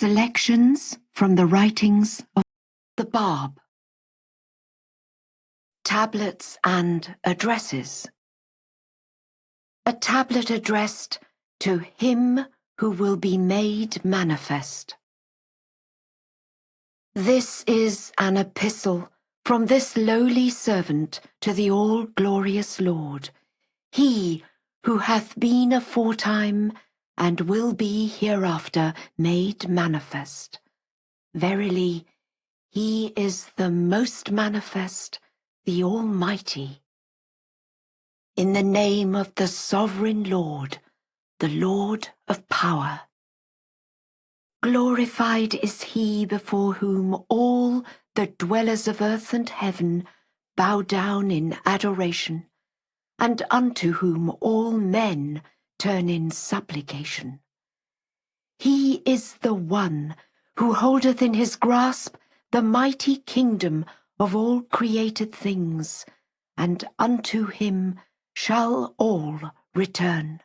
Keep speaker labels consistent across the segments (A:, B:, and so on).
A: Selections from the writings of the Bab. Tablets and addresses. A tablet addressed to him who will be made manifest. This is an epistle from this lowly servant to the all-glorious Lord, he who hath been aforetime and will be hereafter made manifest. Verily, he is the most manifest, the Almighty. In the name of the sovereign Lord, the Lord of power. Glorified is he before whom all the dwellers of earth and heaven bow down in adoration, and unto whom all men turn in supplication. He is the one who holdeth in his grasp the mighty kingdom of all created things, and unto him shall all return.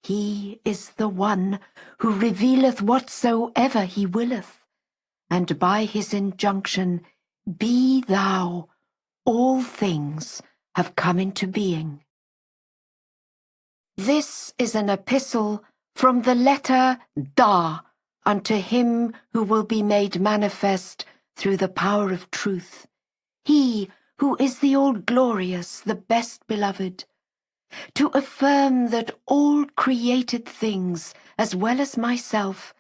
A: He is the one who revealeth whatsoever he willeth, and by his injunction, be thou, all things have come into being. This is an epistle from the letter Da unto him who will be made manifest through the power of truth, he who is the all-glorious, the best beloved, to affirm that all created things, as well as myself,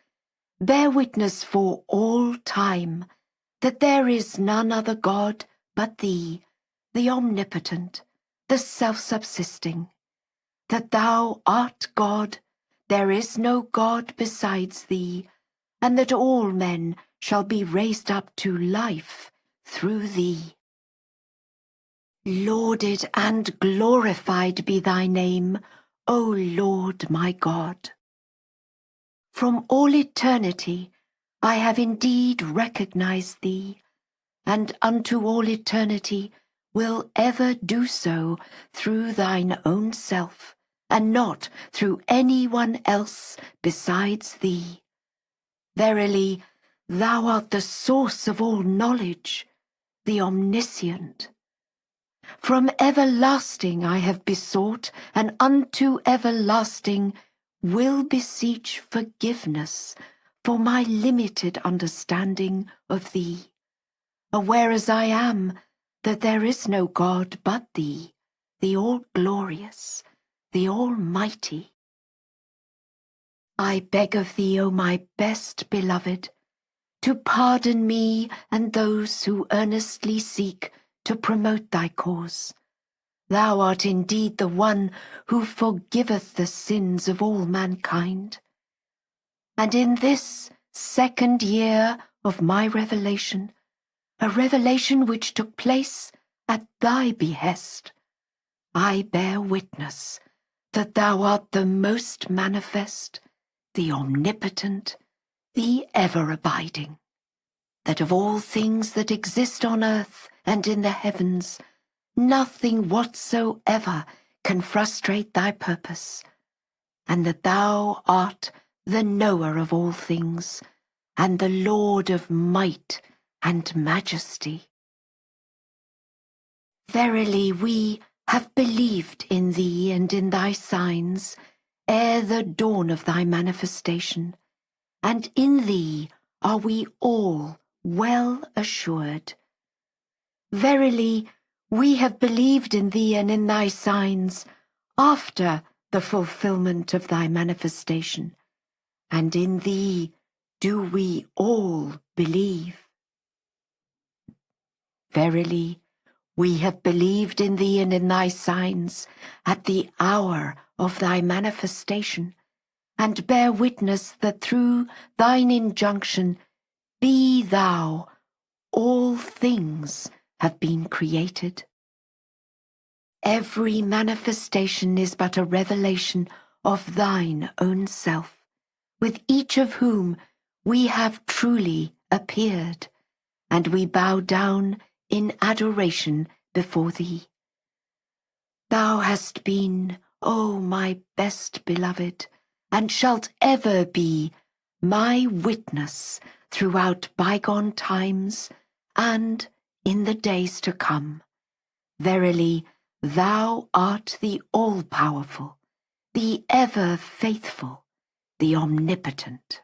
A: bear witness for all time that there is none other God but thee, the omnipotent, the self-subsisting, that thou art God, there is no God besides thee, and that all men shall be raised up to life through thee. Lauded and glorified be thy name, O Lord my God. From all eternity I have indeed recognized thee, and unto all eternity will ever do so through thine own self, and not through any one else besides thee. Verily, thou art the source of all knowledge, the omniscient. From everlasting I have besought, and unto everlasting will beseech forgiveness for my limited understanding of thee, aware as I am that there is no God but thee, the all-glorious, the Almighty. I beg of thee, O my best beloved, to pardon me and those who earnestly seek to promote thy cause. Thou art indeed the one who forgiveth the sins of all mankind. And in this second year of my revelation, a revelation which took place at thy behest, I bear witness that thou art the most manifest, the omnipotent, the ever-abiding, that of all things that exist on earth and in the heavens, nothing whatsoever can frustrate thy purpose, and that thou art the knower of all things, and the Lord of might and majesty. Verily we have believed in thee and in thy signs ere the dawn of thy manifestation, and in thee are we all well assured. Verily, we have believed in thee and in thy signs after the fulfillment of thy manifestation, and in thee do we all believe. Verily, we have believed in thee and in thy signs at the hour of thy manifestation, and bear witness that through thine injunction, be thou, all things have been created. Every manifestation is but a revelation of thine own self, with each of whom we have truly appeared, and we bow down in adoration before thee. Thou hast been, O my best beloved, and shalt ever be, my witness throughout bygone times and in the days to come. Verily, thou art the all-powerful, the ever-faithful, the omnipotent.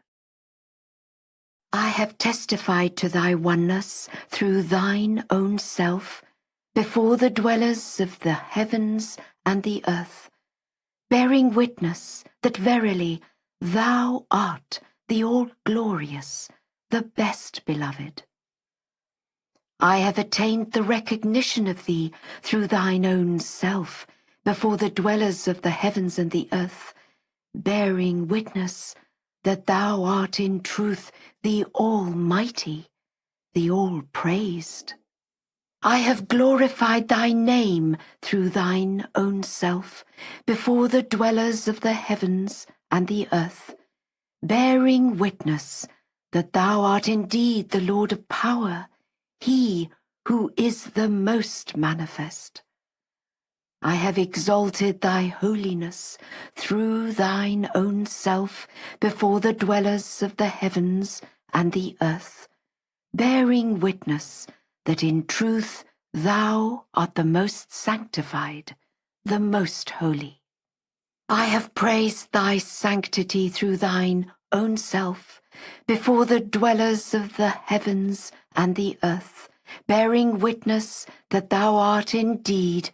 A: I have testified to thy oneness through thine own self before the dwellers of the heavens and the earth, bearing witness that verily thou art the all-glorious, the best beloved. I have attained the recognition of thee through thine own self before the dwellers of the heavens and the earth, bearing witness that thou art in truth the Almighty, the All-Praised. I have glorified thy name through thine own self before the dwellers of the heavens and the earth, bearing witness that thou art indeed the Lord of power, he who is the most manifest. I have exalted thy holiness through thine own self before the dwellers of the heavens and the earth, bearing witness that in truth thou art the most sanctified, the most holy. I have praised thy sanctity through thine own self before the dwellers of the heavens and the earth, bearing witness that thou art indeed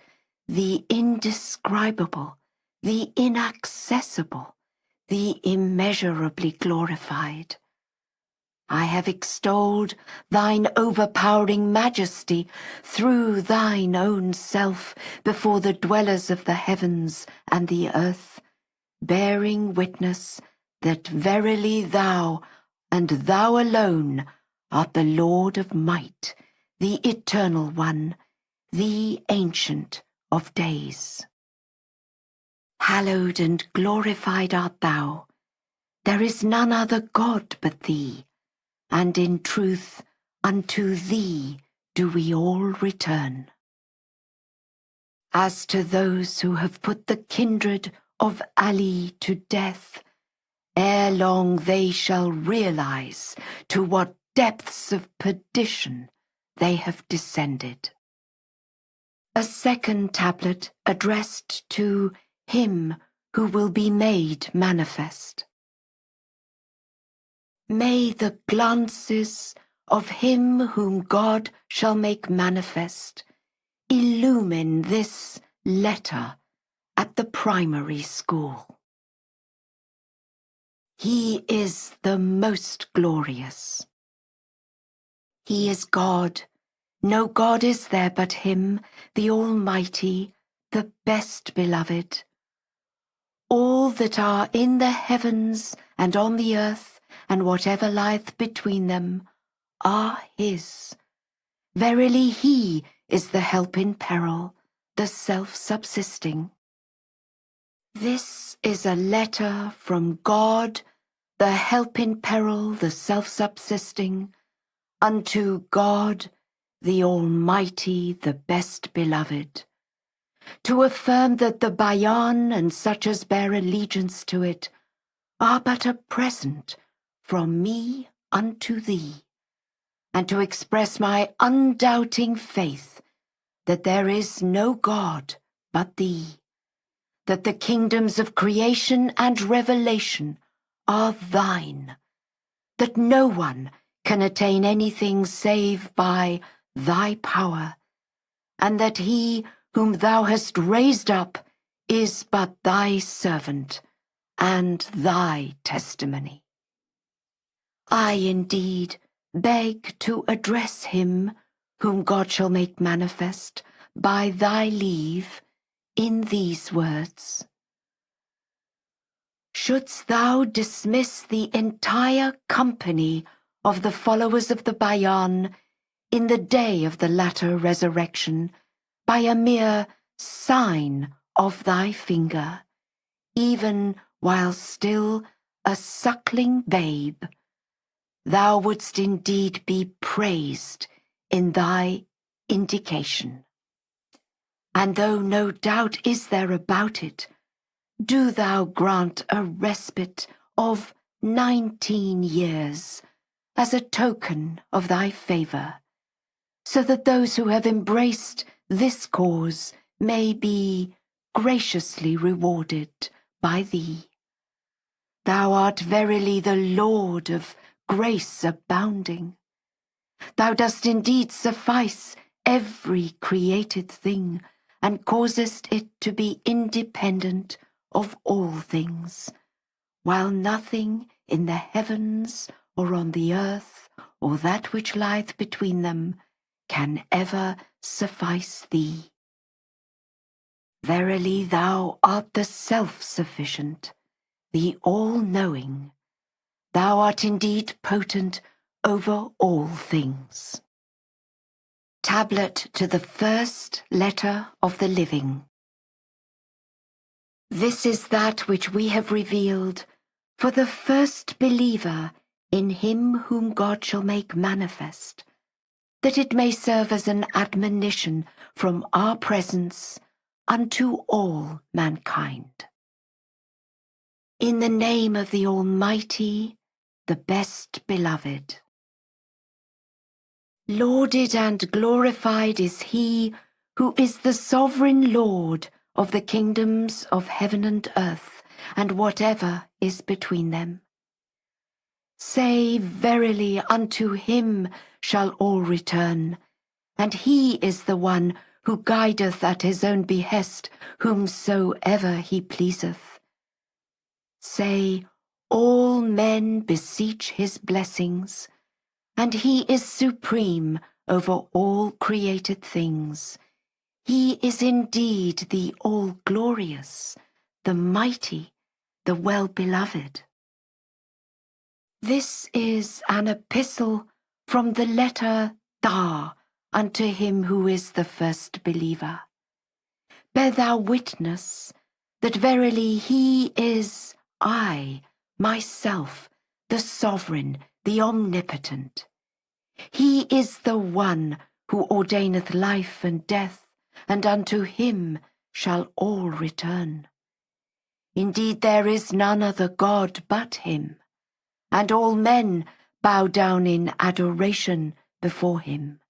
A: the indescribable, the inaccessible, the immeasurably glorified. I have extolled thine overpowering majesty through thine own self before the dwellers of the heavens and the earth, bearing witness that verily thou, and thou alone, art the Lord of might, the eternal one, the ancient of days. Hallowed and glorified art thou. There is none other God but thee, and in truth unto thee do we all return. As to those who have put the kindred of Ali to death, ere long they shall realize to what depths of perdition they have descended. A second tablet addressed to him who will be made manifest. May the glances of him whom God shall make manifest illumine this letter at the primary school. He is the most glorious. He is God. No God is there but him, the Almighty, the best beloved. All that are in the heavens and on the earth, and whatever lieth between them, are his. Verily he is the help in peril, the self-subsisting. This is a letter from God, the help in peril, the self-subsisting, unto God, the Almighty, the best beloved, to affirm that the Bayan and such as bear allegiance to it are but a present from me unto thee, and to express my undoubting faith that there is no God but thee, that the kingdoms of creation and revelation are thine, that no one can attain anything save by thy power, and that he whom thou hast raised up is but thy servant and thy testimony. I indeed beg to address him whom God shall make manifest by thy leave in these words. Shouldst thou dismiss the entire company of the followers of the Bayan in the day of the latter resurrection by a mere sign of thy finger, even while still a suckling babe, thou wouldst indeed be praised in thy indication. And though no doubt is there about it, do thou grant a respite of 19 years as a token of thy favour, so that those who have embraced this cause may be graciously rewarded by thee. Thou art verily the Lord of grace abounding. Thou dost indeed suffice every created thing, and causest it to be independent of all things, while nothing in the heavens or on the earth, or that which lieth between them, can ever suffice thee. Verily thou art the self-sufficient, the all-knowing. Thou art indeed potent over all things. Tablet to the first letter of the living. This is that which we have revealed for the first believer in him whom God shall make manifest, that it may serve as an admonition from our presence unto all mankind. In the name of the Almighty, the best beloved. Lauded and glorified is he who is the sovereign Lord of the kingdoms of heaven and earth, and whatever is between them. Say verily, unto him shall all return, and he is the one who guideth at his own behest whomsoever he pleaseth. Say, all men beseech his blessings, and he is supreme over all created things. He is indeed the all-glorious, the mighty, the well-beloved. This is an epistle from the letter Da unto him who is the first believer. Bear thou witness that verily he is I, myself, the sovereign, the omnipotent. He is the one who ordaineth life and death, and unto him shall all return. Indeed, there is none other God but him, and all men bow down in adoration before him.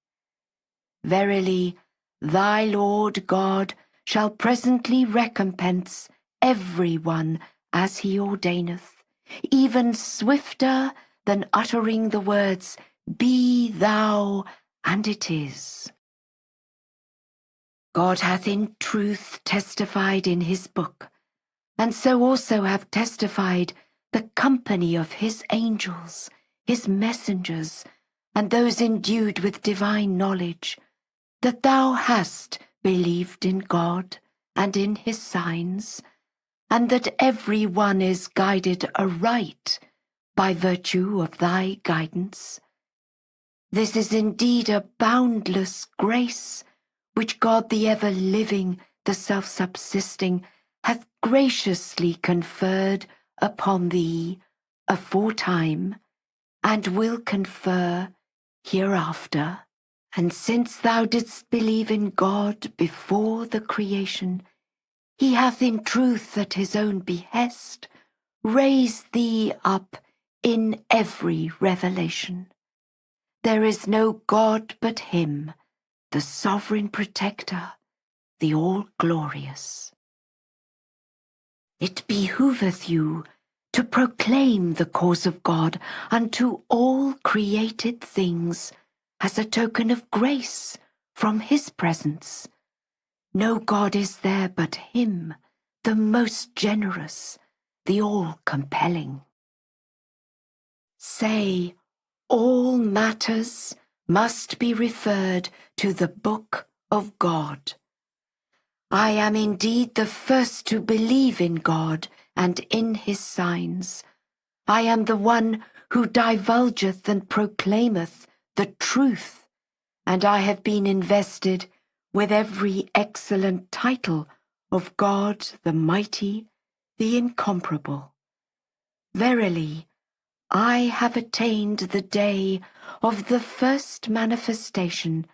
A: Verily, thy Lord God shall presently recompense every one as he ordaineth, even swifter than uttering the words, Be thou, and it is. God hath in truth testified in his book, and so also have testified the company of his angels, his messengers, and those endued with divine knowledge, that thou hast believed in God and in his signs, and that every one is guided aright by virtue of thy guidance. This is indeed a boundless grace, which God the ever-living, the self-subsisting, hath graciously conferred upon thee aforetime, and will confer hereafter. And since thou didst believe in God before the creation, he hath in truth at his own behest raised thee up in every revelation. There is no God but him, the sovereign protector, the all-glorious. It behoveth you to proclaim the cause of God unto all created things as a token of grace from his presence. No God is there but him, the most generous, the all-compelling. Say, all matters must be referred to the book of God. I am indeed the first to believe in God and in his signs. I am the one who divulgeth and proclaimeth the truth, and I have been invested with every excellent title of God the mighty, the incomparable. Verily, I have attained the day of the first manifestation,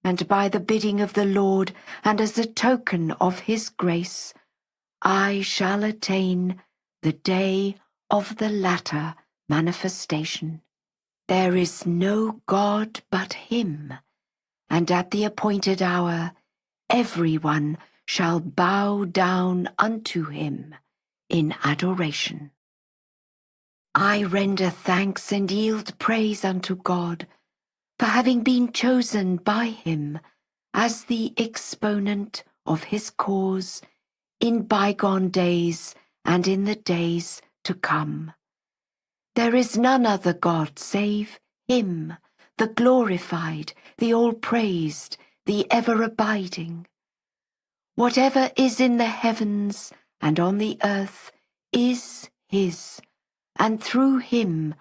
A: and by the bidding of the Lord, and as a token of his grace, I shall attain the day of the latter manifestation. There is no God but him, and at the appointed hour everyone shall bow down unto him in adoration. I render thanks and yield praise unto God for having been chosen by him as the exponent of his cause in bygone days and in the days to come. There is none other God save him, the glorified, the all-praised, the ever-abiding. Whatever is in the heavens and on the earth is his, and through him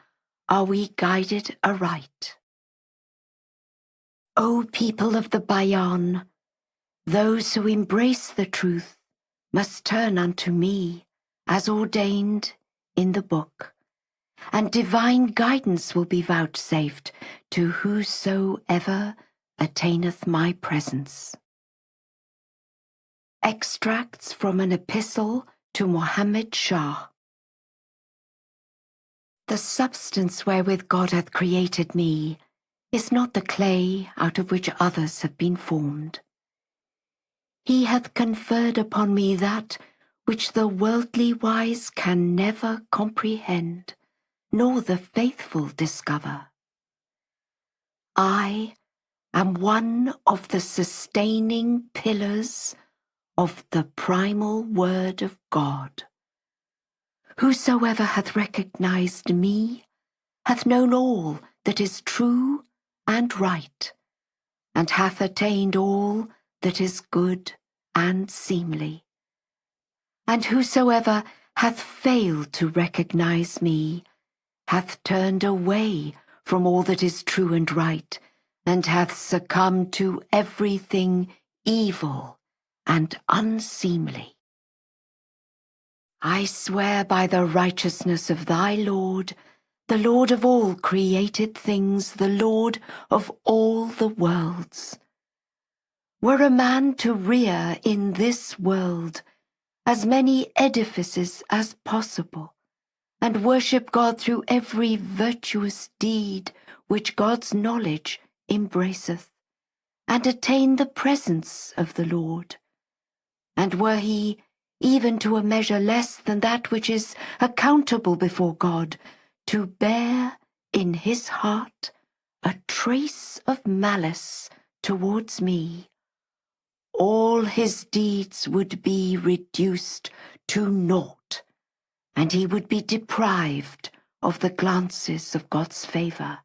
A: are we guided aright. O people of the Bayan, those who embrace the truth must turn unto me, as ordained in the book, and divine guidance will be vouchsafed to whosoever attaineth my presence. Extracts from an epistle to Muhammad Shah. The substance wherewith God hath created me is not the clay out of which others have been formed. He hath conferred upon me that which the worldly wise can never comprehend, nor the faithful discover. I am one of the sustaining pillars of the primal word of God. Whosoever hath recognized me hath known all that is true and right, and hath attained all that is good and seemly. And whosoever hath failed to recognize me hath turned away from all that is true and right, and hath succumbed to everything evil and unseemly. I swear by the righteousness of thy Lord, the Lord of all created things, the Lord of all the worlds. Were a man to rear in this world as many edifices as possible, and worship God through every virtuous deed which God's knowledge embraceth, and attain the presence of the Lord, and were he even to a measure less than that which is accountable before God, to bear in his heart a trace of malice towards me, all his deeds would be reduced to naught, and he would be deprived of the glances of God's favour,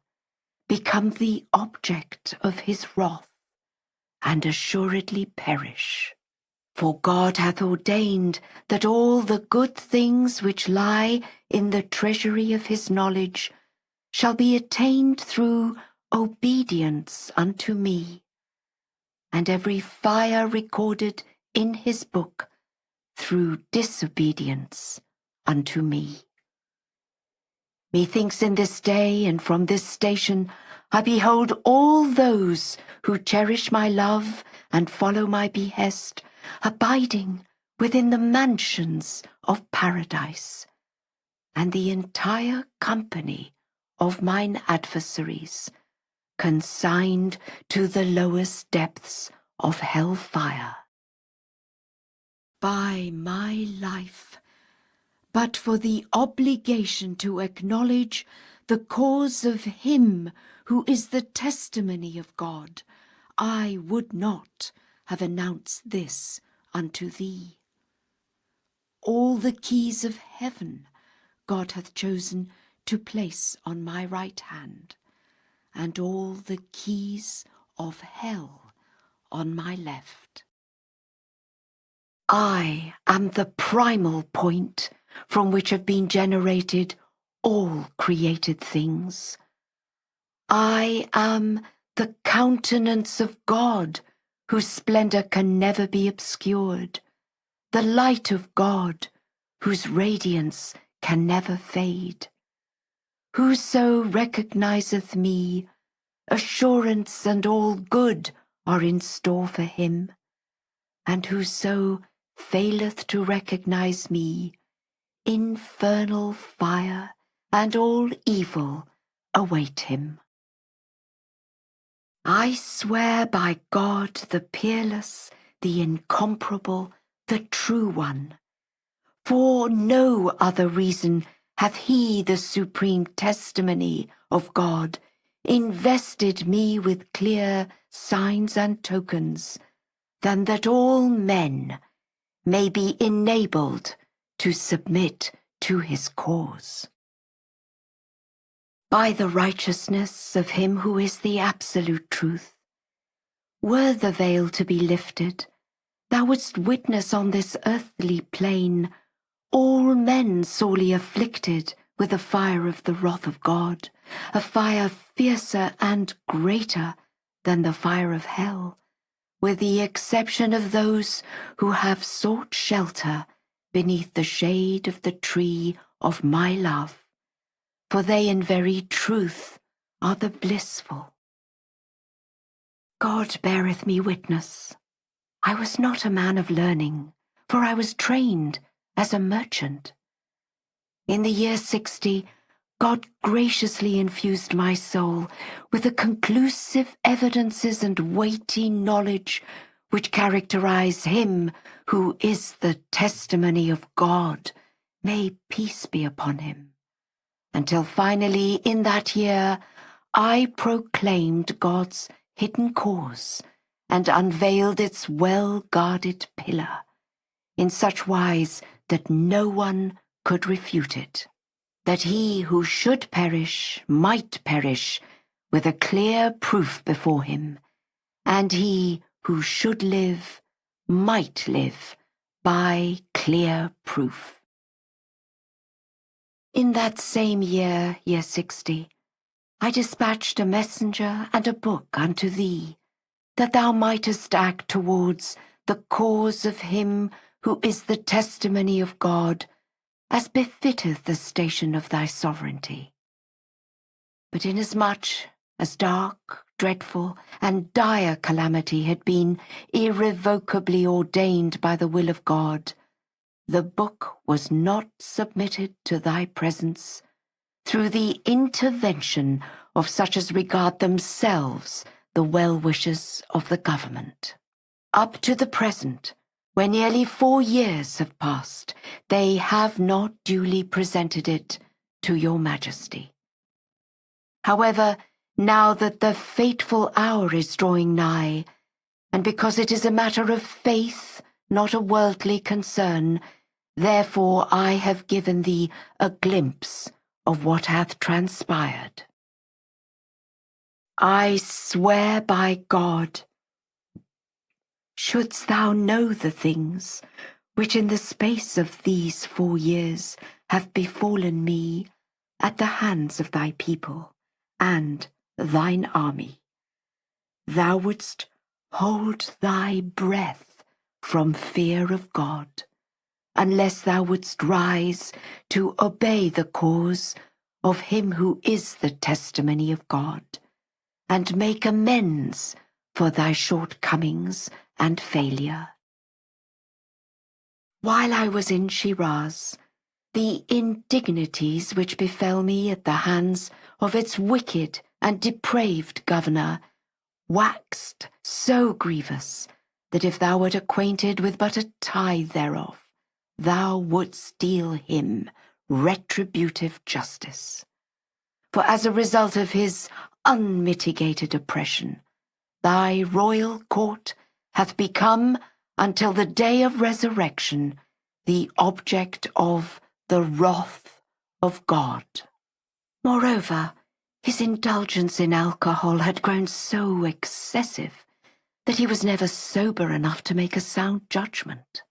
A: become the object of his wrath, and assuredly perish. For God hath ordained that all the good things which lie in the treasury of his knowledge shall be attained through obedience unto me, and every fire recorded in his book through disobedience unto me. Methinks in this day and from this station I behold all those who cherish my love and follow my behest, abiding within the mansions of paradise, and the entire company of mine adversaries consigned to the lowest depths of hell fire. By my life, but for the obligation to acknowledge the cause of him who is the testimony of God, I would not have announced this unto thee. All the keys of heaven God hath chosen to place on my right hand, and all the keys of hell on my left. I am the primal point from which have been generated all created things. I am the countenance of God, whose splendour can never be obscured, the light of God, whose radiance can never fade. Whoso recognizeth me, assurance and all good are in store for him, and whoso faileth to recognize me infernal fire and all evil await him. I swear by God, the peerless, the incomparable, the true one, for no other reason hath he, the supreme testimony of God, invested me with clear signs and tokens, than that all men may be enabled to submit to his cause. By the righteousness of him who is the absolute truth, were the veil to be lifted, thou wouldst witness on this earthly plain all men sorely afflicted with the fire of the wrath of God, a fire fiercer and greater than the fire of hell, with the exception of those who have sought shelter beneath the shade of the tree of my love, for they in very truth are the blissful. God beareth me witness, I was not a man of learning, for I was trained as a merchant. In the year 60, God graciously infused my soul with the conclusive evidences and weighty knowledge which characterize him who is the testimony of God, may peace be upon him, until finally in that year I proclaimed God's hidden cause and unveiled its well-guarded pillar, in such wise that no one could refute it, that he who should perish might perish with a clear proof before him, and he who should live might live by clear proof. In that same year, year 60, I dispatched a messenger and a book unto thee, that thou mightest act towards the cause of him who is the testimony of God, as befitteth the station of thy sovereignty. But inasmuch as dark, dreadful, and dire calamity had been irrevocably ordained by the will of God, the book was not submitted to thy presence through the intervention of such as regard themselves the well-wishers of the government. Up to the present, where nearly 4 years have passed, they have not duly presented it to your Majesty. However, now that the fateful hour is drawing nigh, and because it is a matter of faith, not a worldly concern, therefore I have given thee a glimpse of what hath transpired. I swear by God, shouldst thou know the things which in the space of these 4 years have befallen me at the hands of thy people and thine army, thou wouldst hold thy breath from fear of God, unless thou wouldst rise to obey the cause of him who is the testimony of God, and make amends for thy shortcomings and failure. While I was in Shiraz, the indignities which befell me at the hands of its wicked and depraved governor waxed so grievous that if thou wert acquainted with but a tithe thereof, thou wouldst deal him retributive justice. For as a result of his unmitigated oppression, thy royal court hath become, until the day of resurrection, the object of the wrath of God. Moreover, his indulgence in alcohol had grown so excessive that he was never sober enough to make a sound judgment.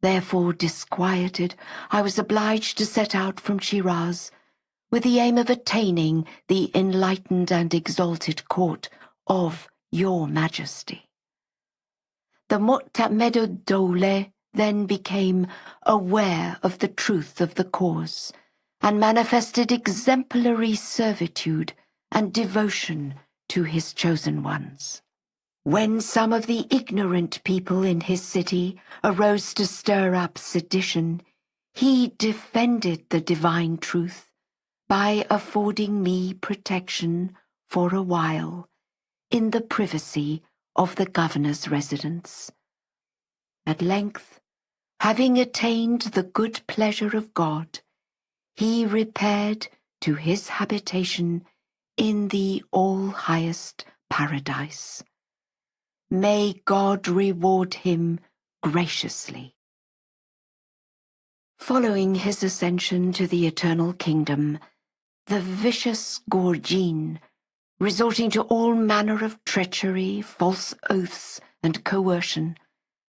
A: Therefore, disquieted, I was obliged to set out from Shiraz, with the aim of attaining the enlightened and exalted court of your Majesty. The Mu'tamed-ud-Dawleh then became aware of the truth of the cause, and manifested exemplary servitude and devotion to his chosen ones. When some of the ignorant people in his city arose to stir up sedition, He defended the divine truth by affording me protection for a while in the privacy of the governor's residence. At length, having attained the good pleasure of God, he repaired to his habitation in the all-highest paradise. May God reward him graciously. Following his ascension to the eternal kingdom, the vicious Gorgine, resorting to all manner of treachery, false oaths, and coercion,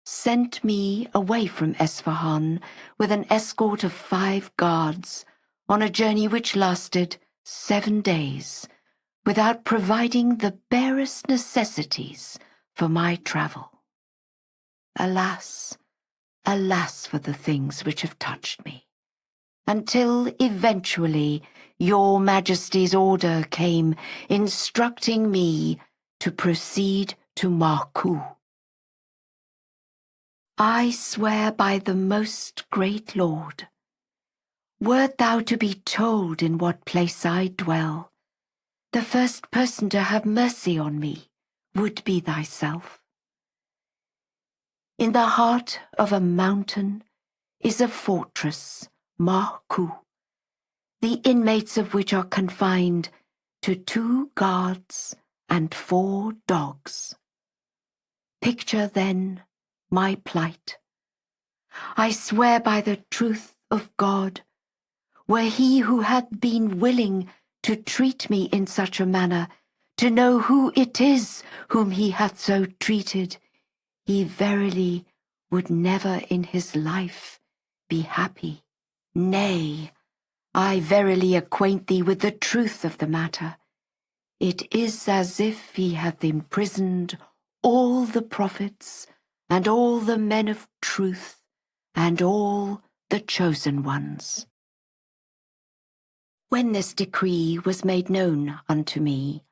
A: sent me away from Esfahan with an escort of 5 guards on a journey which lasted 7 days, without providing the barest necessities for my travel. Alas, alas for the things which have touched me, until eventually your Majesty's order came instructing me to proceed to Marcoux. I swear by the most great Lord, wert thou to be told in what place I dwell, the first person to have mercy on me would be thyself. In the heart of a mountain is a fortress, Marcoux, the inmates of which are confined to 2 guards and 4 dogs. Picture, then, my plight. I swear by the truth of God, were he who had been willing to treat me in such a manner, to know who it is whom he hath so treated, he verily would never in his life be happy. Nay, I verily acquaint thee with the truth of the matter. It is as if he hath imprisoned all the prophets, and all the men of truth, and all the chosen ones. When this decree was made known unto me,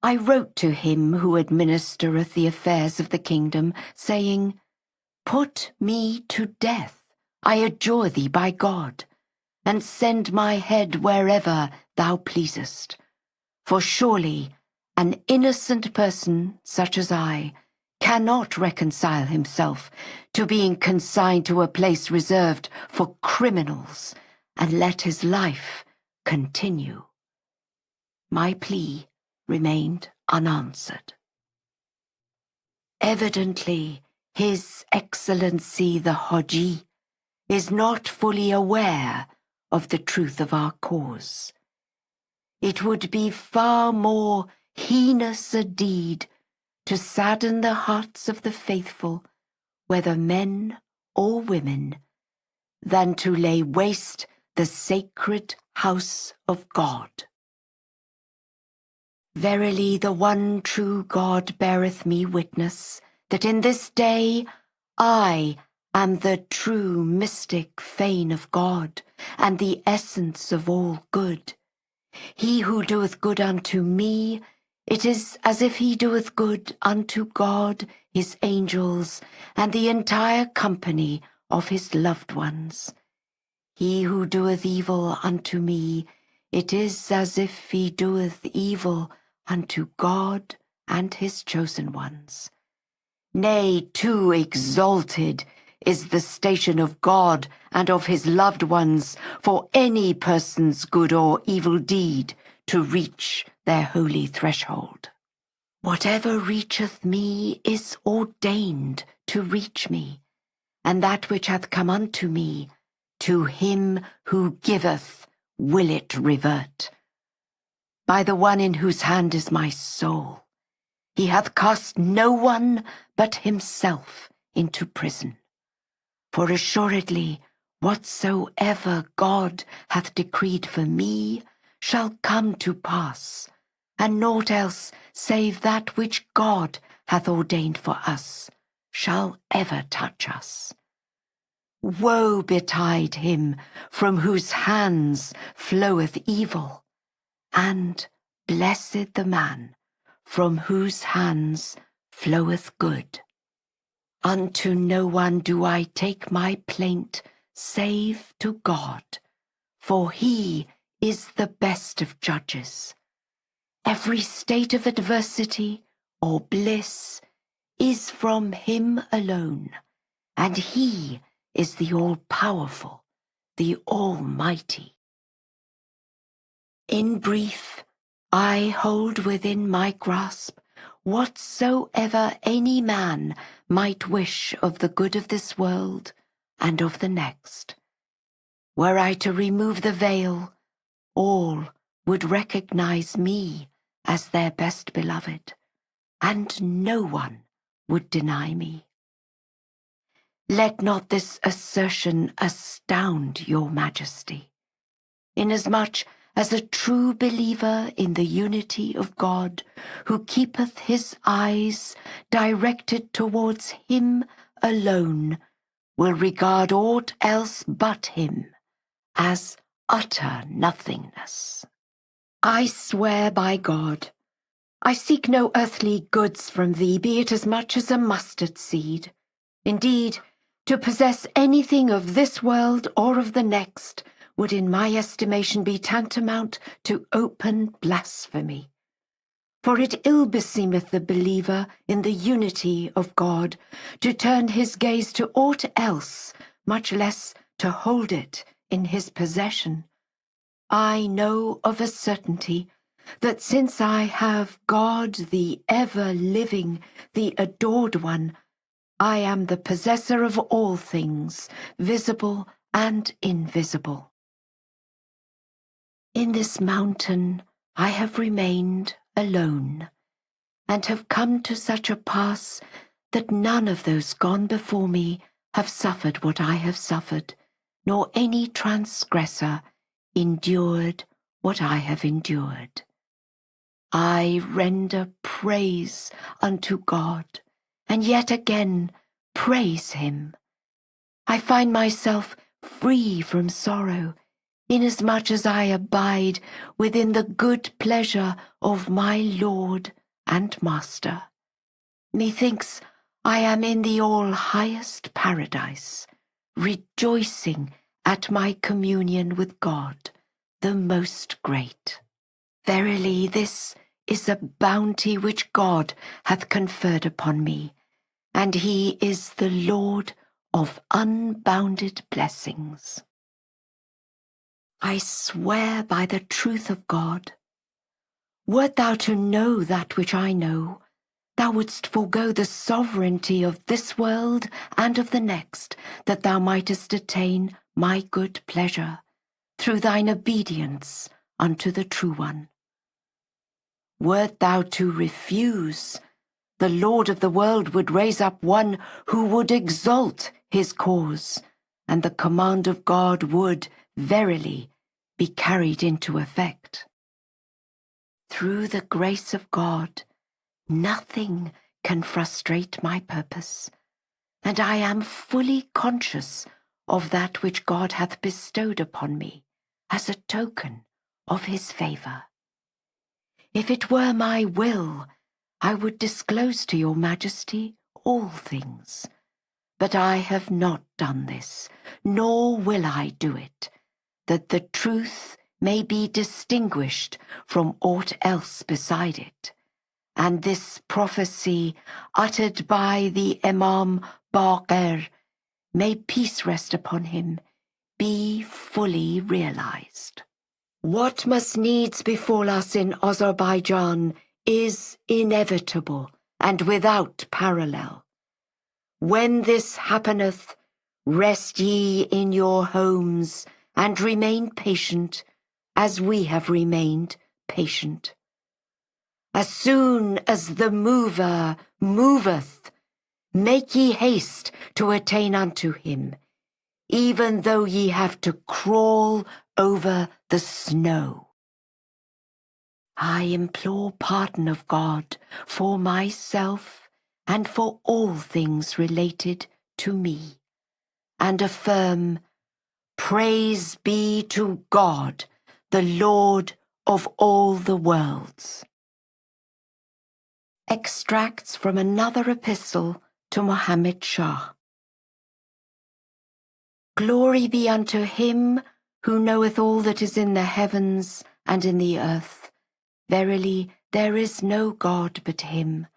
A: I wrote to him who administereth the affairs of the kingdom, saying, Put me to death, I adjure thee by God, and send my head wherever thou pleasest. For surely an innocent person such as I cannot reconcile himself to being consigned to a place reserved for criminals, and let his life continue. My plea remained unanswered. Evidently, His Excellency the Haji is not fully aware of the truth of our cause. It would be far more heinous a deed to sadden the hearts of the faithful, whether men or women, than to lay waste the sacred house of God. Verily the one true God beareth me witness, that in this day I am the true mystic fane of God, and the essence of all good. He who doeth good unto me, it is as if he doeth good unto God, his angels, and the entire company of his loved ones. He who doeth evil unto me, it is as if he doeth evil unto God and his chosen ones. Nay, too exalted is the station of God and of his loved ones for any person's good or evil deed to reach their holy threshold. Whatever reacheth me is ordained to reach me, and that which hath come unto me, to him who giveth will it revert. By the one in whose hand is my soul, he hath cast no one but himself into prison. For assuredly, whatsoever God hath decreed for me shall come to pass, and naught else save that which God hath ordained for us shall ever touch us. Woe betide him from whose hands floweth evil, and blessed the man from whose hands floweth good. Unto no one do I take my plaint save to God, for he is the best of judges. Every state of adversity or bliss is from him alone, and he is the all-powerful, the Almighty. In brief, I hold within my grasp whatsoever any man might wish of the good of this world and of the next. Were I to remove the veil, all would recognize me as their best beloved, and no one would deny me. Let not this assertion astound your Majesty, inasmuch as a true believer in the unity of God, who keepeth his eyes directed towards him alone, will regard aught else but him as utter nothingness. I swear by God, I seek no earthly goods from thee, be it as much as a mustard seed. Indeed, to possess anything of this world or of the next would in my estimation be tantamount to open blasphemy. For it ill beseemeth the believer in the unity of God to turn his gaze to aught else, much less to hold it in his possession. I know of a certainty that since I have God the ever-living, the adored one, I am the possessor of all things, visible and invisible. In this mountain I have remained alone, and have come to such a pass that none of those gone before me have suffered what I have suffered, nor any transgressor endured what I have endured. I render praise unto God, and yet again praise him. I find myself free from sorrow, inasmuch as I abide within the good pleasure of my Lord and Master. Methinks I am in the all-highest paradise, rejoicing at my communion with God, the Most Great. Verily, this is a bounty which God hath conferred upon me, and he is the Lord of unbounded blessings. I swear by the truth of God, wert thou to know that which I know, thou wouldst forego the sovereignty of this world and of the next, that thou mightest attain my good pleasure, through thine obedience unto the true one. Wert thou to refuse, the Lord of the world would raise up one who would exalt his cause, and the command of God would, verily, be carried into effect. Through the grace of God, nothing can frustrate my purpose, and I am fully conscious of that which God hath bestowed upon me as a token of his favour. If it were my will, I would disclose to your Majesty all things, but I have not done this, nor will I do it, that the truth may be distinguished from aught else beside it, and this prophecy uttered by the Imam Baqir, may peace rest upon him, be fully realized. What must needs befall us in Azerbaijan is inevitable and without parallel. When this happeneth, rest ye in your homes and remain patient, as we have remained patient. As soon as the Mover moveth, make ye haste to attain unto him, even though ye have to crawl over the snow. I implore pardon of God for myself and for all things related to me, and affirm, praise be to God, the Lord of all the worlds. Extracts from another epistle to Muhammad Shah. Glory be unto him who knoweth all that is in the heavens and in the earth. Verily, there is no God but him,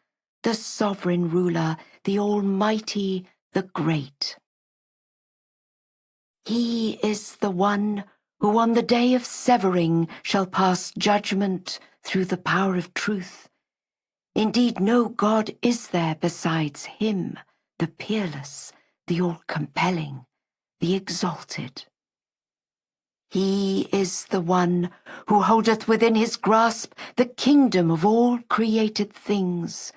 A: the sovereign ruler, the almighty, the great. He is the one who on the day of severing shall pass judgment through the power of truth. Indeed, no God is there besides him, the peerless, the all-compelling, the exalted. He is the one who holdeth within his grasp the kingdom of all created things.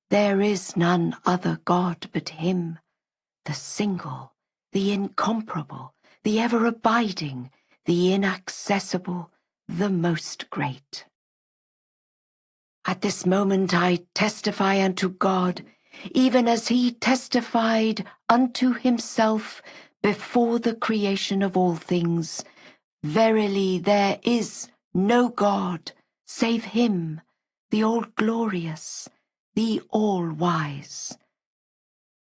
A: There is none other God but him, the single, the incomparable, the ever-abiding, the inaccessible, the most great. At this moment I testify unto God, even as he testified unto himself before the creation of all things. Verily there is no God save him, the all-glorious, the all-wise.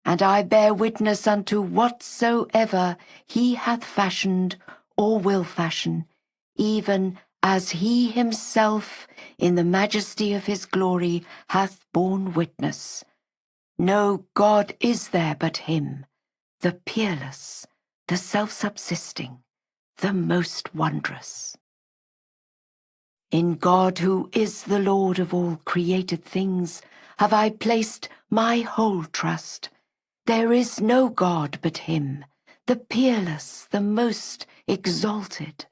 A: And I bear witness unto whatsoever he hath fashioned or will fashion, even as he himself in the majesty of his glory hath borne witness. No God is there but him, the peerless, the self-subsisting, the most wondrous. In God, who is the Lord of all created things, have I placed my whole trust. There is no God but him, the peerless, the most exalted.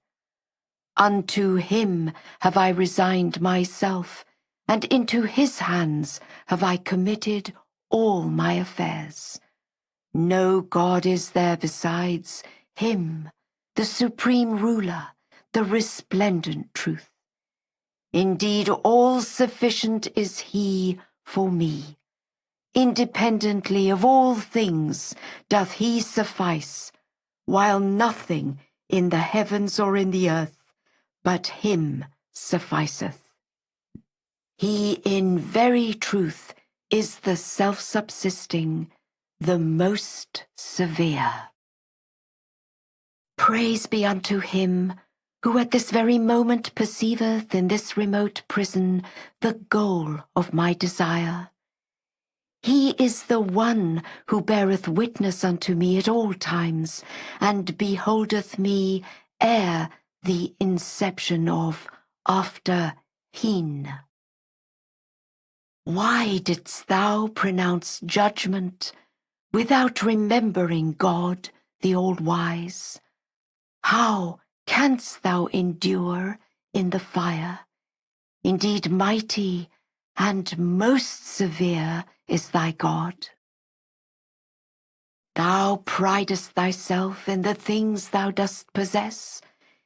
A: Unto him have I resigned myself, and into his hands have I committed all my affairs. No God is there besides him, the supreme ruler, the resplendent truth. Indeed, all-sufficient is he for me. Independently of all things doth he suffice, while nothing in the heavens or in the earth but him sufficeth. He in very truth is the self-subsisting, the most severe. Praise be unto him who at this very moment perceiveth in this remote prison the goal of my desire. He is the one who beareth witness unto me at all times, and beholdeth me ere the inception of after hin. Why didst thou pronounce judgment without remembering God, the all-wise? How canst thou endure in the fire? Indeed, mighty and most severe is thy God. Thou pridest thyself in the things thou dost possess,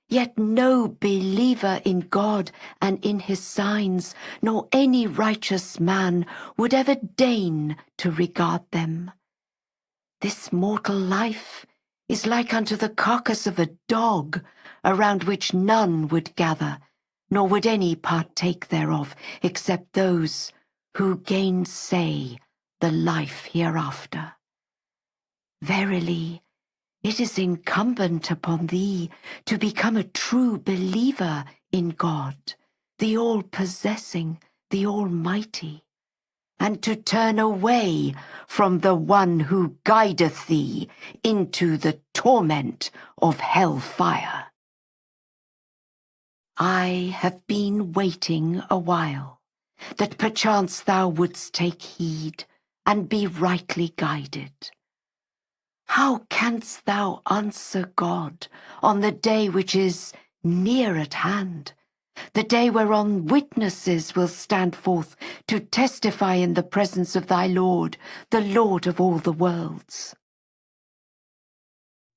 A: yet no believer in God and in his signs, nor any righteous man would ever deign to regard them. This mortal life is like unto the carcass of a dog, around which none would gather, nor would any partake thereof, except those who gainsay the life hereafter. Verily, it is incumbent upon thee to become a true believer in God, the all-possessing, the Almighty, and to turn away from the one who guideth thee into the torment of hell-fire. I have been waiting a while, that perchance thou wouldst take heed and be rightly guided. How canst thou answer God on the day which is near at hand, the day whereon witnesses will stand forth to testify in the presence of thy Lord, the Lord of all the worlds?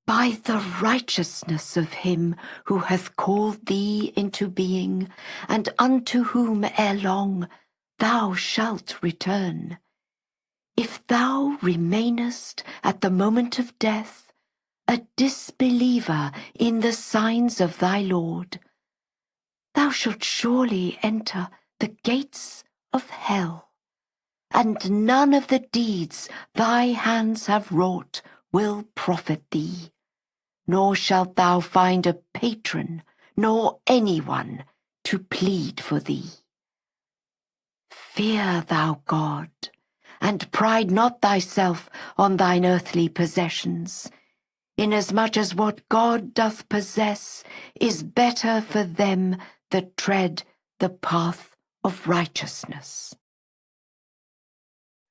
A: By the righteousness of him who hath called thee into being, and unto whom ere long thou shalt return, if thou remainest at the moment of death a disbeliever in the signs of thy Lord, thou shalt surely enter the gates of hell, and none of the deeds thy hands have wrought will profit thee. nor shalt thou find a patron, nor anyone to plead for thee. Fear thou God, and pride not thyself on thine earthly possessions, inasmuch as what God doth possess is better for them that tread the path of righteousness.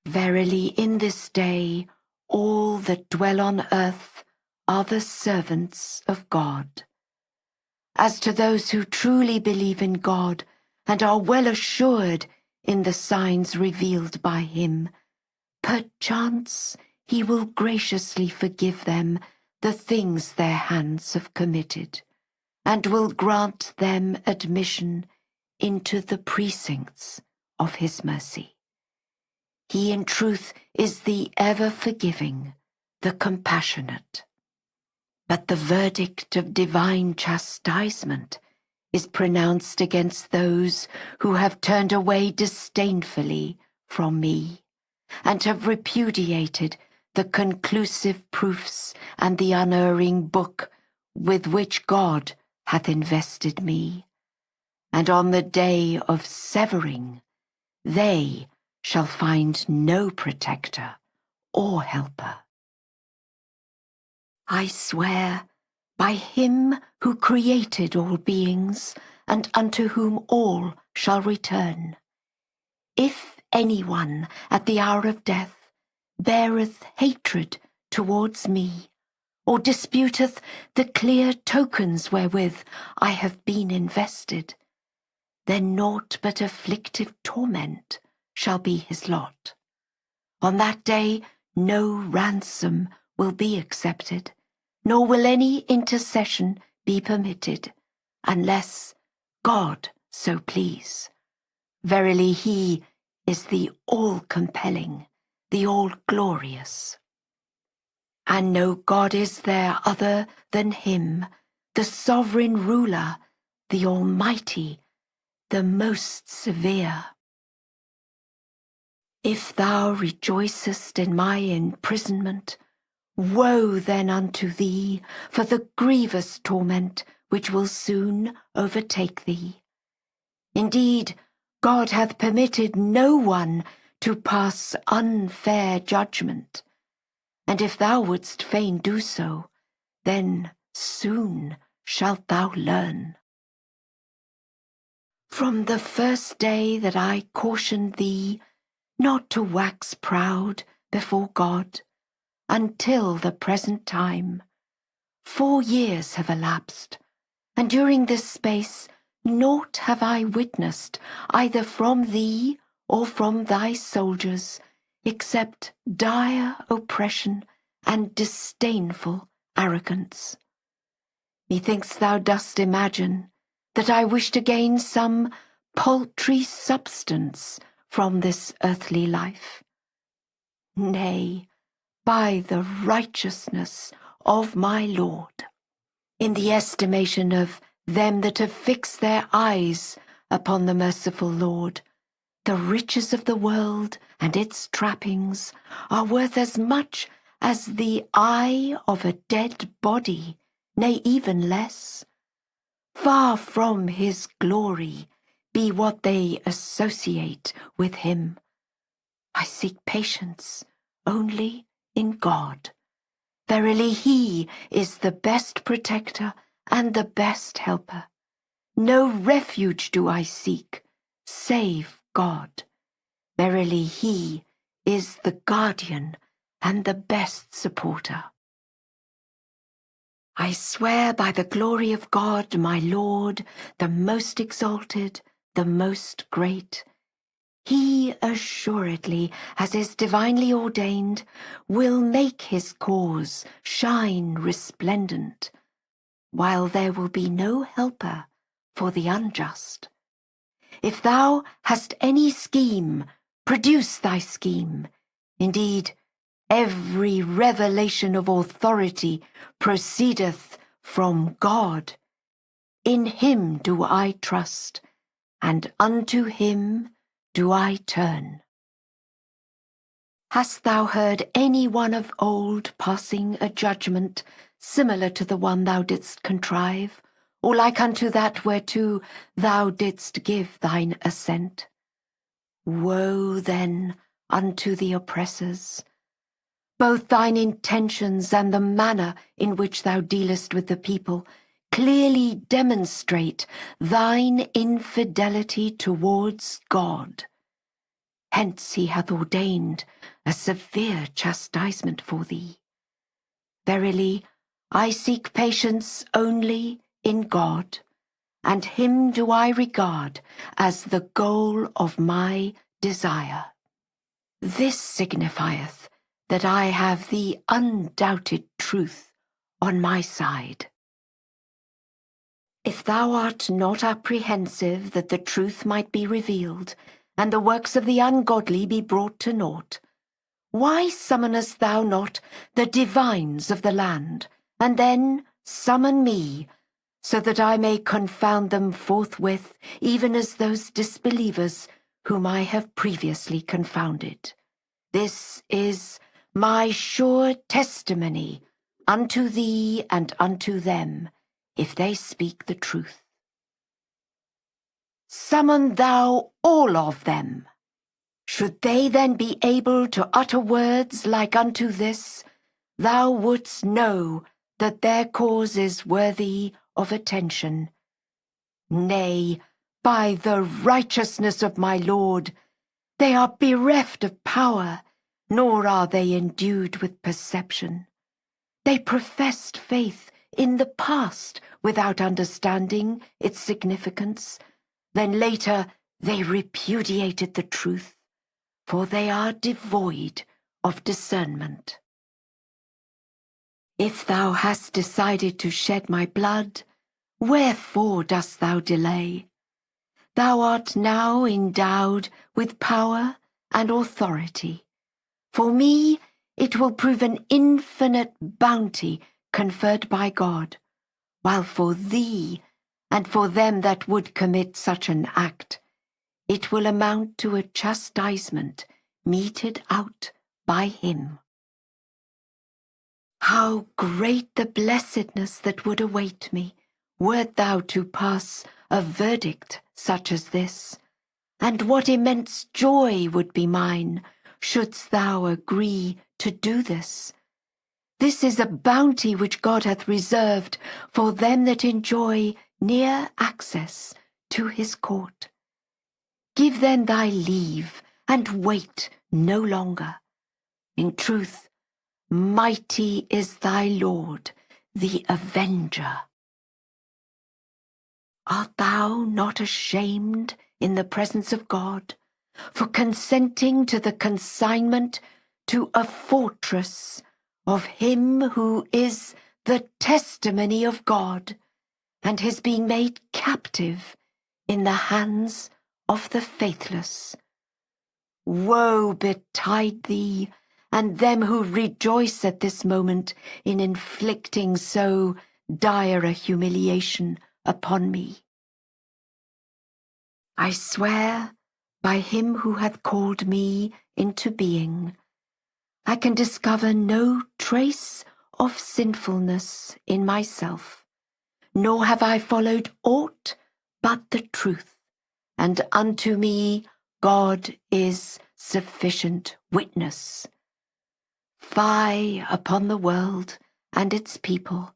A: Verily in this day all that dwell on earth are the servants of God. As to those who truly believe in God and are well assured in the signs revealed by him, perchance he will graciously forgive them the things their hands have committed, and will grant them admission into the precincts of his mercy. He in truth is the ever-forgiving, the compassionate. But the verdict of divine chastisement is pronounced against those who have turned away disdainfully from me, and have repudiated the conclusive proofs and the unerring book with which God hath invested me. And on the day of severing, they shall find no protector or helper. I swear by him who created all beings, and unto whom all shall return, if anyone at the hour of death beareth hatred towards me, or disputeth the clear tokens wherewith I have been invested, then naught but afflictive torment shall be his lot. On that day no ransom will be accepted, nor will any intercession be permitted, unless God so please. Verily he is the all-compelling, the all-glorious. And no God is there other than him, the sovereign ruler, the almighty, the most severe. If thou rejoicest in my imprisonment, woe then unto thee for the grievous torment which will soon overtake thee. Indeed, God hath permitted no one to pass unfair judgment, and if thou wouldst fain do so, then soon shalt thou learn. From the first day that I cautioned thee not to wax proud before God, until the present time, 4 years have elapsed, and during this space naught have I witnessed either from thee or from thy soldiers, except dire oppression and disdainful arrogance. Methinks thou dost imagine that I wish to gain some paltry substance from this earthly life. Nay, by the righteousness of my Lord, in the estimation of them that have fixed their eyes upon the merciful Lord, the riches of the world and its trappings are worth as much as the eye of a dead body, nay, even less. Far from his glory be what they associate with him. I seek patience only in God. Verily he is the best protector and the best helper. No refuge do I seek, save God. Verily he is the guardian and the best supporter. I swear by the glory of God, my Lord, the most exalted, the most great, he assuredly, as is divinely ordained, will make his cause shine resplendent, while there will be no helper for the unjust. If thou hast any scheme, produce thy scheme. Indeed, every revelation of authority proceedeth from God. In him do I trust, and unto him do I turn. Hast thou heard any one of old passing a judgment similar to the one thou didst contrive, or like unto that whereto thou didst give thine assent. Woe then unto the oppressors! Both thine intentions and the manner in which thou dealest with the people clearly demonstrate thine infidelity towards God. Hence he hath ordained a severe chastisement for thee. Verily, I seek patience only in God, and him do I regard as the goal of my desire. This signifieth that I have the undoubted truth on my side. If thou art not apprehensive that the truth might be revealed, and the works of the ungodly be brought to naught, why summonest thou not the divines of the land, and then summon me, so that I may confound them forthwith, even as those disbelievers whom I have previously confounded? This is my sure testimony unto thee and unto them, if they speak the truth. Summon thou all of them. Should they then be able to utter words like unto this, thou wouldst know that their cause is worthy of attention. Nay, by the righteousness of my Lord, they are bereft of power, nor are they endued with perception. They professed faith in the past without understanding its significance. Then later they repudiated the truth, for they are devoid of discernment. If thou hast decided to shed my blood, wherefore dost thou delay? Thou art now endowed with power and authority. For me, it will prove an infinite bounty conferred by God, while for thee and for them that would commit such an act, it will amount to a chastisement meted out by him. How great the blessedness that would await me, wert thou to pass a verdict such as this, and what immense joy would be mine, shouldst thou agree to do this. This is a bounty which God hath reserved for them that enjoy near access to his court. Give then thy leave, and wait no longer. In truth, mighty is thy Lord, the Avenger. Art thou not ashamed in the presence of God for consenting to the consignment to a fortress of him who is the testimony of God, and his being made captive in the hands of the faithless? Woe betide thee, and them who rejoice at this moment in inflicting so dire a humiliation upon me. I swear by him who hath called me into being, I can discover no trace of sinfulness in myself, nor have I followed aught but the truth, and unto me God is sufficient witness. Fie upon the world and its people,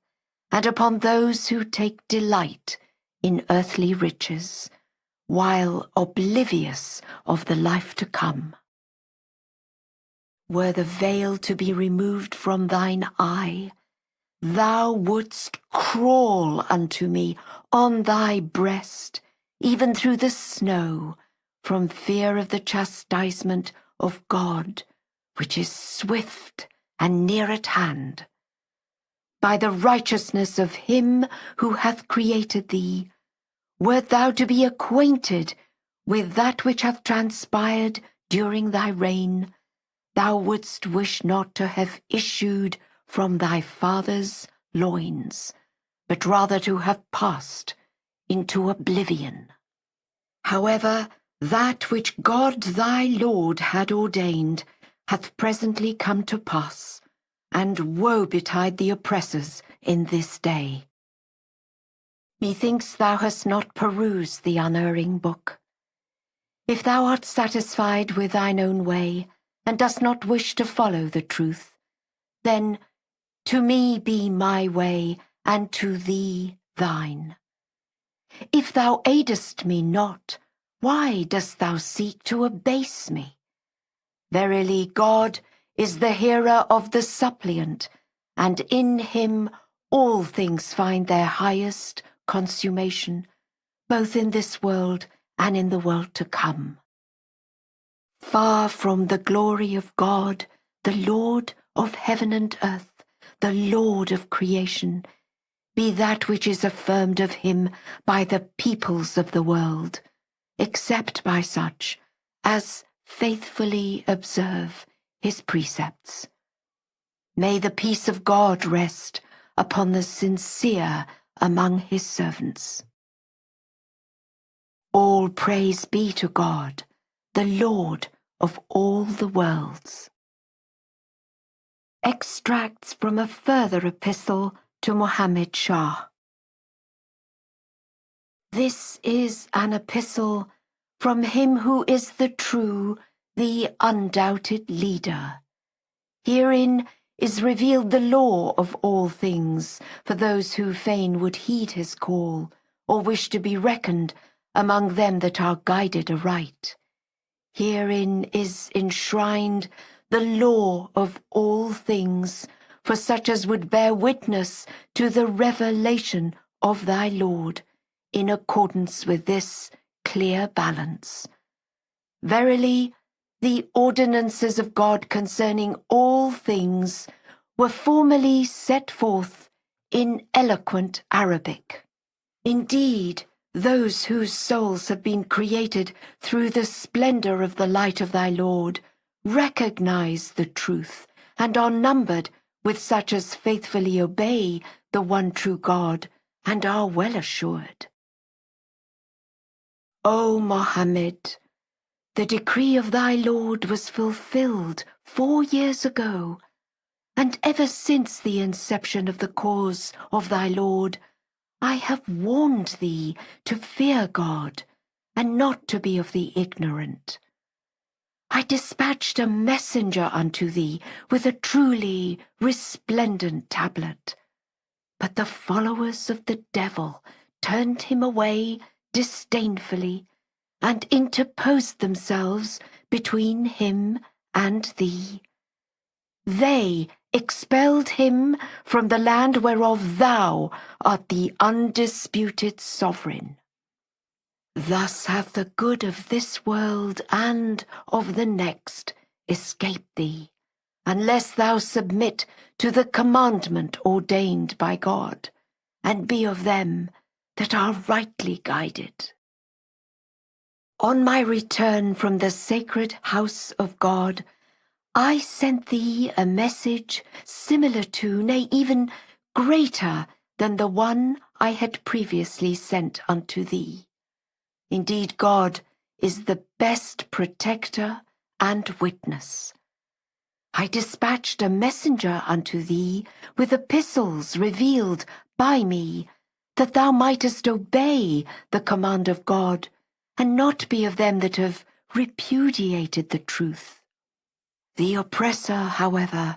A: and upon those who take delight in earthly riches, while oblivious of the life to come. Were the veil to be removed from thine eye, thou wouldst crawl unto me on thy breast, even through the snow, from fear of the chastisement of God, which is swift and near at hand. By the righteousness of him who hath created thee, wert thou to be acquainted with that which hath transpired during thy reign, thou wouldst wish not to have issued from thy father's loins, but rather to have passed into oblivion. However, that which God thy Lord had ordained hath presently come to pass, and woe betide the oppressors in this day. Methinks thou hast not perused the unerring book. If thou art satisfied with thine own way, and dost not wish to follow the truth, then to me be my way, and to thee thine. If thou aidest me not, why dost thou seek to abase me? Verily God is the hearer of the suppliant, and in him all things find their highest consummation, both in this world and in the world to come. Far from the glory of God, the Lord of heaven and earth, the Lord of creation, be that which is affirmed of him by the peoples of the world, except by such as faithfully observe his precepts. May the peace of God rest upon the sincere among his servants. All praise be to God, the Lord of all the worlds. Extracts from a further epistle to Muhammad Shah. This is an epistle from him who is the true, the undoubted leader. Herein is revealed the law of all things for those who fain would heed his call, or wish to be reckoned among them that are guided aright. Herein is enshrined the law of all things for such as would bear witness to the revelation of thy Lord, in accordance with this clear balance. Verily, the ordinances of God concerning all things were formerly set forth in eloquent Arabic. Indeed, those whose souls have been created through the splendor of the light of thy Lord recognize the truth and are numbered with such as faithfully obey the one true God and are well assured. O Mohammed, the decree of thy Lord was fulfilled 4 years ago, and ever since the inception of the cause of thy Lord, I have warned thee to fear God, and not to be of the ignorant. I dispatched a messenger unto thee with a truly resplendent tablet, but the followers of the devil turned him away disdainfully, and interposed themselves between him and thee. They expelled him from the land whereof thou art the undisputed sovereign. Thus hath the good of this world and of the next escaped thee, unless thou submit to the commandment ordained by God, and be of them that are rightly guided. On my return from the sacred house of God, I sent thee a message similar to, nay, even greater than the one I had previously sent unto thee. Indeed, God is the best protector and witness. I dispatched a messenger unto thee with epistles revealed by me, that thou mightest obey the command of God, and not be of them that have repudiated the truth. The oppressor, however,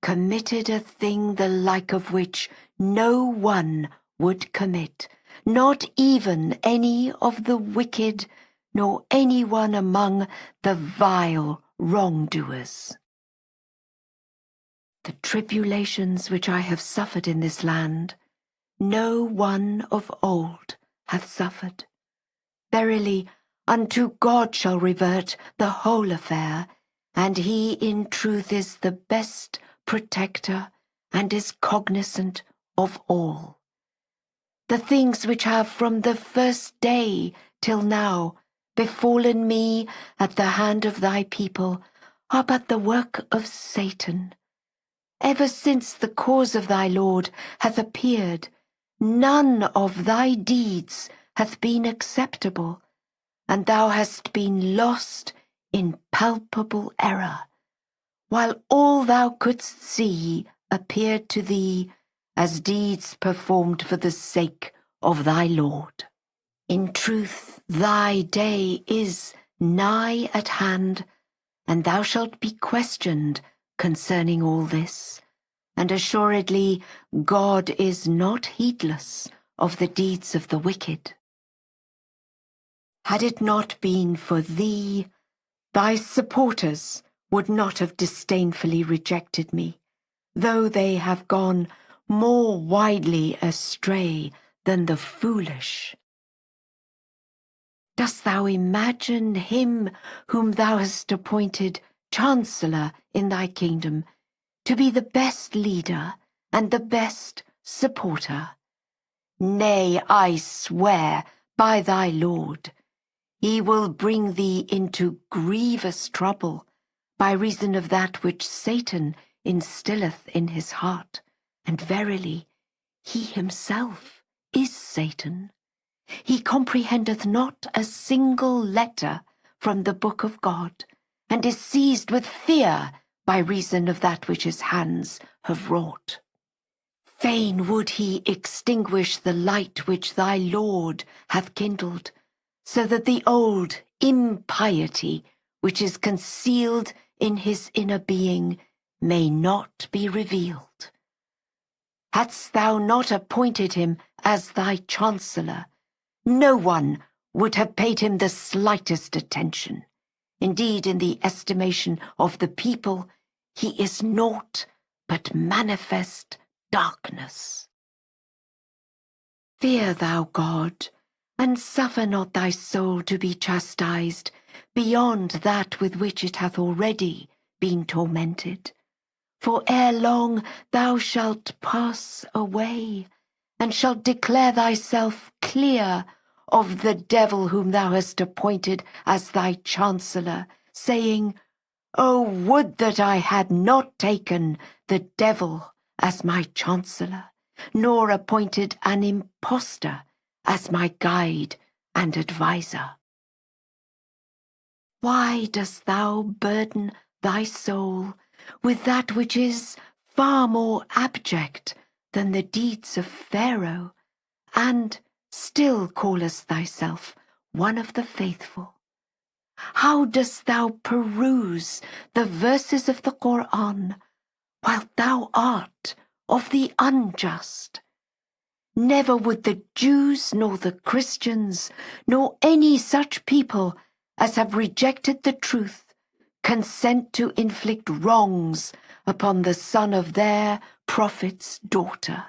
A: committed a thing the like of which no one would commit, not even any of the wicked, nor any one among the vile wrongdoers. The tribulations which I have suffered in this land, no one of old hath suffered. Verily, unto God shall revert the whole affair, and he in truth is the best protector and is cognizant of all. The things which have from the first day till now befallen me at the hand of thy people are but the work of Satan. Ever since the cause of thy Lord hath appeared, none of thy deeds hath been acceptable, and thou hast been lost in palpable error, while all thou couldst see appeared to thee as deeds performed for the sake of thy Lord. In truth, thy day is nigh at hand, and thou shalt be questioned concerning all this, and assuredly God is not heedless of the deeds of the wicked. Had it not been for thee, thy supporters would not have disdainfully rejected me, though they have gone more widely astray than the foolish. Dost thou imagine him whom thou hast appointed Chancellor in thy kingdom to be the best leader and the best supporter? Nay, I swear by thy Lord, he will bring thee into grievous trouble by reason of that which Satan instilleth in his heart, and verily, he himself is Satan. He comprehendeth not a single letter from the book of God, and is seized with fear by reason of that which his hands have wrought. Fain would he extinguish the light which thy Lord hath kindled, so that the old impiety which is concealed in his inner being may not be revealed. Hadst thou not appointed him as thy chancellor, no one would have paid him the slightest attention. Indeed, in the estimation of the people, he is naught but manifest darkness. Fear thou God, and suffer not thy soul to be chastised beyond that with which it hath already been tormented. For ere long thou shalt pass away, and shalt declare thyself clear of the devil whom thou hast appointed as thy chancellor, saying, O would that I had not taken the devil as my chancellor, nor appointed an impostor as my guide and adviser. Why dost thou burden thy soul with that which is far more abject than the deeds of Pharaoh, and still callest thyself one of the faithful? How dost thou peruse the verses of the Qur'an, while thou art of the unjust? Never would the Jews nor the Christians, nor any such people as have rejected the truth, consent to inflict wrongs upon the son of their prophet's daughter.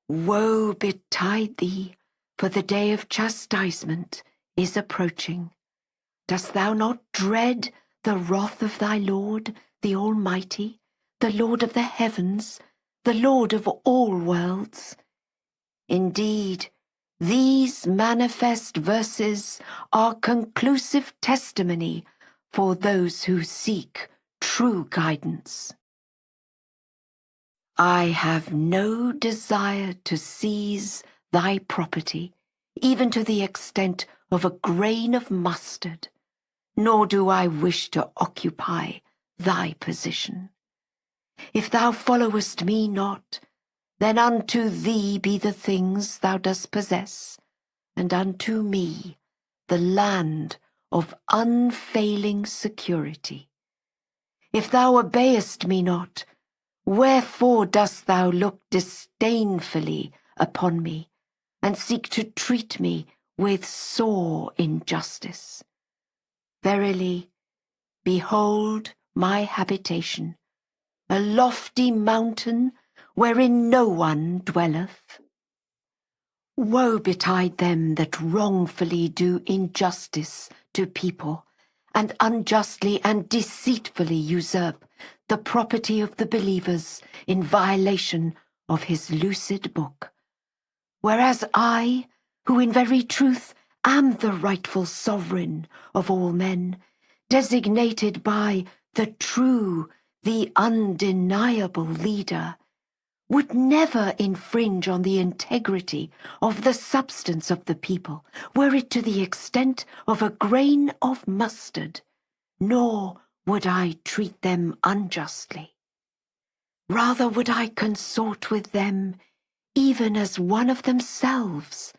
A: Woe betide thee, for the day of chastisement is approaching. Dost thou not dread the wrath of thy Lord, the Almighty, the Lord of the heavens, the Lord of all worlds? Indeed, these manifest verses are conclusive testimony for those who seek true guidance. I have no desire to seize thy property, even to the extent of a grain of mustard, nor do I wish to occupy thy position. If thou followest me not, then unto thee be the things thou dost possess, and unto me the land of unfailing security. If thou obeyest me not, wherefore dost thou look disdainfully upon me, and seek to treat me with sore injustice? Verily, behold my habitation, a lofty mountain wherein no one dwelleth. Woe betide them that wrongfully do injustice to people, and unjustly and deceitfully usurp the property of the believers in violation of his lucid book. Whereas I, who in very truth am the rightful sovereign of all men, designated by the true, the undeniable leader, would never infringe on the integrity of the substance of the people, were it to the extent of a grain of mustard, nor would I treat them unjustly. Rather would I consort with them even as one of themselves,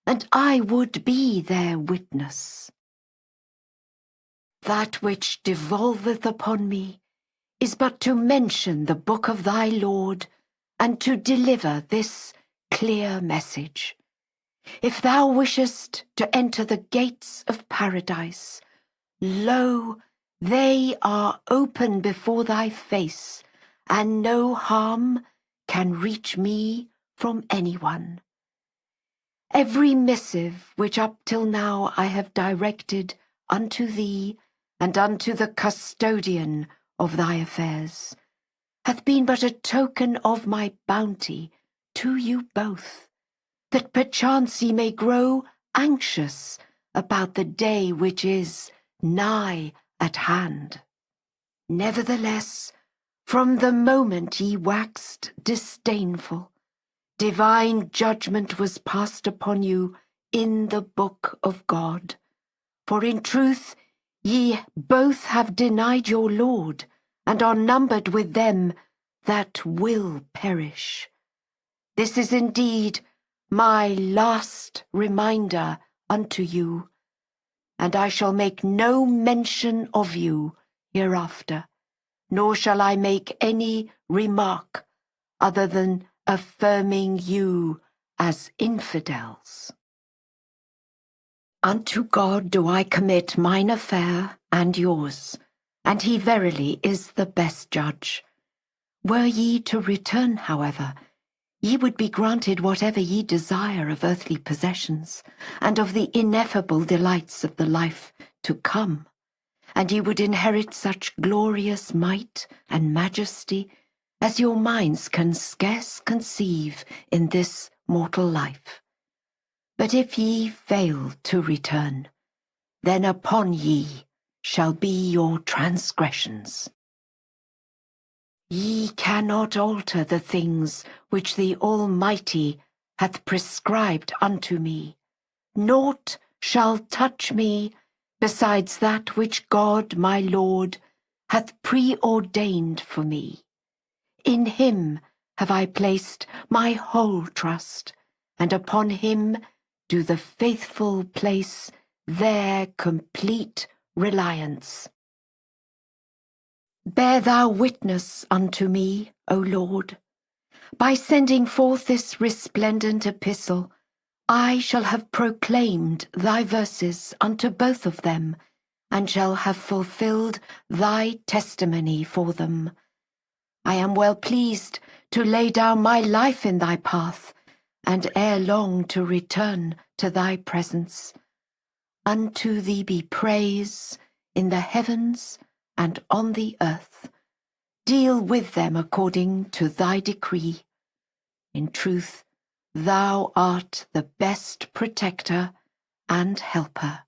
A: and I would be their witness. That which devolveth upon me is but to mention the book of thy Lord, and to deliver this clear message. If thou wishest to enter the gates of paradise, lo, they are open before thy face, and no harm can reach me from anyone. Every missive which up till now I have directed unto thee and unto the custodian of thy affairs hath been but a token of my bounty to you both, that perchance ye may grow anxious about the day which is nigh at hand. Nevertheless, from the moment ye waxed disdainful, divine judgment was passed upon you in the book of God. For in truth ye both have denied your Lord, and are numbered with them that will perish. This is indeed my last reminder unto you, and I shall make no mention of you hereafter, nor shall I make any remark other than affirming you as infidels. Unto God do I commit mine affair and yours, and he verily is the best judge. Were ye to return, however, ye would be granted whatever ye desire of earthly possessions, and of the ineffable delights of the life to come, and ye would inherit such glorious might and majesty as your minds can scarce conceive in this mortal life. But if ye fail to return, then upon ye shall be your transgressions. Ye cannot alter the things which the Almighty hath prescribed unto me. Naught shall touch me besides that which God my Lord hath preordained for me. In him have I placed my whole trust, and upon him do the faithful place their complete reliance. Bear thou witness unto me, O Lord. By sending forth this resplendent epistle, I shall have proclaimed thy verses unto both of them, and shall have fulfilled thy testimony for them. I am well pleased to lay down my life in thy path, and ere long to return to thy presence. Unto thee be praise in the heavens and on the earth. Deal with them according to thy decree. In truth, thou art the best protector and helper.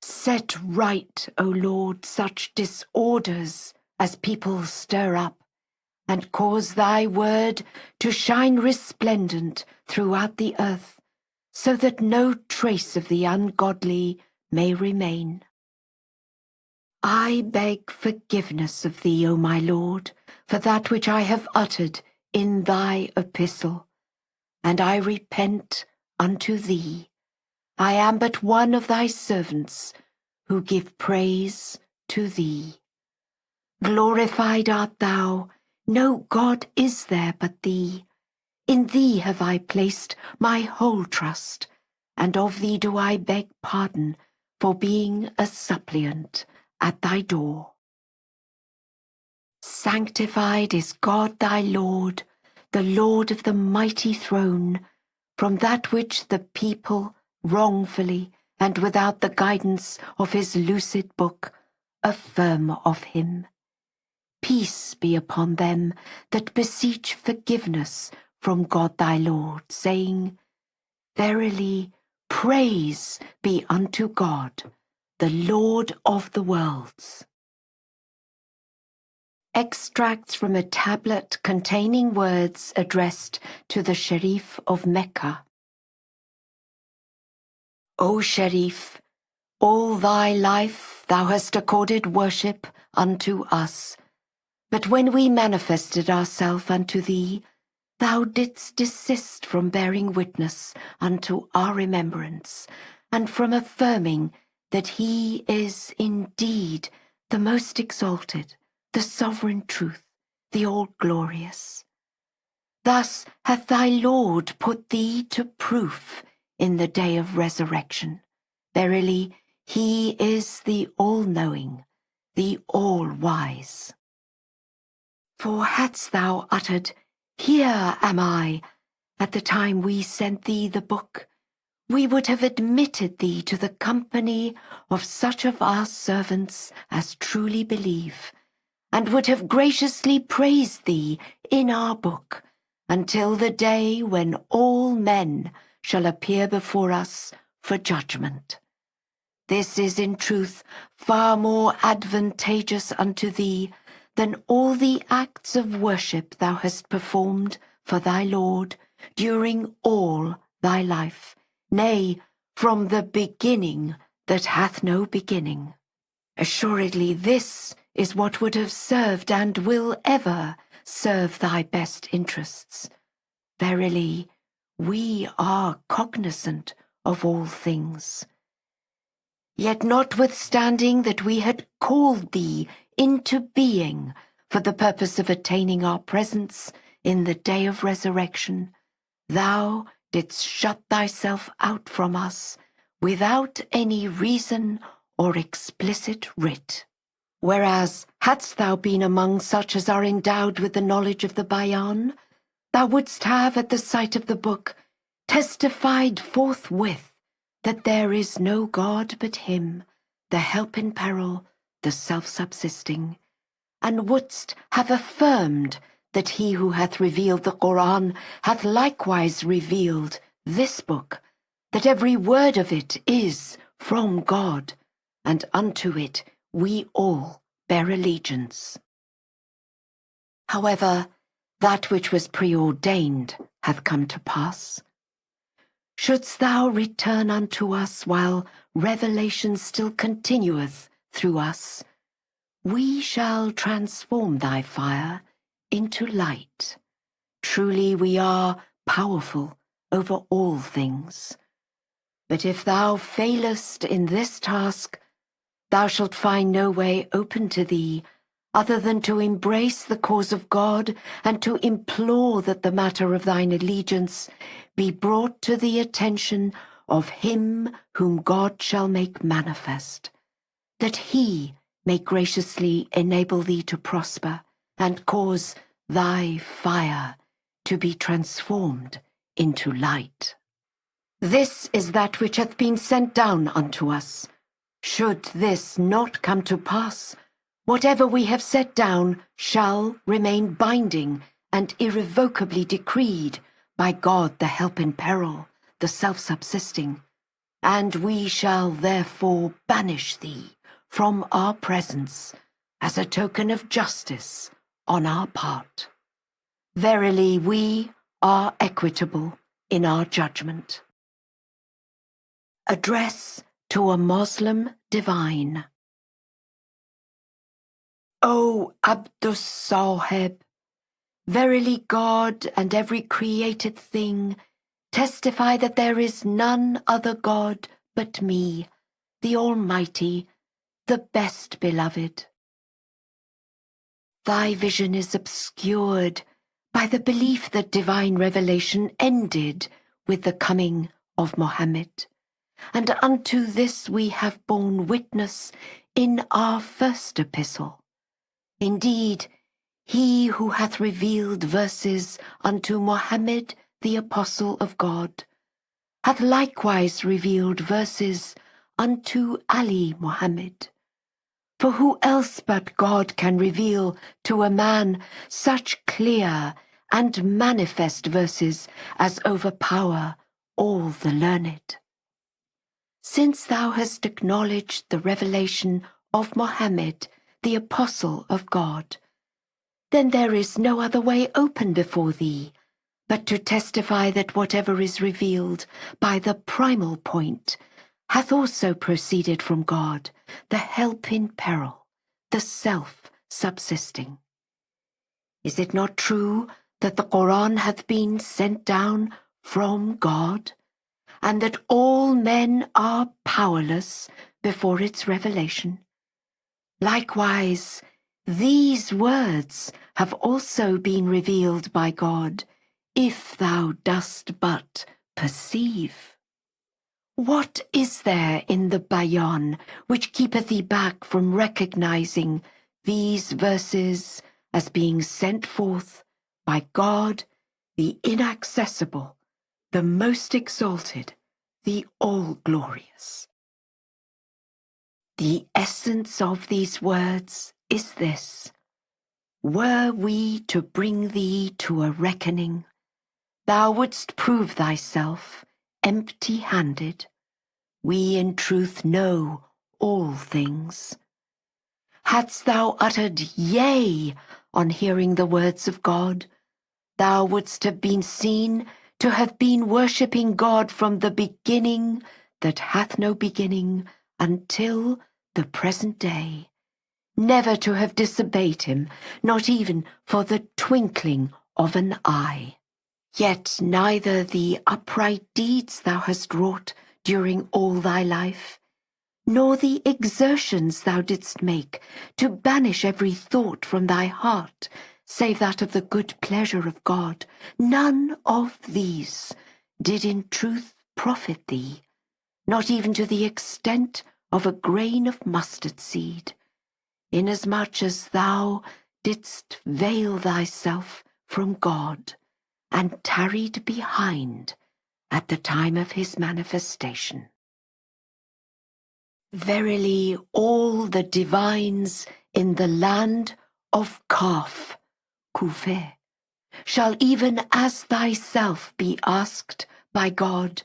A: Set right, O Lord, such disorders as people stir up, and cause thy word to shine resplendent throughout the earth, so that no trace of the ungodly may remain. I beg forgiveness of thee, O my Lord, for that which I have uttered in thy epistle, and I repent unto thee. I am but one of thy servants who give praise to thee. Glorified art thou, no God is there but thee. In thee have I placed my whole trust, and of thee do I beg pardon for being a suppliant at thy door. Sanctified is God thy Lord, the Lord of the mighty throne, from that which the people wrongfully and without the guidance of his lucid book affirm of him. Peace be upon them that beseech forgiveness from God thy Lord, saying, Verily, praise be unto God, the Lord of the worlds. Extracts from a tablet containing words addressed to the Sharif of Mecca. O Sharif, all thy life youth thou hast accorded worship unto us, but when we manifested ourselves unto thee, thou didst desist from bearing witness unto our remembrance, and from affirming that he is indeed the most exalted, the sovereign truth, the all-glorious. Thus hath thy Lord put thee to proof in the day of resurrection. Verily, he is the all-knowing, the all-wise. For hadst thou uttered, "Here am I," at the time we sent thee the book, we would have admitted thee to the company of such of our servants as truly believe, and would have graciously praised thee in our book, until the day when all men shall appear before us for judgment. This is in truth far more advantageous unto thee than all the acts of worship thou hast performed for thy Lord during all thy life, nay, from the beginning that hath no beginning. Assuredly this is what would have served and will ever serve thy best interests. Verily, we are cognizant of all things. Yet notwithstanding that we had called thee into being for the purpose of attaining our presence in the day of resurrection, thou didst shut thyself out from us without any reason or explicit writ. Whereas, hadst thou been among such as are endowed with the knowledge of the Bayan, thou wouldst have, at the sight of the book, testified forthwith that there is no God but him, the help in peril, the self-subsisting, and wouldst have affirmed that he who hath revealed the Quran hath likewise revealed this book, that every word of it is from God, and unto it we all bear allegiance. However, that which was preordained hath come to pass. Shouldst thou return unto us while revelation still continueth through us, we shall transform thy fire into light. Truly we are powerful over all things. But if thou failest in this task, thou shalt find no way open to thee other than to embrace the cause of God and to implore that the matter of thine allegiance be brought to the attention of him whom God shall make manifest, that he may graciously enable thee to prosper and cause thy fire to be transformed into light. This is that which hath been sent down unto us. Should this not come to pass, whatever we have set down shall remain binding and irrevocably decreed by God the help in peril, the self-subsisting, and we shall therefore banish thee from our presence as a token of justice on our part. Verily we are equitable in our judgment. Address to a Moslem divine. O Abdus Sahib, verily God and every created thing testify that there is none other God but me, the Almighty, the best beloved. Thy vision is obscured by the belief that divine revelation ended with the coming of Mohammed, and unto this we have borne witness in our first epistle. Indeed, he who hath revealed verses unto Mohammed the apostle of God hath likewise revealed verses unto Ali Mohammed. For who else but God can reveal to a man such clear and manifest verses as overpower all the learned? Since thou hast acknowledged the revelation of Mohammed, the apostle of God, then there is no other way open before thee but to testify that whatever is revealed by the primal point hath also proceeded from God, the help in peril, the self-subsisting. Is it not true that the Quran hath been sent down from God, and that all men are powerless before its revelation? Likewise, these words have also been revealed by God, if thou dost but perceive. What is there in the Bayan which keepeth thee back from recognizing these verses as being sent forth by God, the inaccessible, the most exalted, the all-glorious? The essence of these words is this: were we to bring thee to a reckoning, thou wouldst prove thyself empty-handed. We in truth know all things. Hadst thou uttered yea on hearing the words of God, thou wouldst have been seen to have been worshipping God from the beginning that hath no beginning until the present day, never to have disobeyed him, not even for the twinkling of an eye. Yet neither the upright deeds thou hast wrought during all thy life, nor the exertions thou didst make to banish every thought from thy heart, save that of the good pleasure of God, none of these did in truth profit thee, not even to the extent of a grain of mustard seed, inasmuch as thou didst veil thyself from God, and tarried behind at the time of his manifestation. Verily, all the divines in the land of Kaf, Kufe, shall even as thyself be asked by God,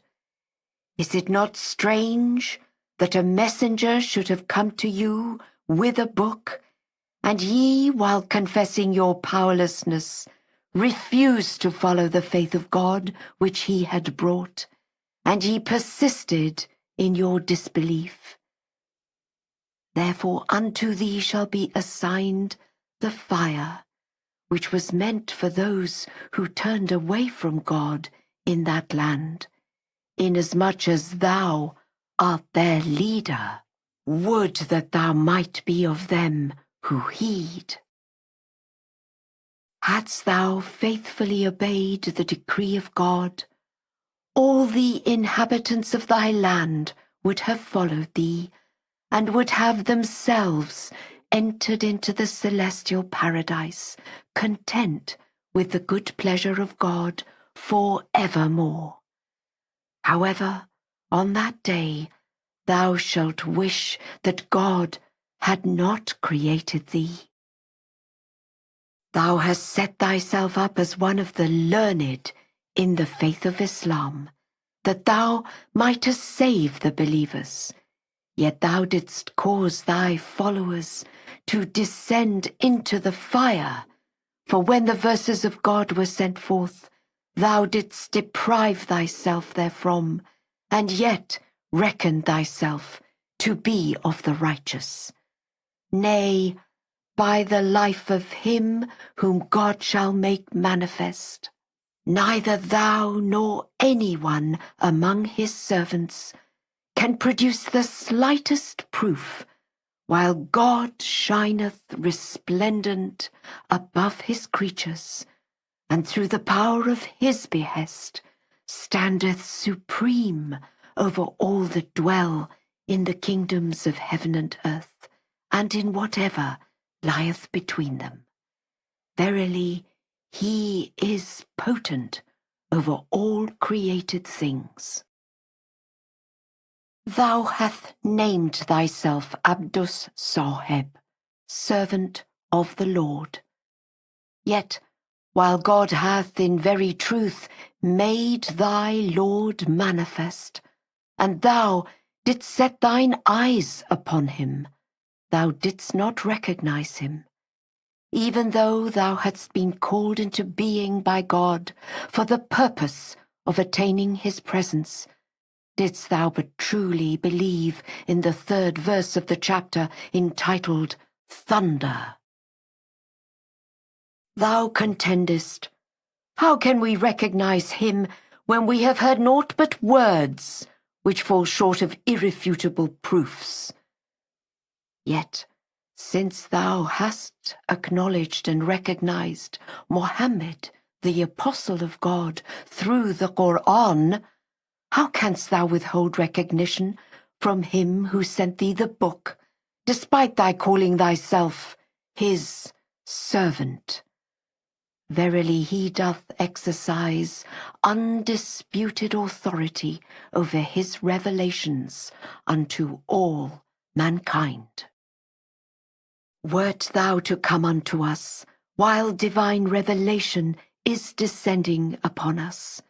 A: is it not strange that a messenger should have come to you with a book, and ye, while confessing your powerlessness, refused to follow the faith of God which he had brought, and ye persisted in your disbelief? Therefore unto thee shall be assigned the fire, which was meant for those who turned away from God in that land, inasmuch as thou art their leader. Would that thou might be of them who heed. Hadst thou faithfully obeyed the decree of God, all the inhabitants of thy land would have followed thee, and would have themselves entered into the celestial paradise, content with the good pleasure of God for evermore. However, on that day thou shalt wish that God had not created thee. Thou hast set thyself up as one of the learned in the faith of Islam, that thou mightest save the believers, yet thou didst cause thy followers to descend into the fire, for when the verses of God were sent forth, thou didst deprive thyself therefrom, and yet reckoned thyself to be of the righteous. Nay, by the life of him whom God shall make manifest, neither thou nor anyone among his servants can produce the slightest proof, while God shineth resplendent above his creatures, and through the power of his behest standeth supreme over all that dwell in the kingdoms of heaven and earth, and in whatever lieth between them. Verily, he is potent over all created things. Thou hast named thyself Abdus Sahib, servant of the Lord. Yet, while God hath in very truth made thy Lord manifest, and thou didst set thine eyes upon him, thou didst not recognize him, even though thou hadst been called into being by God for the purpose of attaining his presence, didst thou but truly believe in the 3rd verse of the chapter entitled Thunder. Thou contendest, how can we recognize him when we have heard naught but words which fall short of irrefutable proofs? Yet, since thou hast acknowledged and recognized Mohammed, the apostle of God, through the Qur'an, how canst thou withhold recognition from him who sent thee the book, despite thy calling thyself his servant? Verily he doth exercise undisputed authority over his revelations unto all mankind. Wert thou to come unto us, while divine revelation is descending upon us,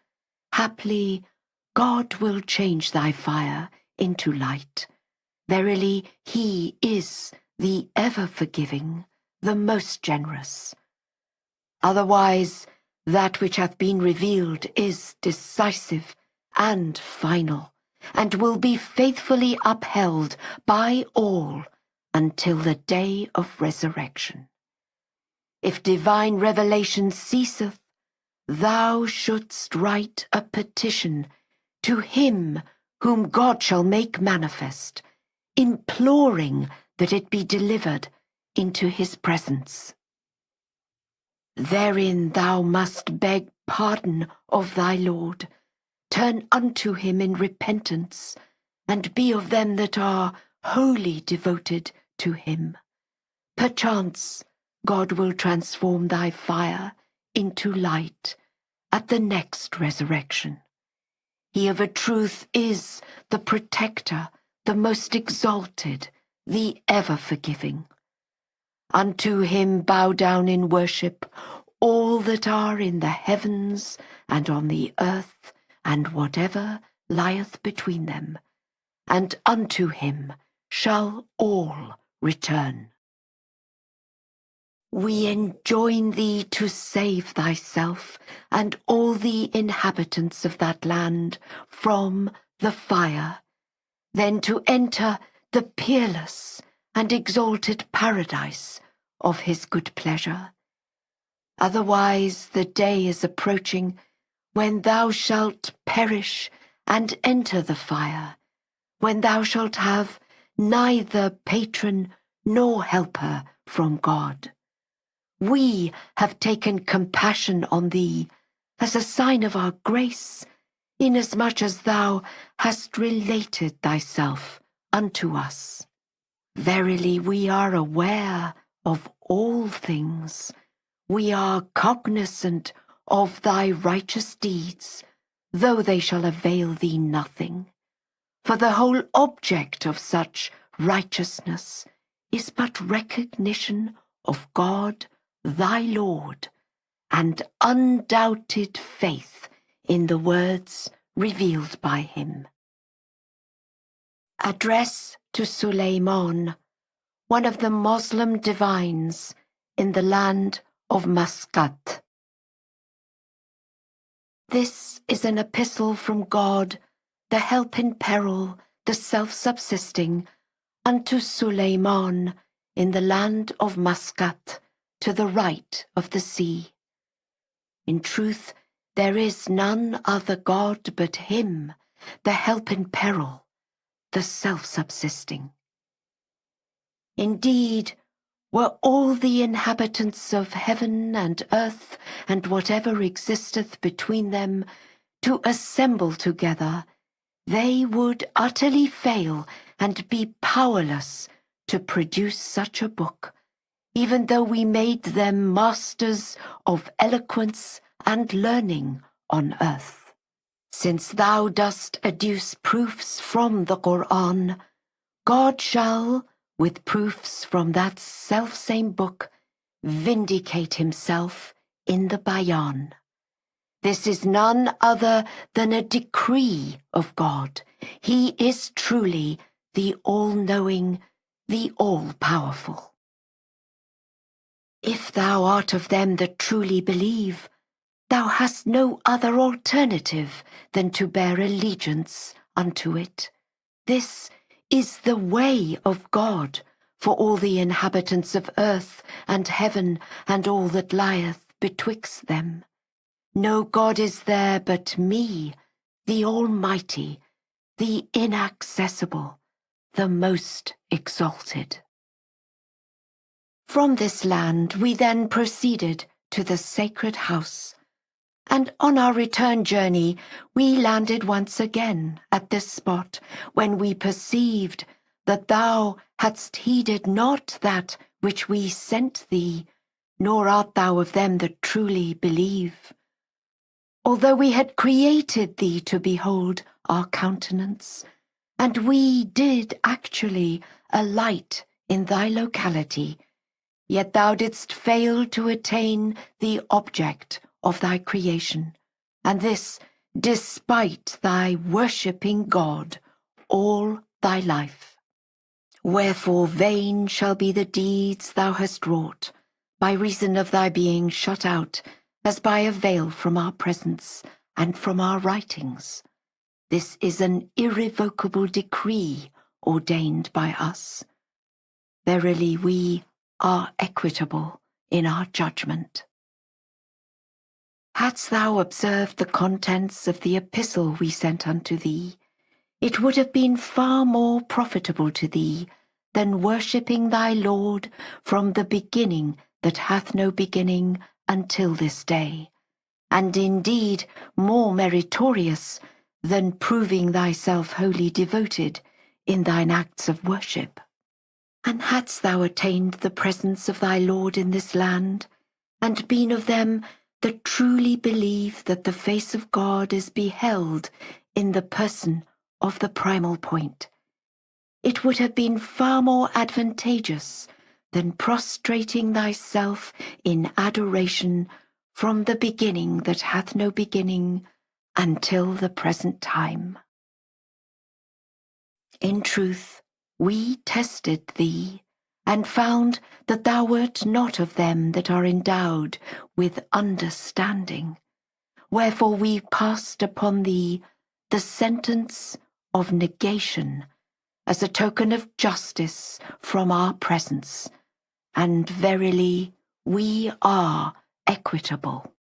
A: haply God will change thy fire into light. Verily he is the ever-forgiving, the most generous. Otherwise, that which hath been revealed is decisive and final, and will be faithfully upheld by all until the day of resurrection. If divine revelation ceaseth, thou shouldst write a petition to him whom God shall make manifest, imploring that it be delivered into his presence. Therein thou must beg pardon of thy Lord, turn unto him in repentance, and be of them that are wholly devoted to him. Perchance God will transform thy fire into light at the next resurrection. He of a truth is the protector, the most exalted, the ever-forgiving. Unto him bow down in worship all that are in the heavens and on the earth, and whatever lieth between them, and unto him shall all return. We enjoin thee to save thyself and all the inhabitants of that land from the fire, then to enter the peerless and exalted paradise of his good pleasure. Otherwise the day is approaching when thou shalt perish and enter the fire, when thou shalt have neither patron nor helper from God. We have taken compassion on thee as a sign of our grace, inasmuch as thou hast related thyself unto us. Verily we are aware of all things. We are cognizant of thy righteous deeds, though they shall avail thee nothing. For the whole object of such righteousness is but recognition of God, thy Lord, and undoubted faith in the words revealed by him. Address to Suleiman, one of the Moslem divines in the land of Muscat. This is an epistle from God, the help in peril, the self-subsisting, unto Suleiman in the land of Muscat, to the right of the sea. In truth, there is none other God but him, the help in peril, the self-subsisting. Indeed, were all the inhabitants of heaven and earth and whatever existeth between them to assemble together, they would utterly fail and be powerless to produce such a book, even though we made them masters of eloquence and learning on earth. Since thou dost adduce proofs from the Qur'an, God shall, with proofs from that selfsame book, vindicate himself in the Bayan. This is none other than a decree of God. He is truly the all-knowing, the all-powerful. If thou art of them that truly believe, thou hast no other alternative than to bear allegiance unto it. This is the way of God for all the inhabitants of earth and heaven and all that lieth betwixt them. No God is there but me, the Almighty, the inaccessible, the most exalted. From this land we then proceeded to the sacred house, and on our return journey we landed once again at this spot when we perceived that thou hadst heeded not that which we sent thee, nor art thou of them that truly believe. Although we had created thee to behold our countenance, and we did actually alight in thy locality, yet thou didst fail to attain the object of thy creation, and this despite thy worshipping God all thy life. Wherefore vain shall be the deeds thou hast wrought, by reason of thy being shut out as by a veil from our presence and from our writings. This is an irrevocable decree ordained by us. Verily we are equitable in our judgment. Hadst thou observed the contents of the epistle we sent unto thee, it would have been far more profitable to thee than worshipping thy Lord from the beginning that hath no beginning until this day, and indeed more meritorious than proving thyself wholly devoted in thine acts of worship. And hadst thou attained the presence of thy Lord in this land, and been of them that truly believe that the face of God is beheld in the person of the primal point, it would have been far more advantageous than prostrating thyself in adoration from the beginning that hath no beginning until the present time. In truth, we tested thee, and found that thou wert not of them that are endowed with understanding. Wherefore we passed upon thee the sentence of negation, as a token of justice from our presence, and verily we are equitable.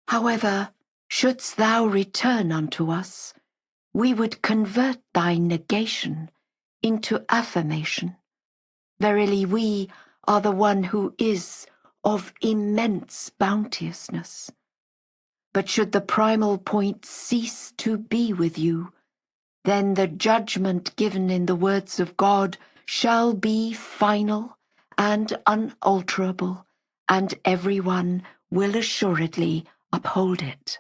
A: However, shouldst thou return unto us, we would convert thy negation into affirmation. Verily we are the one who is of immense bounteousness. But should the primal point cease to be with you, then the judgment given in the words of God shall be final and unalterable, and everyone will assuredly uphold it.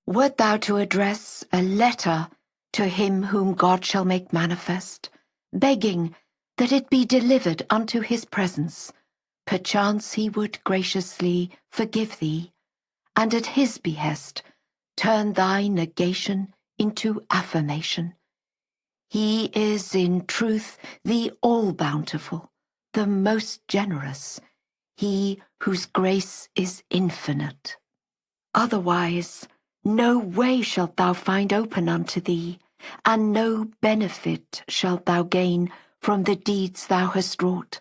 A: Wert thou to address a letter to him whom God shall make manifest, begging that it be delivered unto his presence, perchance he would graciously forgive thee, and at his behest turn thy negation into affirmation. He is in truth the all-bountiful, the most generous, he whose grace is infinite. Otherwise, no way shalt thou find open unto thee, and no benefit shalt thou gain from the deeds thou hast wrought,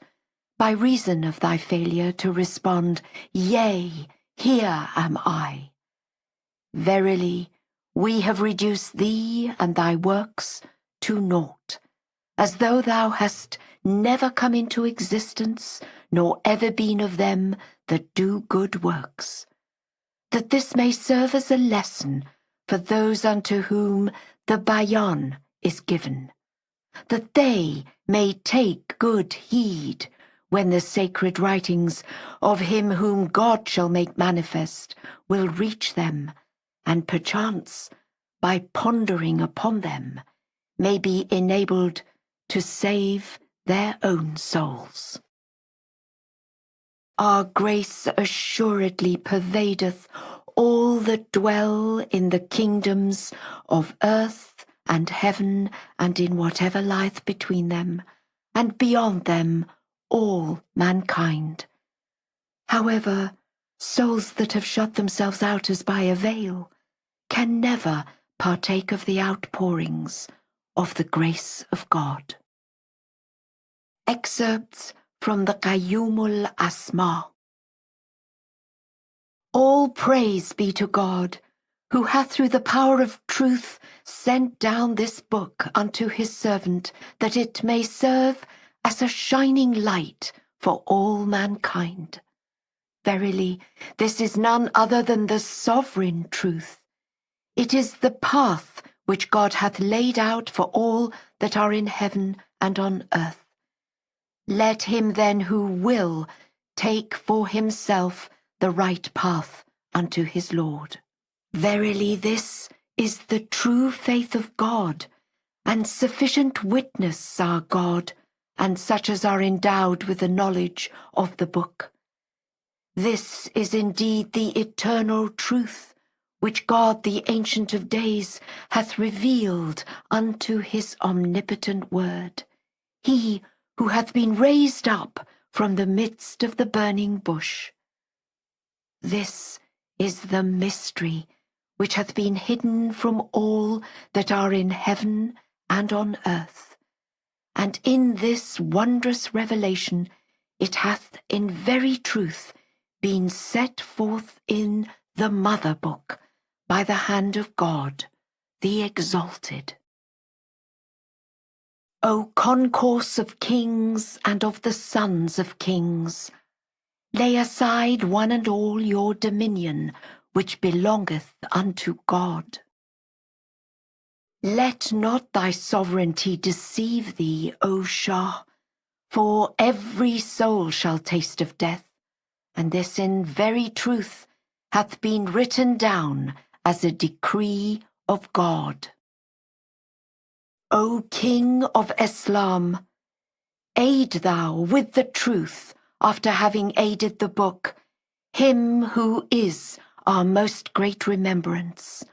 A: by reason of thy failure to respond, Yea, here am I. Verily, we have reduced thee and thy works to naught, as though thou hast never come into existence, nor ever been of them that do good works, that this may serve as a lesson for those unto whom the bayan is given, that they may take good heed when the sacred writings of him whom God shall make manifest will reach them, and perchance, by pondering upon them, may be enabled to save their own souls. Our grace assuredly pervadeth all that dwell in the kingdoms of earth and heaven, and in whatever lieth between them, and beyond them all mankind. However, souls that have shut themselves out as by a veil can never partake of the outpourings of the grace of God. Excerpts from the Qayyumul Asma. All praise be to God, who hath through the power of truth sent down this book unto his servant, that it may serve as a shining light for all mankind. Verily, this is none other than the sovereign truth. It is the path which God hath laid out for all that are in heaven and on earth. Let him then who will take for himself the right path unto his Lord. Verily this is the true faith of God, and sufficient witness our God, and such as are endowed with the knowledge of the book. This is indeed the eternal truth, which God the Ancient of Days hath revealed unto his omnipotent word, he who hath been raised up from the midst of the burning bush. This is the mystery which hath been hidden from all that are in heaven and on earth, and in this wondrous revelation it hath in very truth been set forth in the Mother Book by the hand of God, the Exalted. O concourse of kings and of the sons of kings, lay aside one and all your dominion, which belongeth unto God. Let not thy sovereignty deceive thee, O Shah, for every soul shall taste of death, and this in very truth hath been written down as a decree of God. O King of Islam, aid thou with the truth, after having aided the book, him who is our most great remembrance.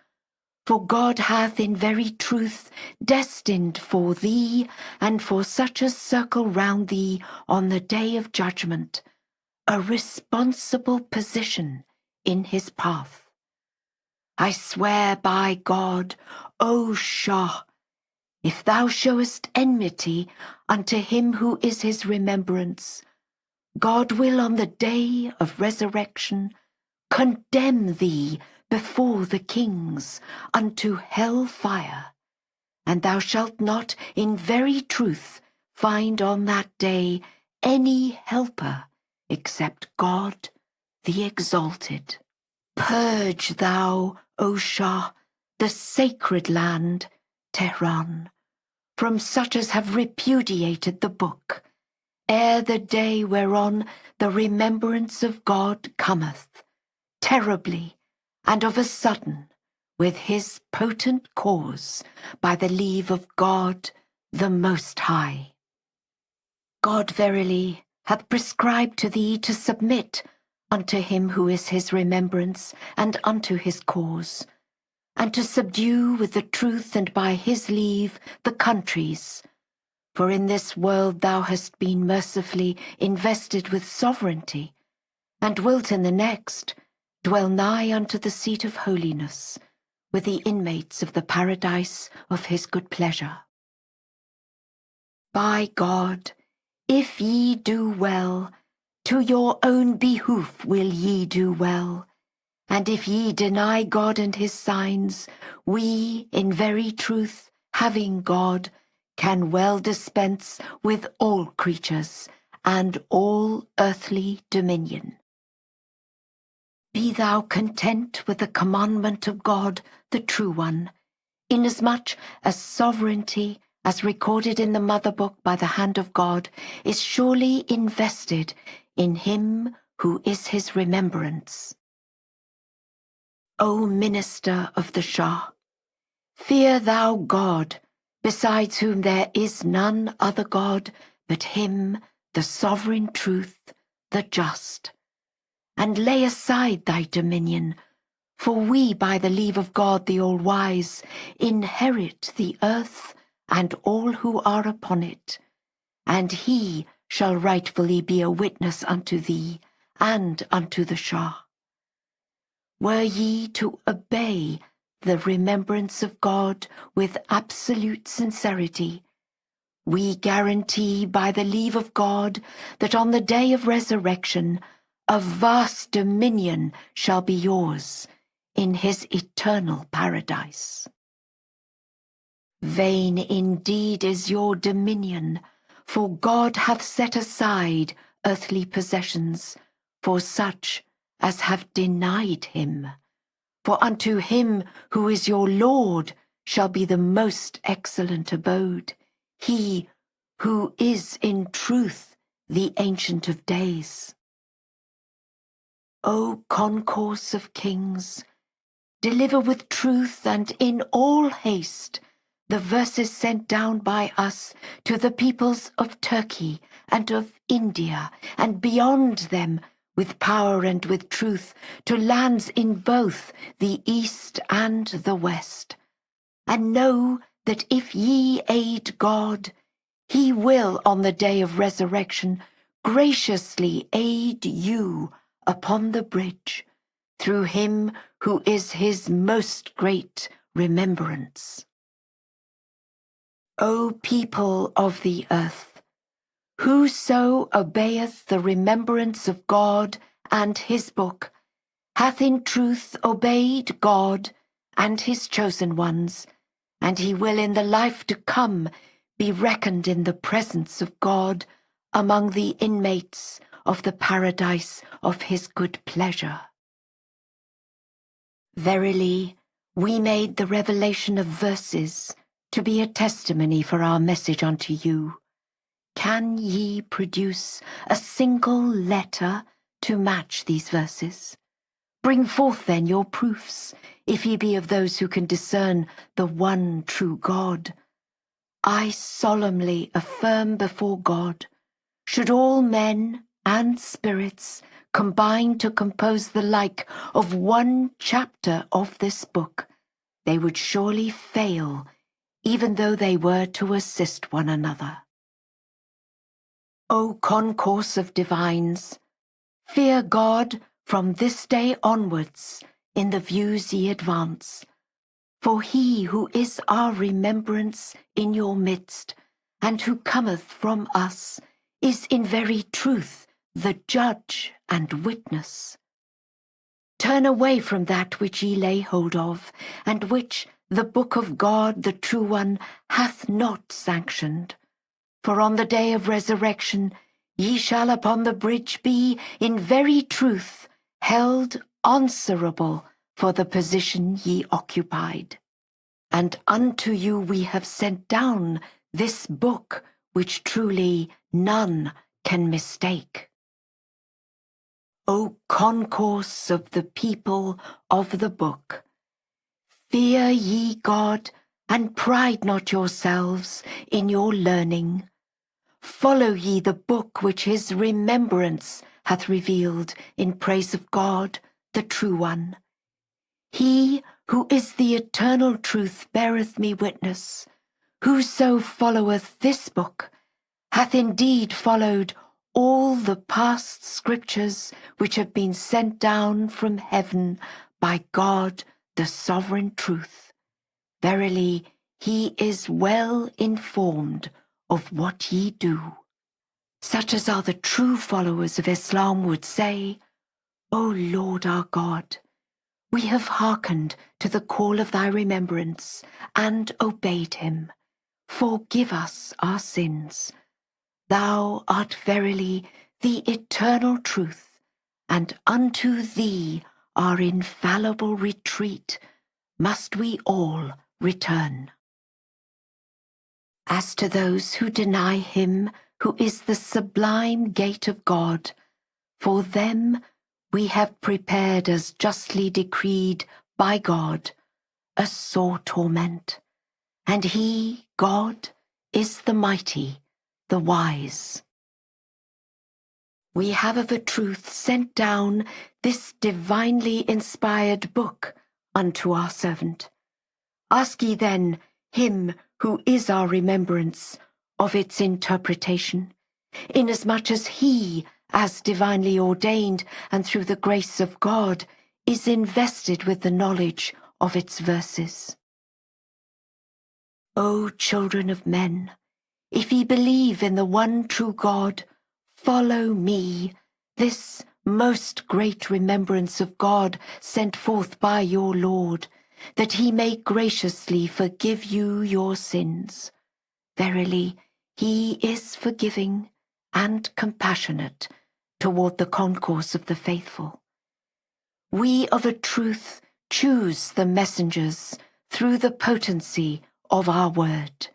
A: For God hath in very truth destined for thee, and for such as circle round thee on the day of judgment, a responsible position in his path. I swear by God, O Shah, if thou showest enmity unto him who is his remembrance, God will on the day of resurrection condemn thee before the kings unto hell fire, and thou shalt not in very truth find on that day any helper except God the Exalted. Purge thou, O Shah, the sacred land, Tehran, from such as have repudiated the book, ere the day whereon the remembrance of God cometh, terribly and of a sudden, with his potent cause, by the leave of God the Most High. God verily hath prescribed to thee to submit unto him who is his remembrance, and unto his cause, and to subdue with the truth and by his leave the countries. For in this world thou hast been mercifully invested with sovereignty, and wilt in the next dwell nigh unto the seat of holiness, with the inmates of the paradise of his good pleasure. By God, if ye do well, to your own behoof will ye do well, and if ye deny God and his signs, we, in very truth, having God, can well dispense with all creatures and all earthly dominion. Be thou content with the commandment of God, the true one, inasmuch as sovereignty, as recorded in the Mother Book by the hand of God, is surely invested in him who is his remembrance. O minister of the Shah, fear thou God, besides whom there is none other God but him, the sovereign truth, the just, and lay aside thy dominion, for we, by the leave of God the All-Wise, inherit the earth and all who are upon it, and he shall rightfully be a witness unto thee and unto the Shah. Were ye to obey the remembrance of God with absolute sincerity, we guarantee by the leave of God that on the day of resurrection a vast dominion shall be yours in his eternal paradise. Vain indeed is your dominion, for God hath set aside earthly possessions for such as have denied him. For unto him who is your Lord shall be the most excellent abode, he who is in truth the Ancient of Days. O concourse of kings, deliver with truth and in all haste the verses sent down by us to the peoples of Turkey and of India, and beyond them, with power and with truth, to lands in both the east and the west. And know that if ye aid God, he will on the day of resurrection graciously aid you upon the bridge, through him who is his most great remembrance. O people of the earth, whoso obeyeth the remembrance of God and his book, hath in truth obeyed God and his chosen ones, and he will in the life to come be reckoned in the presence of God among the inmates of the paradise of his good pleasure. Verily, we made the revelation of verses to be a testimony for our message unto you. Can ye produce a single letter to match these verses? Bring forth then your proofs, if ye be of those who can discern the one true God. I solemnly affirm before God, should all men and spirits combine to compose the like of one chapter of this book, they would surely fail, even though they were to assist one another. O concourse of divines, fear God from this day onwards in the views ye advance, for he who is our remembrance in your midst, and who cometh from us, is in very truth the judge and witness. Turn away from that which ye lay hold of, and which the book of God the true one hath not sanctioned. For on the day of resurrection ye shall upon the bridge be in very truth held answerable for the position ye occupied. And unto you we have sent down this book, which truly none can mistake. O concourse of the people of the book, fear ye God, and pride not yourselves in your learning. Follow ye the book which his remembrance hath revealed in praise of God, the true one. He who is the eternal truth beareth me witness. Whoso followeth this book hath indeed followed all the past scriptures which have been sent down from heaven by God, the sovereign truth. Verily, he is well informed of what ye do. Such as are the true followers of Islam would say, O Lord our God, we have hearkened to the call of thy remembrance and obeyed him. Forgive us our sins. Thou art verily the eternal truth, and unto thee, our infallible retreat, must we all return. As to those who deny him who is the sublime gate of God, for them we have prepared as justly decreed by God a sore torment, and he, God, is the mighty, the wise. We have of a truth sent down this divinely inspired book unto our servant. Ask ye then him who is our remembrance of its interpretation, inasmuch as he, as divinely ordained and through the grace of God, is invested with the knowledge of its verses. O children of men, if ye believe in the one true God, follow me, this most great remembrance of God sent forth by your Lord, that he may graciously forgive you your sins. Verily, he is forgiving and compassionate toward the concourse of the faithful. We of a truth choose the messengers through the potency of our word,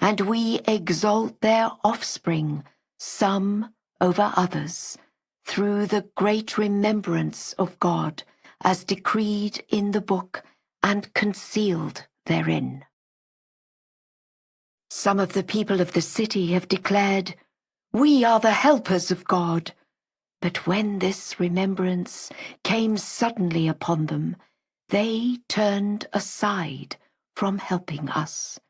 A: and we exalt their offspring, some over others, through the great remembrance of God, as decreed in the book and concealed therein. Some of the people of the city have declared, "We are the helpers of God." But when this remembrance came suddenly upon them, they turned aside from helping us.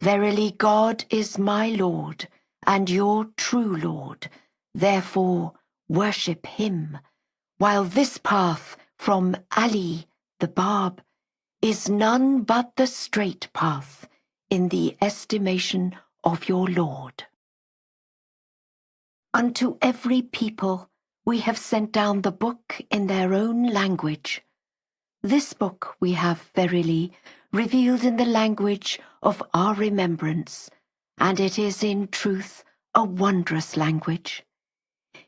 A: Verily God is my Lord, and your true Lord. Therefore worship him, while this path from Ali the Bab is none but the straight path in the estimation of your Lord. Unto every people we have sent down the book in their own language. This book we have verily revealed in the language of our remembrance, and it is in truth a wondrous language.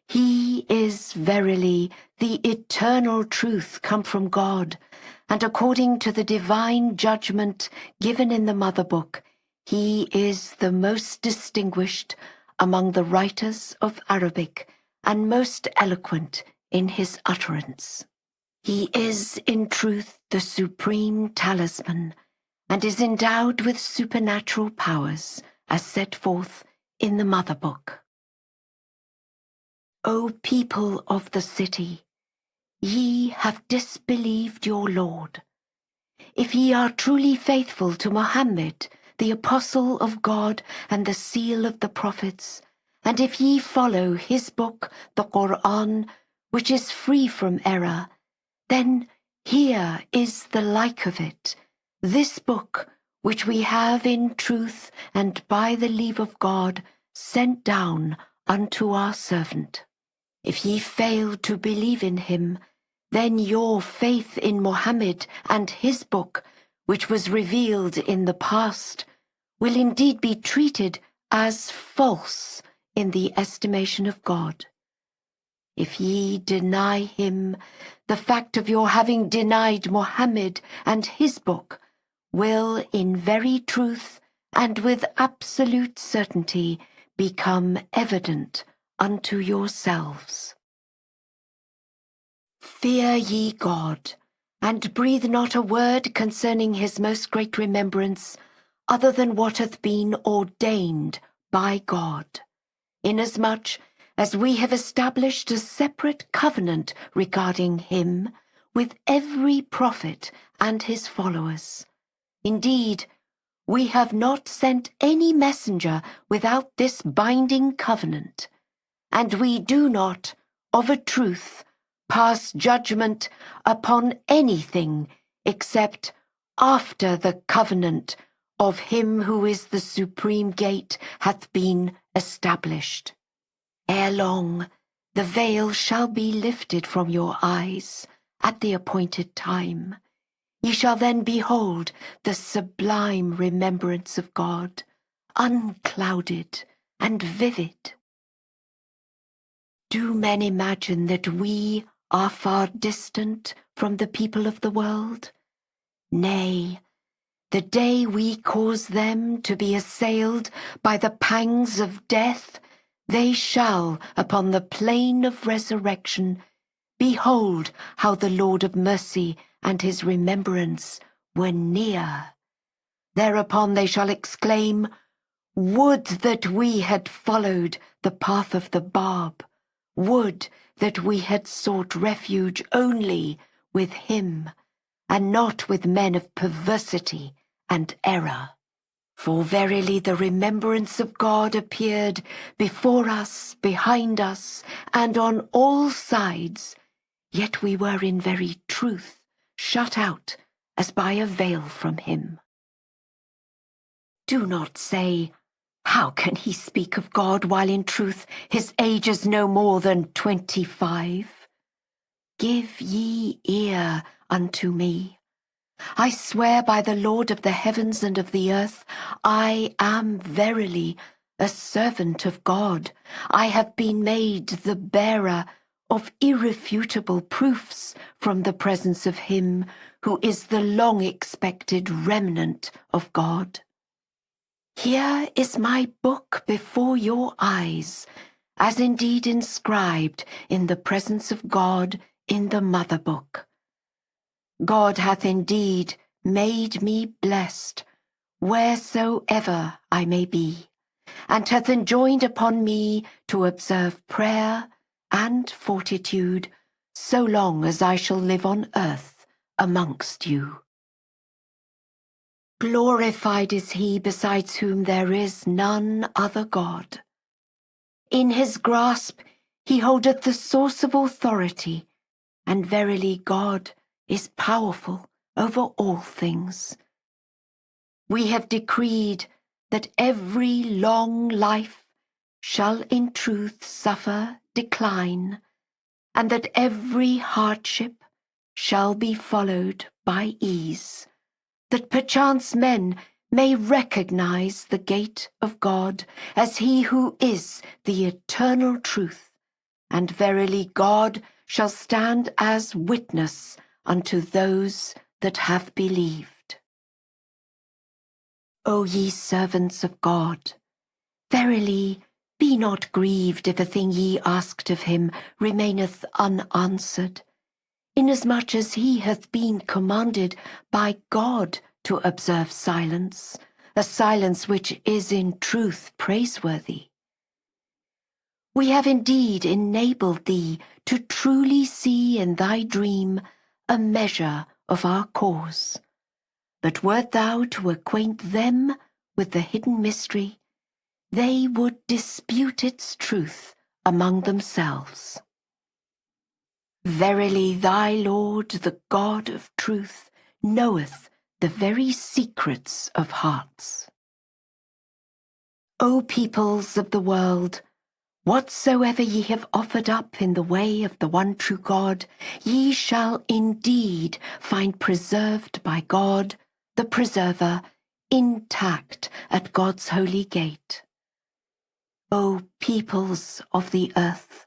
A: He is verily the eternal truth come from God, and according to the divine judgment given in the Mother Book, he is the most distinguished among the writers of Arabic and most eloquent in his utterance. He is in truth the supreme talisman, and is endowed with supernatural powers, as set forth in the Mother Book. O people of the city, ye have disbelieved your Lord. If ye are truly faithful to Mohammed, the apostle of God and the seal of the prophets, and if ye follow his book, the Quran, which is free from error, then here is the like of it, this book which we have in truth and by the leave of God sent down unto our servant. If ye fail to believe in him, then your faith in Mohammed and his book, which was revealed in the past, will indeed be treated as false in the estimation of God. If ye deny him, the fact of your having denied Mohammed and his book will in very truth and with absolute certainty become evident unto yourselves. Fear ye God, and breathe not a word concerning his most great remembrance, other than what hath been ordained by God, inasmuch as we have established a separate covenant regarding him with every prophet and his followers. Indeed, we have not sent any messenger without this binding covenant, and we do not, of a truth, pass judgment upon anything except after the covenant of him who is the supreme gate hath been established. Ere long, the veil shall be lifted from your eyes at the appointed time. Ye shall then behold the sublime remembrance of God, unclouded and vivid. Do men imagine that we are far distant from the people of the world? Nay, the day we cause them to be assailed by the pangs of death, they shall, upon the plain of resurrection, behold how the Lord of mercy and his remembrance were near. Thereupon they shall exclaim, "Would that we had followed the path of the Bab! Would that we had sought refuge only with him, and not with men of perversity and error." For verily the remembrance of God appeared before us, behind us, and on all sides, yet we were in very truth shut out as by a veil from him. Do not say, how can he speak of God while in truth his age is no more than 25? Give ye ear unto me. I swear by the Lord of the heavens and of the earth, I am verily a servant of God. I have been made the bearer of irrefutable proofs from the presence of him who is the long-expected remnant of God. Here is my book before your eyes, as indeed inscribed in the presence of God in the mother book. God hath indeed made me blessed, wheresoever I may be, and hath enjoined upon me to observe prayer and fortitude so long as I shall live on earth amongst you. Glorified is he besides whom there is none other God. In his grasp he holdeth the source of authority, and verily God is powerful over all things. We have decreed that every long life shall in truth suffer decline, and that every hardship shall be followed by ease, that perchance men may recognize the gate of God as he who is the eternal truth, and verily God shall stand as witness unto those that have believed. O ye servants of God, verily be not grieved if a thing ye asked of him remaineth unanswered, inasmuch as he hath been commanded by God to observe silence, a silence which is in truth praiseworthy. We have indeed enabled thee to truly see in thy dream a measure of our cause. But wert thou to acquaint them with the hidden mystery, they would dispute its truth among themselves. Verily thy Lord, the God of truth, knoweth the very secrets of hearts. O peoples of the world, whatsoever ye have offered up in the way of the one true God, ye shall indeed find preserved by God, the preserver, intact at God's holy gate. O peoples of the earth,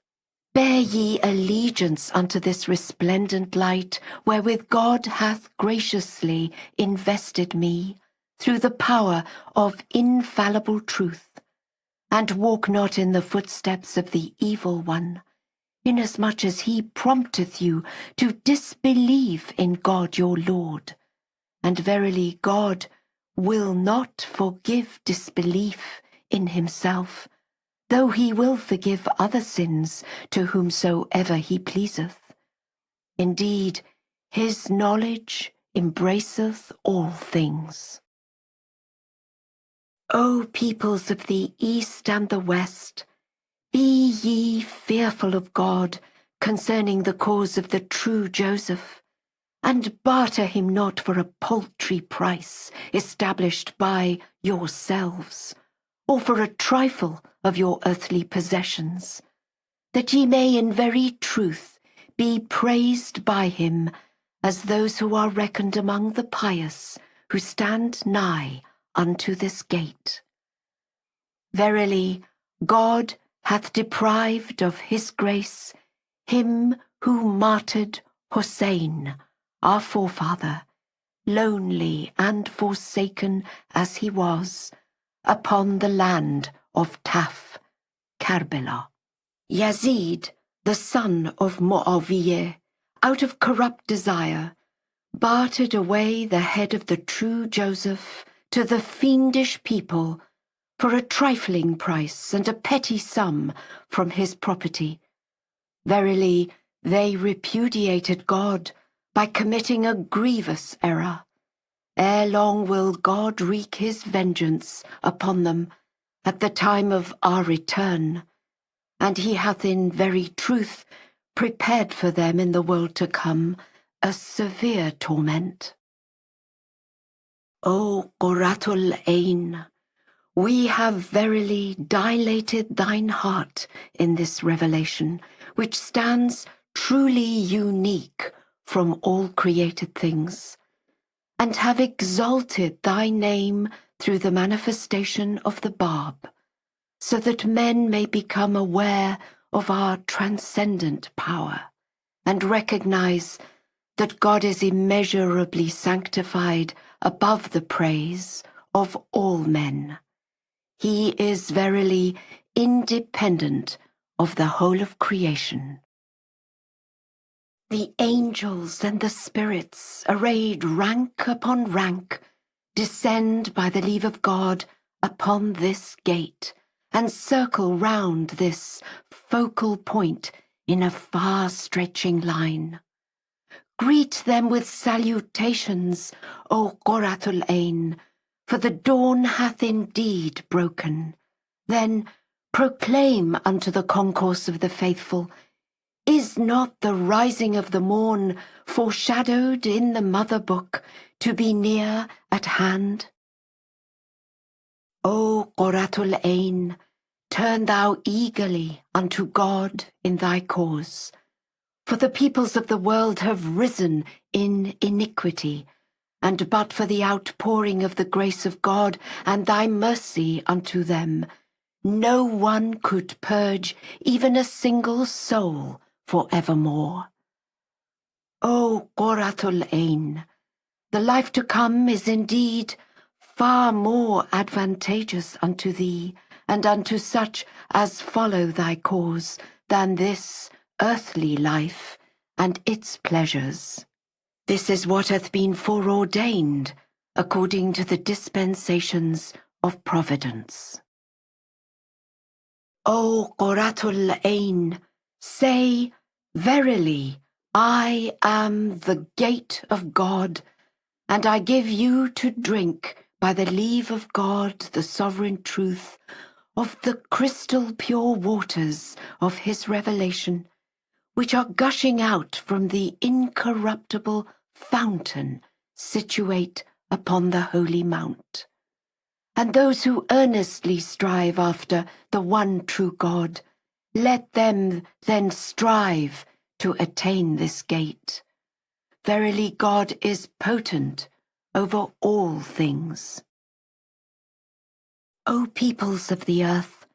A: bear ye allegiance unto this resplendent light, wherewith God hath graciously invested me, through the power of infallible truth, and walk not in the footsteps of the evil one, inasmuch as he prompteth you to disbelieve in God your Lord. And verily God will not forgive disbelief in himself, though he will forgive other sins to whomsoever he pleaseth. Indeed, his knowledge embraceth all things. O peoples of the east and the west, be ye fearful of God concerning the cause of the true Joseph, and barter him not for a paltry price established by yourselves, or for a trifle of your earthly possessions, that ye may in very truth be praised by him as those who are reckoned among the pious, who stand nigh unto this gate. Verily, God hath deprived of his grace him who martyred Hussein, our forefather, lonely and forsaken as he was, upon the land of Taf, Karbala. Yazid, the son of Mu'awiyah, out of corrupt desire, bartered away the head of the true Joseph to the fiendish people for a trifling price and a petty sum from his property. Verily, they repudiated God by committing a grievous error. Ere long will God wreak his vengeance upon them at the time of our return, and he hath in very truth prepared for them in the world to come a severe torment. O Qurratul Ain, we have verily dilated thine heart in this revelation, which stands truly unique from all created things, and have exalted thy name through the manifestation of the Bab, so that men may become aware of our transcendent power and recognize that God is immeasurably sanctified above the praise of all men. He is verily independent of the whole of creation. The angels and the spirits, arrayed rank upon rank, descend by the leave of God upon this gate, and circle round this focal point in a far-stretching line. Greet them with salutations, O Qurratul Ain, for the dawn hath indeed broken. Then proclaim unto the concourse of the faithful, is not the rising of the morn foreshadowed in the mother book to be near at hand? O Qurratul Ain, turn thou eagerly unto God in thy cause, for the peoples of the world have risen in iniquity, and but for the outpouring of the grace of God and thy mercy unto them, no one could purge even a single soul for evermore. O Qurratul Ain, the life to come is indeed far more advantageous unto thee and unto such as follow thy cause than this earthly life and its pleasures. This is what hath been foreordained according to the dispensations of providence. O Qurratul Ain, say, verily, I am the gate of God, and I give you to drink by the leave of God, the sovereign truth, of the crystal pure waters of his revelation, which are gushing out from the incorruptible fountain situate upon the holy mount. And those who earnestly strive after the one true God, let them then strive to attain this gate. Verily God is potent over all things. O peoples of the earth,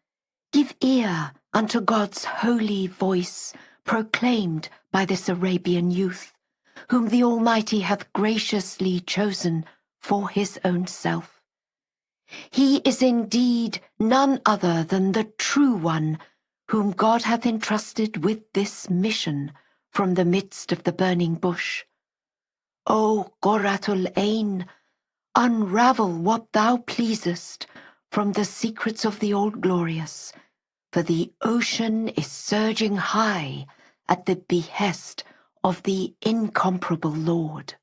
A: give ear unto God's holy voice, proclaimed by this Arabian youth, whom the Almighty hath graciously chosen for his own self. He is indeed none other than the true one, whom God hath entrusted with this mission from the midst of the burning bush. O Qurratul Ain, unravel what thou pleasest from the secrets of the All-Glorious, for the ocean is surging high at the behest of the incomparable Lord.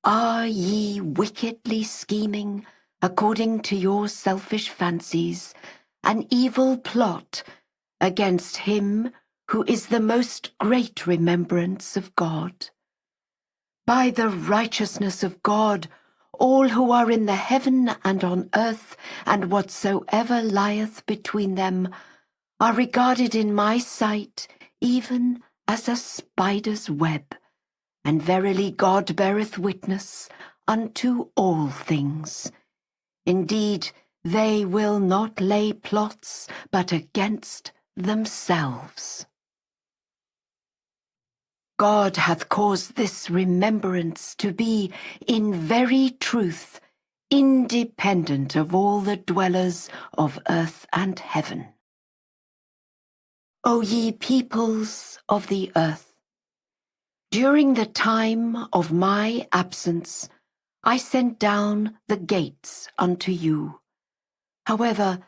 A: Are ye wickedly scheming, according to your selfish fancies, an evil plot against him who is the most great remembrance of God? By the righteousness of God, all who are in the heaven and on earth, and whatsoever lieth between them, are regarded in my sight even as a spider's web. And verily God beareth witness unto all things. Indeed, they will not lay plots but against themselves. God hath caused this remembrance to be in very truth independent of all the dwellers of earth and heaven. O ye peoples of the earth, during the time of my absence, I sent down the gates unto you. However,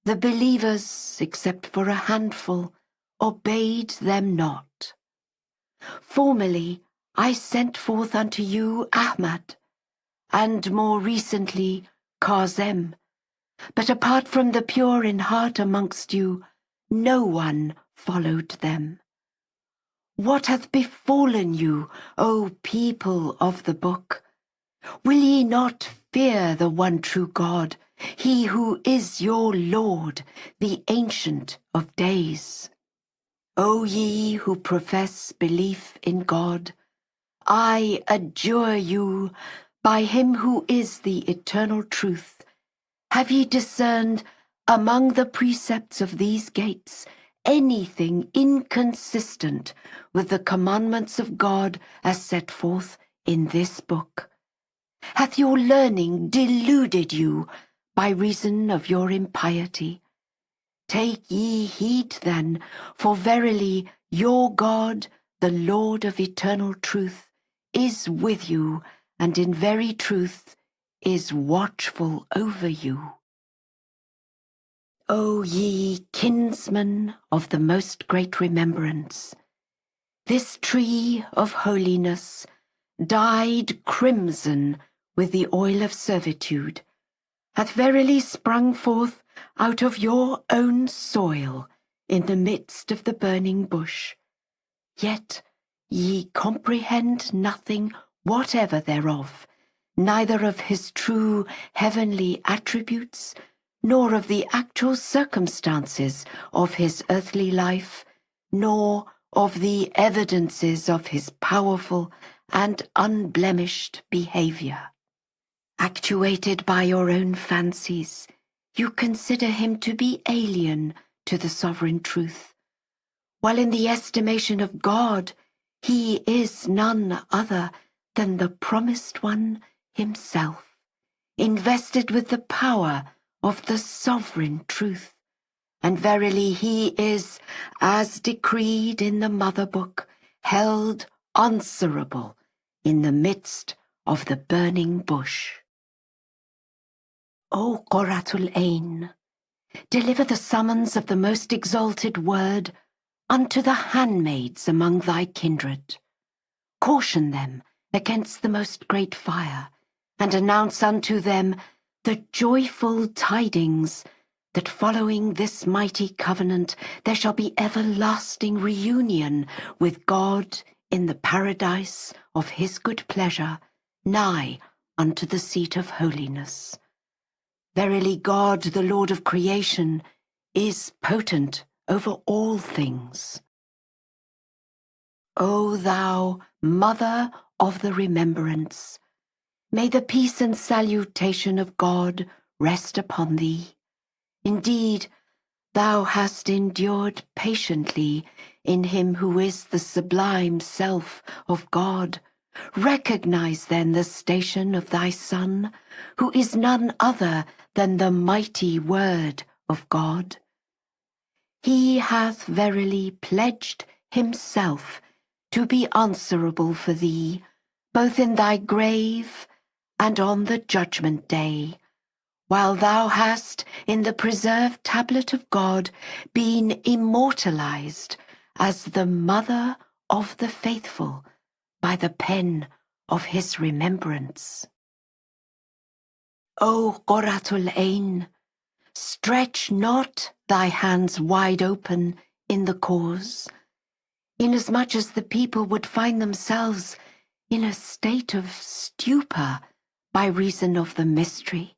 A: the believers, except for a handful, obeyed them not. Formerly, I sent forth unto you Ahmad, and more recently Kazem, but apart from the pure in heart amongst you, no one followed them. What hath befallen you, O people of the book? Will ye not fear the one true God, he who is your Lord, the Ancient of Days? O ye who profess belief in God, I adjure you, by him who is the eternal truth, have ye discerned among the precepts of these gates anything inconsistent with the commandments of God as set forth in this book? Hath your learning deluded you by reason of your impiety? Take ye heed then, for verily your God, the Lord of eternal truth, is with you, and in very truth is watchful over you. O ye kinsmen of the most great remembrance, this tree of holiness, dyed crimson with the oil of servitude, hath verily sprung forth out of your own soil in the midst of the burning bush. Yet ye comprehend nothing whatever thereof, neither of his true heavenly attributes, nor of the actual circumstances of his earthly life, nor of the evidences of his powerful and unblemished behavior. Actuated by your own fancies, you consider him to be alien to the sovereign truth, while in the estimation of God, he is none other than the promised one himself, invested with the power of the sovereign truth. And verily he is, as decreed in the mother book, held answerable in the midst of the burning bush. O Qurratul Ain, deliver the summons of the most exalted word unto the handmaids among thy kindred. Caution them against the most great fire, and announce unto them the joyful tidings that following this mighty covenant there shall be everlasting reunion with God in the paradise of his good pleasure, nigh unto the seat of holiness. Verily God, the Lord of creation, is potent over all things. O thou Mother of the Remembrance, may the peace and salutation of God rest upon thee. Indeed, thou hast endured patiently in him who is the sublime self of God. Recognize then the station of thy Son, who is none other than the mighty Word of God. He hath verily pledged himself to be answerable for thee, both in thy grave and on the judgment day, while thou hast in the preserved tablet of God been immortalized as the mother of the faithful by the pen of his remembrance. O Qurratul Ain, stretch not thy hands wide open in the cause, inasmuch as the people would find themselves in a state of stupor by reason of the mystery.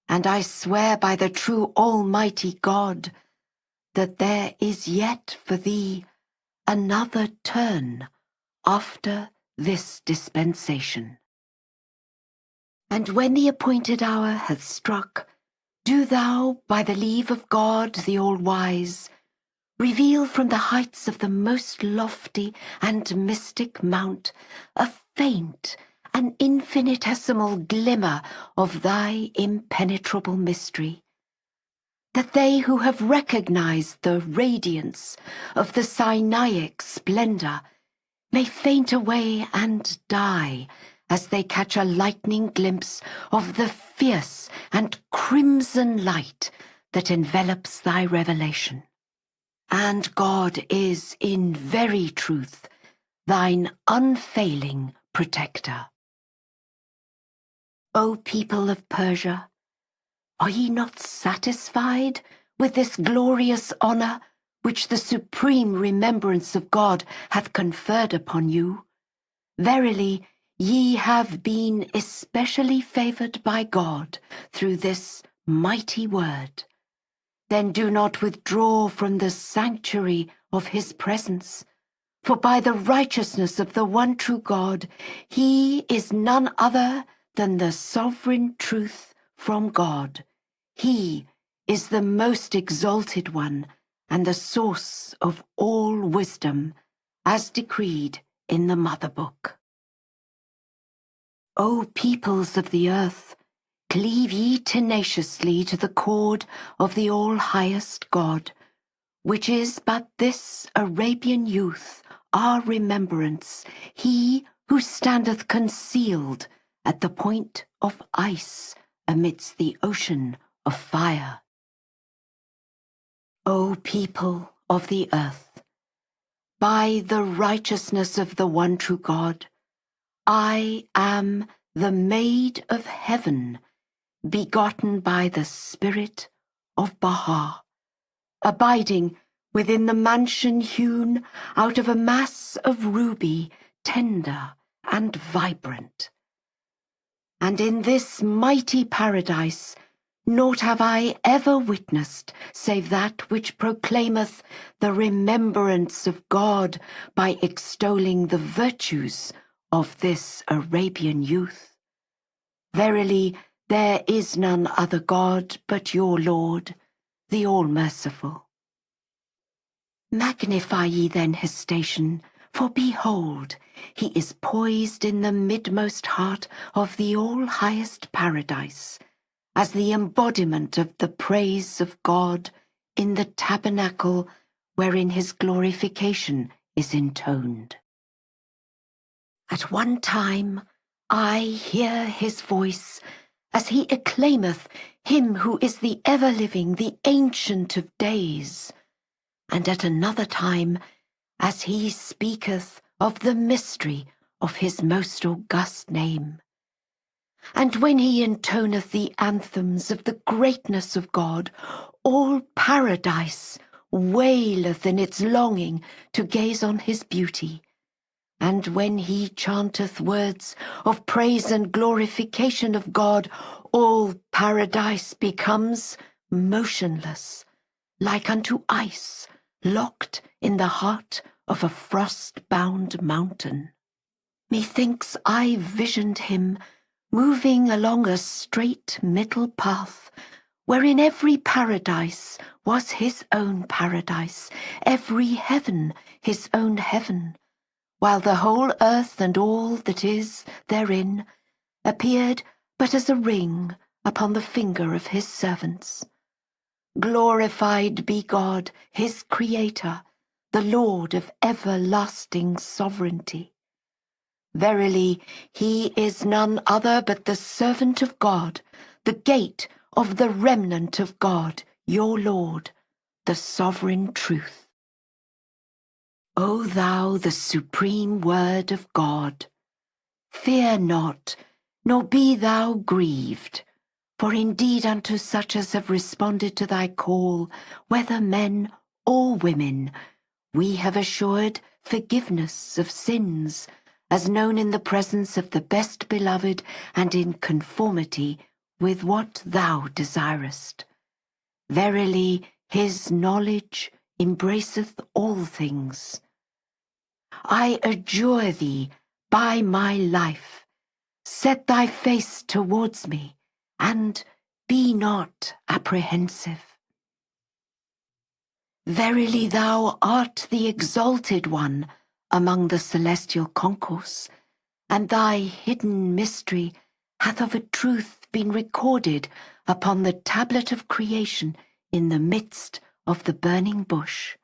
A: And I swear by the true Almighty God that there is yet for thee another turn after this dispensation. And when the appointed hour hath struck, do thou, by the leave of God the All-Wise, reveal from the heights of the most lofty and mystic mount a faint and infinitesimal glimmer of thy impenetrable mystery, that they who have recognized the radiance of the Sinaic splendor may faint away and die as they catch a lightning glimpse of the fierce and crimson light that envelops thy revelation. And God is in very truth thine unfailing protector. O people of Persia, are ye not satisfied with this glorious honor which the supreme remembrance of God hath conferred upon you? Verily, Ye have been especially favored by God through this mighty word. Then do not withdraw from the sanctuary of his presence, for by the righteousness of the one true God, he is none other than the sovereign truth from God. He is the most exalted one and the source of all wisdom, as decreed in the Mother Book. O peoples of the earth, cleave ye tenaciously to the cord of the all-highest God, which is but this Arabian youth, our remembrance, he who standeth concealed at the point of ice amidst the ocean of fire. O people of the earth, by the righteousness of the one true God, I am the maid of heaven, begotten by the Spirit of Baha, abiding within the mansion hewn out of a mass of ruby, tender and vibrant. And in this mighty paradise naught have I ever witnessed save that which proclaimeth the remembrance of God by extolling the virtues of this Arabian youth. Verily, there is none other God but your Lord, the All-Merciful. Magnify ye then his station, for behold, he is poised in the midmost heart of the all-highest paradise, as the embodiment of the praise of God in the tabernacle wherein his glorification is intoned. At one time I hear his voice, as he acclaimeth him who is the ever-living, the Ancient of Days, and at another time, as he speaketh of the mystery of his most august name. And when he intoneth the anthems of the greatness of God, all paradise waileth in its longing to gaze on his beauty. And when he chanteth words of praise and glorification of God, all paradise becomes motionless, like unto ice, locked in the heart of a frost-bound mountain. Methinks I visioned him moving along a straight middle path, wherein every paradise was his own paradise, every heaven his own heaven, while the whole earth and all that is therein appeared but as a ring upon the finger of his servants. Glorified be God, his Creator, the Lord of everlasting sovereignty. Verily, he is none other but the servant of God, the gate of the remnant of God, your Lord, the sovereign truth. O thou, the supreme word of God, fear not, nor be thou grieved, for indeed unto such as have responded to thy call, whether men or women, we have assured forgiveness of sins, as known in the presence of the best beloved and in conformity with what thou desirest. Verily, his knowledge embraceth all things. I adjure thee by my life, set thy face towards me, and be not apprehensive. Verily thou art the exalted one among the celestial concourse, and thy hidden mystery hath of a truth been recorded upon the tablet of creation in the midst of the burning bush.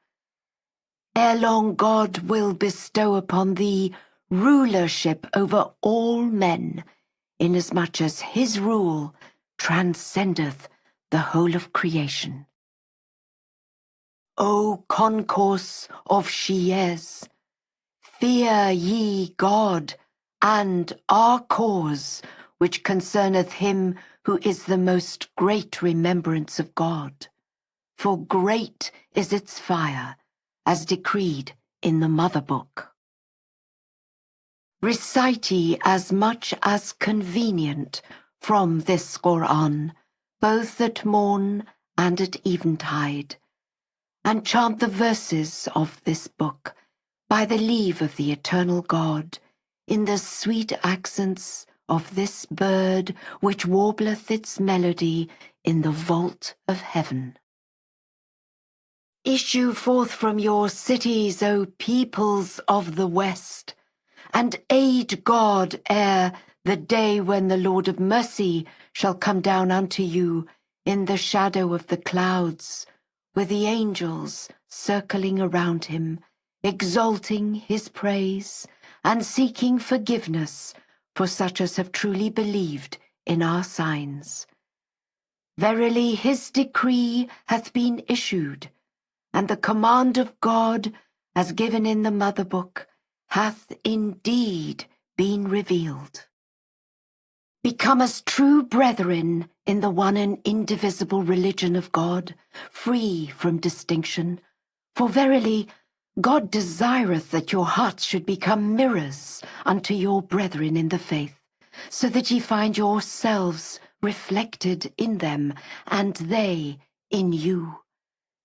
A: Ere long God will bestow upon thee rulership over all men, inasmuch as his rule transcendeth the whole of creation. O concourse of Shi'ez, fear ye God and our cause, which concerneth him who is the most great remembrance of God. For great is its fire, as decreed in the Mother Book. Recite ye as much as convenient from this Qur'an, both at morn and at eventide, and chant the verses of this book by the leave of the eternal God, in the sweet accents of this bird which warbleth its melody in the vault of heaven. Issue forth from your cities, O peoples of the West, and aid God ere the day when the Lord of mercy shall come down unto you in the shadow of the clouds, with the angels circling around him, exalting his praise and seeking forgiveness for such as have truly believed in our signs. Verily his decree hath been issued, and the command of God, as given in the Mother Book, hath indeed been revealed. Become as true brethren in the one and indivisible religion of God, free from distinction. For verily, God desireth that your hearts should become mirrors unto your brethren in the faith, so that ye find yourselves reflected in them, and they in you.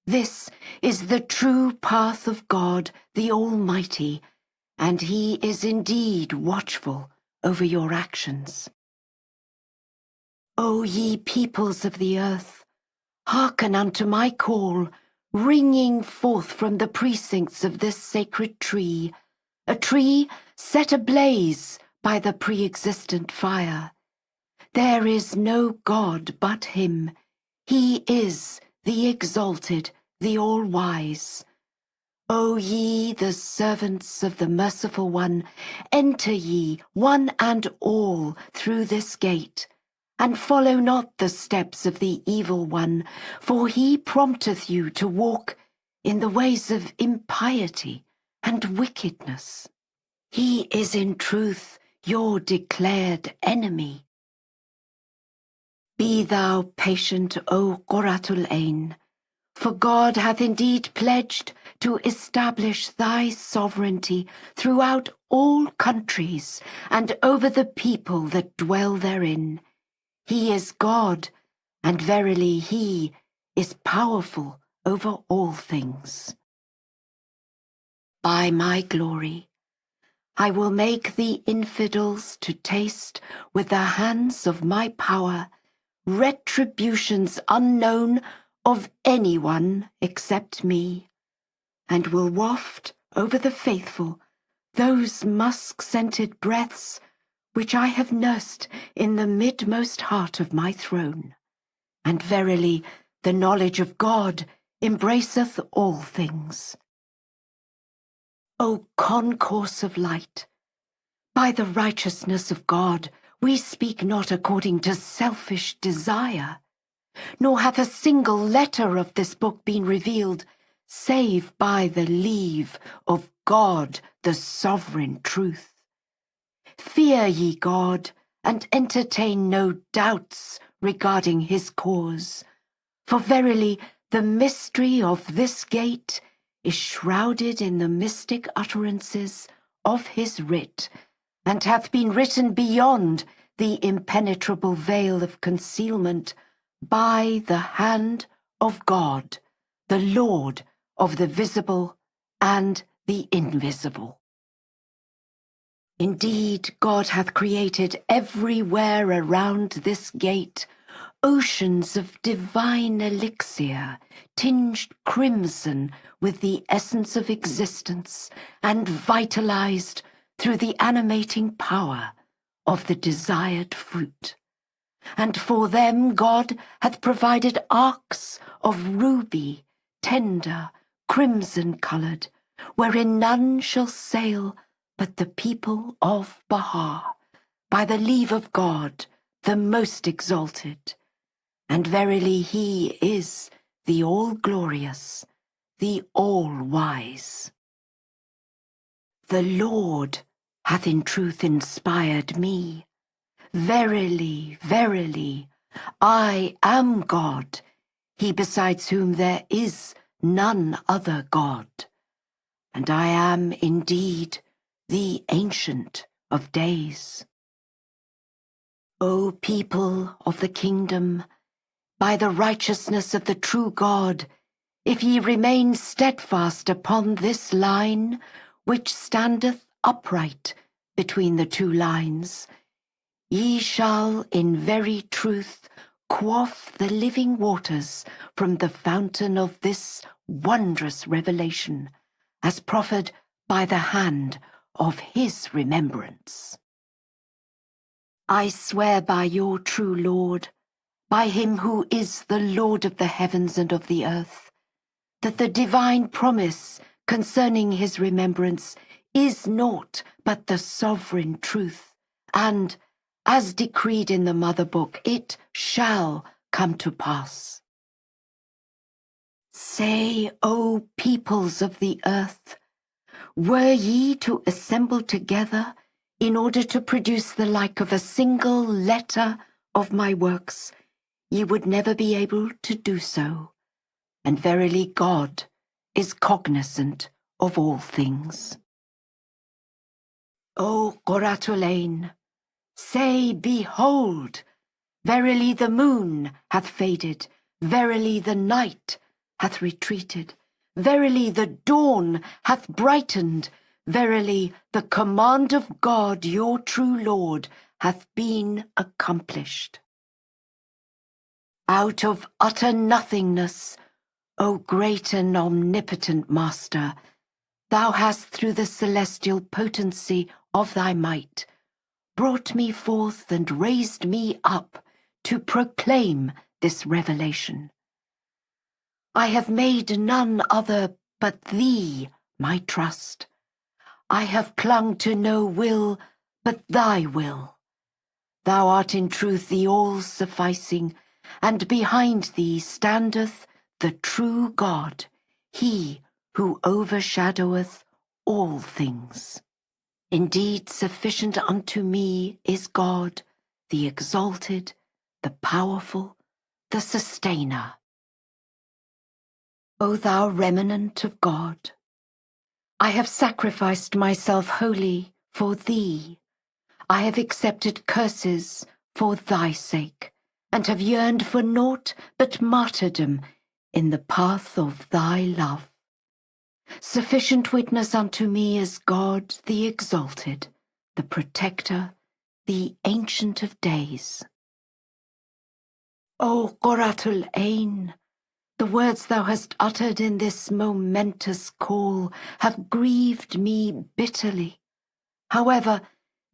A: This is the true path of God the Almighty, and he is indeed watchful over your actions. O ye peoples of the earth, hearken unto my call, ringing forth from the precincts of this sacred tree, a tree set ablaze by the pre-existent fire. There is no God but him. He is the exalted, the all-wise. O ye, the servants of the Merciful One, enter ye, one and all, through this gate, and follow not the steps of the evil one, for he prompteth you to walk in the ways of impiety and wickedness. He is in truth your declared enemy. Be thou patient, O Qurratul Ain, for God hath indeed pledged to establish thy sovereignty throughout all countries and over the people that dwell therein. He is God, and verily he is powerful over all things. By my glory, I will make the infidels to taste with the hands of my power retributions unknown of anyone except me, and will waft over the faithful those musk-scented breaths which I have nursed in the midmost heart of my throne. And verily the knowledge of God embraceth all things. O concourse of light, by the righteousness of God we speak not according to selfish desire, nor hath a single letter of this book been revealed, save by the leave of God, the sovereign truth. Fear ye God, and entertain no doubts regarding his cause, for verily the mystery of this gate is shrouded in the mystic utterances of his writ, and hath been written beyond the impenetrable veil of concealment by the hand of God, the Lord of the visible and the invisible. Indeed, God hath created everywhere around this gate oceans of divine elixir, tinged crimson with the essence of existence, and vitalized through the animating power of the desired fruit. And for them God hath provided arks of ruby, tender, crimson-coloured, wherein none shall sail but the people of Baha, by the leave of God, the most exalted. And verily he is the all-glorious, the all-wise. The Lord hath in truth inspired me. Verily, verily, I am God, he besides whom there is none other God. And I am indeed the Ancient of days. O people of the kingdom, by the righteousness of the true God, if ye remain steadfast upon this line, which standeth upright between the two lines, ye shall in very truth quaff the living waters from the fountain of this wondrous revelation, as proffered by the hand of his remembrance. I swear by your true Lord, by him who is the Lord of the heavens and of the earth, that the divine promise concerning his remembrance is naught but the sovereign truth, and, as decreed in the mother book, it shall come to pass. Say, O peoples of the earth, were ye to assemble together in order to produce the like of a single letter of my works, ye would never be able to do so. And verily God is cognizant of all things. O Qurratul Ain, say, behold, verily the moon hath faded, verily the night hath retreated, verily the dawn hath brightened, verily the command of God your true Lord hath been accomplished. Out of utter nothingness, O great and omnipotent Master, thou hast through the celestial potency of thy might brought me forth and raised me up to proclaim this revelation. I have made none other but thee my trust. I have clung to no will but thy will. Thou art in truth the all-sufficing, and behind thee standeth the true God, he who overshadoweth all things. Indeed, sufficient unto me is God, the exalted, the powerful, the sustainer. O thou remnant of God, I have sacrificed myself wholly for thee. I have accepted curses for thy sake, and have yearned for naught but martyrdom in the path of thy love. Sufficient witness unto me is God the exalted, the protector, the ancient of days. O Qurratul Ain, the words thou hast uttered in this momentous call have grieved me bitterly. However,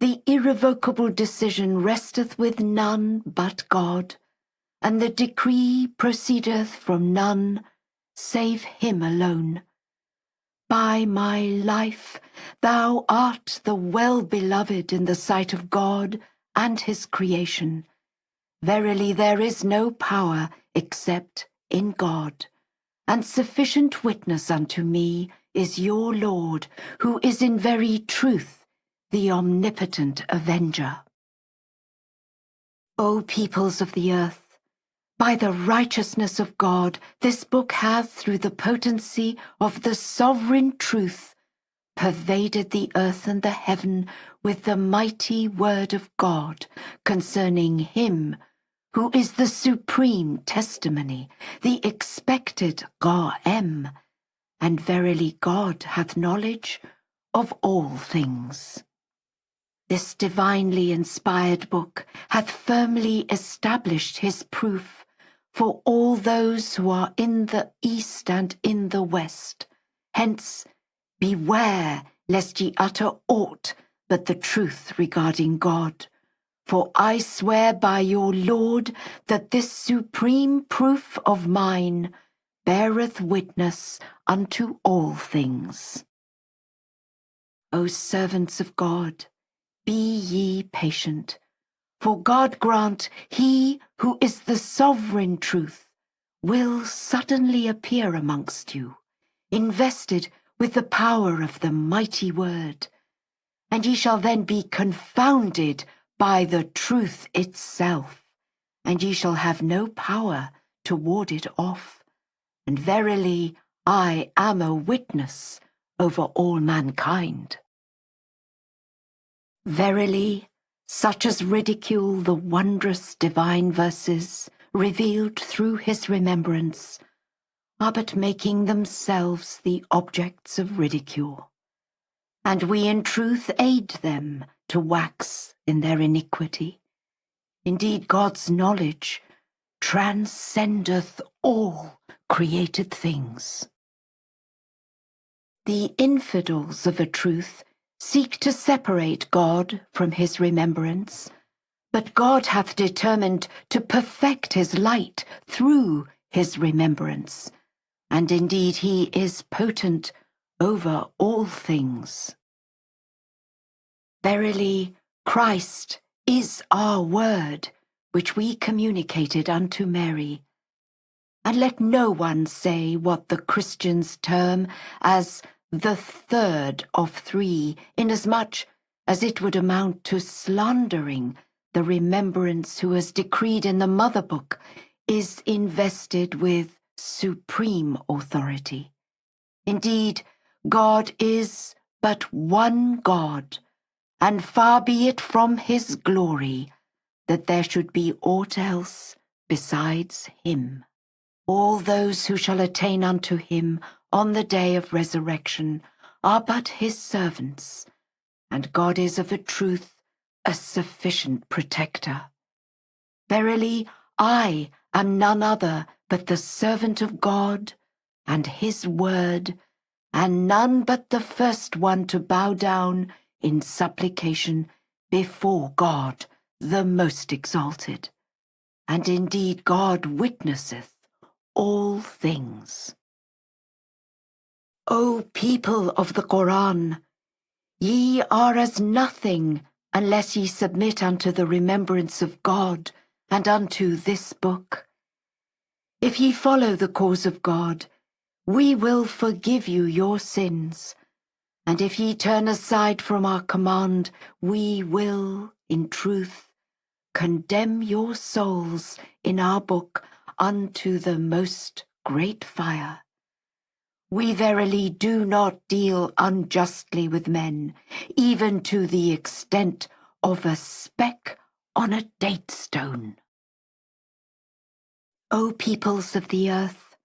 A: the irrevocable decision resteth with none but God, and the decree proceedeth from none save him alone. By my life, thou art the well-beloved in the sight of God and his creation. Verily there is no power except in God, and sufficient witness unto me is your Lord, who is in very truth the omnipotent avenger. O peoples of the earth, by the righteousness of God, this book hath, through the potency of the sovereign truth, pervaded the earth and the heaven with the mighty word of God concerning him who is the supreme testimony, the expected Qa'em, and verily God hath knowledge of all things. This divinely inspired book hath firmly established his proof for all those who are in the east and in the west. Hence, beware lest ye utter aught but the truth regarding God. For I swear by your Lord that this supreme proof of mine beareth witness unto all things. O servants of God, be ye patient, for God grant he who is the sovereign truth will suddenly appear amongst you, invested with the power of the mighty word, and ye shall then be confounded by the truth itself, and ye shall have no power to ward it off. And verily I am a witness over all mankind. Verily, such as ridicule the wondrous divine verses revealed through his remembrance are but making themselves the objects of ridicule, and we in truth aid them to wax in their iniquity. Indeed, God's knowledge transcendeth all created things. The infidels of a truth seek to separate God from his remembrance, but God hath determined to perfect his light through his remembrance, and indeed he is potent over all things. Verily, Christ is our word, which we communicated unto Mary. And let no one say what the Christians term as the third of three, inasmuch as it would amount to slandering the remembrance who is decreed in the Mother Book is invested with supreme authority. Indeed, God is but one God, and far be it from his glory that there should be aught else besides him. All those who shall attain unto him on the day of resurrection are but his servants, and God is of a truth a sufficient protector. Verily, I am none other but the servant of God and his word, and none but the first one to bow down in supplication before God, the most exalted. And indeed God witnesseth all things. O people of the Koran, ye are as nothing unless ye submit unto the remembrance of God and unto this book. If ye follow the cause of God, we will forgive you your sins, and if ye turn aside from our command, we will, in truth, condemn your souls in our book unto the most great fire. We verily do not deal unjustly with men, even to the extent of a speck on a date stone. O peoples of the earth,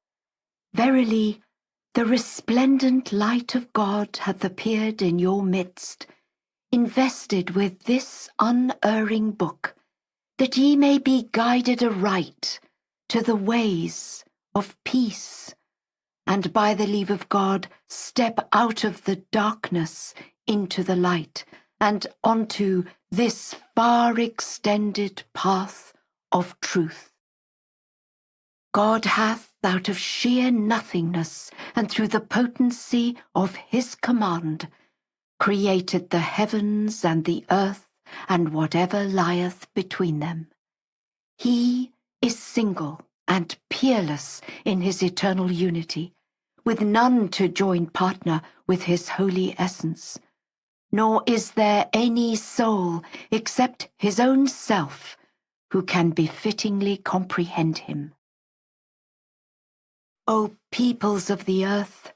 A: verily the resplendent light of God hath appeared in your midst, invested with this unerring book, that ye may be guided aright to the ways of peace, and by the leave of God step out of the darkness into the light, and onto this far extended path of truth. God hath, out of sheer nothingness, and through the potency of his command, created the heavens and the earth, and whatever lieth between them. He is single and peerless in his eternal unity, with none to join partner with his holy essence, nor is there any soul except his own self who can befittingly comprehend him. O peoples of the earth,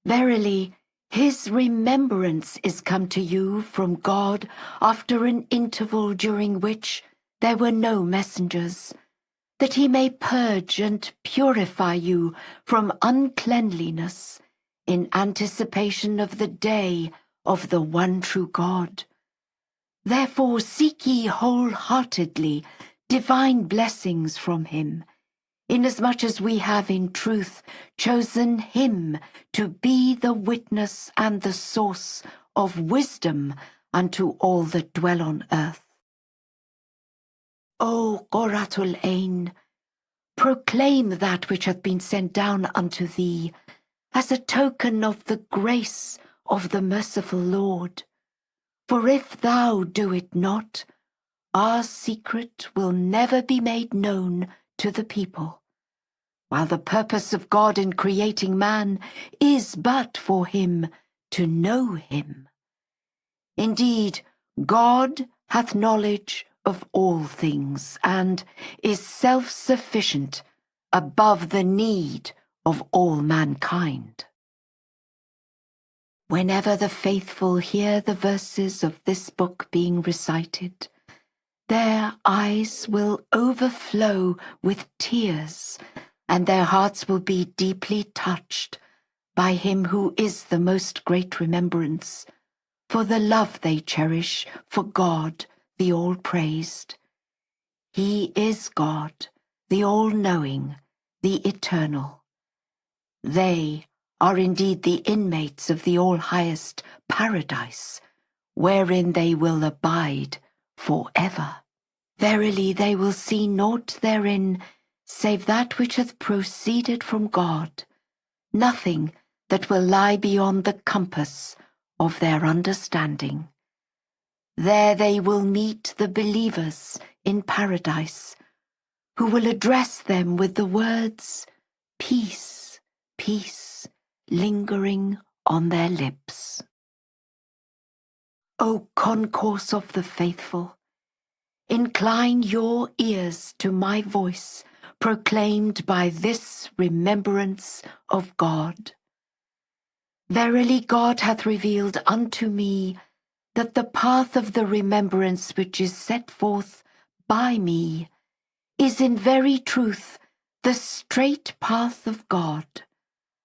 A: verily his remembrance is come to you from God after an interval during which there were no messengers, that he may purge and purify you from uncleanliness in anticipation of the day of the one true God. Therefore seek ye wholeheartedly divine blessings from him, inasmuch as we have in truth chosen him to be the witness and the source of wisdom unto all that dwell on earth. O Qurratul Ain, proclaim that which hath been sent down unto thee, as a token of the grace of the merciful Lord. For if thou do it not, our secret will never be made known to the people, while the purpose of God in creating man is but for him to know him. Indeed, God hath knowledge of all things, and is self-sufficient above the need of all mankind. Whenever the faithful hear the verses of this book being recited, their eyes will overflow with tears, and their hearts will be deeply touched by him who is the most great remembrance, for the love they cherish for God, the all-praised. He is God, the all-knowing, the eternal. They are indeed the inmates of the all-highest paradise, wherein they will abide forever. Verily they will see naught therein, save that which hath proceeded from God, nothing that will lie beyond the compass of their understanding. There they will meet the believers in paradise, who will address them with the words, peace, peace, lingering on their lips. O concourse of the faithful, incline your ears to my voice, proclaimed by this remembrance of God. Verily God hath revealed unto me that the path of the remembrance which is set forth by me is in very truth the straight path of God,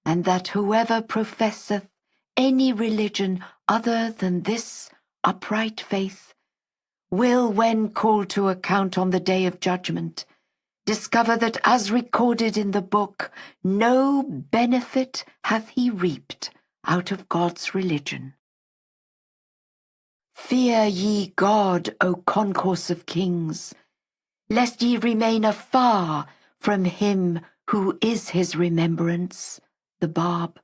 A: and that whoever professeth any religion other than this upright faith will, when called to account on the day of judgment, discover that as recorded in the book, no benefit hath he reaped out of God's religion. Fear ye God, O concourse of kings, lest ye remain afar from him who is his remembrance, the Bab,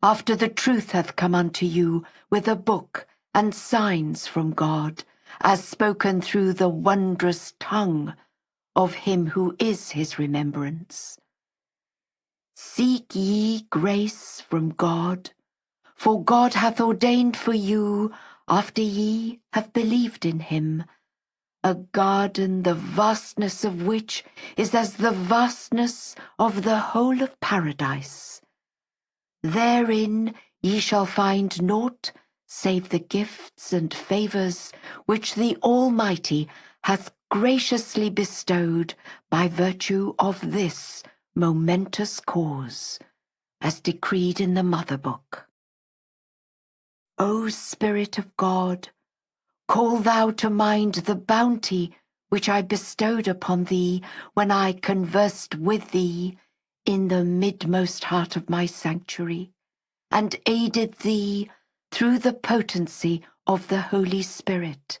A: after the truth hath come unto you with a book and signs from God, as spoken through the wondrous tongue of him who is his remembrance. Seek ye grace from God, for God hath ordained for you, after ye have believed in him, a garden the vastness of which is as the vastness of the whole of paradise. Therein ye shall find naught save the gifts and favours which the Almighty hath graciously bestowed by virtue of this momentous cause, as decreed in the Mother Book. O Spirit of God, call thou to mind the bounty which I bestowed upon thee when I conversed with thee in the midmost heart of my sanctuary, and aided thee through the potency of the Holy Spirit,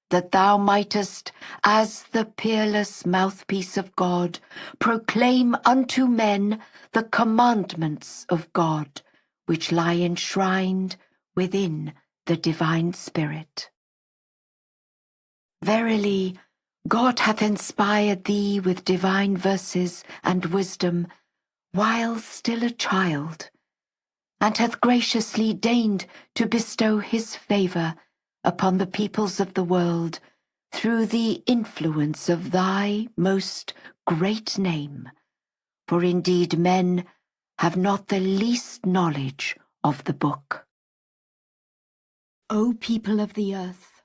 A: that thou mightest, as the peerless mouthpiece of God, proclaim unto men the commandments of God, which lie enshrined within the divine Spirit. Verily, God hath inspired thee with divine verses and wisdom while still a child, and hath graciously deigned to bestow his favour upon the peoples of the world through the influence of thy most great name, for indeed men have not the least knowledge of the book. O people of the earth,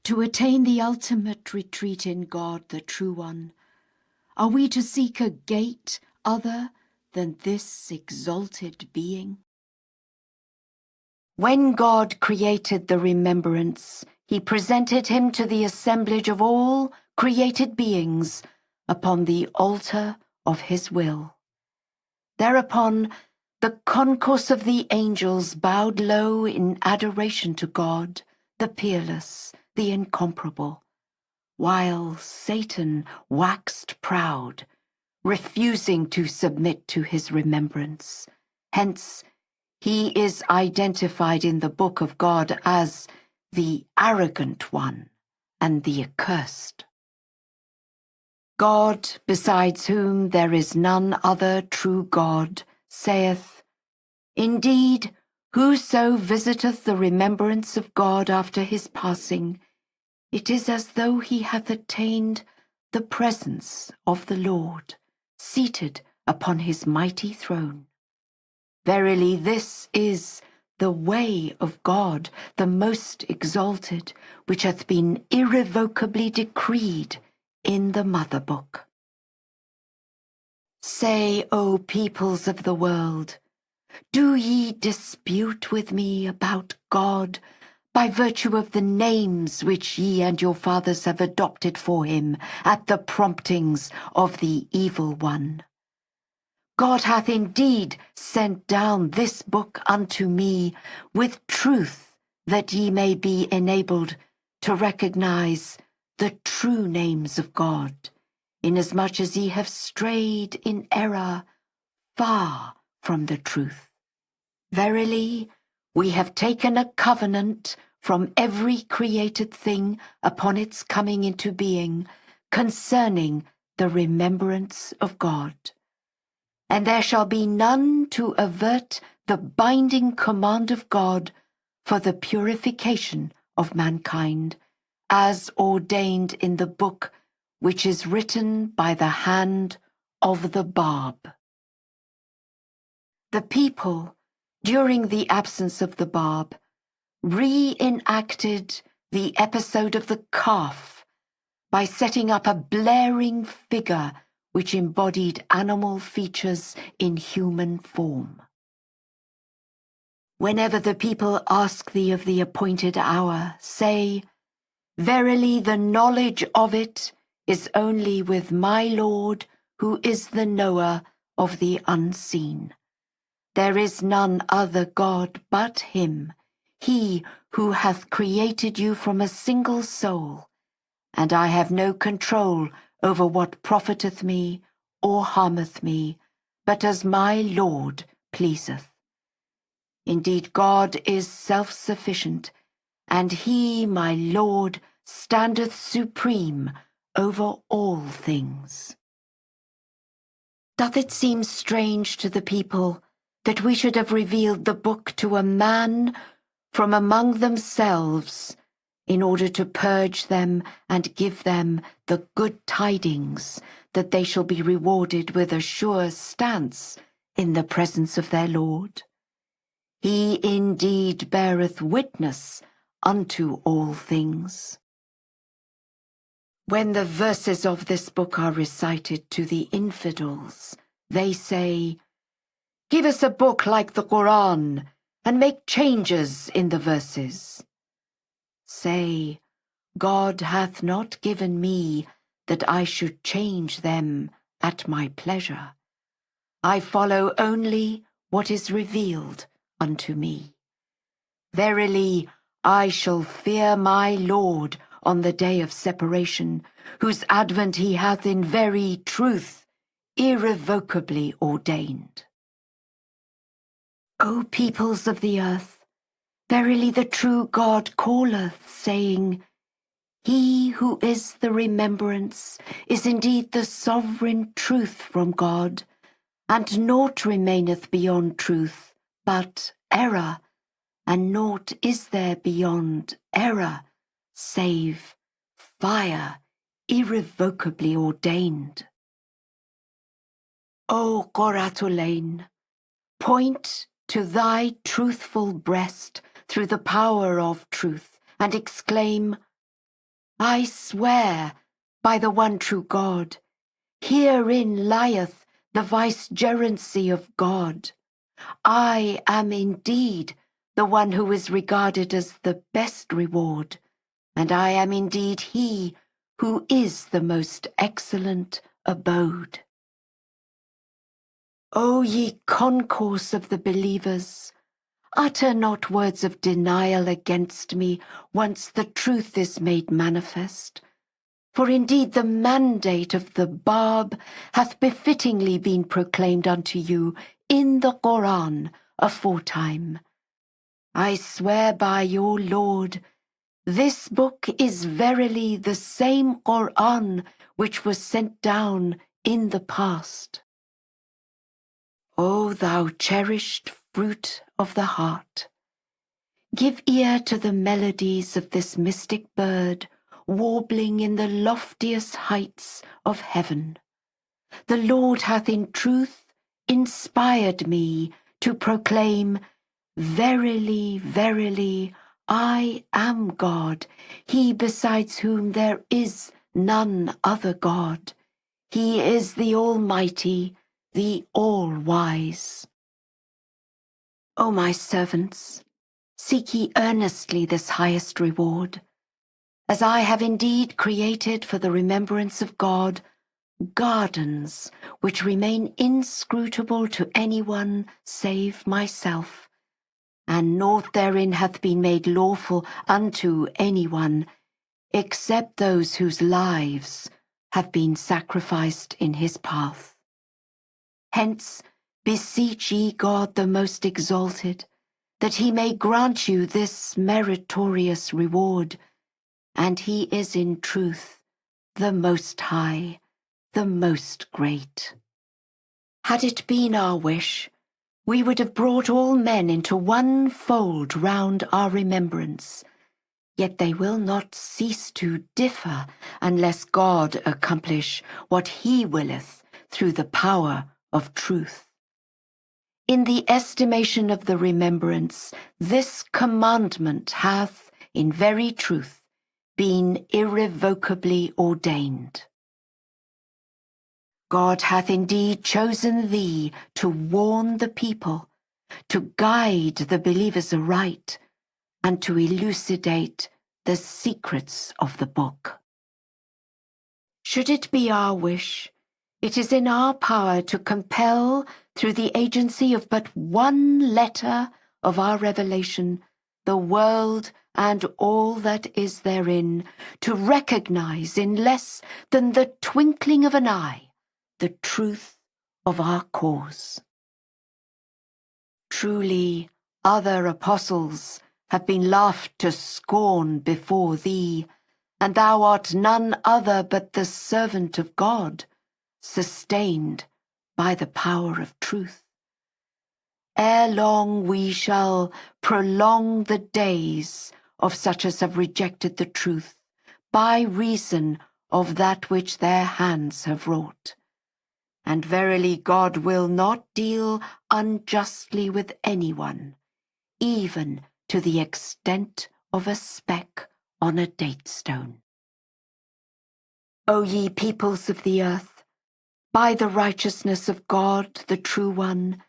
A: to attain the ultimate retreat in God, the True One, are we to seek a gate other than this exalted being? When God created the remembrance, he presented him to the assemblage of all created beings upon the altar of his will. Thereupon the concourse of the angels bowed low in adoration to God, the peerless, the incomparable, while Satan waxed proud, refusing to submit to his remembrance. Hence, he is identified in the book of God as the arrogant one and the accursed. God, besides whom there is none other true God, saith, Indeed, whoso visiteth the remembrance of God after his passing, it is as though he hath attained the presence of the Lord, seated upon his mighty throne. Verily, this is the way of God, the most exalted, which hath been irrevocably decreed in the Mother Book. Say, O peoples of the world, do ye dispute with me about God by virtue of the names which ye and your fathers have adopted for him at the promptings of the evil one? God hath indeed sent down this book unto me with truth, that ye may be enabled to recognize the true names of God, inasmuch as ye have strayed in error far from the truth. Verily, we have taken a covenant from every created thing upon its coming into being concerning the remembrance of God. And there shall be none to avert the binding command of God for the purification of mankind, as ordained in the book which is written by the hand of the Bab. The people, during the absence of the Bab, reenacted the episode of the calf by setting up a blaring figure which embodied animal features in human form. Whenever the people ask thee of the appointed hour, say, Verily the knowledge of it is only with my Lord, who is the knower of the unseen. There is none other God but him, he who hath created you from a single soul, and I have no control over what profiteth me or harmeth me, but as my Lord pleaseth. Indeed, God is self-sufficient, and he, my Lord, standeth supreme over all things. Doth it seem strange to the people that we should have revealed the book to a man from among themselves, in order to purge them and give them the good tidings, that they shall be rewarded with a sure stance in the presence of their Lord? He indeed beareth witness unto all things. When the verses of this book are recited to the infidels, they say, Give us a book like the Quran, and make changes in the verses. Say, God hath not given me that I should change them at my pleasure. I follow only what is revealed unto me. Verily, I shall fear my Lord on the day of separation, whose advent he hath in very truth irrevocably ordained. O peoples of the earth, verily the true God calleth, saying, He who is the remembrance is indeed the sovereign truth from God, and naught remaineth beyond truth but error, and naught is there beyond error save fire irrevocably ordained. O Qoratulain, point to thy truthful breast through the power of truth, and exclaim, I swear by the one true God, herein lieth the vicegerency of God. I am indeed the one who is regarded as the best reward, and I am indeed he who is the most excellent abode. O ye concourse of the believers, utter not words of denial against me once the truth is made manifest. For indeed the mandate of the Bab hath befittingly been proclaimed unto you in the Quran aforetime. I swear by your Lord, this book is verily the same Quran which was sent down in the past. O thou cherished fruit of the heart, give ear to the melodies of this mystic bird warbling in the loftiest heights of heaven. The Lord hath in truth inspired me to proclaim Verily, verily, I am God, he besides whom there is none other God. He is the Almighty, the All-Wise. O my servants, seek ye earnestly this highest reward, as I have indeed created for the remembrance of God gardens which remain inscrutable to anyone save myself, and naught therein hath been made lawful unto anyone, except those whose lives have been sacrificed in his path. Hence, beseech ye God the most exalted, that he may grant you this meritorious reward, and he is in truth the Most High, the Most Great. Had it been our wish, we would have brought all men into one fold round our remembrance, yet they will not cease to differ unless God accomplish what he willeth through the power of truth. In the estimation of the remembrance, this commandment hath, in very truth, been irrevocably ordained. God hath indeed chosen thee to warn the people, to guide the believers aright, and to elucidate the secrets of the book. Should it be our wish, it is in our power to compel, through the agency of but one letter of our revelation, the world and all that is therein, to recognize in less than the twinkling of an eye the truth of our cause. Truly, other apostles have been laughed to scorn before thee, and thou art none other but the servant of God, sustained by the power of truth. Ere long we shall prolong the days of such as have rejected the truth, by reason of that which their hands have wrought. And verily God will not deal unjustly with anyone, even to the extent of a speck on a date stone. O ye peoples of the earth, by the righteousness of God, the true one,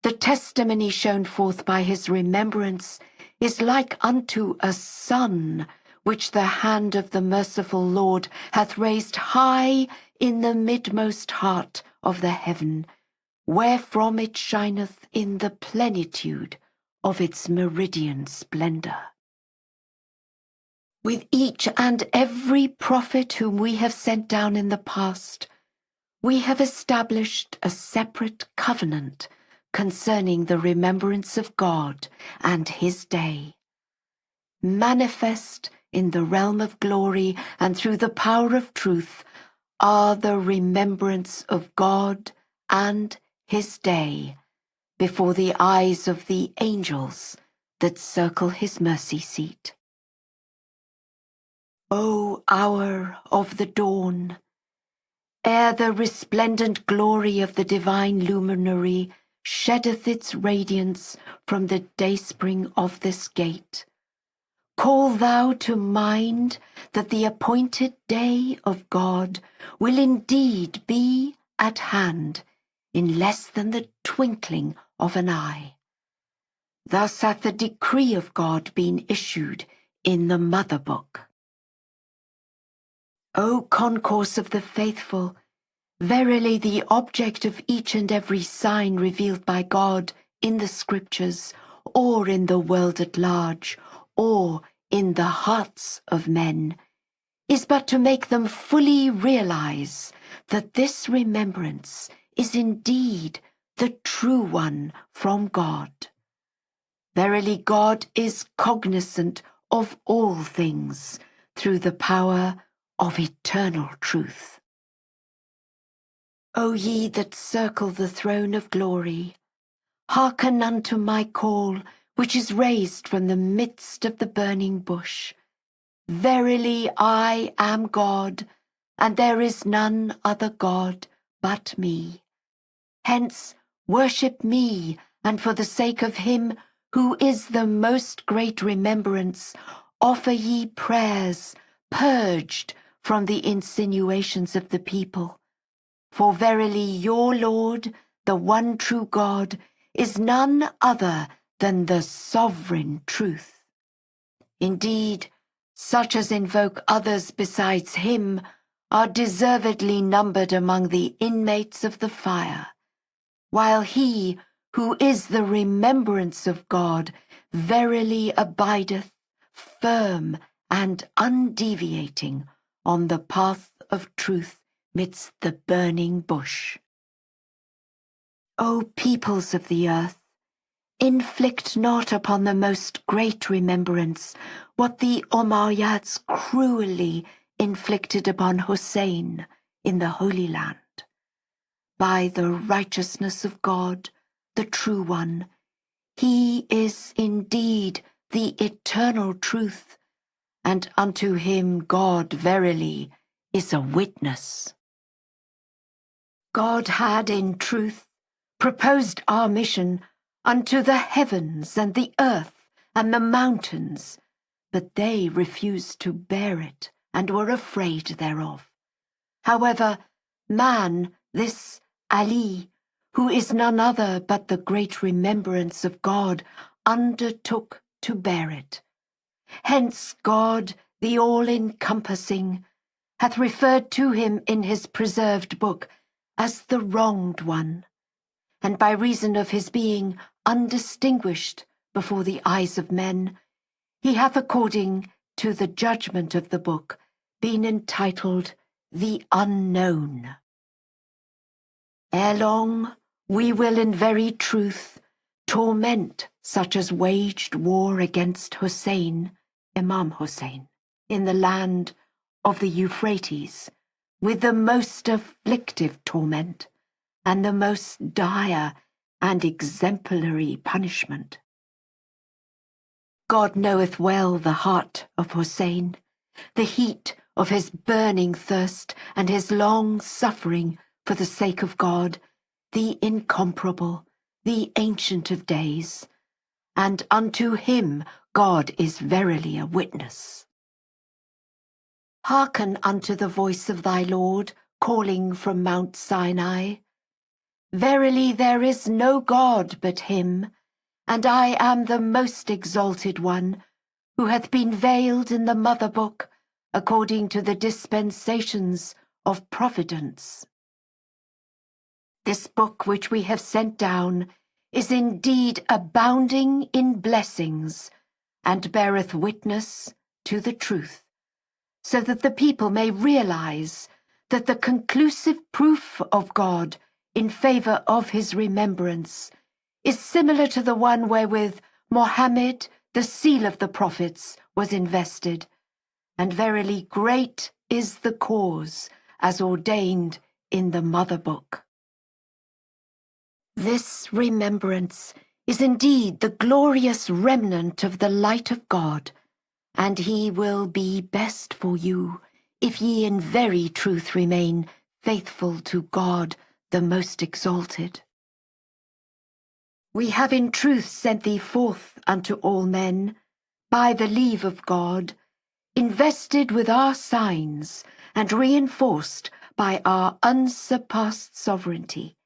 A: the testimony shown forth by his remembrance is like unto a sun, which the hand of the merciful Lord hath raised high in the midmost heart of the heaven, wherefrom it shineth in the plenitude of its meridian splendor. With each and every prophet whom we have sent down in the past, we have established a separate covenant concerning the remembrance of God and his day. Manifest in the realm of glory and through the power of truth are the remembrance of God and his day before the eyes of the angels that circle his mercy seat. O hour of the dawn, ere the resplendent glory of the divine luminary sheddeth its radiance from the dayspring of this gate, call thou to mind that the appointed day of God will indeed be at hand in less than the twinkling of an eye. Thus hath the decree of God been issued in the Mother Book. O concourse of the faithful, verily the object of each and every sign revealed by God in the Scriptures, or in the world at large, or in the hearts of men, is but to make them fully realize that this remembrance is indeed the true one from God. Verily God is cognizant of all things through the power of eternal truth. O ye that circle the throne of glory, hearken unto my call, which is raised from the midst of the burning bush. Verily I am God, and there is none other God but me. Hence worship me, and for the sake of him who is the most great remembrance, offer ye prayers purged from the insinuations of the people. For verily your Lord, the one true God, is none other than the sovereign truth. Indeed, such as invoke others besides him are deservedly numbered among the inmates of the fire, while he who is the remembrance of God verily abideth firm and undeviating on the path of truth midst the burning bush. O peoples of the earth, inflict not upon the most great remembrance what the Umayyads cruelly inflicted upon Hussein in the Holy Land. By the righteousness of God, the True One, he is indeed the eternal truth, and unto him God verily is a witness. God had in truth proposed our mission unto the heavens and the earth and the mountains, but they refused to bear it and were afraid thereof. However, man, this Ali, who is none other but the great remembrance of God, undertook to bear it. Hence God, the all-encompassing, hath referred to him in his preserved book as the wronged one, and by reason of his being undistinguished before the eyes of men, he hath, according to the judgment of the book, been entitled the Unknown. Ere long we will in very truth torment such as waged war against Hussein, Imam Hussein, in the land of the Euphrates, with the most afflictive torment and the most dire and exemplary punishment. God knoweth well the heart of Hussein, the heat of his burning thirst and his long suffering for the sake of God, the incomparable, the Ancient of Days, and unto him God is verily a witness. Hearken unto the voice of thy Lord, calling from Mount Sinai. Verily there is no God but him, and I am the most exalted one, who hath been veiled in the mother book, according to the dispensations of providence. This book which we have sent down is indeed abounding in blessings, and beareth witness to the truth, so that the people may realize that the conclusive proof of God in favor of his remembrance is similar to the one wherewith Mohammed, the seal of the prophets, was invested, and verily great is the cause as ordained in the mother book. This remembrance is indeed the glorious remnant of the light of God, and he will be best for you if ye in very truth remain faithful to God the most exalted. We have in truth sent thee forth unto all men, by the leave of God, invested with our signs and reinforced by our unsurpassed sovereignty.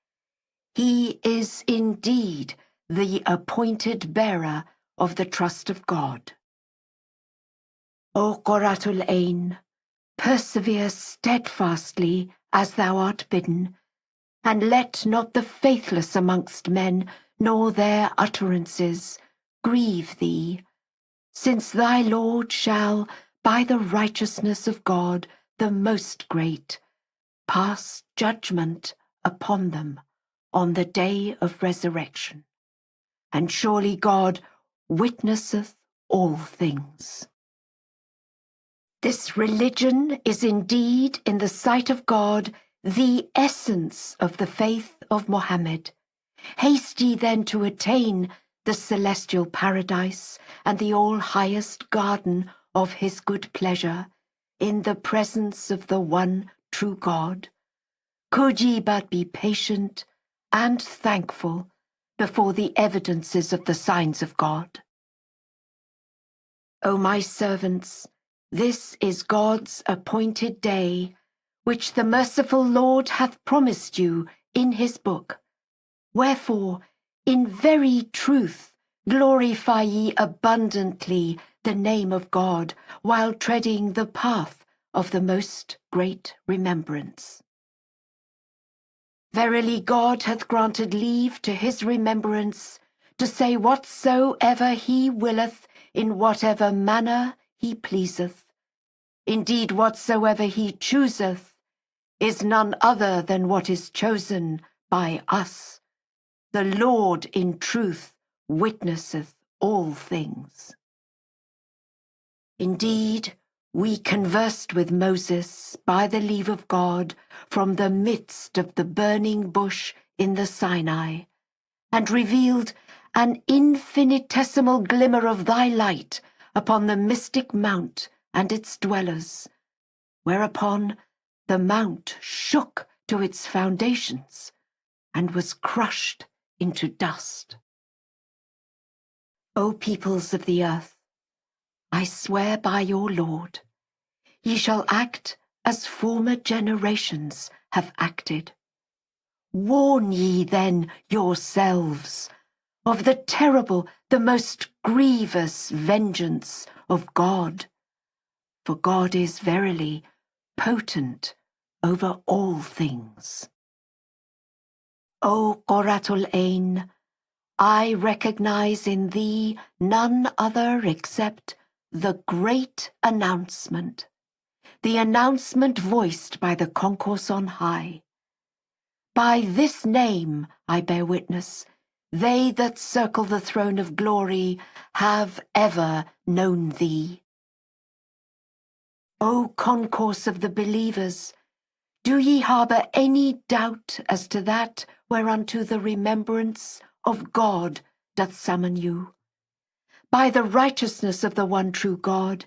A: He is indeed the appointed bearer of the trust of God. O Qurratul Ain, persevere steadfastly as thou art bidden, and let not the faithless amongst men, nor their utterances, grieve thee, since thy Lord shall, by the righteousness of God the Most Great, pass judgment upon them on the day of resurrection. And surely God witnesseth all things. This religion is indeed in the sight of God the essence of the faith of Mohammed. Haste ye then to attain the celestial paradise and the all-highest garden of his good pleasure, in the presence of the one true God. Could ye but be patient and thankful, before the evidences of the signs of God. O my servants, this is God's appointed day, which the merciful Lord hath promised you in his book. Wherefore, in very truth, glorify ye abundantly the name of God, while treading the path of the most great remembrance. Verily God hath granted leave to his remembrance, to say whatsoever he willeth, in whatever manner he pleaseth. Indeed, whatsoever he chooseth is none other than what is chosen by us. The Lord in truth witnesseth all things. Indeed, we conversed with Moses by the leave of God from the midst of the burning bush in the Sinai, and revealed an infinitesimal glimmer of thy light upon the mystic mount and its dwellers, whereupon the mount shook to its foundations and was crushed into dust. O peoples of the earth, I swear by your Lord, ye shall act as former generations have acted. Warn ye then yourselves of the terrible, the most grievous vengeance of God. For God is verily potent over all things. O Qurratul Ain, I recognize in thee none other except the great announcement, the announcement voiced by the concourse on high. By this name I bear witness, they that circle the throne of glory have ever known thee. O concourse of the believers, do ye harbour any doubt as to that whereunto the remembrance of God doth summon you? By the righteousness of the one true God,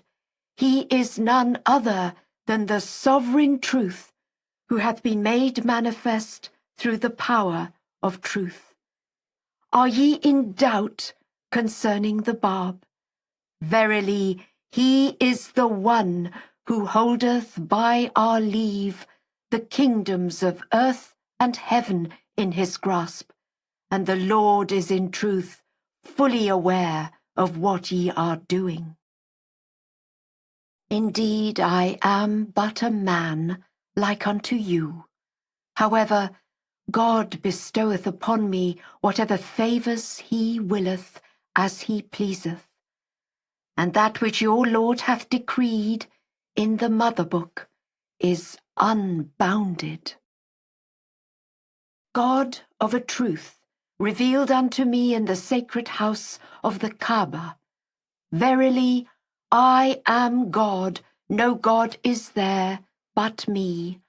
A: he is none other than the sovereign truth, who hath been made manifest through the power of truth. Are ye in doubt concerning the Bab? Verily, he is the one who holdeth by our leave the kingdoms of earth and heaven in his grasp, and the Lord is in truth fully aware of what ye are doing. Indeed, I am but a man like unto you. However, God bestoweth upon me whatever favours he willeth as he pleaseth, and that which your Lord hath decreed in the mother book is unbounded. God of a truth revealed unto me in the sacred house of the Kaaba, verily, I am God, no God is there but me.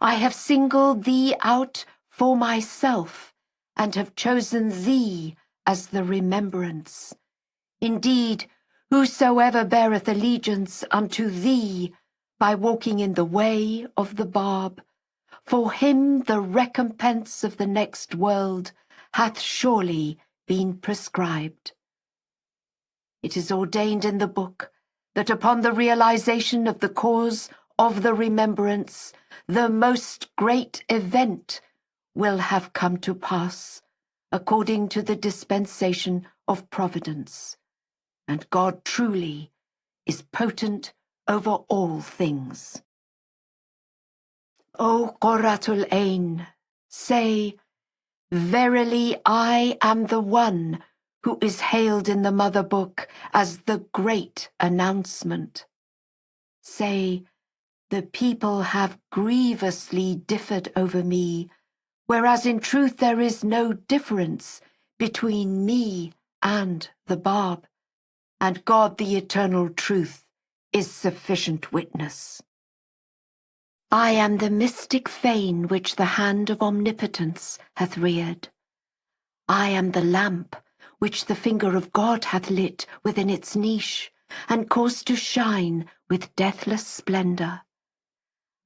A: I have singled thee out for myself, and have chosen thee as the remembrance. Indeed, whosoever beareth allegiance unto thee by walking in the way of the Bab, for him the recompense of the next world hath surely been prescribed. It is ordained in the book that upon the realization of the cause of the remembrance, the most great event will have come to pass, according to the dispensation of providence. And God truly is potent over all things. O Qurratul Ain, say, verily I am the one who is hailed in the mother book as the great announcement. Say, the people have grievously differed over me, whereas in truth there is no difference between me and the Bab, and God the eternal truth is sufficient witness. I am the mystic fane which the hand of omnipotence hath reared. I am the lamp which the finger of God hath lit within its niche, and caused to shine with deathless splendour.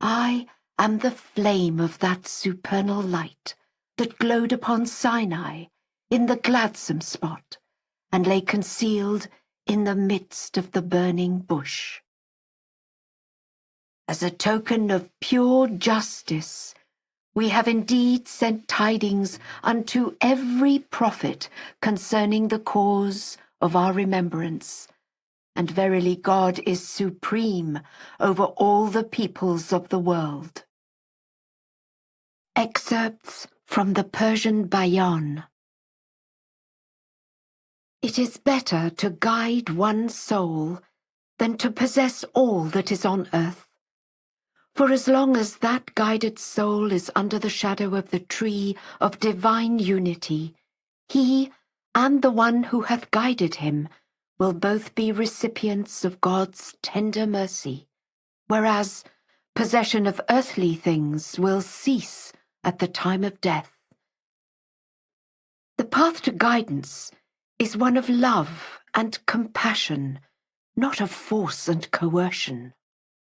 A: I am the flame of that supernal light that glowed upon Sinai in the gladsome spot, and lay concealed in the midst of the burning bush. As a token of pure justice, we have indeed sent tidings unto every prophet concerning the cause of our remembrance, and verily God is supreme over all the peoples of the world. Excerpts from the Persian Bayan. It is better to guide one's soul than to possess all that is on earth. For as long as that guided soul is under the shadow of the tree of divine unity, he and the one who hath guided him will both be recipients of God's tender mercy, whereas possession of earthly things will cease at the time of death. The path to guidance is one of love and compassion, not of force and coercion.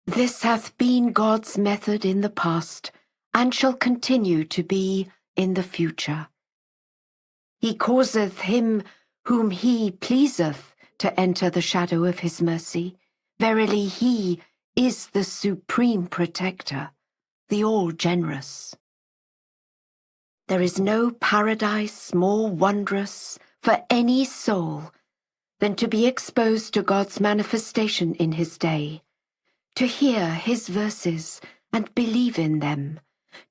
A: This hath been God's method in the past, and shall continue to be in the future. He causeth him whom he pleaseth to enter the shadow of his mercy. Verily he is the supreme protector, the all-generous. There is no paradise more wondrous for any soul than to be exposed to God's manifestation in his day, to hear his verses and believe in them,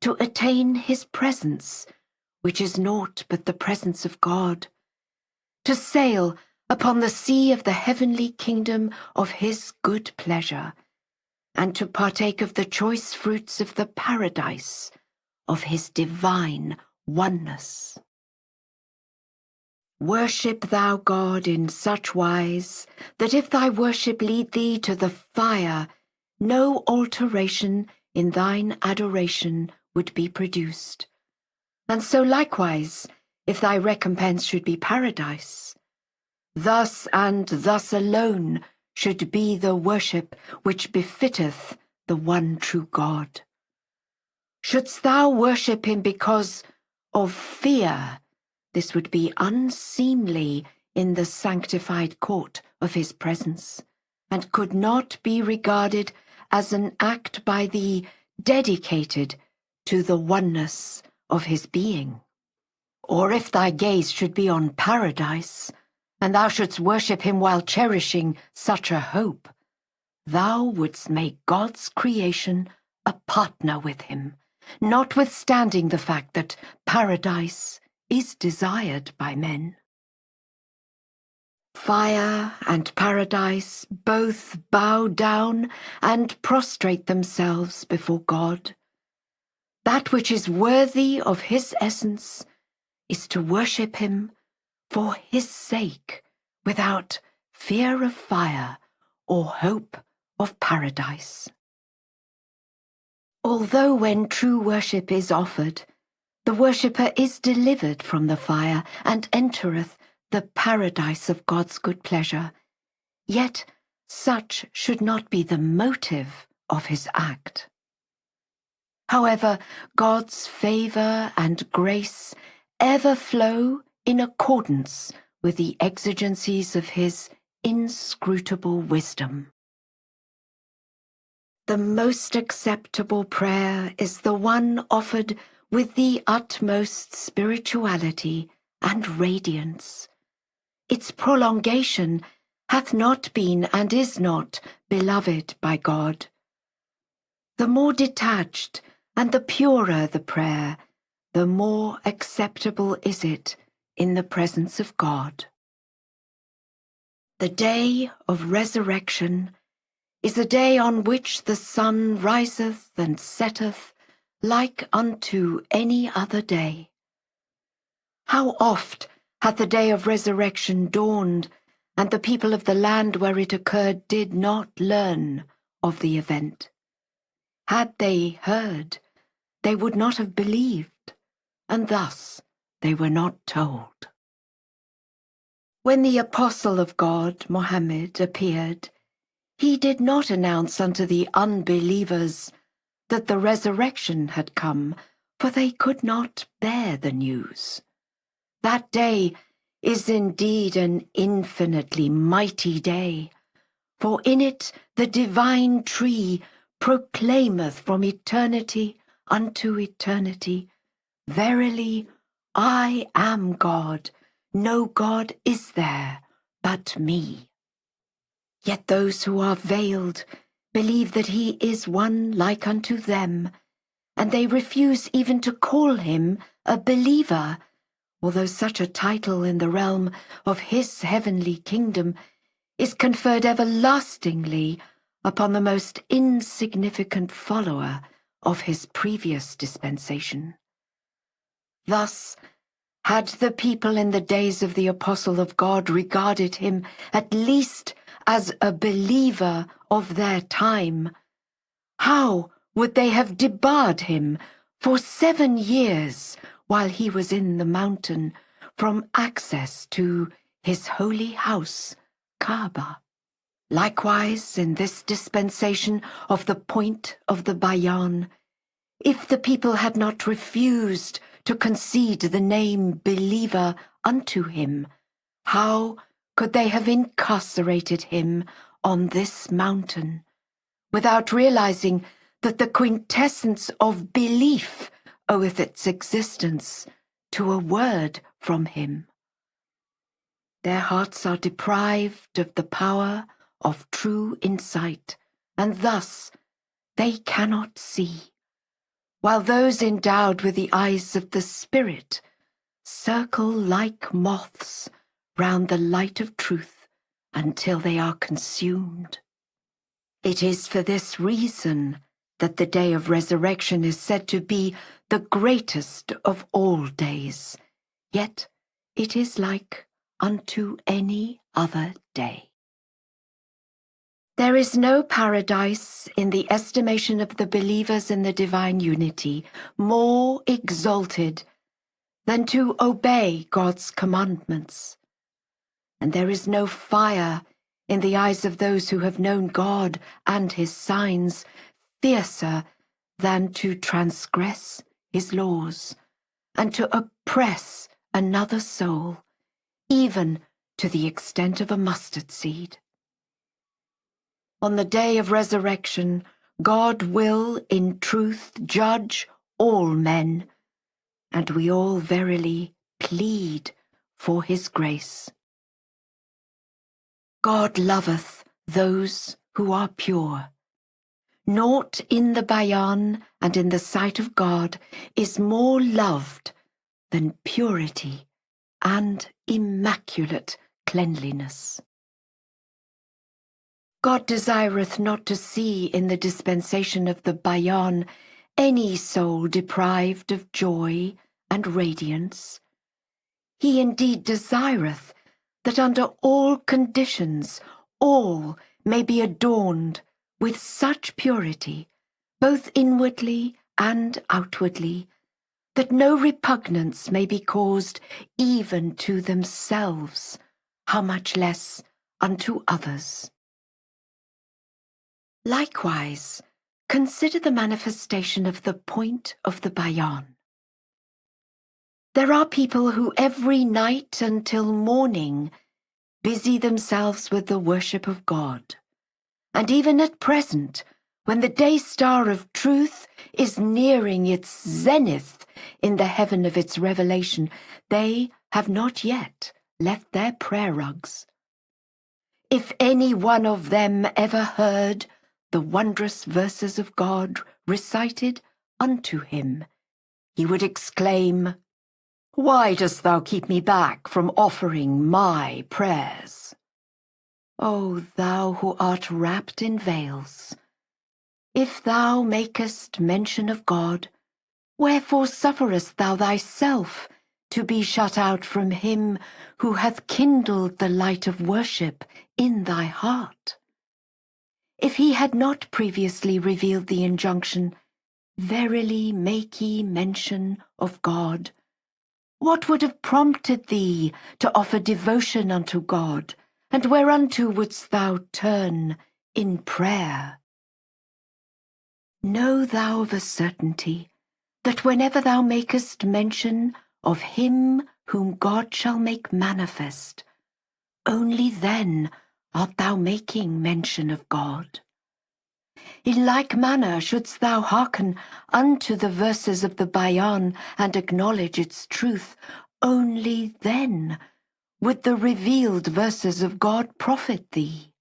A: to attain his presence, which is naught but the presence of God, to sail upon the sea of the heavenly kingdom of his good pleasure, and to partake of the choice fruits of the paradise of his divine oneness. Worship thou God in such wise that if thy worship lead thee to the fire, no alteration in thine adoration would be produced. And so likewise, if thy recompense should be paradise, thus and thus alone should be the worship which befitteth the one true God. Shouldst thou worship him because of fear, this would be unseemly in the sanctified court of his presence, and could not be regarded as an act by thee dedicated to the oneness of his being. Or if thy gaze should be on paradise, and thou shouldst worship him while cherishing such a hope, thou wouldst make God's creation a partner with him, notwithstanding the fact that paradise is desired by men. Fire and paradise both bow down and prostrate themselves before God. That which is worthy of his essence is to worship him for his sake, without fear of fire or hope of paradise. Although when true worship is offered, the worshipper is delivered from the fire and entereth the paradise of God's good pleasure, yet such should not be the motive of his act. However, God's favour and grace ever flow in accordance with the exigencies of his inscrutable wisdom. The most acceptable prayer is the one offered with the utmost spirituality and radiance. Its prolongation hath not been and is not beloved by God. The more detached and the purer the prayer, the more acceptable is it in the presence of God. The day of resurrection is a day on which the sun riseth and setteth like unto any other day. How oft hath the day of resurrection dawned, and the people of the land where it occurred did not learn of the event. Had they heard, they would not have believed, and thus they were not told. When the apostle of God, Mohammed, appeared, he did not announce unto the unbelievers that the resurrection had come, for they could not bear the news. That day is indeed an infinitely mighty day, for in it the divine tree proclaimeth from eternity unto eternity, Verily, I am God, no God is there but me. Yet those who are veiled believe that he is one like unto them, and they refuse even to call him a believer, although such a title in the realm of his heavenly kingdom is conferred everlastingly upon the most insignificant follower of his previous dispensation. Thus, had the people in the days of the Apostle of God regarded him at least as a believer of their time, how would they have debarred him for 7 years while he was in the mountain from access to his holy house, Kaaba? Likewise, in this dispensation of the point of the Bayan, if the people had not refused to concede the name believer unto him, how could they have incarcerated him on this mountain, without realizing that the quintessence of belief oweth its existence to a word from him? Their hearts are deprived of the power of true insight, and thus they cannot see, while those endowed with the eyes of the Spirit circle like moths round the light of truth until they are consumed. It is for this reason that the day of resurrection is said to be the greatest of all days, yet it is like unto any other day. There is no paradise, in the estimation of the believers in the divine unity, more exalted than to obey God's commandments. And there is no fire, in the eyes of those who have known God and his signs, fiercer than to transgress his laws, and to oppress another soul, even to the extent of a mustard seed. On the day of resurrection, God will in truth judge all men, and we all verily plead for his grace. God loveth those who are pure. Naught in the Bayan and in the sight of God is more loved than purity and immaculate cleanliness. God desireth not to see in the dispensation of the Bayan any soul deprived of joy and radiance. He indeed desireth that under all conditions all may be adorned with such purity, both inwardly and outwardly, that no repugnance may be caused even to themselves, how much less unto others. Likewise, consider the manifestation of the point of the Bayan. There are people who every night until morning busy themselves with the worship of God. And even at present, when the day star of truth is nearing its zenith in the heaven of its revelation, they have not yet left their prayer rugs. If any one of them ever heard the wondrous verses of God recited unto him, he would exclaim, "Why dost thou keep me back from offering my prayers?" O thou who art wrapped in veils, if thou makest mention of God, wherefore sufferest thou thyself to be shut out from him who hath kindled the light of worship in thy heart? If he had not previously revealed the injunction, "Verily make ye mention of God," what would have prompted thee to offer devotion unto God, and whereunto wouldst thou turn in prayer? Know thou of a certainty that whenever thou makest mention of him whom God shall make manifest. Only then art thou making mention of God. In like manner shouldst thou hearken unto the verses of the Bayan and acknowledge its truth. Only then would the revealed verses of God profit thee.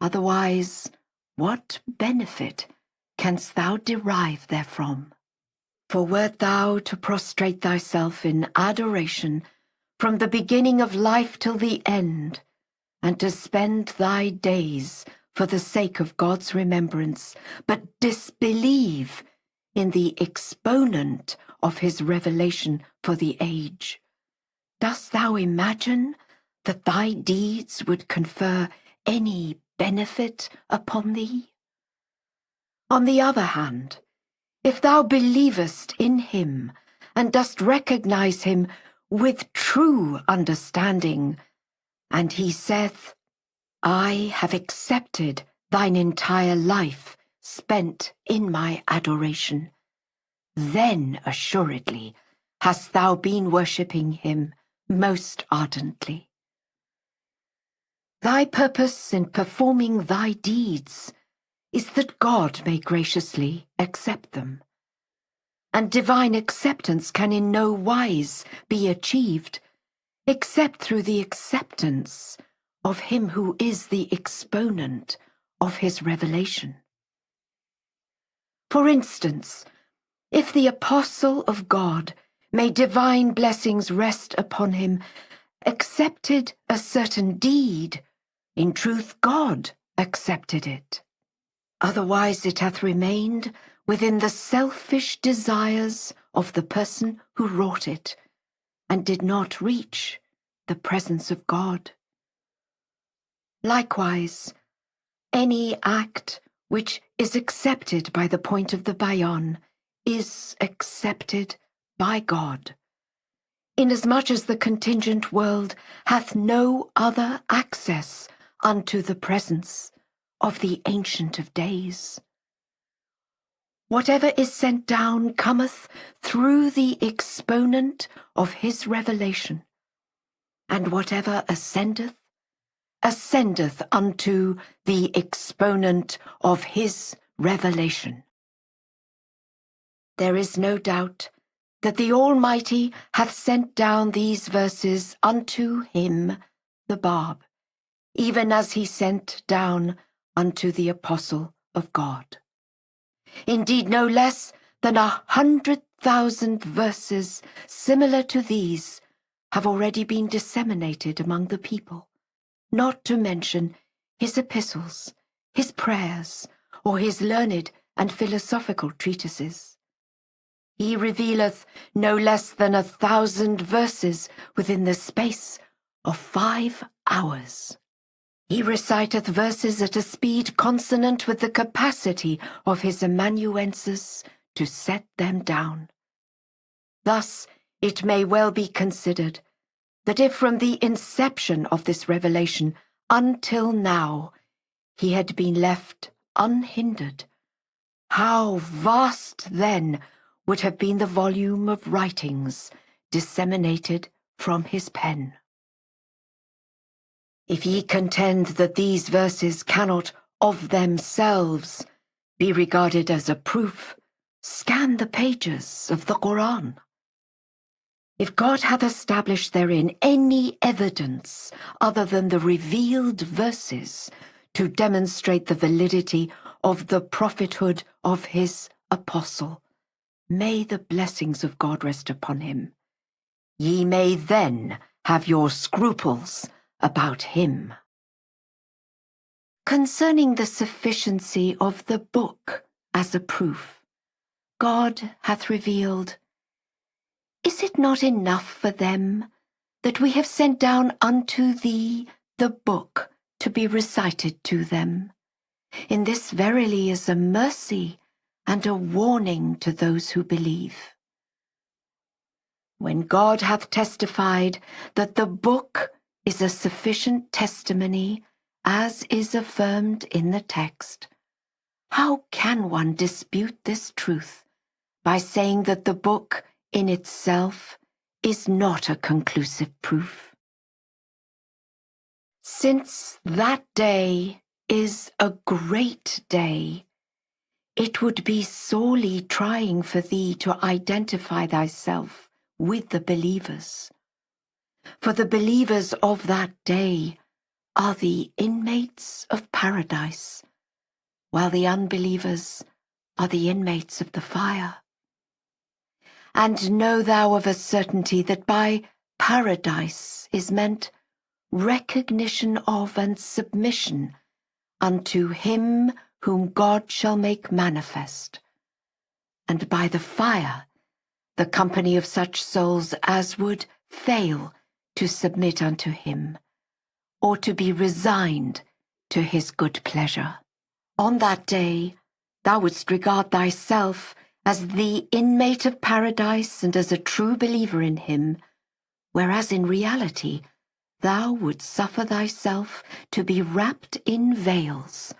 A: Otherwise, what benefit canst thou derive therefrom? For wert thou to prostrate thyself in adoration from the beginning of life till the end, and to spend thy days for the sake of God's remembrance, but disbelieve in the exponent of his revelation for the age, dost thou imagine that thy deeds would confer any benefit upon thee? On the other hand, if thou believest in him and dost recognize him with true understanding, and he saith, I have accepted thine entire life spent in my adoration, then assuredly hast thou been worshipping him most ardently. Thy purpose in performing thy deeds is that God may graciously accept them, and divine acceptance can in no wise be achieved except through the acceptance of him who is the exponent of his revelation. For instance, if the apostle of God, may divine blessings rest upon him, accepted a certain deed, in truth God accepted it. Otherwise it hath remained within the selfish desires of the person who wrought it, and did not reach the presence of God. Likewise, any act which is accepted by the point of the Bayan is accepted by God, inasmuch as the contingent world hath no other access unto the presence of the Ancient of Days. Whatever is sent down cometh through the exponent of his revelation, and whatever ascendeth, ascendeth unto the exponent of his revelation. There is no doubt that the Almighty hath sent down these verses unto him, the Bab, even as he sent down unto the Apostle of God. Indeed, no less than 100,000 verses similar to these have already been disseminated among the people, not to mention his epistles, his prayers, or his learned and philosophical treatises. He revealeth no less than 1,000 verses within the space of 5 hours. He reciteth verses at a speed consonant with the capacity of his amanuenses to set them down. Thus it may well be considered that if from the inception of this revelation until now he had been left unhindered, how vast then would have been the volume of writings disseminated from his pen. If ye contend that these verses cannot of themselves be regarded as a proof, scan the pages of the Quran. If God hath established therein any evidence other than the revealed verses to demonstrate the validity of the prophethood of his apostle, may the blessings of God rest upon him. Ye may then have your scruples about him. Concerning the sufficiency of the book as a proof, God hath revealed, Is it not enough for them that we have sent down unto thee the book to be recited to them? In this verily is a mercy and a warning to those who believe. When God hath testified that the book is a sufficient testimony, as is affirmed in the text, how can one dispute this truth by saying that the book in itself is not a conclusive proof. Since that day is a great day, it would be sorely trying for thee to identify thyself with the believers. For the believers of that day are the inmates of paradise, while the unbelievers are the inmates of the fire. And know thou of a certainty that by paradise is meant recognition of and submission unto him whom God shall make manifest, and by the fire, the company of such souls as would fail to submit unto him, or to be resigned to his good pleasure. On that day, thou wouldst regard thyself as the inmate of paradise and as a true believer in him, whereas in reality, thou wouldst suffer thyself to be wrapped in veils,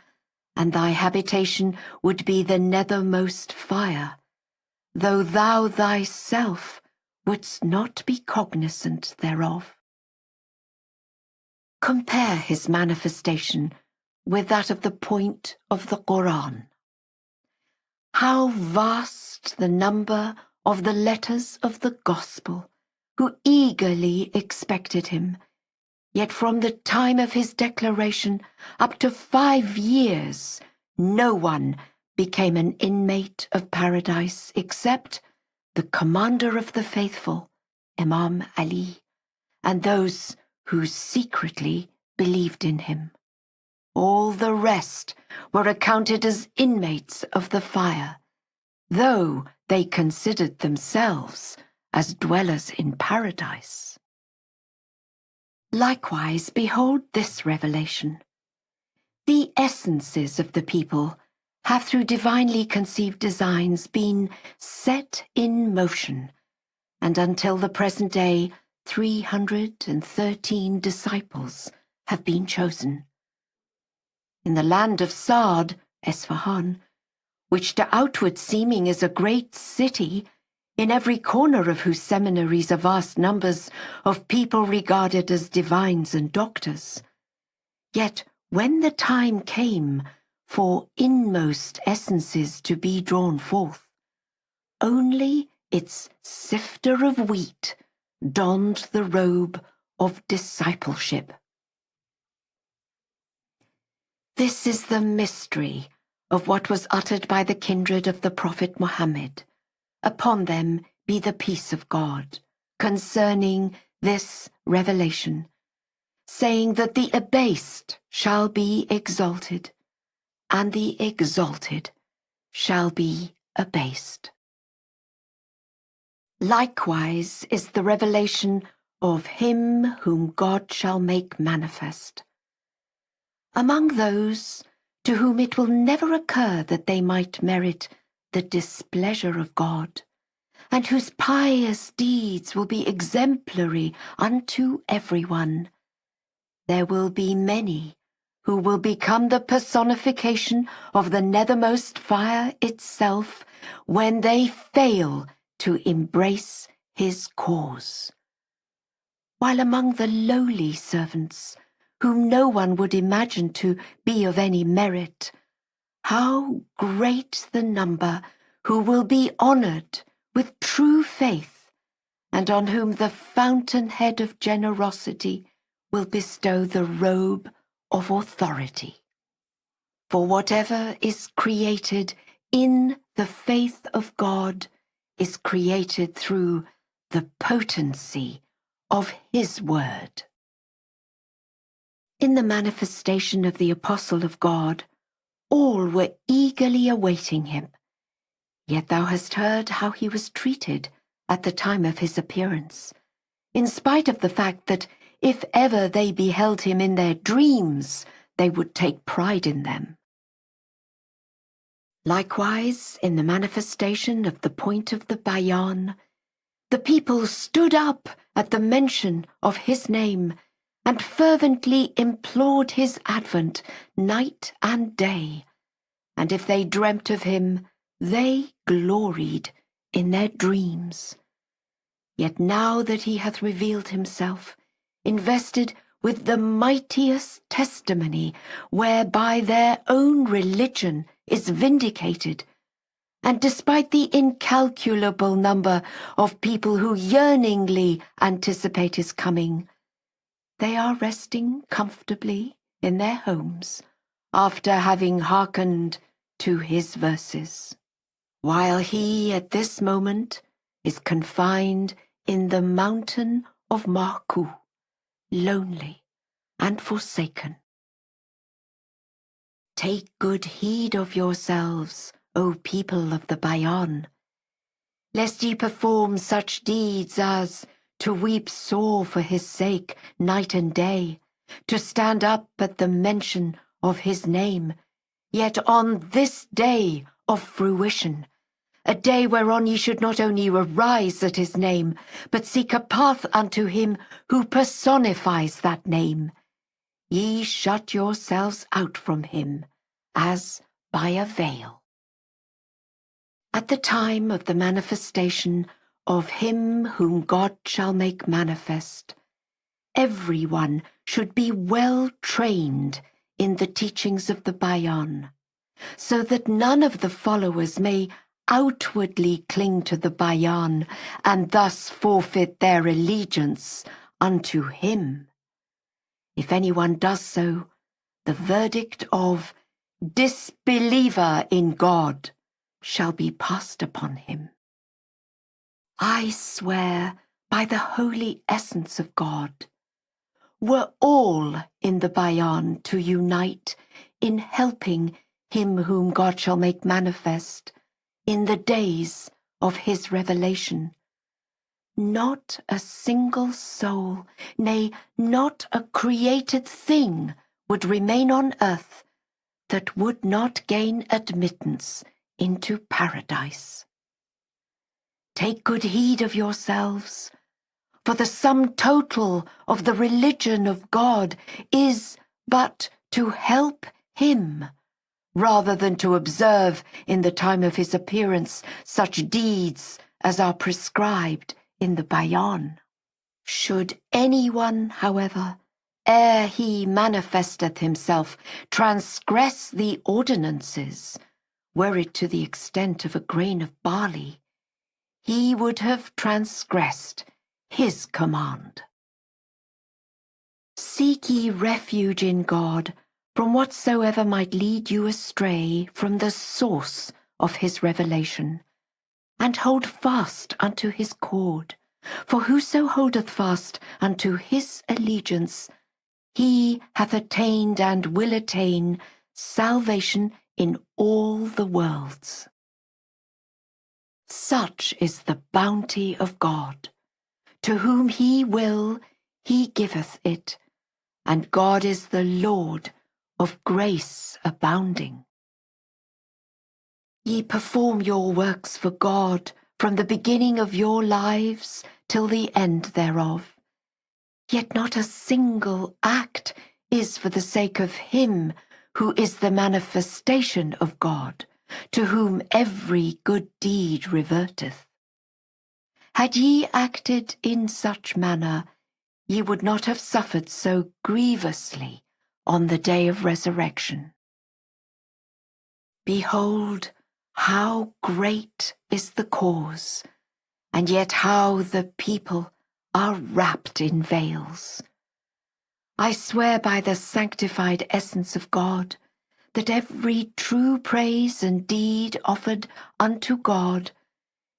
A: and thy habitation would be the nethermost fire, though thou thyself wouldst not be cognizant thereof. Compare his manifestation with that of the point of the Quran. How vast the number of the letters of the gospel who eagerly expected him, yet from the time of his declaration up to 5 years, no one became an inmate of paradise except the commander of the faithful, Imam Ali, and those who secretly believed in him. All the rest were accounted as inmates of the fire, though they considered themselves as dwellers in paradise. Likewise, behold this revelation. The essences of the people have through divinely conceived designs been set in motion, and until the present day 313 disciples have been chosen. In the land of Sa'd, Esfahan, which to outward seeming is a great city, in every corner of whose seminaries are vast numbers of people regarded as divines and doctors. Yet when the time came for inmost essences to be drawn forth, only its sifter of wheat donned the robe of discipleship. This is the mystery of what was uttered by the kindred of the Prophet Muhammad. Upon them be the peace of God, concerning this revelation, saying that the abased shall be exalted, and the exalted shall be abased. Likewise is the revelation of him whom God shall make manifest. Among those to whom it will never occur that they might merit the displeasure of God, and whose pious deeds will be exemplary unto everyone, there will be many who will become the personification of the nethermost fire itself when they fail to embrace his cause. While among the lowly servants, whom no one would imagine to be of any merit, how great the number who will be honored with true faith, and on whom the fountainhead of generosity will bestow the robe of authority. For whatever is created in the faith of God is created through the potency of his word. In the manifestation of the apostle of God, all were eagerly awaiting him. Yet thou hast heard how he was treated at the time of his appearance, in spite of the fact that if ever they beheld him in their dreams, they would take pride in them. Likewise, in the manifestation of the point of the Bayan, the people stood up at the mention of his name and fervently implored his advent night and day, and if they dreamt of him, they gloried in their dreams. Yet now that he hath revealed himself, invested with the mightiest testimony, whereby their own religion is vindicated, and despite the incalculable number of people who yearningly anticipate his coming, they are resting comfortably in their homes after having hearkened to his verses, while he at this moment is confined in the mountain of Marku, lonely and forsaken. Take good heed of yourselves, O people of the Bayan, lest ye perform such deeds as to weep sore for his sake night and day, to stand up at the mention of his name, yet on this day of fruition, a day whereon ye should not only arise at his name, but seek a path unto him who personifies that name, ye shut yourselves out from him as by a veil. At the time of the manifestation of him whom God shall make manifest, everyone should be well trained in the teachings of the Bayan, so that none of the followers may outwardly cling to the Bayan and thus forfeit their allegiance unto him. If anyone does so, the verdict of disbeliever in God shall be passed upon him. I swear by the holy essence of God, were all in the Bayan to unite in helping him whom God shall make manifest in the days of his revelation, not a single soul, nay, not a created thing would remain on earth that would not gain admittance into paradise. Take good heed of yourselves, for the sum total of the religion of God is but to help him, rather than to observe in the time of his appearance such deeds as are prescribed in the Bayan. Should anyone, however, ere he manifesteth himself, transgress the ordinances, were it to the extent of a grain of barley, he would have transgressed his command. Seek ye refuge in God from whatsoever might lead you astray from the source of his revelation, and hold fast unto his cord, for whoso holdeth fast unto his allegiance, he hath attained and will attain salvation in all the worlds. Such is the bounty of God. To whom he will, he giveth it, and God is the Lord of grace abounding. Ye perform your works for God from the beginning of your lives till the end thereof, yet not a single act is for the sake of him who is the manifestation of God, to whom every good deed reverteth. Had ye acted in such manner, ye would not have suffered so grievously on the day of resurrection. Behold, how great is the cause, and yet how the people are wrapped in veils. I swear by the sanctified essence of God, that every true praise and deed offered unto God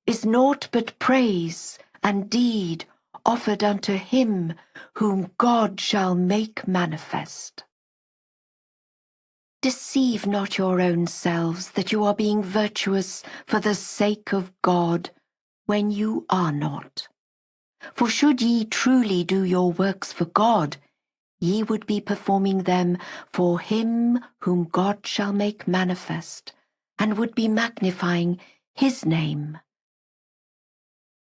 A: is naught but praise and deed offered unto him whom God shall make manifest. Deceive not your own selves that you are being virtuous for the sake of God, when you are not. For should ye truly do your works for God, ye would be performing them for him whom God shall make manifest, and would be magnifying his name.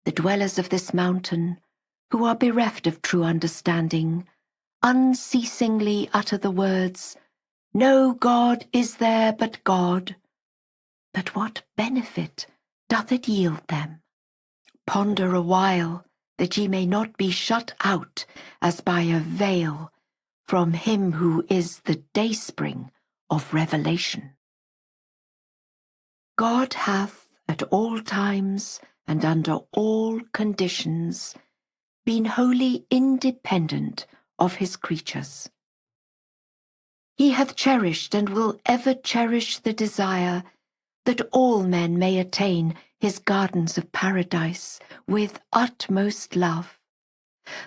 A: The dwellers of this mountain, who are bereft of true understanding, unceasingly utter the words, No God is there but God. But what benefit doth it yield them? Ponder a while, that ye may not be shut out as by a veil from him who is the dayspring of revelation. God hath at all times and under all conditions been wholly independent of his creatures. He hath cherished and will ever cherish the desire that all men may attain his gardens of paradise with utmost love,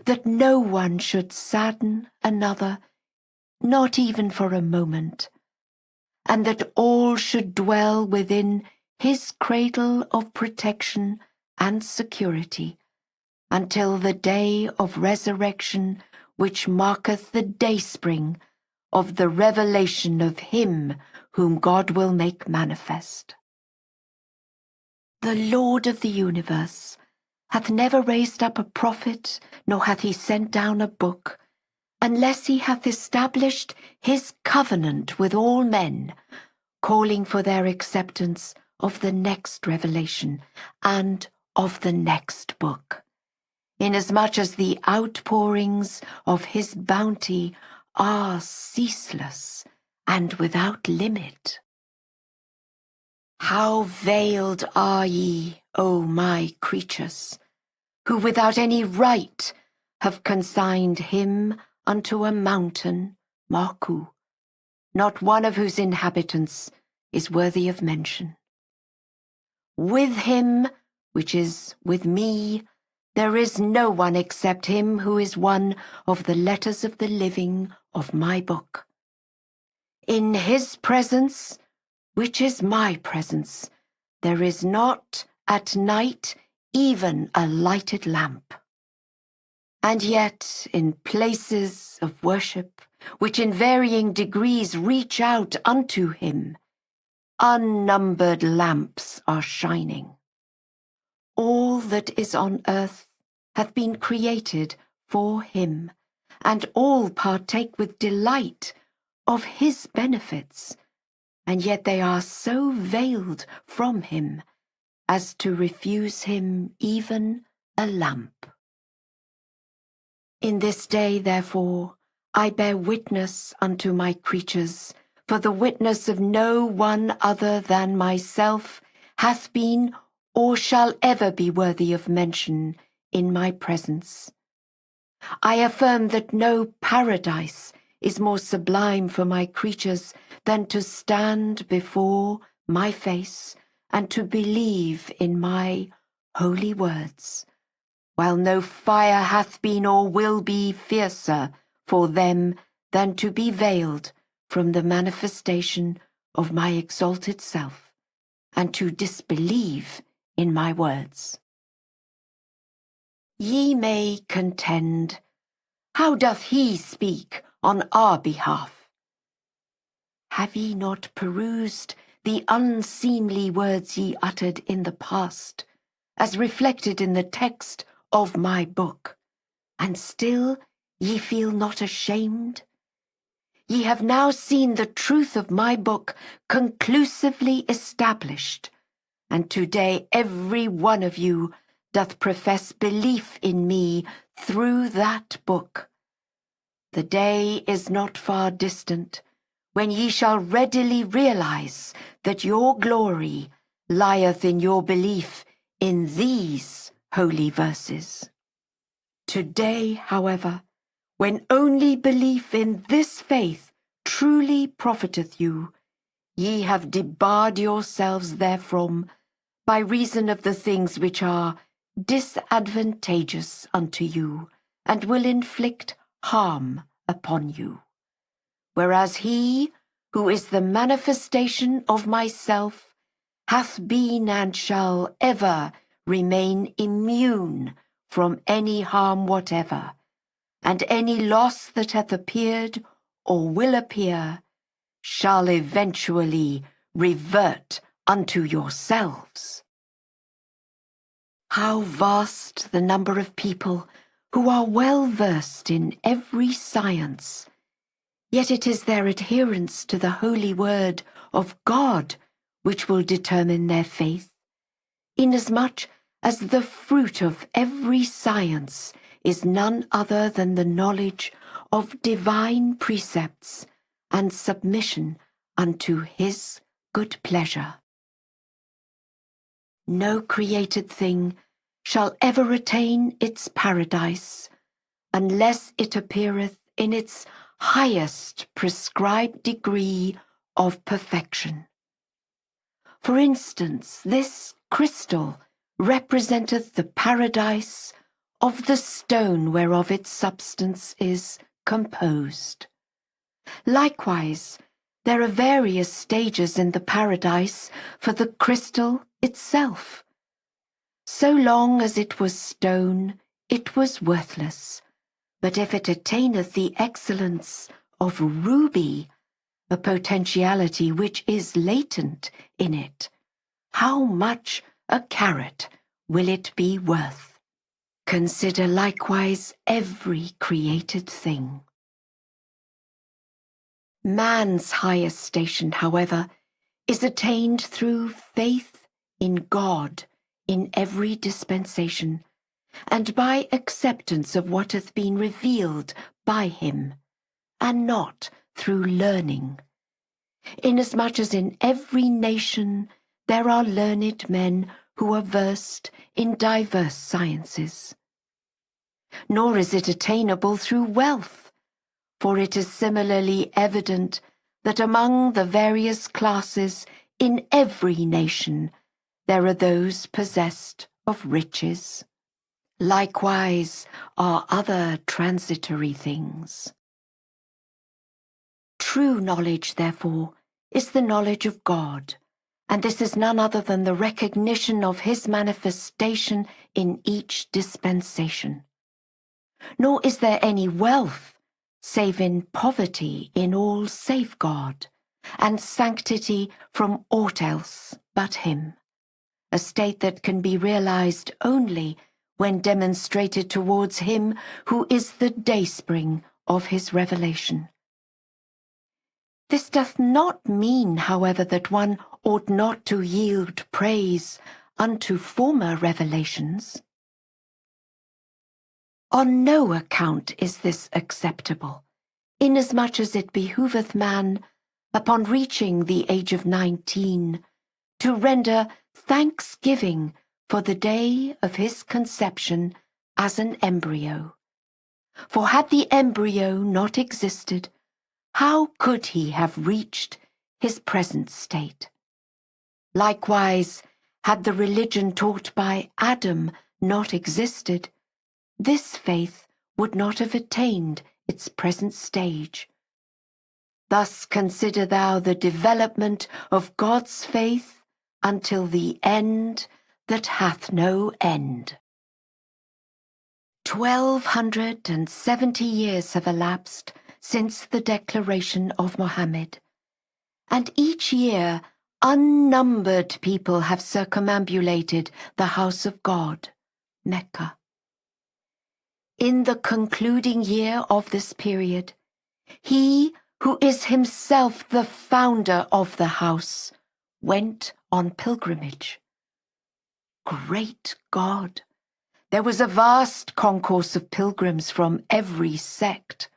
A: that no one should sadden another, not even for a moment, and that all should dwell within his cradle of protection and security, until the day of resurrection, which marketh the dayspring of the revelation of him whom God will make manifest. The Lord of the universe hath never raised up a prophet, nor hath he sent down a book, unless he hath established his covenant with all men, calling for their acceptance of the next revelation and of the next book, inasmuch as the outpourings of his bounty are ceaseless and without limit. How veiled are ye, O my creatures, who without any right have consigned him unto a mountain, Marku, not one of whose inhabitants is worthy of mention. With him, which is with me, there is no one except him who is one of the letters of the living of my book. In his presence, which is my presence, there is not at night even a lighted lamp. And yet, in places of worship, which in varying degrees reach out unto him, unnumbered lamps are shining. All that is on earth hath been created for him, and all partake with delight of his benefits, and yet they are so veiled from him as to refuse him even a lamp. In this day, therefore, I bear witness unto my creatures, for the witness of no one other than myself hath been or shall ever be worthy of mention in my presence. I affirm that no paradise is more sublime for my creatures than to stand before my face and to believe in my holy words, while no fire hath been or will be fiercer for them than to be veiled from the manifestation of my exalted self, and to disbelieve in my words. Ye may contend, how doth he speak on our behalf? Have ye not perused the unseemly words ye uttered in the past, as reflected in the text of my book, and still ye feel not ashamed? Ye have now seen the truth of my book conclusively established, and today every one of you doth profess belief in me through that book. The day is not far distant when ye shall readily realize that your glory lieth in your belief in these holy verses. Today, however, when only belief in this faith truly profiteth you, ye have debarred yourselves therefrom by reason of the things which are disadvantageous unto you, and will inflict harm upon you. Whereas he, who is the manifestation of myself, hath been and shall ever remain immune from any harm whatever, and any loss that hath appeared or will appear shall eventually revert unto yourselves. How vast the number of people who are well versed in every science, yet it is their adherence to the holy word of God which will determine their faith, inasmuch as the fruit of every science is none other than the knowledge of divine precepts and submission unto his good pleasure. No created thing shall ever attain its paradise, unless it appeareth in its highest prescribed degree of perfection. For instance, this crystal representeth the paradise of the stone whereof its substance is composed. Likewise, there are various stages in the paradise for the crystal itself. So long as it was stone, it was worthless, but if it attaineth the excellence of ruby, a potentiality which is latent in it, how much a carat will it be worth? Consider likewise every created thing. Man's highest station, however, is attained through faith in God in every dispensation, and by acceptance of what hath been revealed by him, and not through learning, inasmuch as in every nation there are learned men who are versed in diverse sciences. Nor is it attainable through wealth, for it is similarly evident that among the various classes in every nation there are those possessed of riches. Likewise are other transitory things. True knowledge, therefore, is the knowledge of God, and this is none other than the recognition of his manifestation in each dispensation. Nor is there any wealth, save in poverty in all save God, and sanctity from aught else but him, a state that can be realized only when demonstrated towards him who is the dayspring of his revelation. This doth not mean, however, that one ought not to yield praise unto former revelations. On no account is this acceptable, inasmuch as it behoveth man, upon reaching the age of 19, to render thanksgiving for the day of his conception as an embryo. For had the embryo not existed, how could he have reached his present state? Likewise, had the religion taught by Adam not existed, this faith would not have attained its present stage. Thus consider thou the development of God's faith until the end that hath no end. 1270 years have elapsed since the declaration of Mohammed, and each year unnumbered people have circumambulated the house of God, Mecca. In the concluding year of this period, he who is himself the founder of the house went on pilgrimage. Great God! There was a vast concourse of pilgrims from every sect,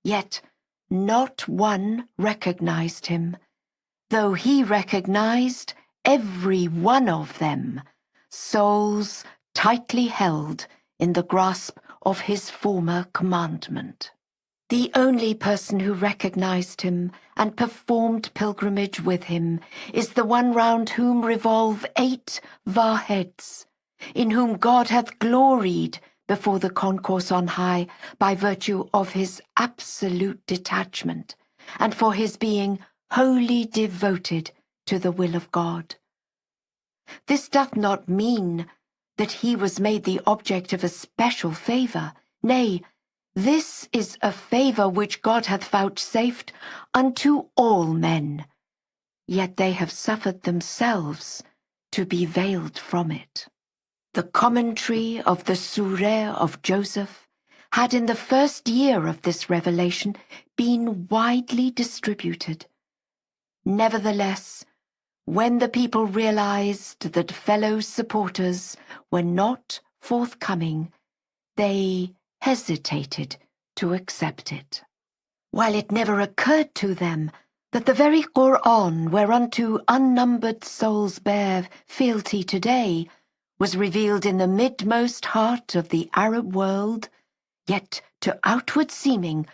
A: yet not one recognized him, though he recognized every one of them, souls tightly held in the grasp of his former commandment. The only person who recognized him and performed pilgrimage with him is the one round whom revolve 8 Varheads, in whom God hath gloried before the concourse on high by virtue of his absolute detachment, and for his being wholly devoted to the will of God. This doth not mean that he was made the object of a special favour. Nay, this is a favour which God hath vouchsafed unto all men, yet they have suffered themselves to be veiled from it. The commentary of the Surah of Joseph had in the first year of this revelation been widely distributed. Nevertheless, When the people realized that fellow supporters were not forthcoming, they hesitated to accept it. While it never occurred to them that the very Qur'an whereunto unnumbered souls bear fealty today was revealed in the midmost heart of the Arab world, yet to outward seeming,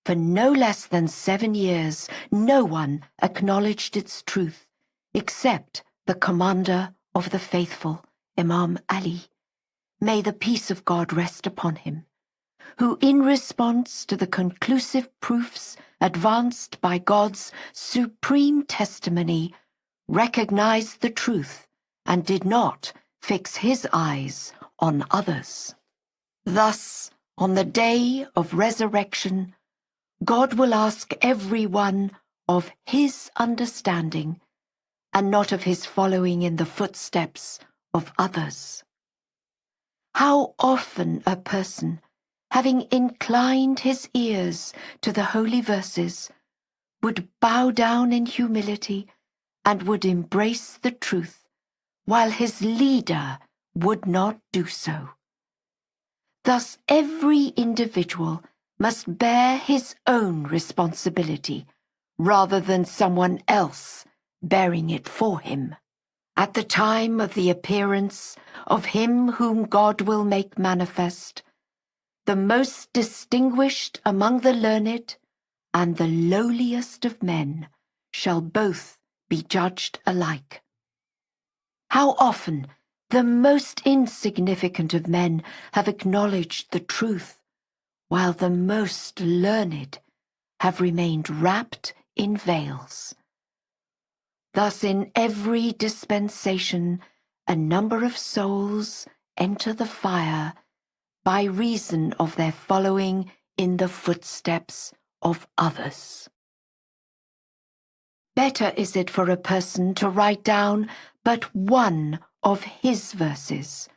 A: for no less than 7 years, no one acknowledged its truth except the commander of the faithful, Imam Ali. May the peace of God rest upon him, who in response to the conclusive proofs advanced by God's supreme testimony recognized the truth and did not fix his eyes on others. Thus, on the day of resurrection, God will ask everyone of his understanding and not of his following in the footsteps of others. How often a person, having inclined his ears to the holy verses, would bow down in humility and would embrace the truth, while his leader would not do so. Thus every individual must bear his own responsibility rather than someone else bearing it for him. At the time of the appearance of him whom God will make manifest, the most distinguished among the learned and the lowliest of men shall both be judged alike. How often the most insignificant of men have acknowledged the truth, while the most learned have remained wrapped in veils. Thus in every dispensation a number of souls enter the fire by reason of their following in the footsteps of others. Better is it for a person to write down but one of his verses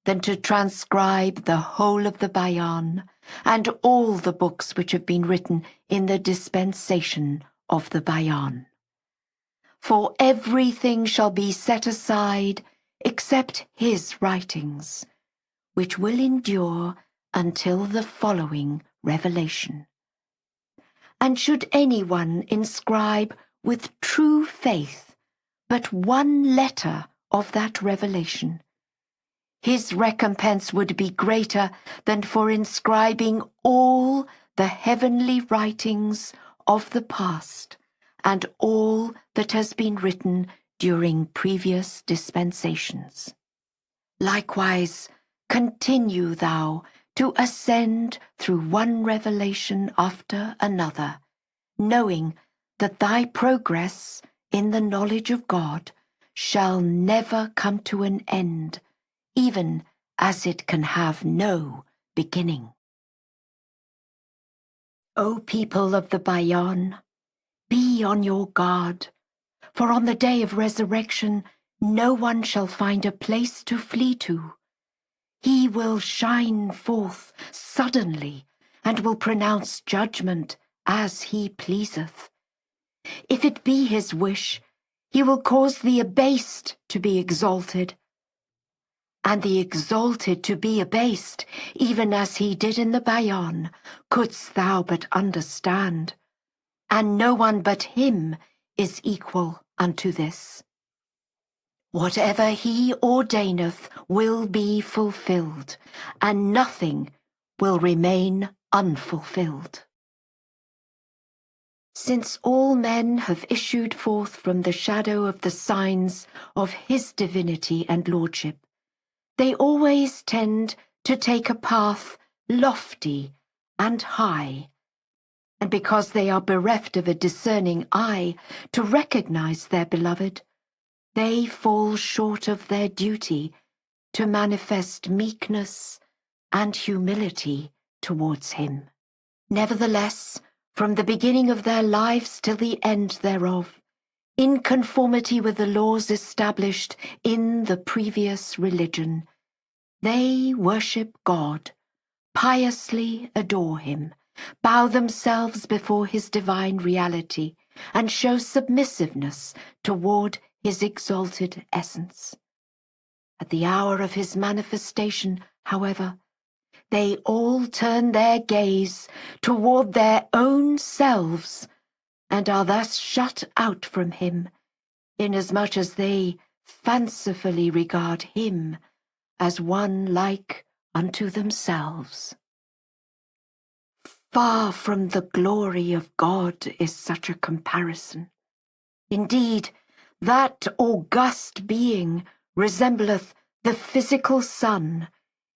A: than to transcribe the whole of the Bayan and all the books which have been written in the dispensation of the Bayan. For everything shall be set aside except his writings, which will endure until the following revelation. And should anyone inscribe with true faith but one letter of that revelation, his recompense would be greater than for inscribing all the heavenly writings of the past and all that has been written during previous dispensations. Likewise, continue thou to ascend through one revelation after another, knowing that thy progress in the knowledge of God shall never come to an end, even as it can have no beginning. O people of the Bayan, be on your guard, for on the day of resurrection no one shall find a place to flee to. He will shine forth suddenly and will pronounce judgment as he pleaseth. If it be his wish, he will cause the abased to be exalted, and the exalted to be abased, even as he did in the Bayan, couldst thou but understand. And no one but him is equal unto this. Whatever he ordaineth will be fulfilled, and nothing will remain unfulfilled. Since all men have issued forth from the shadow of the signs of his divinity and lordship, they always tend to take a path lofty and high, and because they are bereft of a discerning eye to recognize their beloved, they fall short of their duty to manifest meekness and humility towards him. Nevertheless, from the beginning of their lives till the end thereof, in conformity with the laws established in the previous religion, they worship God, piously adore him, bow themselves before his divine reality, and show submissiveness toward his exalted essence. At the hour of his manifestation, however, they all turn their gaze toward their own selves and are thus shut out from him, inasmuch as they fancifully regard him as one like unto themselves. Far from the glory of God is such a comparison. Indeed, that august being resembleth the physical sun.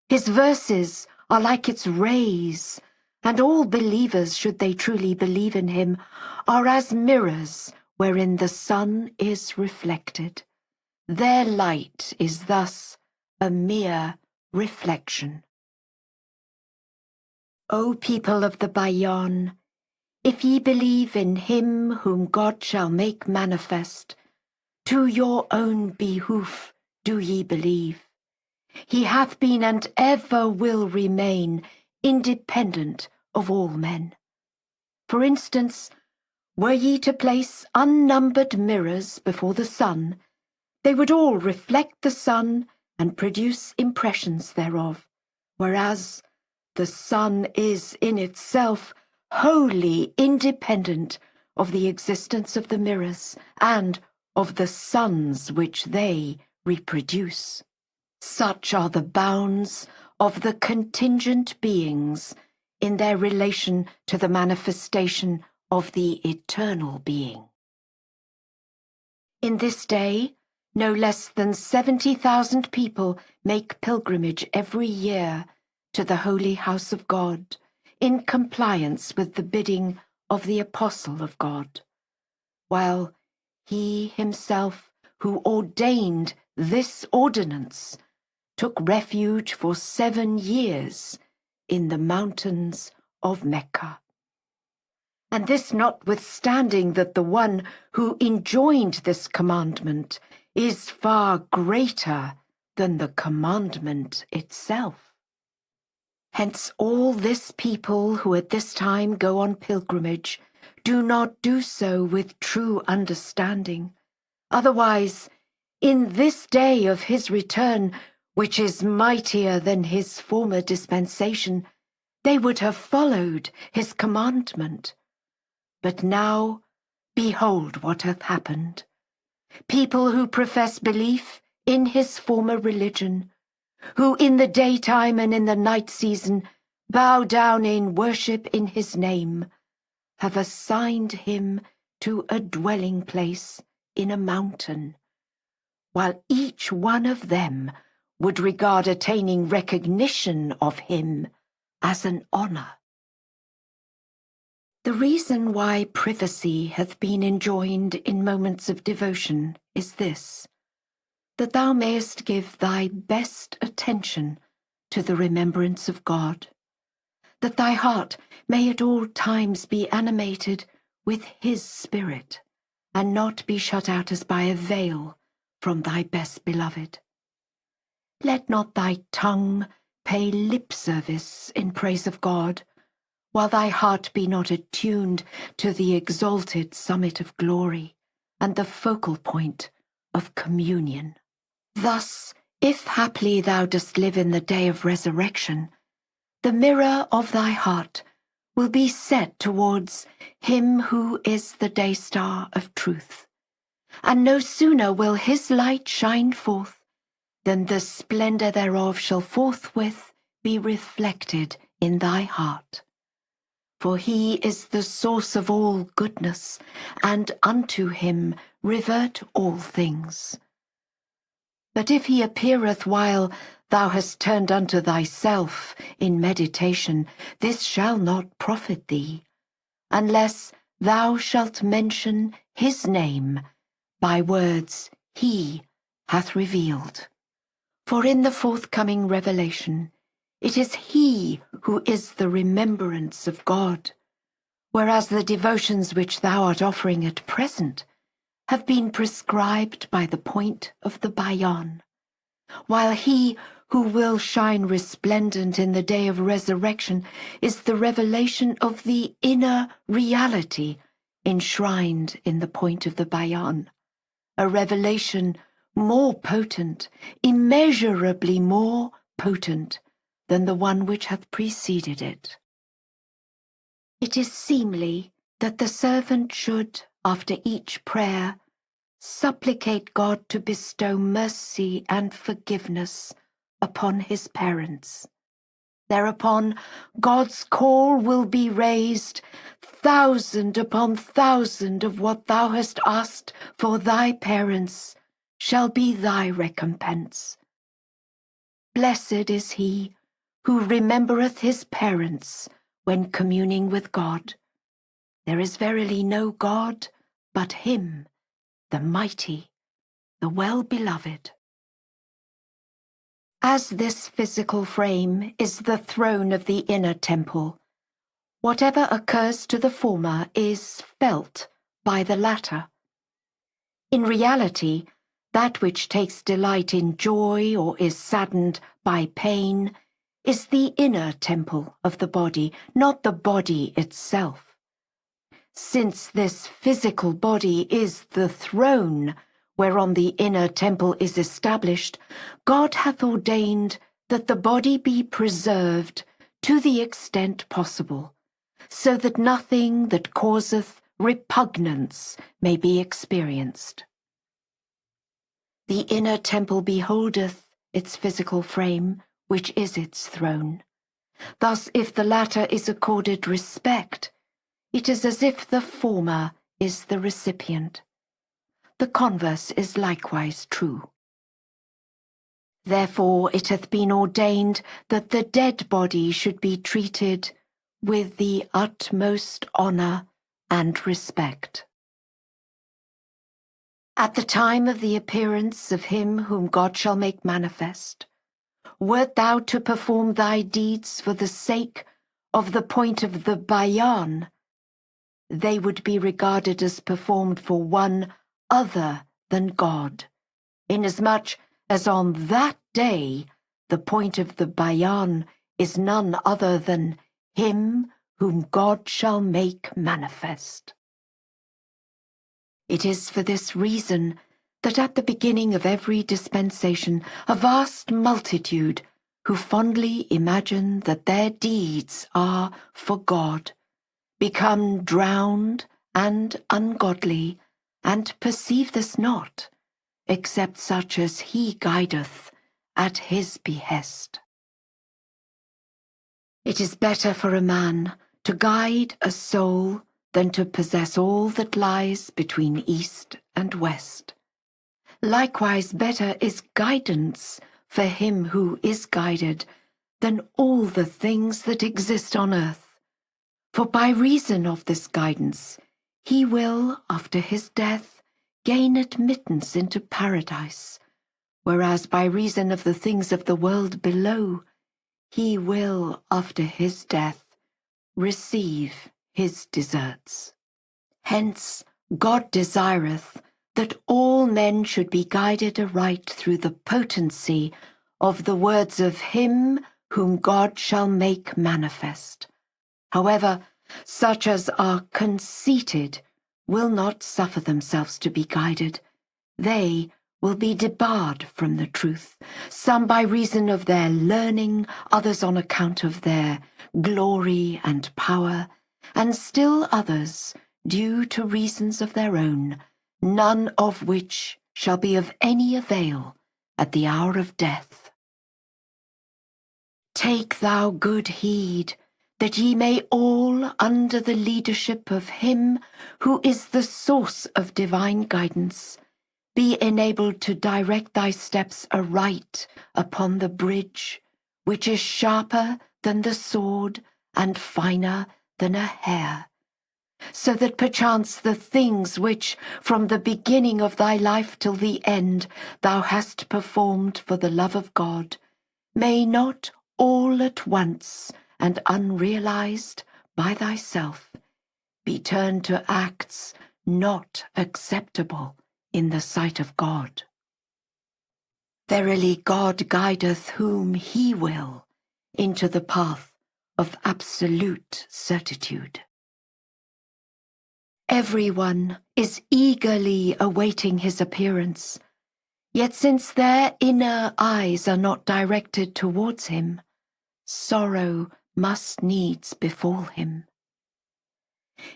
A: His verses are like its rays, and all believers, should they truly believe in him, are as mirrors wherein the sun is reflected. Their light is thus a mere reflection. O people of the Bayan, if ye believe in him whom God shall make manifest, to your own behoof do ye believe. He hath been and ever will remain independent of all men. For instance, were ye to place unnumbered mirrors before the sun, they would all reflect the sun and produce impressions thereof, whereas the sun is in itself wholly independent of the existence of the mirrors and of the suns which they reproduce. Such are the bounds of the contingent beings in their relation to the manifestation of the eternal being. In this day, no less than 70,000 people make pilgrimage every year to the holy house of God, in compliance with the bidding of the Apostle of God, while he himself, who ordained this ordinance, took refuge for 7 years in the mountains of Mecca. And this notwithstanding that the one who enjoined this commandment is far greater than the commandment itself. Hence all this people who at this time go on pilgrimage do not do so with true understanding. Otherwise, in this day of his return, which is mightier than his former dispensation, they would have followed his commandment. But now, behold what hath happened. People who profess belief in his former religion, who in the daytime and in the night season bow down in worship in his name, have assigned him to a dwelling place in a mountain, while each one of them would regard attaining recognition of him as an honor. The reason why privacy hath been enjoined in moments of devotion is this, that thou mayest give thy best attention to the remembrance of God, that thy heart may at all times be animated with his spirit, and not be shut out as by a veil from thy best beloved. Let not thy tongue pay lip service in praise of God, while thy heart be not attuned to the exalted summit of glory and the focal point of communion. Thus, if haply thou dost live in the day of resurrection, the mirror of thy heart will be set towards him who is the day star of truth, and no sooner will his light shine forth than the splendor thereof shall forthwith be reflected in thy heart. For he is the source of all goodness, and unto him revert all things. But if he appeareth while thou hast turned unto thyself in meditation, this shall not profit thee, unless thou shalt mention his name by words he hath revealed. For in the forthcoming revelation, it is he who is the remembrance of God, whereas the devotions which thou art offering at present have been prescribed by the point of the Bayan, while he who will shine resplendent in the day of resurrection is the revelation of the inner reality enshrined in the point of the Bayan, a revelation more potent, immeasurably more potent than the one which hath preceded it. It is seemly that the servant should, after each prayer, supplicate God to bestow mercy and forgiveness upon his parents. Thereupon God's call will be raised, 1,000 upon 1,000 of what thou hast asked for thy parents shall be thy recompense. Blessed is he who remembereth his parents when communing with God. There is verily no God but him, the mighty, the well-beloved. As this physical frame is the throne of the inner temple, whatever occurs to the former is felt by the latter. In reality, that which takes delight in joy or is saddened by pain is the inner temple of the body, not the body itself. Since this physical body is the throne whereon the inner temple is established, God hath ordained that the body be preserved to the extent possible, so that nothing that causeth repugnance may be experienced. The inner temple beholdeth its physical frame, which is its throne. Thus, if the latter is accorded respect, it is as if the former is the recipient. The converse is likewise true. Therefore it hath been ordained that the dead body should be treated with the utmost honour and respect. At the time of the appearance of him whom God shall make manifest, wert thou to perform thy deeds for the sake of the point of the bayan, they would be regarded as performed for one other than God, inasmuch as on that day the point of the bayan is none other than him whom God shall make manifest. It is for this reason that at the beginning of every dispensation a vast multitude who fondly imagine that their deeds are for God become drowned and ungodly, and perceive this not, except such as he guideth at his behest. It is better for a man to guide a soul than to possess all that lies between east and west. Likewise better is guidance for him who is guided than all the things that exist on earth. For by reason of this guidance, he will, after his death, gain admittance into paradise, whereas by reason of the things of the world below, he will, after his death, receive his deserts. Hence God desireth that all men should be guided aright through the potency of the words of him whom God shall make manifest. However, such as are conceited will not suffer themselves to be guided. They will be debarred from the truth, some by reason of their learning, others on account of their glory and power, and still others due to reasons of their own, none of which shall be of any avail at the hour of death. Take thou good heed, that ye may all, under the leadership of him who is the source of divine guidance, be enabled to direct thy steps aright upon the bridge, which is sharper than the sword and finer than a hair, so that perchance the things which from the beginning of thy life till the end thou hast performed for the love of God may not all at once and unrealized by thyself, be turned to acts not acceptable in the sight of God. Verily God guideth whom he will into the path of absolute certitude. Everyone is eagerly awaiting his appearance, yet since their inner eyes are not directed towards him, sorrow must needs befall him.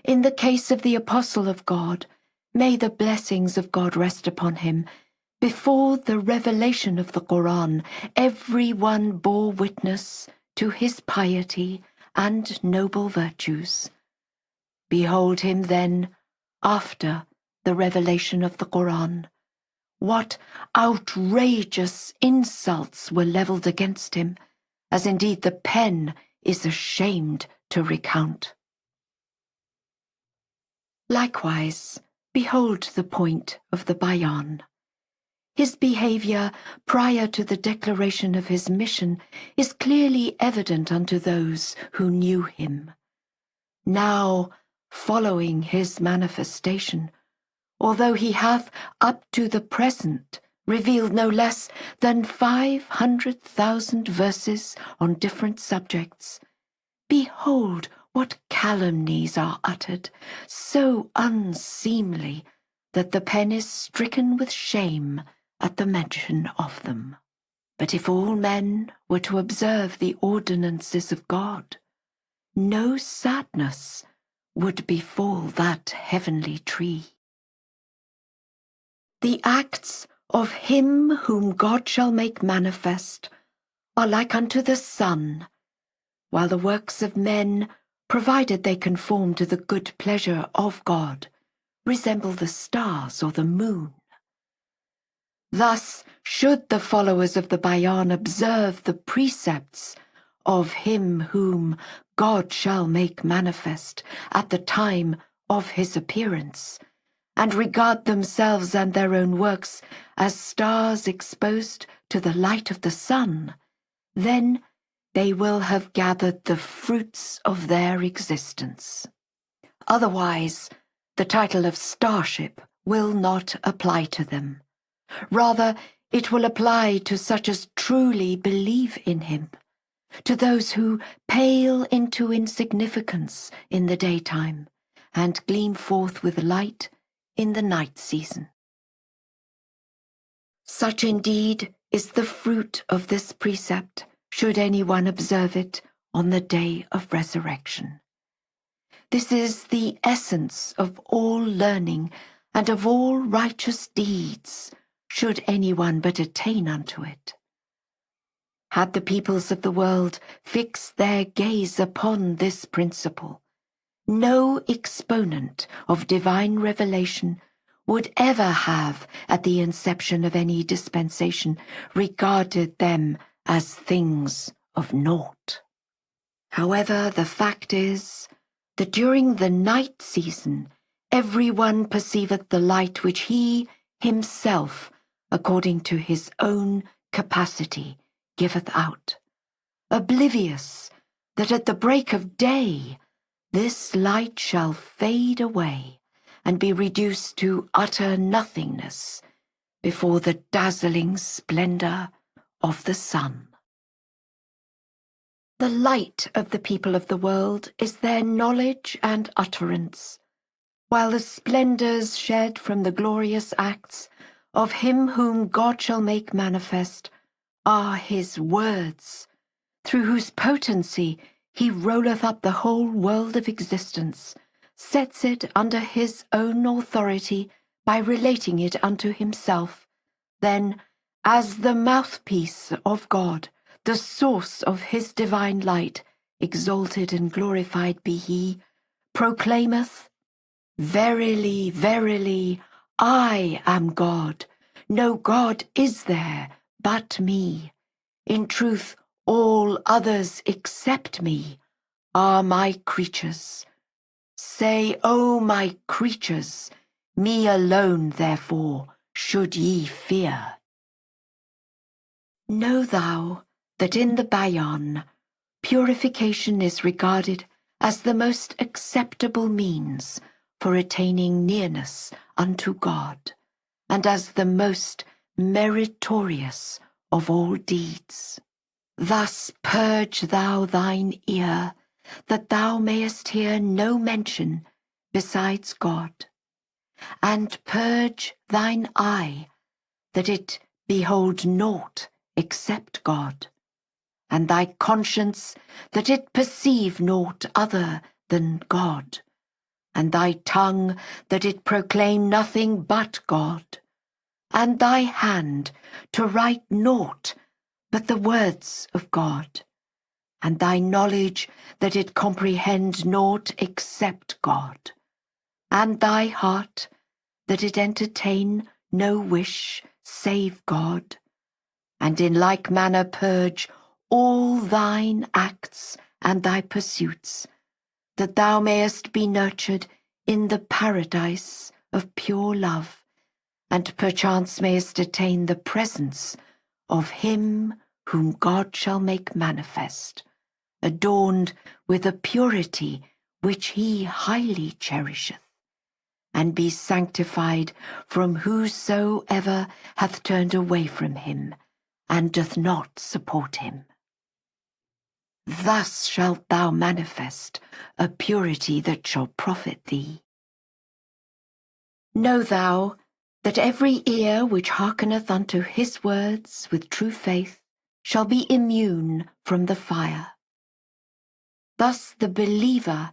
A: In the case of the Apostle of God, may the blessings of God rest upon him, before the revelation of the Quran, everyone bore witness to his piety and noble virtues. Behold him then, after the revelation of the Quran. What outrageous insults were levelled against him, as indeed the pen is ashamed to recount. Likewise, behold the point of the Bayan. His behavior prior to the declaration of his mission is clearly evident unto those who knew him. Now, following his manifestation, although he hath up to the present revealed no less than 500,000 verses on different subjects, behold what calumnies are uttered, so unseemly that the pen is stricken with shame at the mention of them. But if all men were to observe the ordinances of God, no sadness would befall that heavenly tree. The acts of him whom God shall make manifest are like unto the sun, while the works of men, provided they conform to the good pleasure of God, resemble the stars or the moon. Thus should the followers of the Bayan observe the precepts of him whom God shall make manifest at the time of his appearance, and regard themselves and their own works as stars exposed to the light of the sun, then they will have gathered the fruits of their existence. Otherwise, the title of starship will not apply to them. Rather, it will apply to such as truly believe in him, to those who pale into insignificance in the daytime and gleam forth with light in the night season. Such indeed is the fruit of this precept, should anyone observe it on the day of resurrection. This is the essence of all learning and of all righteous deeds, should anyone but attain unto it. Had the peoples of the world fixed their gaze upon this principle, no exponent of divine revelation would ever have, at the inception of any dispensation, regarded them as things of naught. However, the fact is that during the night season everyone perceiveth the light which he himself, according to his own capacity, giveth out, oblivious that at the break of day this light shall fade away and be reduced to utter nothingness before the dazzling splendor of the sun. The light of the people of the world is their knowledge and utterance, while the splendors shed from the glorious acts of him whom God shall make manifest are his words, through whose potency he rolleth up the whole world of existence, sets it under his own authority by relating it unto himself, then, as the mouthpiece of God, the source of his divine light, exalted and glorified be he, proclaimeth, Verily, verily, I am God. No God is there but me. In truth, all others except me are my creatures. Say, O my creatures, me alone, therefore, should ye fear. Know thou that in the Bayan, purification is regarded as the most acceptable means for attaining nearness unto God, and as the most meritorious of all deeds. Thus purge thou thine ear, that thou mayest hear no mention besides God, and purge thine eye, that it behold naught except God, and thy conscience, that it perceive naught other than God, and thy tongue, that it proclaim nothing but God, and thy hand, to write naught but the words of God, and thy knowledge, that it comprehend naught except God, and thy heart, that it entertain no wish save God, and in like manner purge all thine acts and thy pursuits, that thou mayest be nurtured in the paradise of pure love, and perchance mayest attain the presence of him whom God shall make manifest, adorned with a purity which he highly cherisheth, and be sanctified from whosoever hath turned away from him, and doth not support him. Thus shalt thou manifest a purity that shall profit thee. Know thou that every ear which hearkeneth unto his words with true faith shall be immune from the fire. Thus the believer,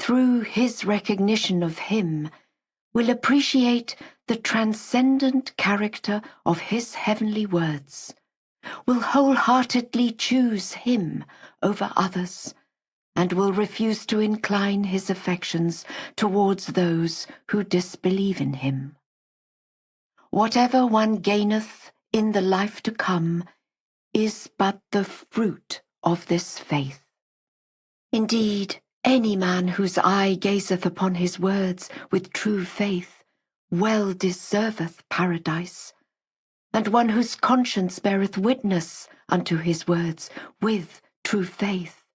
A: through his recognition of him, will appreciate the transcendent character of his heavenly words, will wholeheartedly choose him over others, and will refuse to incline his affections towards those who disbelieve in him. Whatever one gaineth in the life to come is but the fruit of this faith. Indeed, any man whose eye gazeth upon his words with true faith well deserveth paradise, and one whose conscience beareth witness unto his words with true faith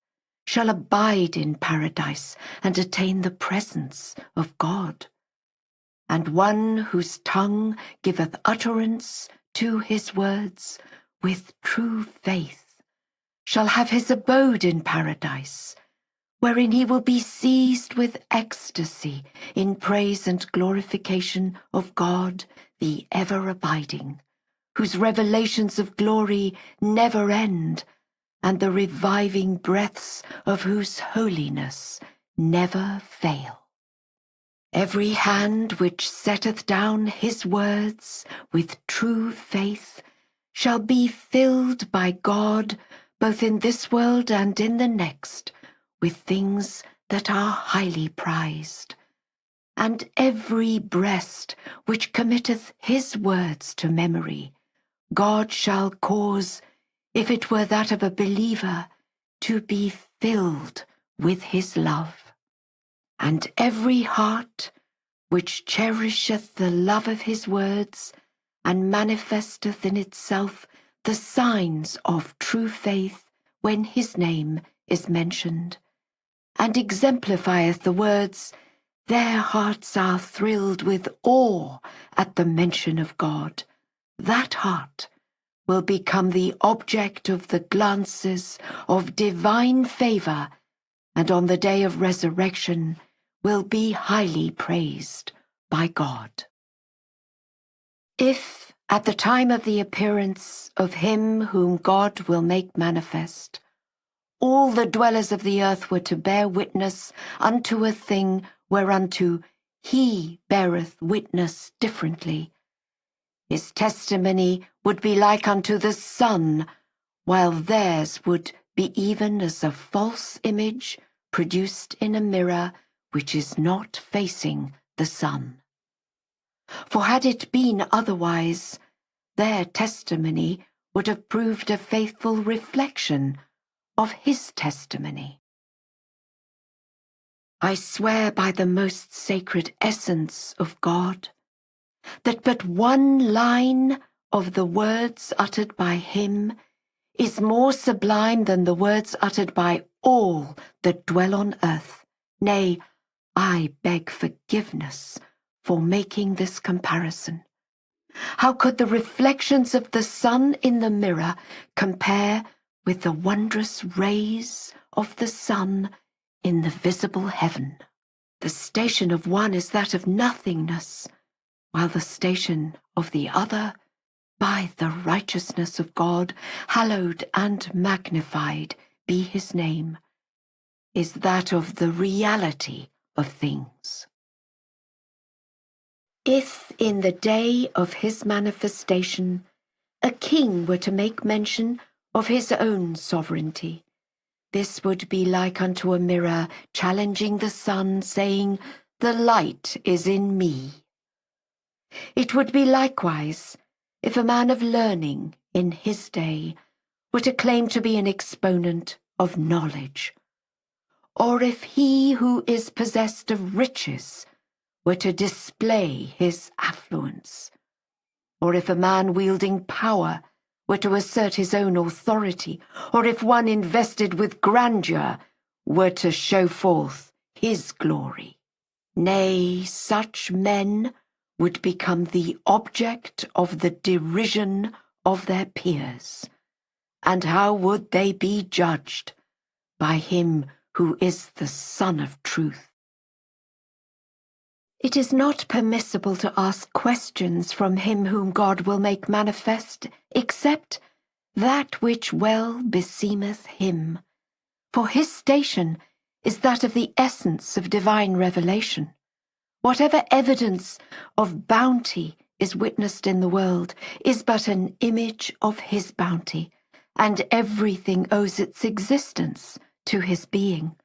A: shall abide in paradise and attain the presence of God. And one whose tongue giveth utterance to his words with true faith shall have his abode in paradise, wherein he will be seized with ecstasy in praise and glorification of God, the ever-abiding, whose revelations of glory never end, and the reviving breaths of whose holiness never fail. Every hand which setteth down his words with true faith shall be filled by God, both in this world and in the next, with things that are highly prized. And every breast which committeth his words to memory, God shall cause, if it were that of a believer, to be filled with his love. And every heart which cherisheth the love of his words, and manifesteth in itself the signs of true faith when his name is mentioned, and exemplifieth the words, their hearts are thrilled with awe at the mention of God, that heart will become the object of the glances of divine favor, and on the day of resurrection will be highly praised by God. If, at the time of the appearance of him whom God will make manifest, all the dwellers of the earth were to bear witness unto a thing whereunto he beareth witness differently, his testimony would be like unto the sun, while theirs would be even as a false image produced in a mirror which is not facing the sun. For had it been otherwise, their testimony would have proved a faithful reflection of his testimony. I swear by the most sacred essence of God, that but one line of the words uttered by him is more sublime than the words uttered by all that dwell on earth. Nay, I beg forgiveness for making this comparison. How could the reflections of the sun in the mirror compare with the wondrous rays of the sun in the visible heaven? The station of one is that of nothingness, while the station of the other, by the righteousness of God, hallowed and magnified be his name, is that of the reality of things. If in the day of his manifestation a king were to make mention of his own sovereignty, this would be like unto a mirror challenging the sun, saying, "The light is in me." It would be likewise if a man of learning in his day were to claim to be an exponent of knowledge, or if he who is possessed of riches were to display his affluence, or if a man wielding power were to assert his own authority, or if one invested with grandeur were to show forth his glory. Nay, such men would become the object of the derision of their peers. And how would they be judged? By him who is the Son of Truth. It is not permissible to ask questions from him whom God will make manifest, except that which well beseemeth him. For his station is that of the essence of divine revelation. Whatever evidence of bounty is witnessed in the world is but an image of his bounty, and everything owes its existence to his being.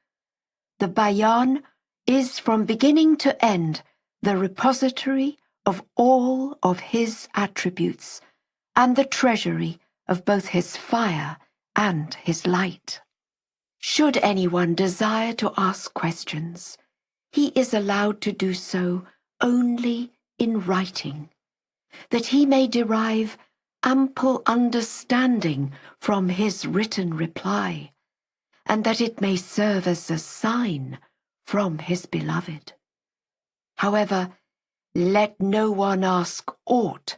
A: The Bayan is from beginning to end the repository of all of his attributes, and the treasury of both his fire and his light. Should anyone desire to ask questions, he is allowed to do so only in writing, that he may derive ample understanding from his written reply, and that it may serve as a sign from his beloved. However, let no one ask aught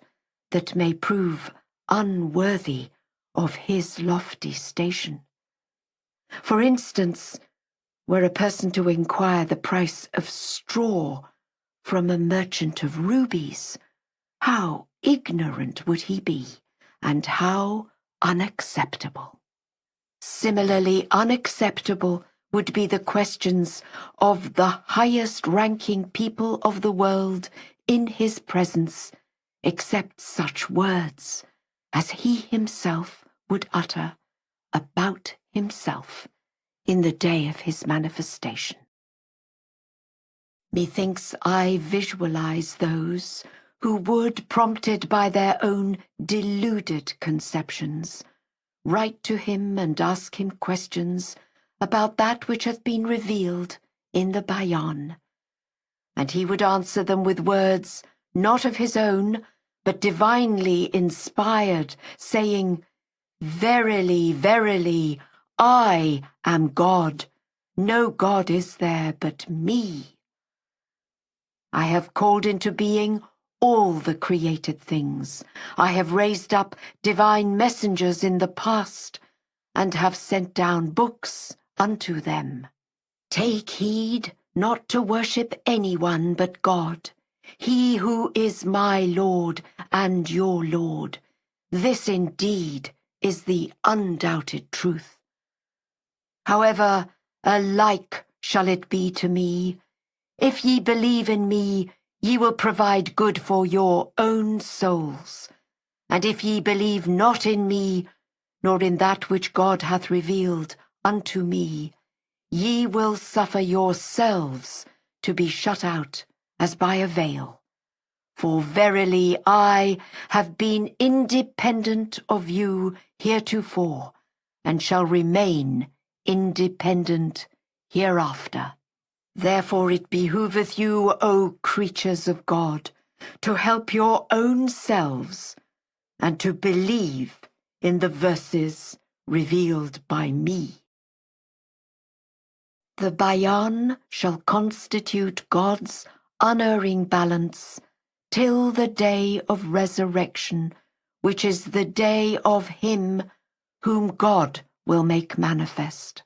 A: that may prove unworthy of his lofty station. For instance, were a person to inquire the price of straw from a merchant of rubies, how ignorant would he be, and how unacceptable. Similarly unacceptable would be the questions of the highest-ranking people of the world in his presence, except such words as he himself would utter about himself in the day of his manifestation. Methinks I visualize those who would, prompted by their own deluded conceptions, write to him and ask him questions about that which hath been revealed in the Bayan, and he would answer them with words not of his own, but divinely inspired, saying, "Verily, verily, I am God. No God is there but me. I have called into being all the created things. I have raised up divine messengers in the past, and have sent down books unto them. Take heed not to worship anyone but God, he who is my Lord and your Lord. This indeed is the undoubted truth. However, alike shall it be to me. If ye believe in me, ye will provide good for your own souls. And if ye believe not in me, nor in that which God hath revealed unto me, ye will suffer yourselves to be shut out as by a veil. For verily I have been independent of you heretofore, and shall remain independent hereafter. Therefore it behoveth you, O creatures of God, to help your own selves, and to believe in the verses revealed by me. The Bayan shall constitute God's unerring balance till the day of resurrection, which is the day of him whom God will make manifest.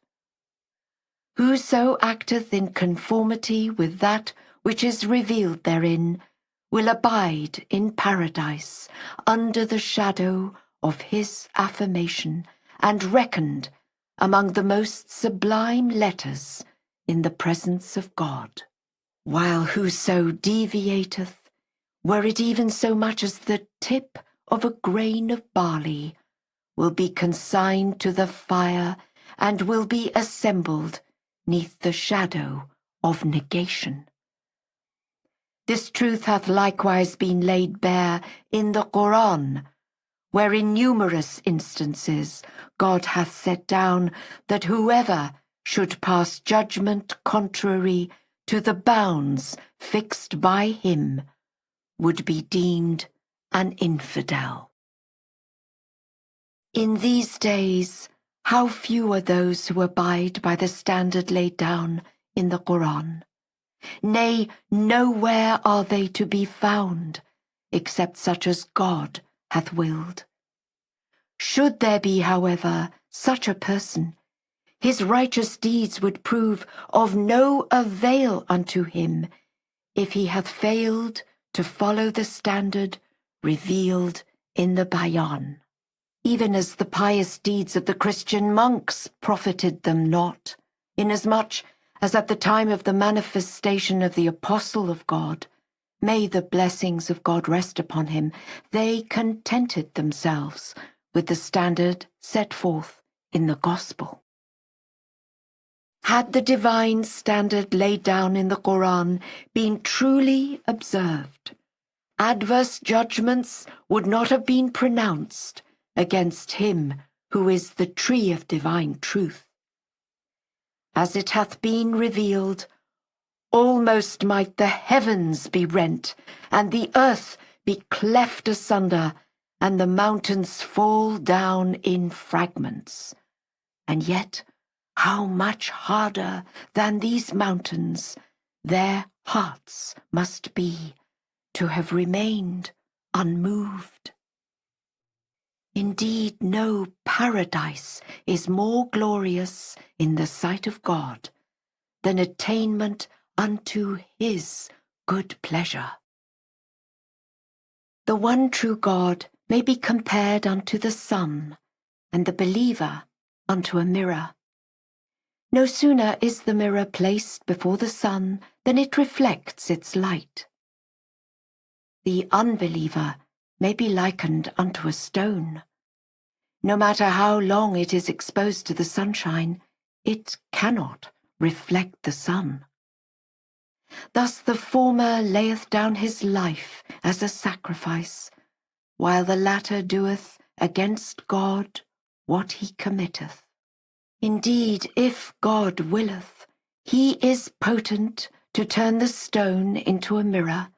A: Whoso acteth in conformity with that which is revealed therein will abide in paradise under the shadow of his affirmation, and reckoned among the most sublime letters in the presence of God. While whoso deviateth, were it even so much as the tip of a grain of barley, will be consigned to the fire and will be assembled neath the shadow of negation. This truth hath likewise been laid bare in the Quran, where in numerous instances God hath set down that whoever should pass judgment contrary to the bounds fixed by him would be deemed an infidel. In these days, how few are those who abide by the standard laid down in the Quran. Nay, nowhere are they to be found, except such as God hath willed. Should there be, however, such a person, his righteous deeds would prove of no avail unto him if he hath failed to follow the standard revealed in the Bayan. Even as the pious deeds of the Christian monks profited them not, inasmuch as at the time of the manifestation of the Apostle of God, may the blessings of God rest upon him, they contented themselves with the standard set forth in the Gospel. Had the divine standard laid down in the Quran been truly observed, adverse judgments would not have been pronounced against him who is the tree of divine truth. As it hath been revealed, almost might the heavens be rent, and the earth be cleft asunder, and the mountains fall down in fragments. And yet, how much harder than these mountains their hearts must be to have remained unmoved. Indeed, no paradise is more glorious in the sight of God than attainment unto his good pleasure. The one true God may be compared unto the sun, and the believer unto a mirror. No sooner is the mirror placed before the sun than it reflects its light. The unbeliever may be likened unto a stone. No matter how long it is exposed to the sunshine, it cannot reflect the sun. Thus the former layeth down his life as a sacrifice, while the latter doeth against God what he committeth. Indeed, if God willeth, he is potent to turn the stone into a mirror,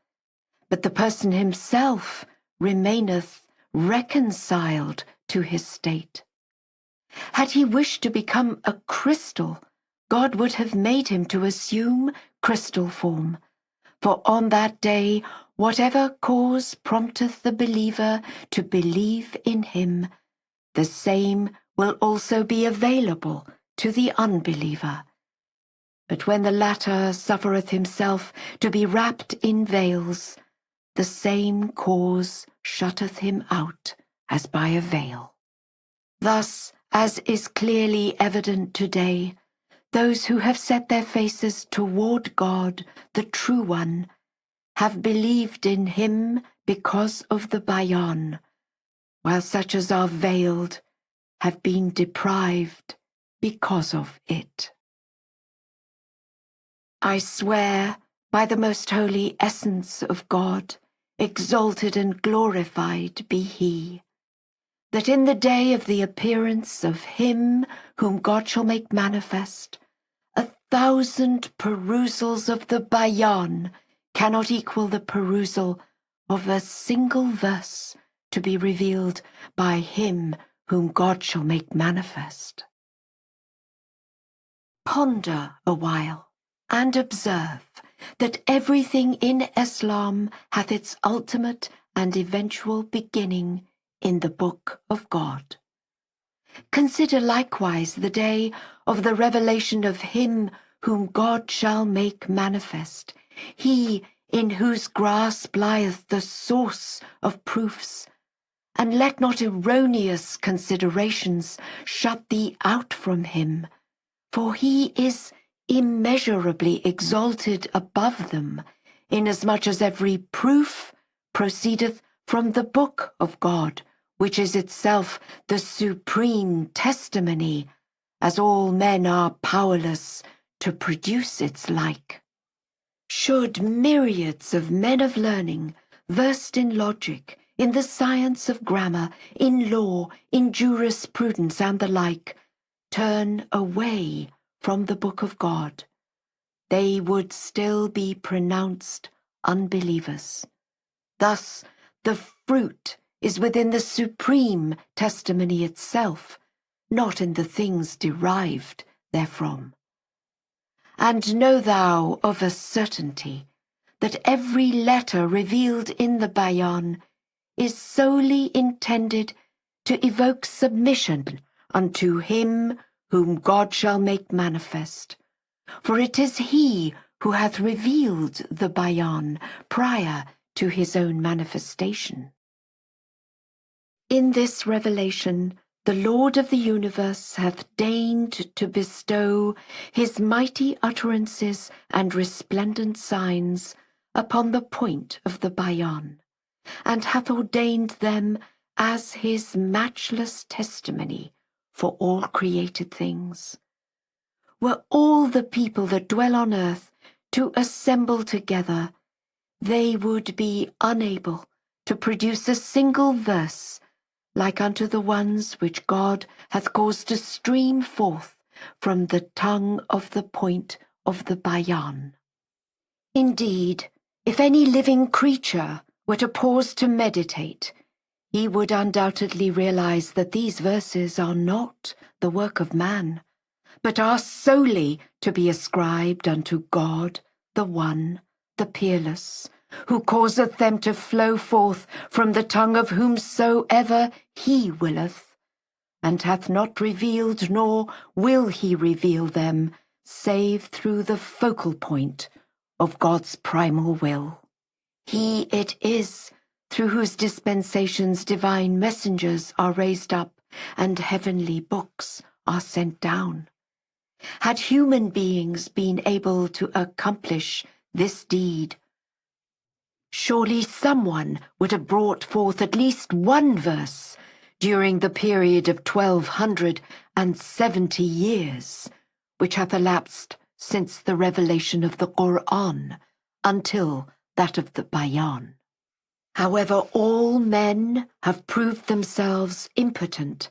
A: but the person himself remaineth reconciled to his state. Had he wished to become a crystal, God would have made him to assume crystal form, for on that day whatever cause prompteth the believer to believe in him, the same will also be available to the unbeliever. But when the latter suffereth himself to be wrapped in veils, the same cause shutteth him out as by a veil. Thus, as is clearly evident today, those who have set their faces toward God, the True One, have believed in him because of the Bayan, while such as are veiled have been deprived because of it. I swear by the most holy essence of God, exalted and glorified be he, that in the day of the appearance of him whom God shall make manifest, 1,000 perusals of the Bayan cannot equal the perusal of a single verse to be revealed by him whom God shall make manifest. Ponder a while, and observe that everything in Islam hath its ultimate and eventual beginning in the Book of God. Consider likewise the day of the revelation of him whom God shall make manifest, he in whose grasp lieth the source of proofs. And let not erroneous considerations shut thee out from him, for he is immeasurably exalted above them, inasmuch as every proof proceedeth from the book of God, which is itself the supreme testimony, as all men are powerless to produce its like. Should myriads of men of learning, versed in logic, in the science of grammar, in law, in jurisprudence, and the like, turn away from the book of God, they would still be pronounced unbelievers. Thus, the fruit is within the supreme testimony itself, not in the things derived therefrom. And know thou of a certainty that every letter revealed in the Bayan is solely intended to evoke submission unto him whom God shall make manifest. For it is he who hath revealed the Bayan prior to his own manifestation. In this revelation, the Lord of the universe hath deigned to bestow his mighty utterances and resplendent signs upon the point of the Bayan, and hath ordained them as his matchless testimony for all created things. Were all the people that dwell on earth to assemble together, they would be unable to produce a single verse like unto the ones which God hath caused to stream forth from the tongue of the point of the Bayan. Indeed, if any living creature were to pause to meditate, he would undoubtedly realize that these verses are not the work of man, but are solely to be ascribed unto God, the One, the Peerless, who causeth them to flow forth from the tongue of whomsoever he willeth, and hath not revealed nor will he reveal them, save through the focal point of God's primal will. He it is through whose dispensations divine messengers are raised up and heavenly books are sent down. Had human beings been able to accomplish this deed, surely someone would have brought forth at least one verse during the period of 1270 years, which hath elapsed since the revelation of the Qur'an until that of the Bayan. However, all men have proved themselves impotent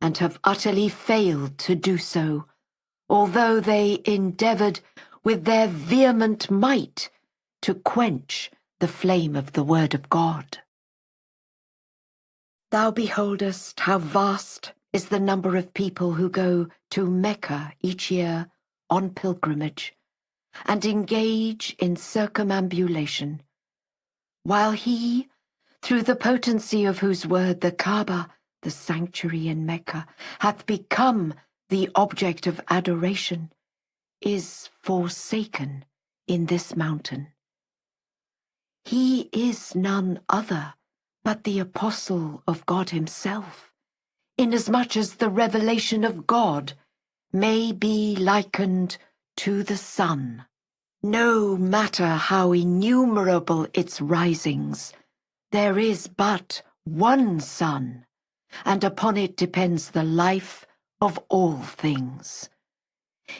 A: and have utterly failed to do so, although they endeavoured with their vehement might to quench the flame of the word of God. Thou beholdest how vast is the number of people who go to Mecca each year on pilgrimage and engage in circumambulation, while he, through the potency of whose word the Kaaba, the sanctuary in Mecca, hath become the object of adoration, is forsaken in this mountain. He is none other but the apostle of God himself, inasmuch as the revelation of God may be likened to the sun. No matter how innumerable its risings, there is but one sun, and upon it depends the life of all things.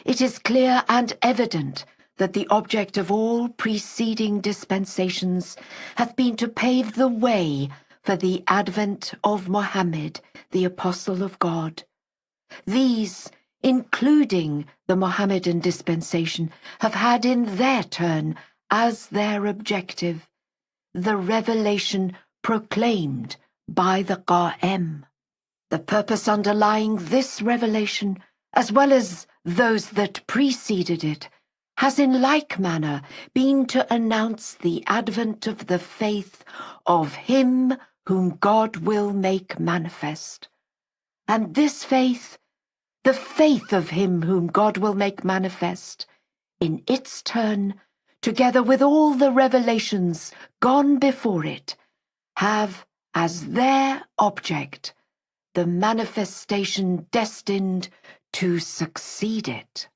A: It is clear and evident that the object of all preceding dispensations hath been to pave the way for the advent of Mohammed, the apostle of God. These, including the Mohammedan dispensation, have had in their turn as their objective the revelation proclaimed by the Qa'im. The purpose underlying this revelation, as well as those that preceded it, has in like manner been to announce the advent of the faith of him whom God will make manifest, And this faith, the faith of him whom God will make manifest, in its turn, together with all the revelations gone before it, have as their object the manifestation destined to succeed it.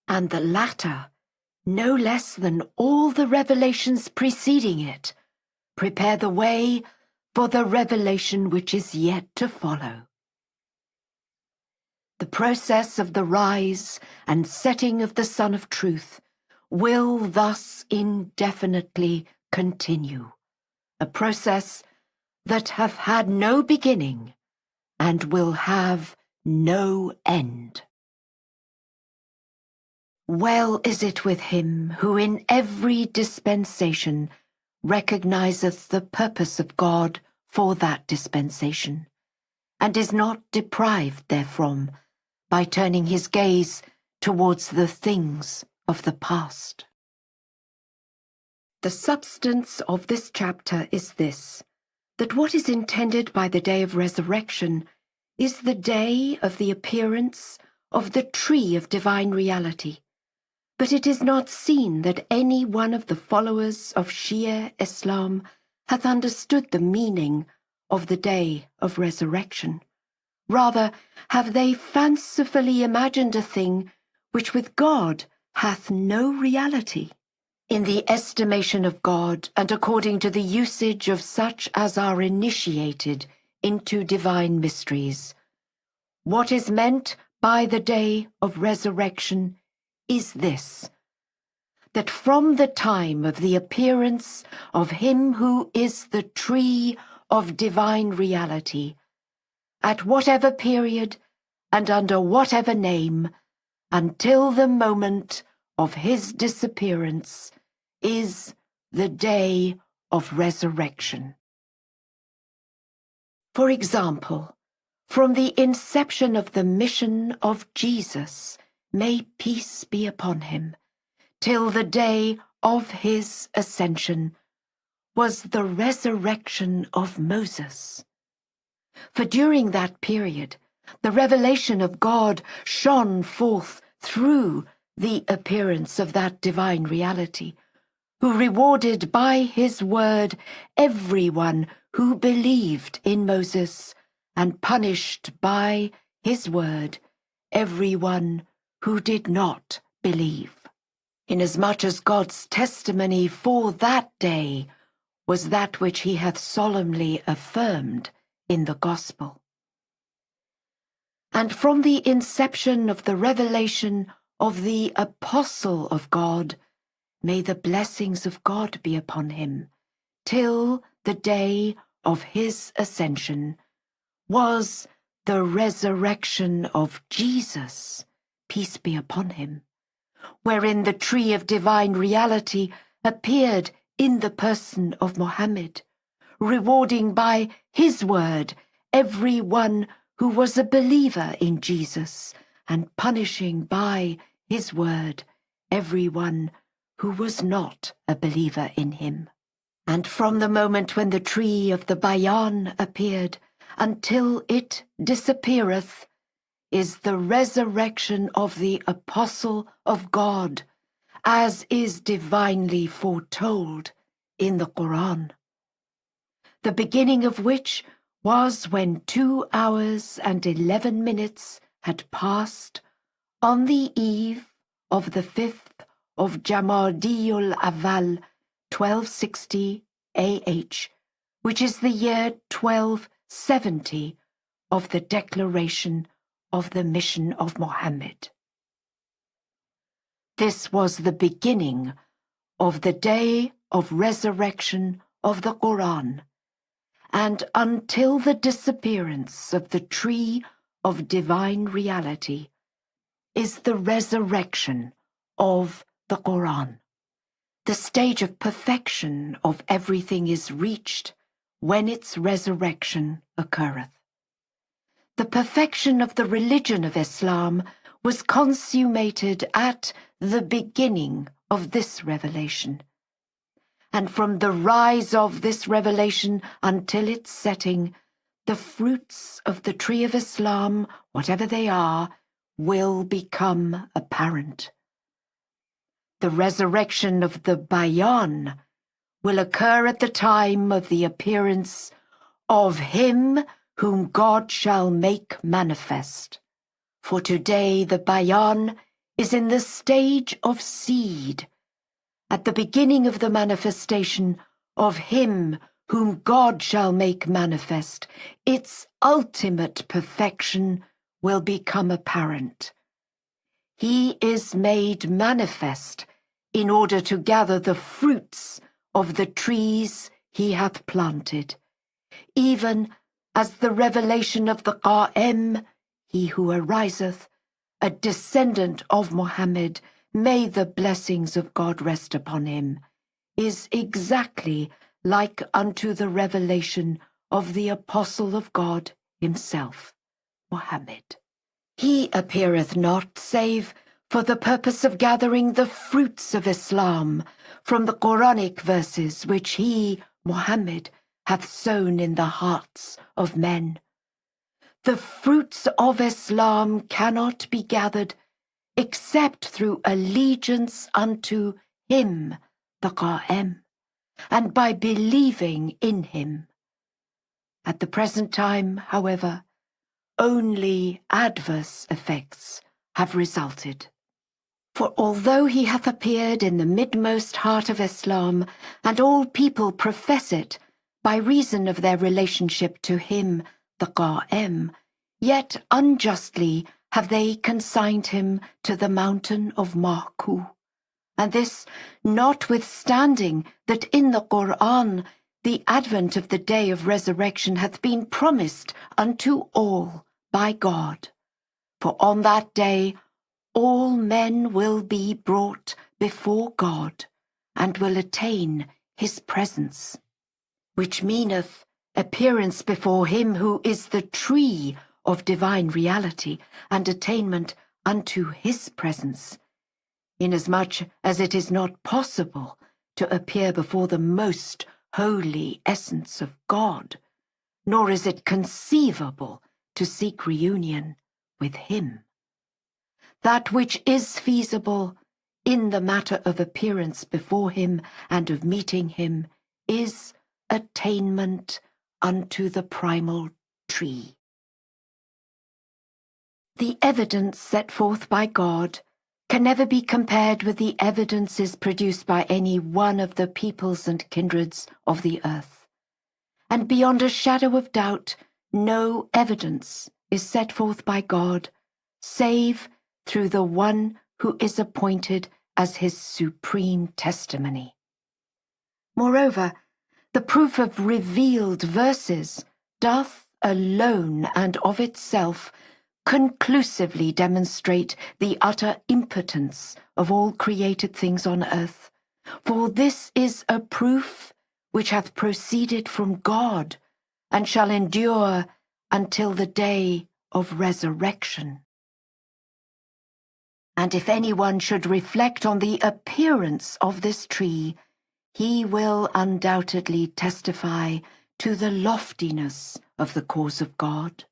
A: And the latter, no less than all the revelations preceding it, prepare the way for the revelation which is yet to follow. The process of the rise and setting of the Sun of Truth will thus indefinitely continue, a process that hath had no beginning and will have no end. Well is it with him who in every dispensation recognizeth the purpose of God for that dispensation, and is not deprived therefrom by turning his gaze towards the things of the past. The substance of this chapter is this, that what is intended by the day of resurrection is the day of the appearance of the tree of divine reality. But it is not seen that any one of the followers of Shia Islam hath understood the meaning of the day of resurrection. Rather have they fancifully imagined a thing which with God hath no reality. In the estimation of God, and according to the usage of such as are initiated into divine mysteries, what is meant by the day of resurrection is this, that from the time of the appearance of him who is the tree of divine reality, at whatever period and under whatever name, until the moment of his disappearance, is the day of resurrection. For example, from the inception of the mission of Jesus, may peace be upon him, till the day of his ascension, was the resurrection of Moses. For during that period, the revelation of God shone forth through the appearance of that divine reality, who rewarded by his word everyone who believed in Moses, and punished by his word everyone who did not believe. Inasmuch as God's testimony for that day was that which he hath solemnly affirmed in the gospel. And from the inception of the revelation of the apostle of God, may the blessings of God be upon him, till the day of his ascension, was the resurrection of Jesus, peace be upon him, wherein the tree of divine reality appeared in the person of Mohammed, rewarding by his word every one who was a believer in Jesus, and punishing by his word every one who was not a believer in him. And from the moment when the tree of the Bayan appeared, until it disappeareth, is the resurrection of the apostle of God, as is divinely foretold in the Quran, the beginning of which was when 2 hours and 11 minutes had passed on the eve of the 5th of Jamadiul Awal, 1260 AH, which is the year 1270 of the declaration of the mission of Mohammed. This was the beginning of the day of resurrection of the Quran, and until the disappearance of the tree of divine reality is the resurrection of the Quran. The stage of perfection of everything is reached when its resurrection occurreth. The perfection of the religion of Islam was consummated at the beginning of this revelation, and from the rise of this revelation until its setting, the fruits of the tree of Islam, whatever they are, will become apparent. The resurrection of the Bayan will occur at the time of the appearance of him whom God shall make manifest. For today the Bayan is in the stage of seed, at the beginning of the manifestation of him whom God shall make manifest. Its ultimate perfection will become apparent. He is made manifest in order to gather the fruits of the trees he hath planted, even as the revelation of the Qa'im, he who ariseth, a descendant of Muhammad, may the blessings of God rest upon him, is exactly like unto the revelation of the Apostle of God himself, Muhammad. He appeareth not save for the purpose of gathering the fruits of Islam from the Quranic verses which he, Muhammad, hath sown in the hearts of men. The fruits of Islam cannot be gathered except through allegiance unto him, the Qa'im, and by believing in him. At the present time, however, only adverse effects have resulted. For although he hath appeared in the midmost heart of Islam, and all people profess it by reason of their relationship to him, the Qa'im, yet unjustly have they consigned him to the mountain of Mahku. And this notwithstanding that in the Qur'an the advent of the day of resurrection hath been promised unto all by God. For on that day all men will be brought before God, and will attain his presence, which meaneth appearance before him who is the tree of divine reality, and attainment unto his presence, inasmuch as it is not possible to appear before the most holy essence of God, nor is it conceivable to seek reunion with him. That which is feasible in the matter of appearance before him and of meeting him is attainment unto the primal tree. The evidence set forth by God can never be compared with the evidences produced by any one of the peoples and kindreds of the earth. And beyond a shadow of doubt, no evidence is set forth by God, save through the one who is appointed as his supreme testimony. Moreover, the proof of revealed verses doth alone and of itself conclusively demonstrate the utter impotence of all created things on earth. For this is a proof which hath proceeded from God, and shall endure until the day of resurrection. And if anyone should reflect on the appearance of this tree, he will undoubtedly testify to the loftiness of the cause of God.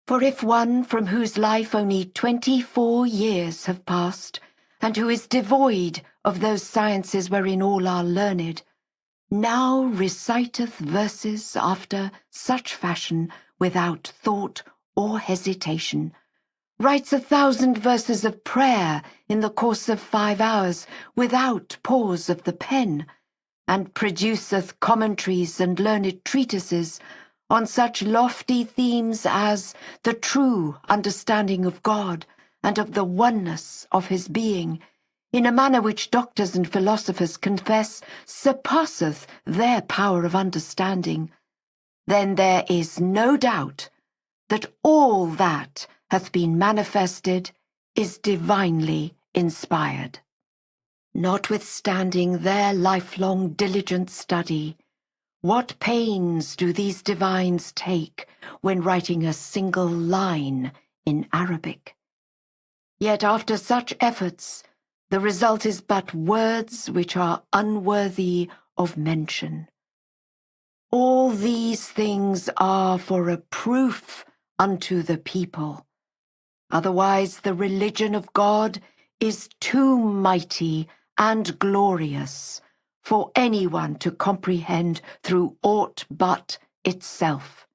A: For if one from whose life only 24 years have passed, and who is devoid of those sciences wherein all are learned, now reciteth verses after such fashion without thought or hesitation, writes 1,000 verses of prayer in the course of 5 hours without pause of the pen, and produceth commentaries and learned treatises on such lofty themes as the true understanding of God and of the oneness of his being, in a manner which doctors and philosophers confess surpasseth their power of understanding, then there is no doubt that all that hath been manifested is divinely inspired. Notwithstanding their lifelong diligent study, what pains do these divines take when writing a single line in Arabic? Yet after such efforts, the result is but words which are unworthy of mention. All these things are for a proof unto the people. Otherwise the religion of God is too mighty and glorious for anyone to comprehend through aught but itself.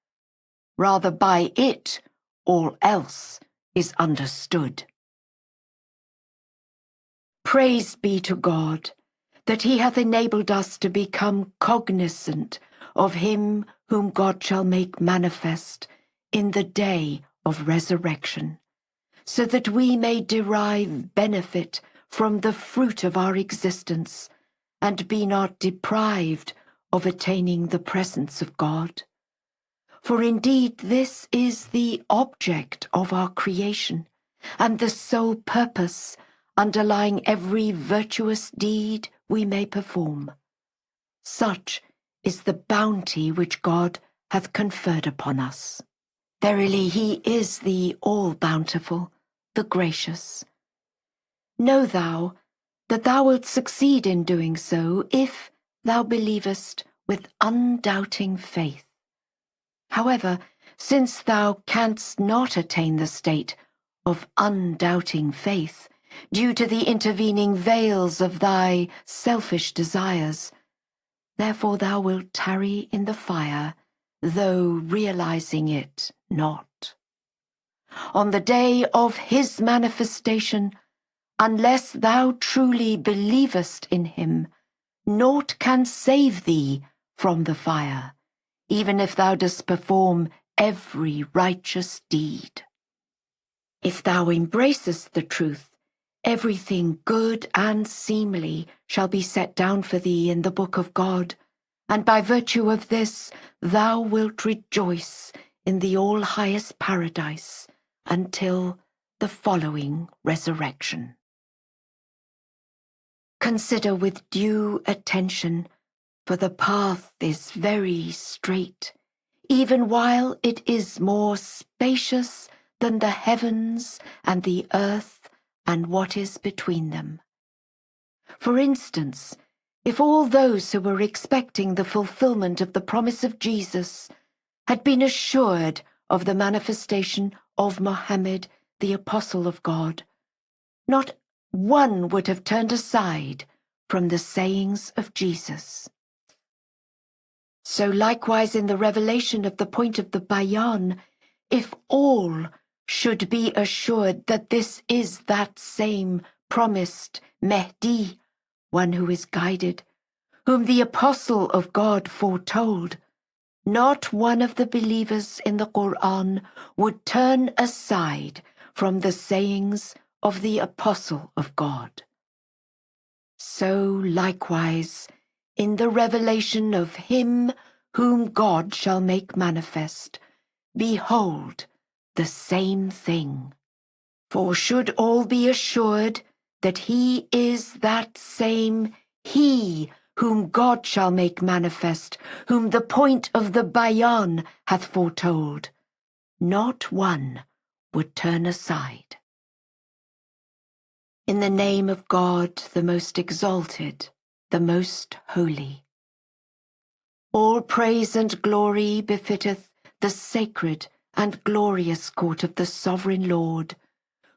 A: Rather by it all else is understood. Praise be to God, that he hath enabled us to become cognizant of him whom God shall make manifest in the day of resurrection, so that we may derive benefit from the fruit of our existence, and be not deprived of attaining the presence of God. For indeed this is the object of our creation, and the sole purpose underlying every virtuous deed we may perform. Such is the bounty which God hath conferred upon us. Verily he is the all-bountiful, the gracious. Know thou that thou wilt succeed in doing so if thou believest with undoubting faith. However, since thou canst not attain the state of undoubting faith, due to the intervening veils of thy selfish desires, therefore thou wilt tarry in the fire, though realizing it not. On the day of his manifestation, unless thou truly believest in him, naught can save thee from the fire, even if thou dost perform every righteous deed. If thou embracest the truth, everything good and seemly shall be set down for thee in the book of God, and by virtue of this thou wilt rejoice in the all-highest paradise until the following resurrection. Consider with due attention, for the path is very straight, even while it is more spacious than the heavens and the earth and what is between them. For instance, if all those who were expecting the fulfillment of the promise of Jesus had been assured of the manifestation of Mohammed, the apostle of God, not one would have turned aside from the sayings of Jesus. So likewise in the revelation of the point of the Bayan, if all should be assured that this is that same promised Mehdi, one who is guided, whom the apostle of God foretold, not one of the believers in the Quran would turn aside from the sayings of the apostle of God. So likewise, in the revelation of him whom God shall make manifest, behold the same thing. For should all be assured that he is that same he whom God shall make manifest, whom the point of the Bayan hath foretold, not one would turn aside. In the name of God, the most exalted, the most holy. All praise and glory befitteth the sacred and glorious court of the sovereign Lord,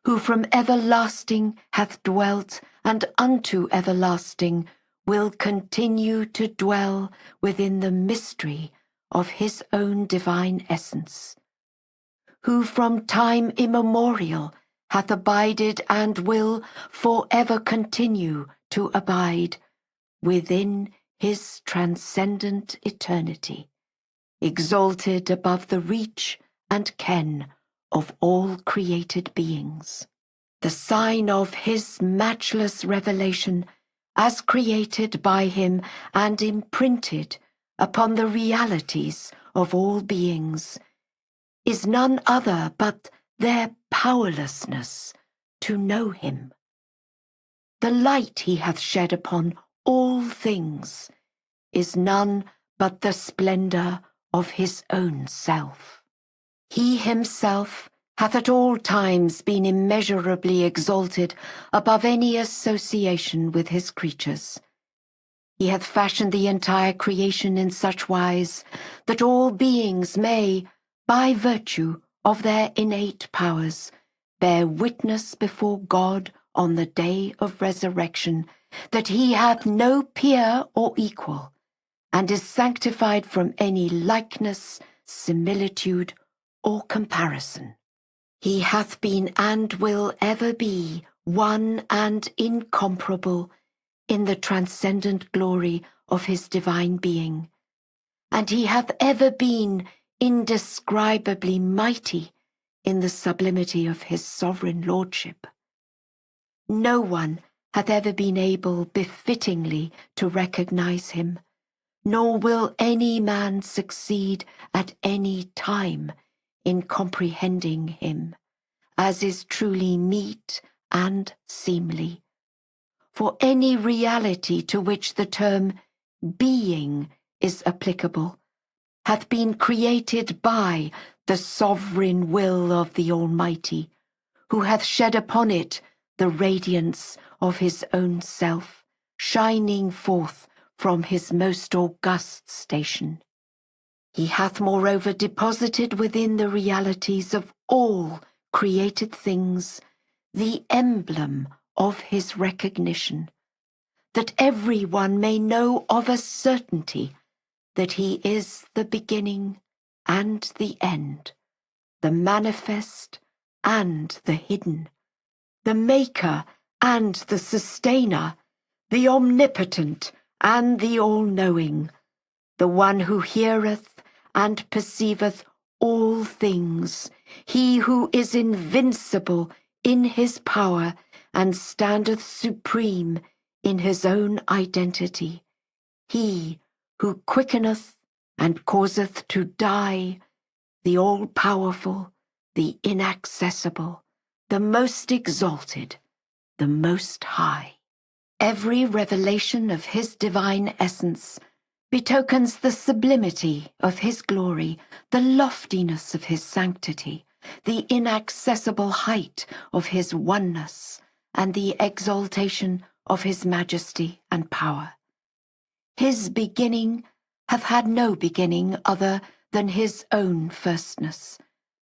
A: who from everlasting hath dwelt and unto everlasting will continue to dwell within the mystery of his own divine essence, who from time immemorial hath abided and will forever continue to abide within his transcendent eternity, exalted above the reach and ken of all created beings. The sign of his matchless revelation, as created by him and imprinted upon the realities of all beings, is none other but their powerlessness to know him. The light he hath shed upon all things is none but the splendor of his own self. He himself hath at all times been immeasurably exalted above any association with his creatures. He hath fashioned the entire creation in such wise that all beings may, by virtue of their innate powers, bear witness before God on the day of resurrection that he hath no peer or equal, and is sanctified from any likeness, similitude, or comparison. He hath been and will ever be one and incomparable in the transcendent glory of his divine being, and he hath ever been indescribably mighty in the sublimity of his sovereign lordship. No one hath ever been able befittingly to recognize him, nor will any man succeed at any time in comprehending him, as is truly meet and seemly. For any reality to which the term being is applicable hath been created by the sovereign will of the Almighty, who hath shed upon it the radiance of his own self, shining forth from his most august station. He hath moreover deposited within the realities of all created things the emblem of his recognition, that every one may know of a certainty that he is the beginning and the end, the manifest and the hidden, the maker and the sustainer, the omnipotent and the all-knowing, the one who heareth and perceiveth all things, he who is invincible in his power and standeth supreme in his own identity, he who quickeneth and causeth to die, the all-powerful, the inaccessible, the most exalted, the most high. Every revelation of his divine essence betokens the sublimity of his glory, the loftiness of his sanctity, the inaccessible height of his oneness, and the exaltation of his majesty and power. His beginning hath had no beginning other than his own firstness,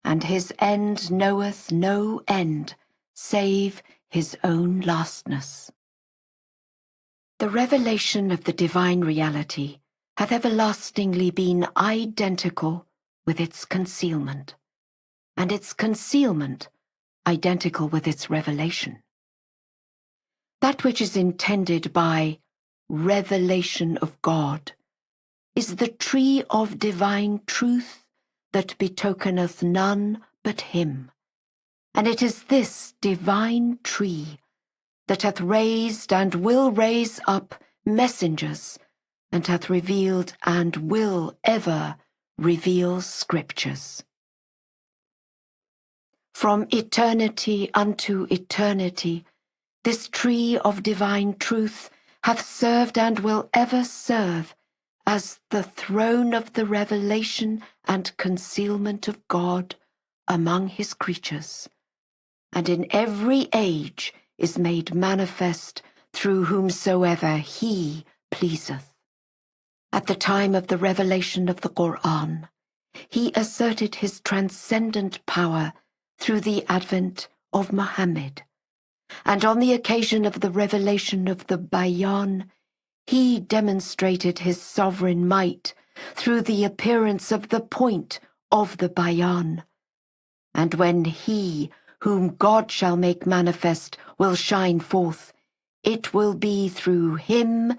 A: and his end knoweth no end save his own lastness. The revelation of the divine reality hath everlastingly been identical with its concealment, and its concealment identical with its revelation. That which is intended by revelation of God is the tree of divine truth that betokeneth none but him, and it is this divine tree that hath raised and will raise up messengers, and hath revealed and will ever reveal scriptures. From eternity unto eternity, this tree of divine truth hath served and will ever serve as the throne of the revelation and concealment of God among his creatures, and in every age is made manifest through whomsoever he pleaseth. At the time of the revelation of the Qur'an, he asserted his transcendent power through the advent of Muhammad, and on the occasion of the revelation of the Bayan, he demonstrated his sovereign might through the appearance of the point of the Bayan. And when he, whom God shall make manifest, will shine forth, it will be through him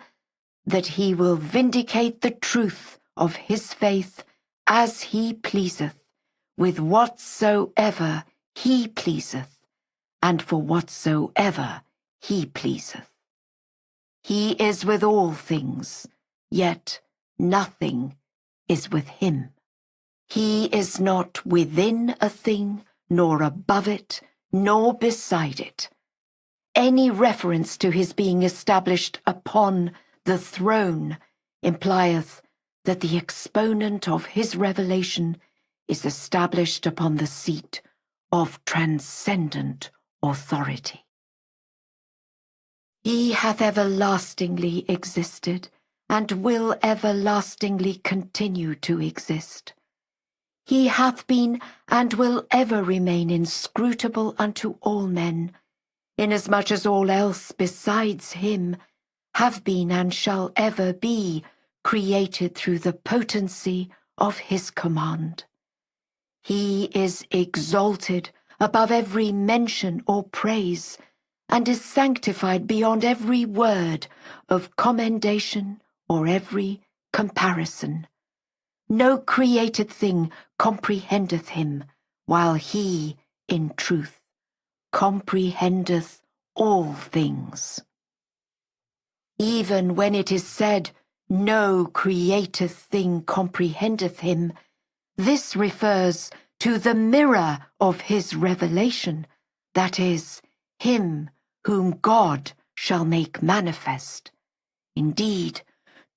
A: that he will vindicate the truth of his faith as he pleaseth, with whatsoever he pleaseth, and for whatsoever he pleaseth. He is with all things, yet nothing is with him. He is not within a thing, nor above it, nor beside it. Any reference to his being established upon the throne implieth that the exponent of his revelation is established upon the seat of transcendent authority. He hath everlastingly existed, and will everlastingly continue to exist. He hath been and will ever remain inscrutable unto all men, inasmuch as all else besides him have been and shall ever be created through the potency of his command. He is exalted above every mention or praise, and is sanctified beyond every word of commendation or every comparison. No created thing comprehendeth him, while he, in truth, comprehendeth all things. Even when it is said, no created thing comprehendeth him, this refers to the mirror of his revelation, that is, him whom God shall make manifest. Indeed,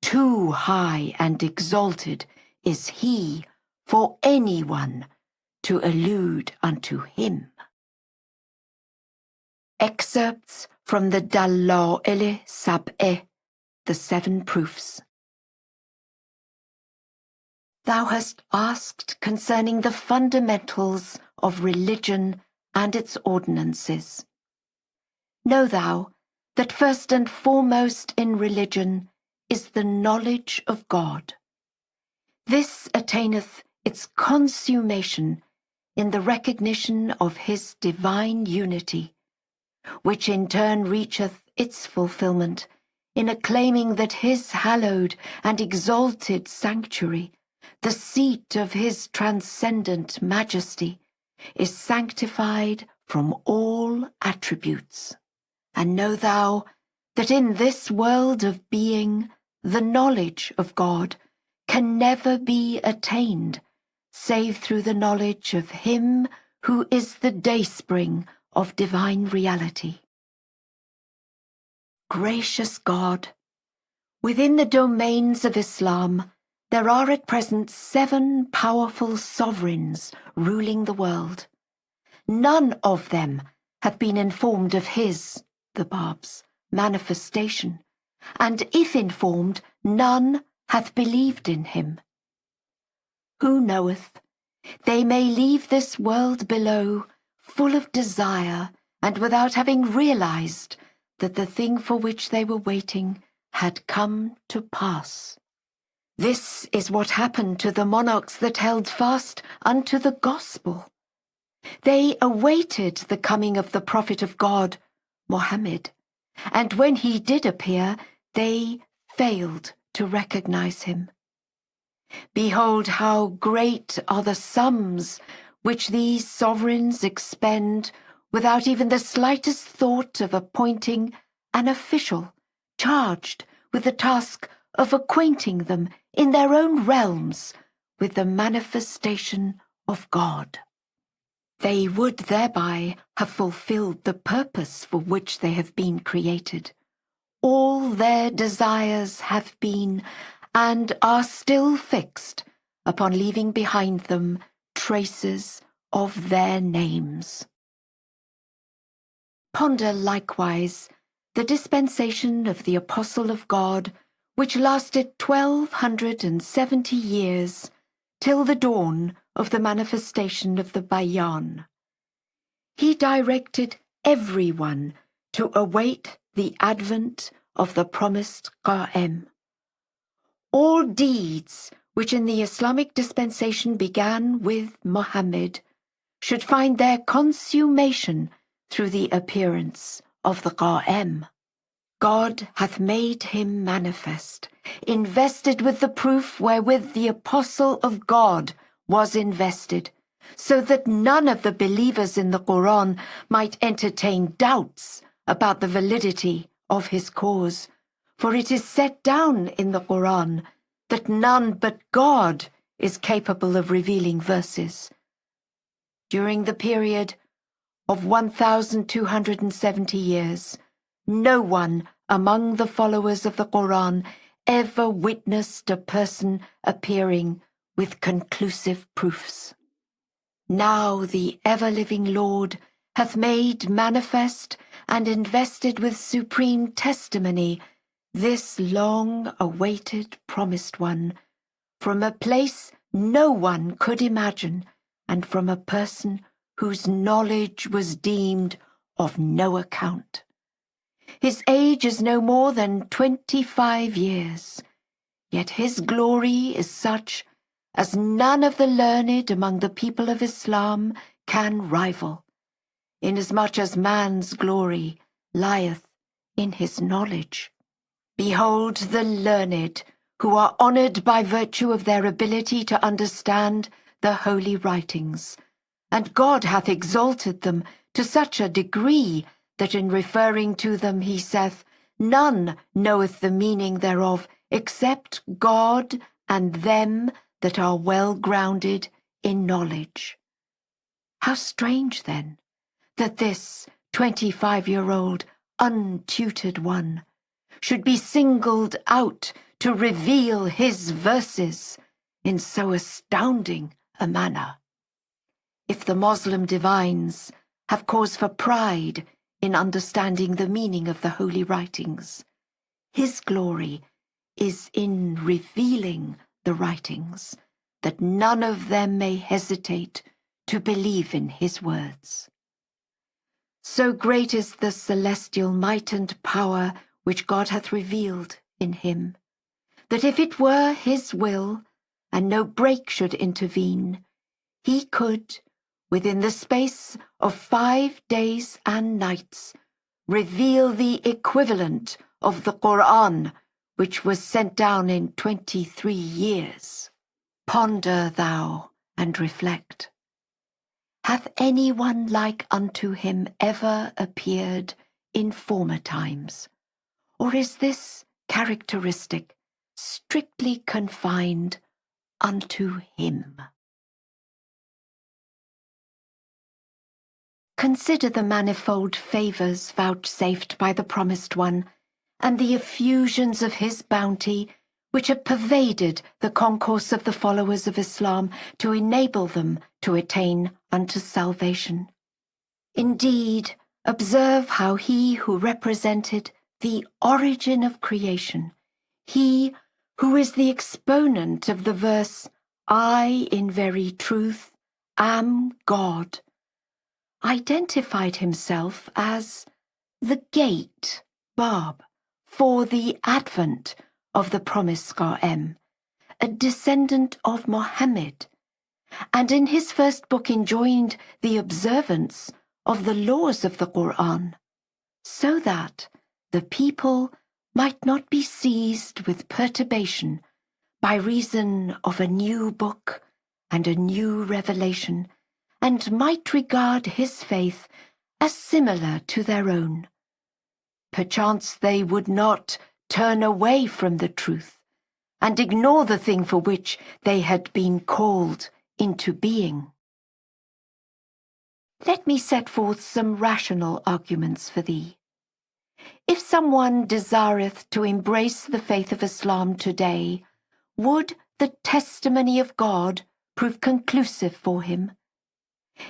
A: too high and exalted is he for anyone to allude unto him. Excerpts from the Dalail Sab'eh, the Seven Proofs. Thou hast asked concerning the fundamentals of religion and its ordinances. Know thou that first and foremost in religion is the knowledge of God. This attaineth its consummation in the recognition of his divine unity, which in turn reacheth its fulfillment in acclaiming that his hallowed and exalted sanctuary, the seat of his transcendent majesty, is sanctified from all attributes. And know thou that in this world of being, the knowledge of God can never be attained, save through the knowledge of him who is the dayspring of divine reality. Gracious God, within the domains of Islam, there are at present 7 powerful sovereigns ruling the world. None of them hath been informed of his, the Bab's, manifestation, and if informed, none hath believed in him. Who knoweth, they may leave this world below, full of desire, and without having realized that the thing for which they were waiting had come to pass. This is what happened to the monarchs that held fast unto the gospel. They awaited the coming of the prophet of God, Mohammed, and when he did appear, they failed to recognize him. Behold how great are the sums which these sovereigns expend without even the slightest thought of appointing an official charged with the task of acquainting them in their own realms with the manifestation of God. They would thereby have fulfilled the purpose for which they have been created. All their desires have been and are still fixed upon leaving behind them traces of their names. Ponder likewise the dispensation of the Apostle of God, which lasted 1270 years, till the dawn of the manifestation of the Bayan. He directed everyone to await the advent of the promised Qa'im. All deeds which in the Islamic dispensation began with Muhammad should find their consummation through the appearance of the Qa'im. God hath made him manifest, invested with the proof wherewith the Apostle of God was invested, so that none of the believers in the Quran might entertain doubts about the validity of his cause, for it is set down in the Quran that none but God is capable of revealing verses. During the period of 1,270 years, no one among the followers of the Quran ever witnessed a person appearing with conclusive proofs. Now the ever-living Lord hath made manifest and invested with supreme testimony this long-awaited promised one, from a place no one could imagine, and from a person whose knowledge was deemed of no account. His age is no more than 25 years, yet his glory is such as none of the learned among the people of Islam can rival, inasmuch as man's glory lieth in his knowledge. Behold the learned, who are honoured by virtue of their ability to understand the holy writings, and God hath exalted them to such a degree that in referring to them he saith, None knoweth the meaning thereof except God and them that are well grounded in knowledge. How strange, then, that this 25-year-old untutored one should be singled out to reveal his verses in so astounding a manner. If the Moslem divines have cause for pride in understanding the meaning of the holy writings, his glory is in revealing the writings, that none of them may hesitate to believe in his words. So great is the celestial might and power which God hath revealed in him, that if it were his will, and no break should intervene, he could, within the space of 5 days and nights, reveal the equivalent of the Qur'an, which was sent down in 23 years. Ponder thou and reflect. Hath any one like unto him ever appeared in former times? Or is this characteristic strictly confined unto him? Consider the manifold favours vouchsafed by the Promised One, and the effusions of his bounty which have pervaded the concourse of the followers of Islam to enable them to attain unto salvation. Indeed, observe how he who represented the origin of creation, he who is the exponent of the verse, I in very truth am God, identified himself as the gate, Bab, for the advent of the promised Qa'em, a descendant of Mohammed, and in his first book enjoined the observance of the laws of the Qur'an, so that the people might not be seized with perturbation by reason of a new book and a new revelation, and might regard his faith as similar to their own. Perchance they would not turn away from the truth and ignore the thing for which they had been called into being. Let me set forth some rational arguments for thee. If someone desireth to embrace the faith of Islam today, would the testimony of God prove conclusive for him?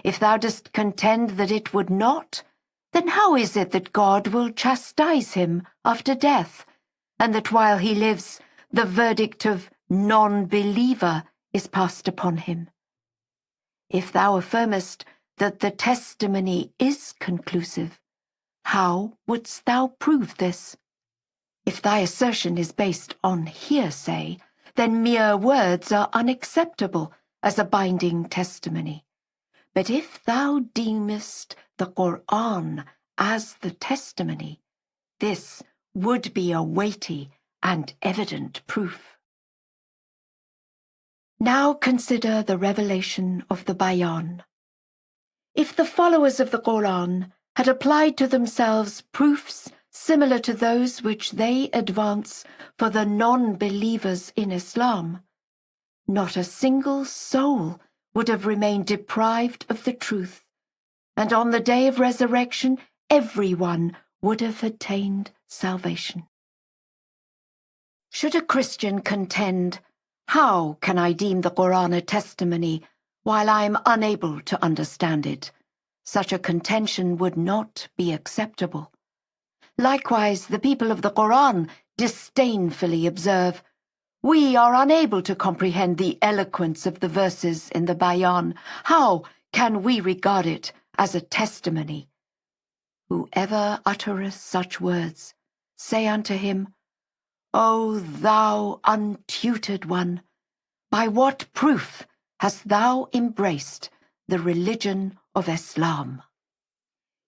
A: If thou dost contend that it would not, then how is it that God will chastise him after death, and that while he lives, the verdict of non-believer is passed upon him? If thou affirmest that the testimony is conclusive, how wouldst thou prove this? If thy assertion is based on hearsay, then mere words are unacceptable as a binding testimony. But if thou deemest the Qur'an as the testimony, this would be a weighty and evident proof. Now consider the revelation of the Bayan. If the followers of the Qur'an had applied to themselves proofs similar to those which they advance for the non-believers in Islam, not a single soul would have remained deprived of the truth, and on the day of resurrection everyone would have attained salvation. Should a Christian contend, how can I deem the Qur'an a testimony while I am unable to understand it? Such a contention would not be acceptable. Likewise, the people of the Qur'an disdainfully observe, "We are unable to comprehend the eloquence of the verses in the Bayan. How can we regard it as a testimony?" Whoever uttereth such words, say unto him, "O thou untutored one, by what proof hast thou embraced the religion of Islam?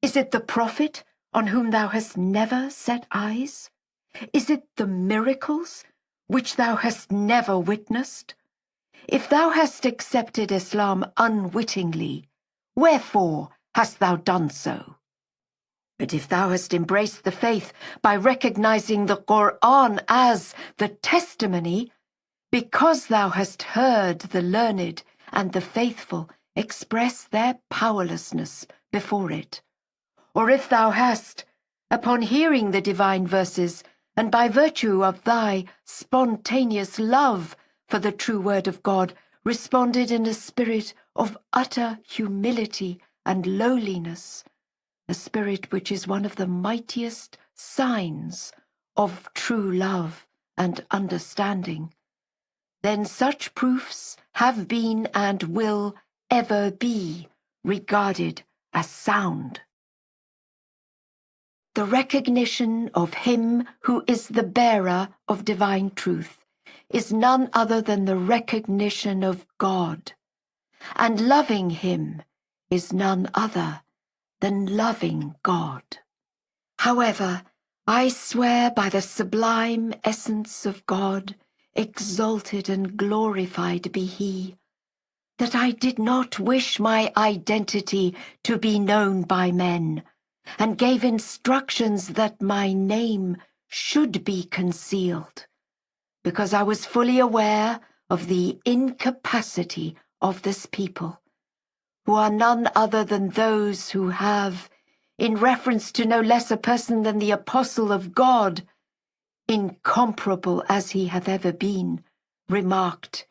A: Is it the Prophet on whom thou hast never set eyes? Is it the miracles which thou hast never witnessed? If thou hast accepted Islam unwittingly, wherefore hast thou done so? But if thou hast embraced the faith by recognizing the Qur'an as the testimony, because thou hast heard the learned and the faithful express their powerlessness before it, or if thou hast, upon hearing the divine verses, and by virtue of thy spontaneous love for the true word of God, responded in a spirit of utter humility and lowliness, a spirit which is one of the mightiest signs of true love and understanding, then such proofs have been and will ever be regarded as sound. The recognition of him who is the bearer of divine truth is none other than the recognition of God, and loving him is none other than loving God. However, I swear by the sublime essence of God, exalted and glorified be he, that I did not wish my identity to be known by men, and gave instructions that my name should be concealed, because I was fully aware of the incapacity of this people, who are none other than those who have, in reference to no less a person than the Apostle of God, incomparable as he hath ever been, remarked,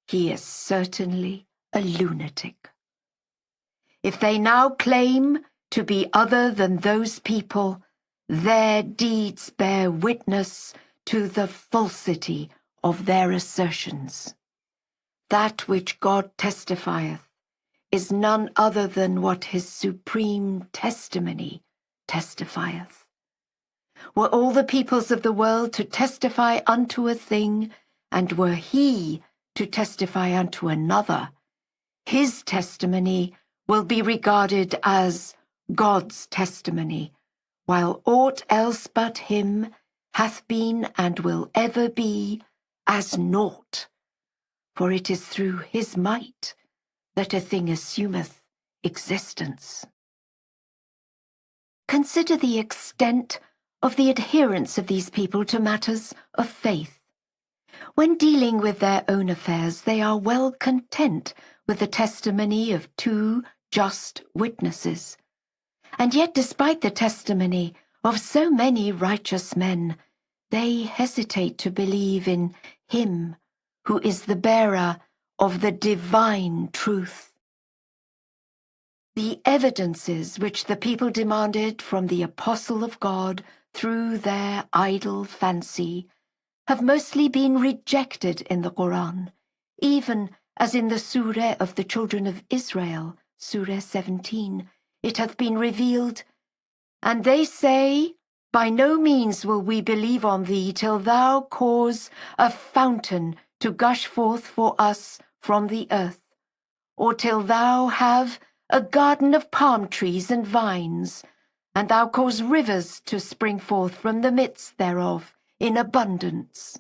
A: "He is certainly a lunatic." If they now claim to be other than those people, their deeds bear witness to the falsity of their assertions. That which God testifieth is none other than what his supreme testimony testifieth. Were all the peoples of the world to testify unto a thing, and were he to testify unto another, his testimony will be regarded as God's testimony, while aught else but him hath been and will ever be as naught. For it is through his might that a thing assumeth existence. Consider the extent of the adherence of these people to matters of faith. When dealing with their own affairs, they are well content with the testimony of two just witnesses. And yet, despite the testimony of so many righteous men, they hesitate to believe in him who is the bearer of the divine truth. The evidences which the people demanded from the Apostle of God through their idle fancy have mostly been rejected in the Quran, even as in the Surah of the children of Israel, Surah 17, it hath been revealed, "And they say, By no means will we believe on thee till thou cause a fountain to gush forth for us from the earth, or till thou have a garden of palm trees and vines, and thou cause rivers to spring forth from the midst thereof in abundance.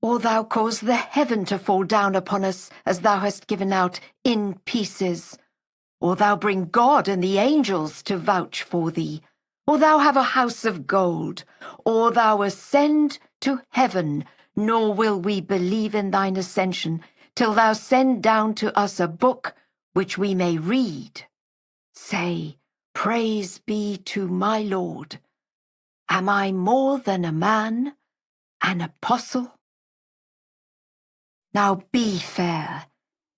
A: Or thou cause the heaven to fall down upon us as thou hast given out in pieces. Or thou bring God and the angels to vouch for thee. Or thou have a house of gold. Or thou ascend to heaven, nor will we believe in thine ascension till thou send down to us a book which we may read. Say, Praise be to my Lord. Am I more than a man, an apostle?" Now be fair.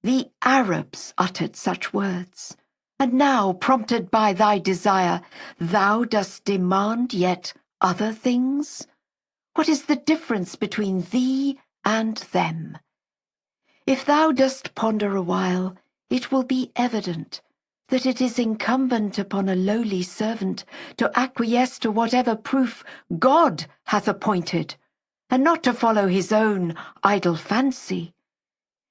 A: The Arabs uttered such words, and now, prompted by thy desire, thou dost demand yet other things? What is the difference between thee and them? If thou dost ponder a while, it will be evident that it is incumbent upon a lowly servant to acquiesce to whatever proof God hath appointed, and not to follow his own idle fancy.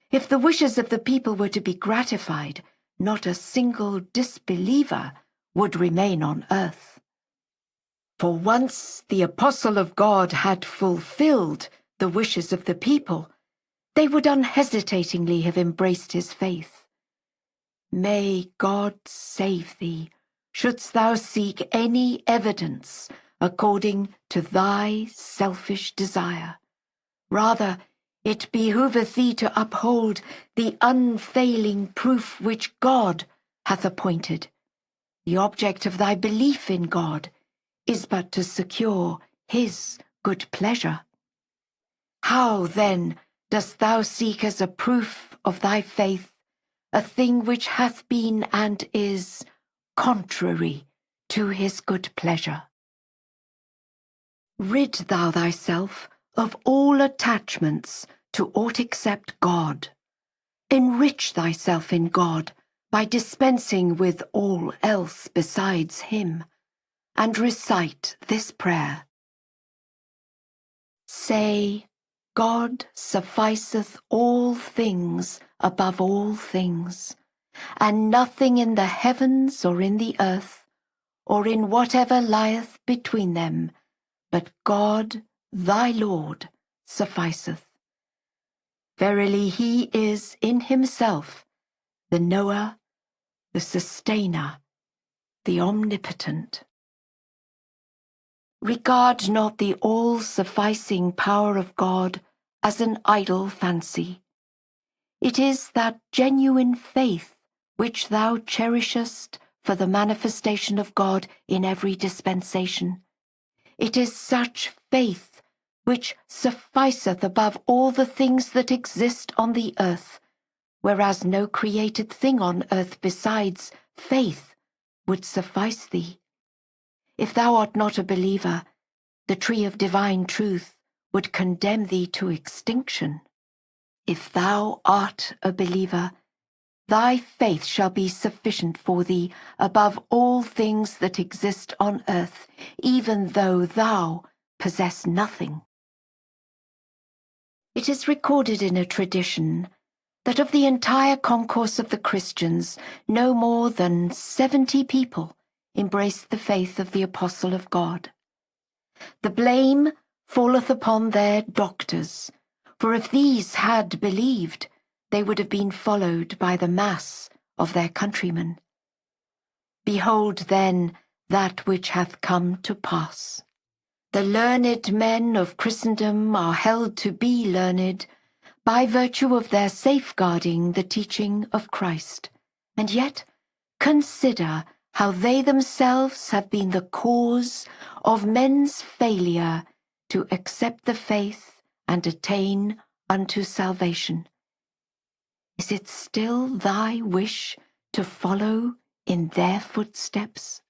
A: If the wishes of the people were to be gratified, not a single disbeliever would remain on earth. For once the apostle of God had fulfilled the wishes of the people, they would unhesitatingly have embraced his faith. May God save thee, shouldst thou seek any evidence according to thy selfish desire. Rather, it behoveth thee to uphold the unfailing proof which God hath appointed. The object of thy belief in God is but to secure his good pleasure. How, then, dost thou seek as a proof of thy faith a thing which hath been and is contrary to his good pleasure? Rid thou thyself of all attachments to aught except God. Enrich thyself in God by dispensing with all else besides him, and recite this prayer. Say, God sufficeth all things above all things, and nothing in the heavens or in the earth, or in whatever lieth between them, but God, thy Lord, sufficeth. Verily he is in himself the knower, the sustainer, the omnipotent. Regard not the all-sufficing power of God as an idle fancy. It is that genuine faith which thou cherishest for the manifestation of God in every dispensation. It is such faith which sufficeth above all the things that exist on the earth, whereas no created thing on earth besides faith would suffice thee. If thou art not a believer, the tree of divine truth would condemn thee to extinction. If thou art a believer, thy faith shall be sufficient for thee above all things that exist on earth, even though thou possess nothing. It is recorded in a tradition that of the entire concourse of the Christians, no more than 70 people embraced the faith of the Apostle of God. The blame falleth upon their doctors, for if these had believed, they would have been followed by the mass of their countrymen. Behold then that which hath come to pass. The learned men of Christendom are held to be learned by virtue of their safeguarding the teaching of Christ, and yet consider how they themselves have been the cause of men's failure to accept the faith and attain unto salvation. Is it still thy wish to follow in their footsteps?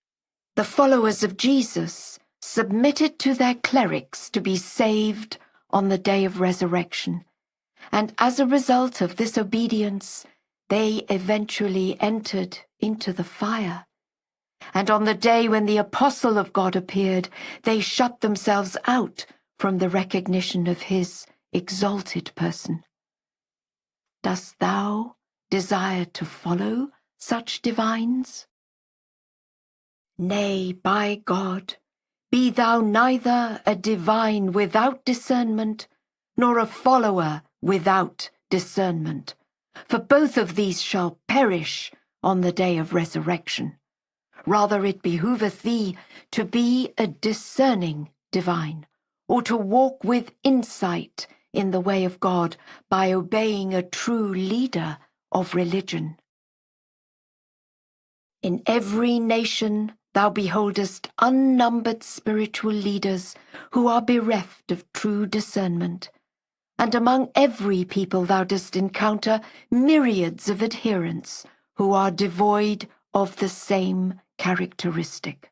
A: The followers of Jesus submitted to their clerics to be saved on the day of resurrection, and as a result of this obedience, they eventually entered into the fire. And on the day when the apostle of God appeared, they shut themselves out from the recognition of his exalted person. Dost thou desire to follow such divines? Nay, by God, be thou neither a divine without discernment, nor a follower without discernment, for both of these shall perish on the day of resurrection. Rather it behoveth thee to be a discerning divine, or to walk with insight in the way of God by obeying a true leader of religion. In every nation thou beholdest unnumbered spiritual leaders who are bereft of true discernment, and among every people thou dost encounter myriads of adherents who are devoid of the same characteristic.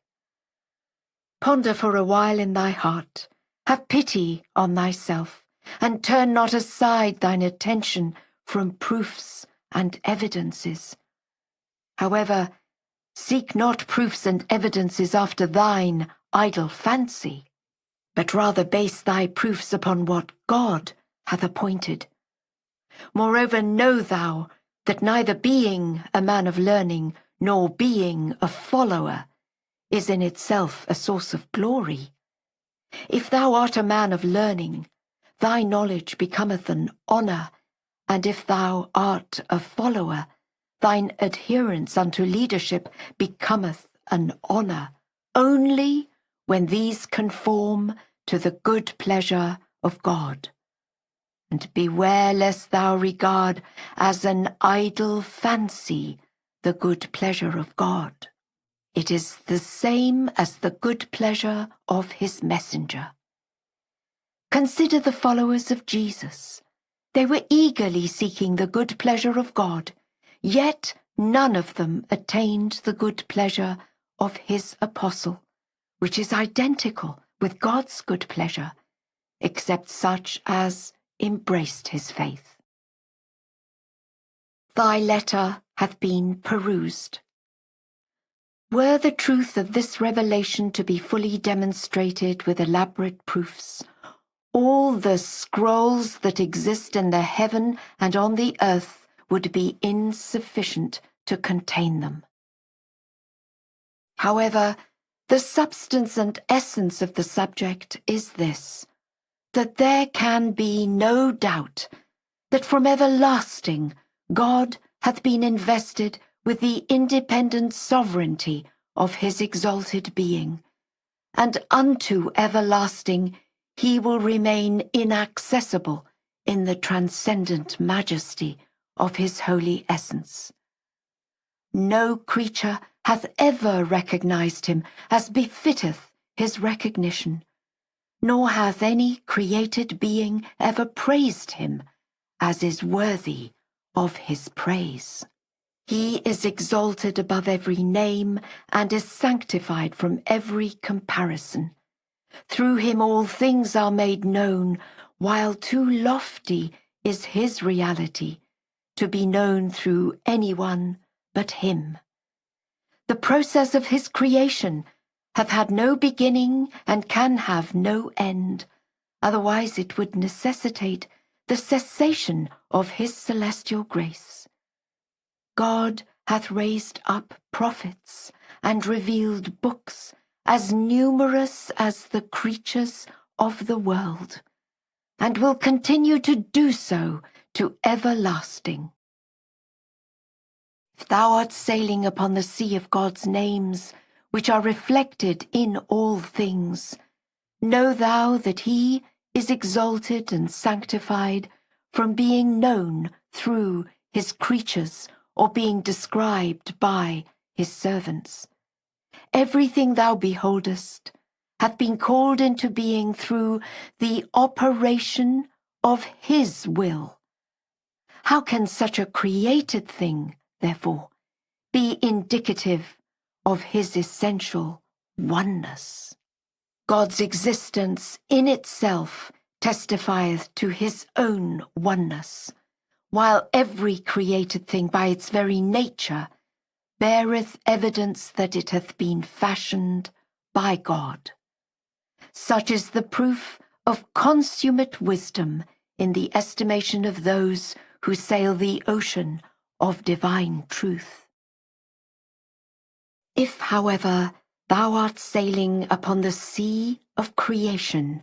A: Ponder for a while in thy heart, Have pity on thyself, and turn not aside thine attention from proofs and evidences. However, seek not proofs and evidences after thine idle fancy, but rather base thy proofs upon what God hath appointed. Moreover, know thou that neither being a man of learning nor being a follower is in itself a source of glory. If thou art a man of learning, thy knowledge becometh an honour, and if thou art a follower, thine adherence unto leadership becometh an honour, only when these conform to the good pleasure of God. And beware lest thou regard as an idle fancy the good pleasure of God. It is the same as the good pleasure of his messenger. Consider the followers of Jesus. They were eagerly seeking the good pleasure of God, yet none of them attained the good pleasure of his apostle, which is identical with God's good pleasure, except such as embraced his faith. Thy letter hath been perused. Were the truth of this revelation to be fully demonstrated with elaborate proofs, all the scrolls that exist in the heaven and on the earth would be insufficient to contain them. However, the substance and essence of the subject is this, that there can be no doubt that from everlasting God hath been invested with the independent sovereignty of his exalted being, and unto everlasting he will remain inaccessible in the transcendent majesty of his holy essence. No creature hath ever recognized him as befitteth his recognition, nor hath any created being ever praised him as is worthy of his praise. He is exalted above every name and is sanctified from every comparison. Through him all things are made known, while too lofty is his reality to be known through anyone but him. The process of his creation hath had no beginning and can have no end, otherwise it would necessitate the cessation of his celestial grace. God hath raised up prophets and revealed books as numerous as the creatures of the world, and will continue to do so to everlasting. If thou art sailing upon the sea of God's names, which are reflected in all things, know thou that he is exalted and sanctified from being known through his creatures or being described by his servants. Everything thou beholdest hath been called into being through the operation of his will. How can such a created thing, therefore, be indicative of his essential oneness? God's existence in itself testifieth to his own oneness, while every created thing by its very nature beareth evidence that it hath been fashioned by God. Such is the proof of consummate wisdom in the estimation of those who sail the ocean of divine truth. If, however, thou art sailing upon the sea of creation,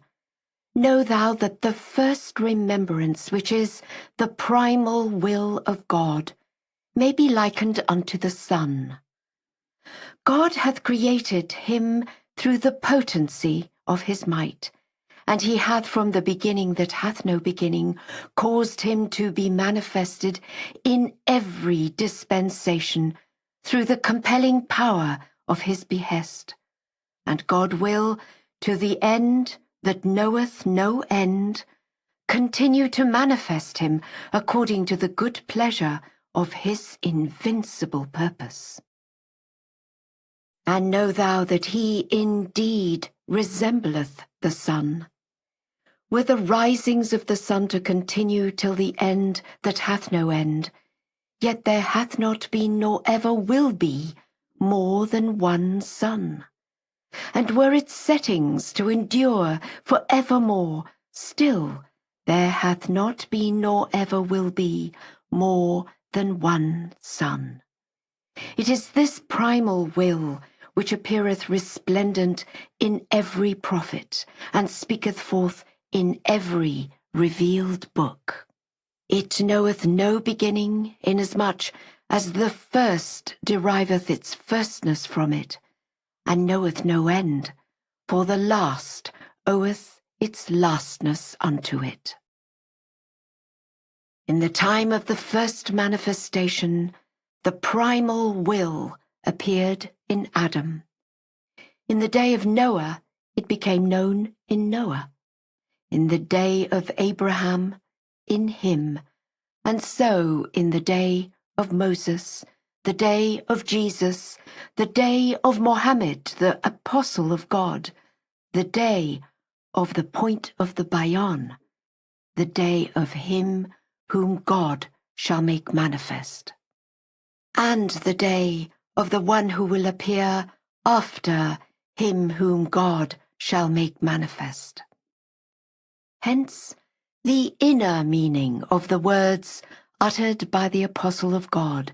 A: know thou that the first remembrance, which is the primal will of God, may be likened unto the sun. God hath created him through the potency of his might, and he hath from the beginning that hath no beginning caused him to be manifested in every dispensation through the compelling power of his behest. And God will, to the end that knoweth no end, continue to manifest him according to the good pleasure of his invincible purpose. And know thou that he indeed resembleth the sun, Were the risings of the sun to continue till the end that hath no end, yet there hath not been nor ever will be more than one sun. And were its settings to endure for evermore, still there hath not been nor ever will be more than one sun. It is this primal will which appeareth resplendent in every prophet, and speaketh forth in every revealed book. It knoweth no beginning, inasmuch as the first deriveth its firstness from it, and knoweth no end, for the last oweth its lastness unto it. In the time of the first manifestation, the primal will appeared in Adam. In the day of Noah, it became known in Noah. In the day of Abraham, in him, and so in the day of Moses, the day of Jesus, the day of Mohammed, the apostle of God, the day of the point of the Bayan, the day of him whom God shall make manifest, and the day of the one who will appear after him whom God shall make manifest. Hence, the inner meaning of the words uttered by the apostle of God,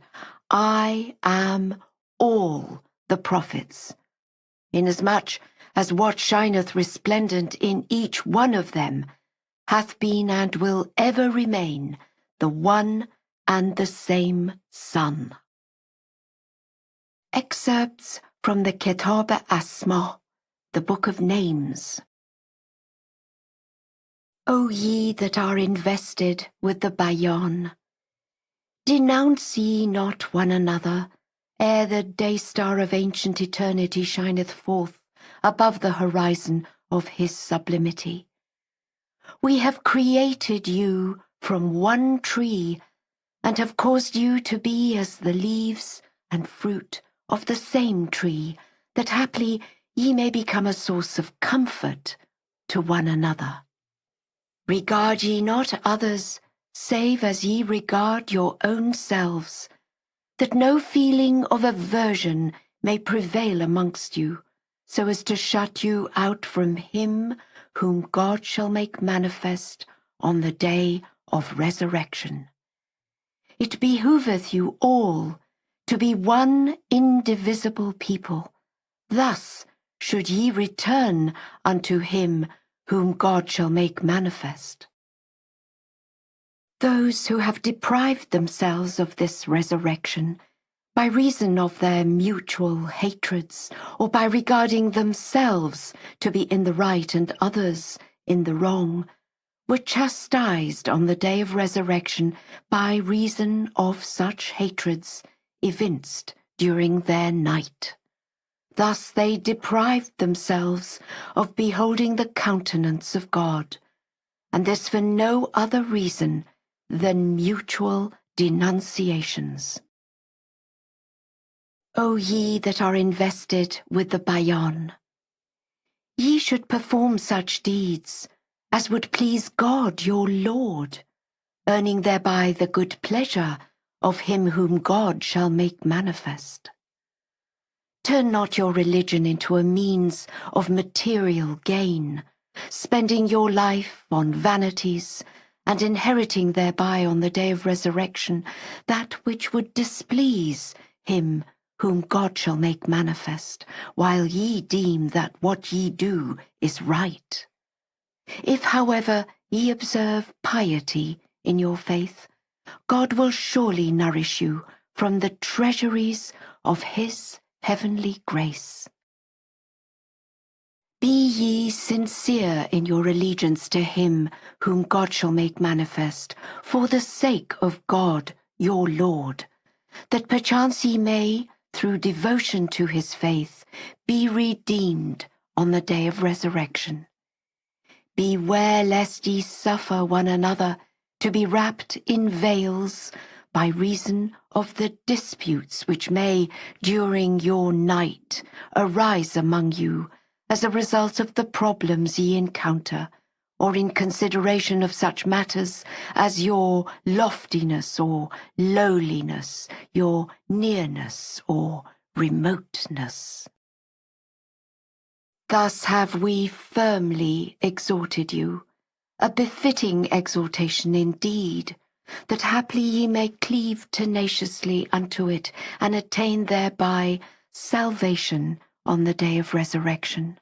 A: I am all the prophets, inasmuch as what shineth resplendent in each one of them hath been and will ever remain the one and the same Son. Excerpts from the Kitab Asma, the Book of Names. O ye that are invested with the Bayan, denounce ye not one another, ere the day-star of ancient eternity shineth forth above the horizon of his sublimity. We have created you from one tree, and have caused you to be as the leaves and fruit of the same tree, that haply ye may become a source of comfort to one another. Regard ye not others, save as ye regard your own selves, that no feeling of aversion may prevail amongst you, so as to shut you out from him whom God shall make manifest on the day of resurrection. It behoveth you all to be one indivisible people. Thus should ye return unto him whom God shall make manifest. Those who have deprived themselves of this resurrection by reason of their mutual hatreds, or by regarding themselves to be in the right and others in the wrong, were chastised on the day of resurrection by reason of such hatreds evinced during their night. Thus they deprived themselves of beholding the countenance of God, and this for no other reason than mutual denunciations. O ye that are invested with the Bayan, ye should perform such deeds as would please God your Lord, earning thereby the good pleasure of him whom God shall make manifest. Turn not your religion into a means of material gain, spending your life on vanities, and inheriting thereby on the day of resurrection that which would displease him whom God shall make manifest, while ye deem that what ye do is right. If, however, ye observe piety in your faith, God will surely nourish you from the treasuries of his heavenly grace. Be ye sincere in your allegiance to him whom God shall make manifest, for the sake of God your Lord, that perchance ye may, through devotion to his faith, be redeemed on the day of resurrection. Beware lest ye suffer one another to be wrapped in veils by reason of the disputes which may, during your night, arise among you as a result of the problems ye encounter, or in consideration of such matters as your loftiness or lowliness, your nearness or remoteness. Thus have we firmly exhorted you, a befitting exhortation indeed, that haply ye may cleave tenaciously unto it, and attain thereby salvation on the day of resurrection.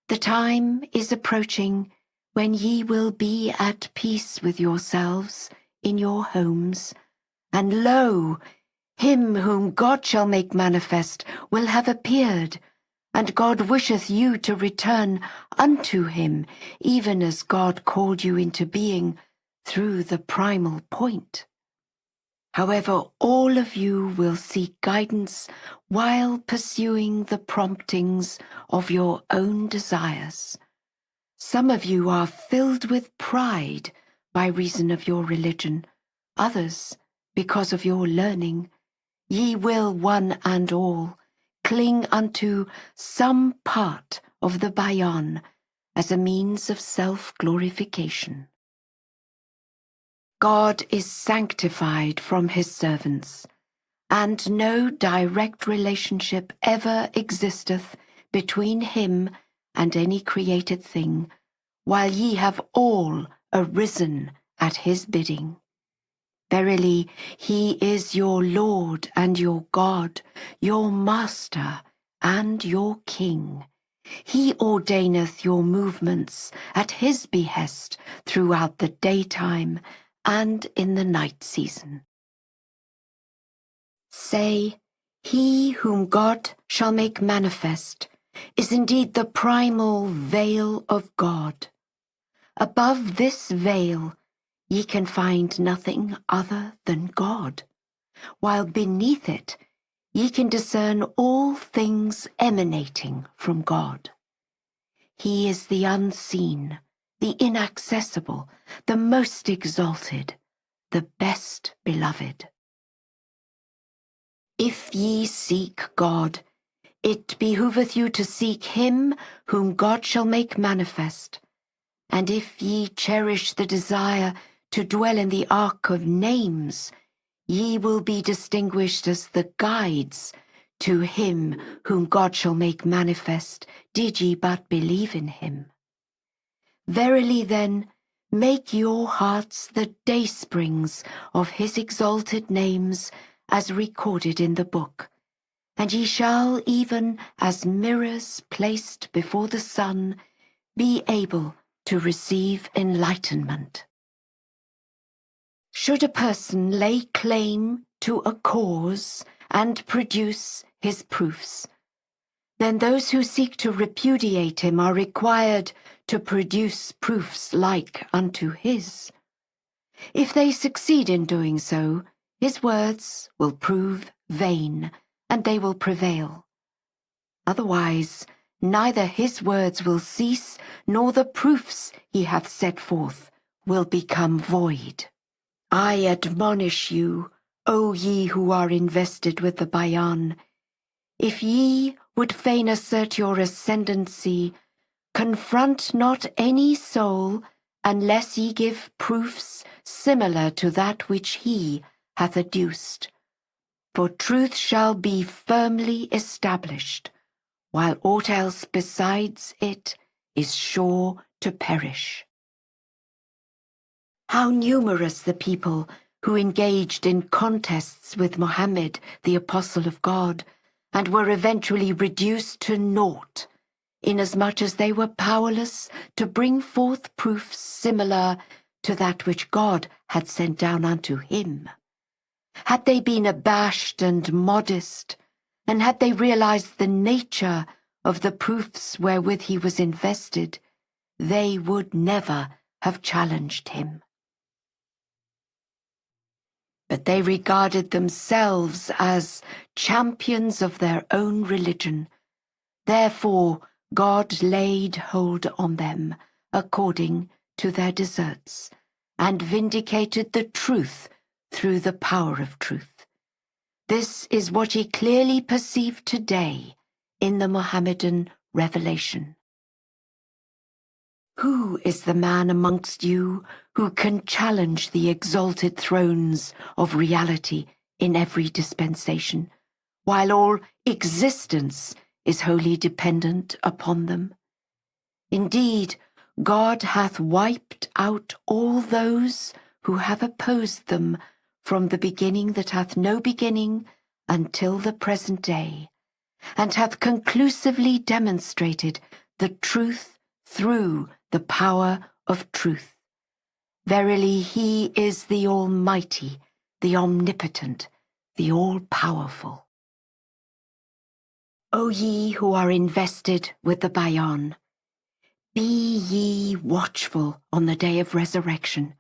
A: The time is approaching when ye will be at peace with yourselves in your homes, and lo, him whom God shall make manifest will have appeared, and God wisheth you to return unto him, even as God called you into being through the primal point. However, all of you will seek guidance while pursuing the promptings of your own desires. Some of you are filled with pride by reason of your religion, others because of your learning. Ye will one and all cling unto some part of the Bayan as a means of self-glorification. God is sanctified from his servants, and no direct relationship ever existeth between him and any created thing, while ye have all arisen at his bidding. Verily, he is your Lord and your God, your Master and your King. He ordaineth your movements at his behest throughout the daytime and in the night season. Say, he whom God shall make manifest is indeed the primal veil of God. Above this veil ye can find nothing other than God, while beneath it ye can discern all things emanating from God. He is the unseen, the inaccessible, the most exalted, the best beloved. If ye seek God, it behoveth you to seek him whom God shall make manifest. And if ye cherish the desire to dwell in the ark of names, ye will be distinguished as the guides to him whom God shall make manifest, did ye but believe in him. Verily then, make your hearts the daysprings of his exalted names as recorded in the book, and ye shall, even as mirrors placed before the sun, be able to receive enlightenment. Should a person lay claim to a cause and produce his proofs, then those who seek to repudiate him are required to produce proofs like unto his. If they succeed in doing so, his words will prove vain, and they will prevail. Otherwise, neither his words will cease, nor the proofs he hath set forth will become void. I admonish you, O ye who are invested with the Bayan, if ye would fain assert your ascendancy, confront not any soul unless ye give proofs similar to that which he hath adduced. For truth shall be firmly established, while aught else besides it is sure to perish. How numerous the people who engaged in contests with Mohammed, the Apostle of God, and were eventually reduced to naught, inasmuch as they were powerless to bring forth proofs similar to that which God had sent down unto him. Had they been abashed and modest, and had they realized the nature of the proofs wherewith he was invested, they would never have challenged him. But they regarded themselves as champions of their own religion. Therefore God laid hold on them according to their deserts, and vindicated the truth through the power of truth. This is what ye clearly perceive today in the Mohammedan revelation. Who is the man amongst you who can challenge the exalted thrones of reality in every dispensation, while all existence is wholly dependent upon them? Indeed, God hath wiped out all those who have opposed them from the beginning that hath no beginning until the present day, and hath conclusively demonstrated the truth through the power of truth. Verily he is the Almighty, the Omnipotent, the All-Powerful. O ye who are invested with the Bayan, be ye watchful on the day of resurrection,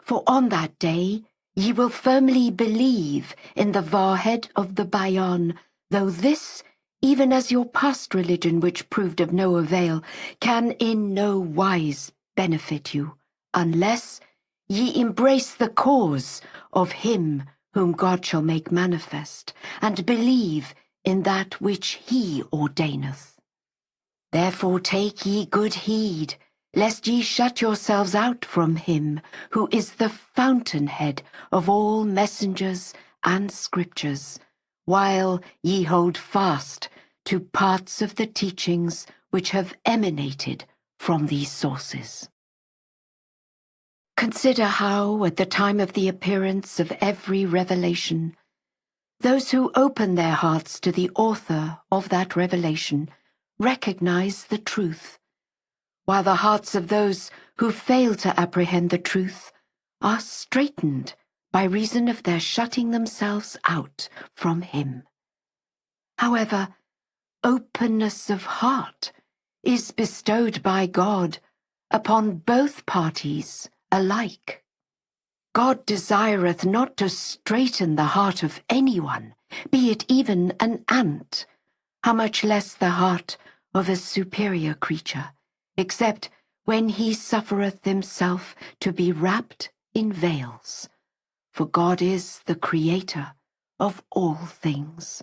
A: for on that day ye will firmly believe in the Varhead of the Bayan, though this, even as your past religion which proved of no avail, can in no wise benefit you, unless ye embrace the cause of him whom God shall make manifest, and believe in that which he ordaineth. Therefore take ye good heed, lest ye shut yourselves out from him, who is the fountainhead of all messengers and scriptures, while ye hold fast to parts of the teachings which have emanated from these sources. Consider how, at the time of the appearance of every revelation, those who open their hearts to the author of that revelation recognize the truth, while the hearts of those who fail to apprehend the truth are straitened by reason of their shutting themselves out from him. However, openness of heart is bestowed by God upon both parties alike. God desireth not to straiten the heart of anyone, be it even an ant, how much less the heart of a superior creature, except when he suffereth himself to be wrapped in veils. For God is the Creator of all things.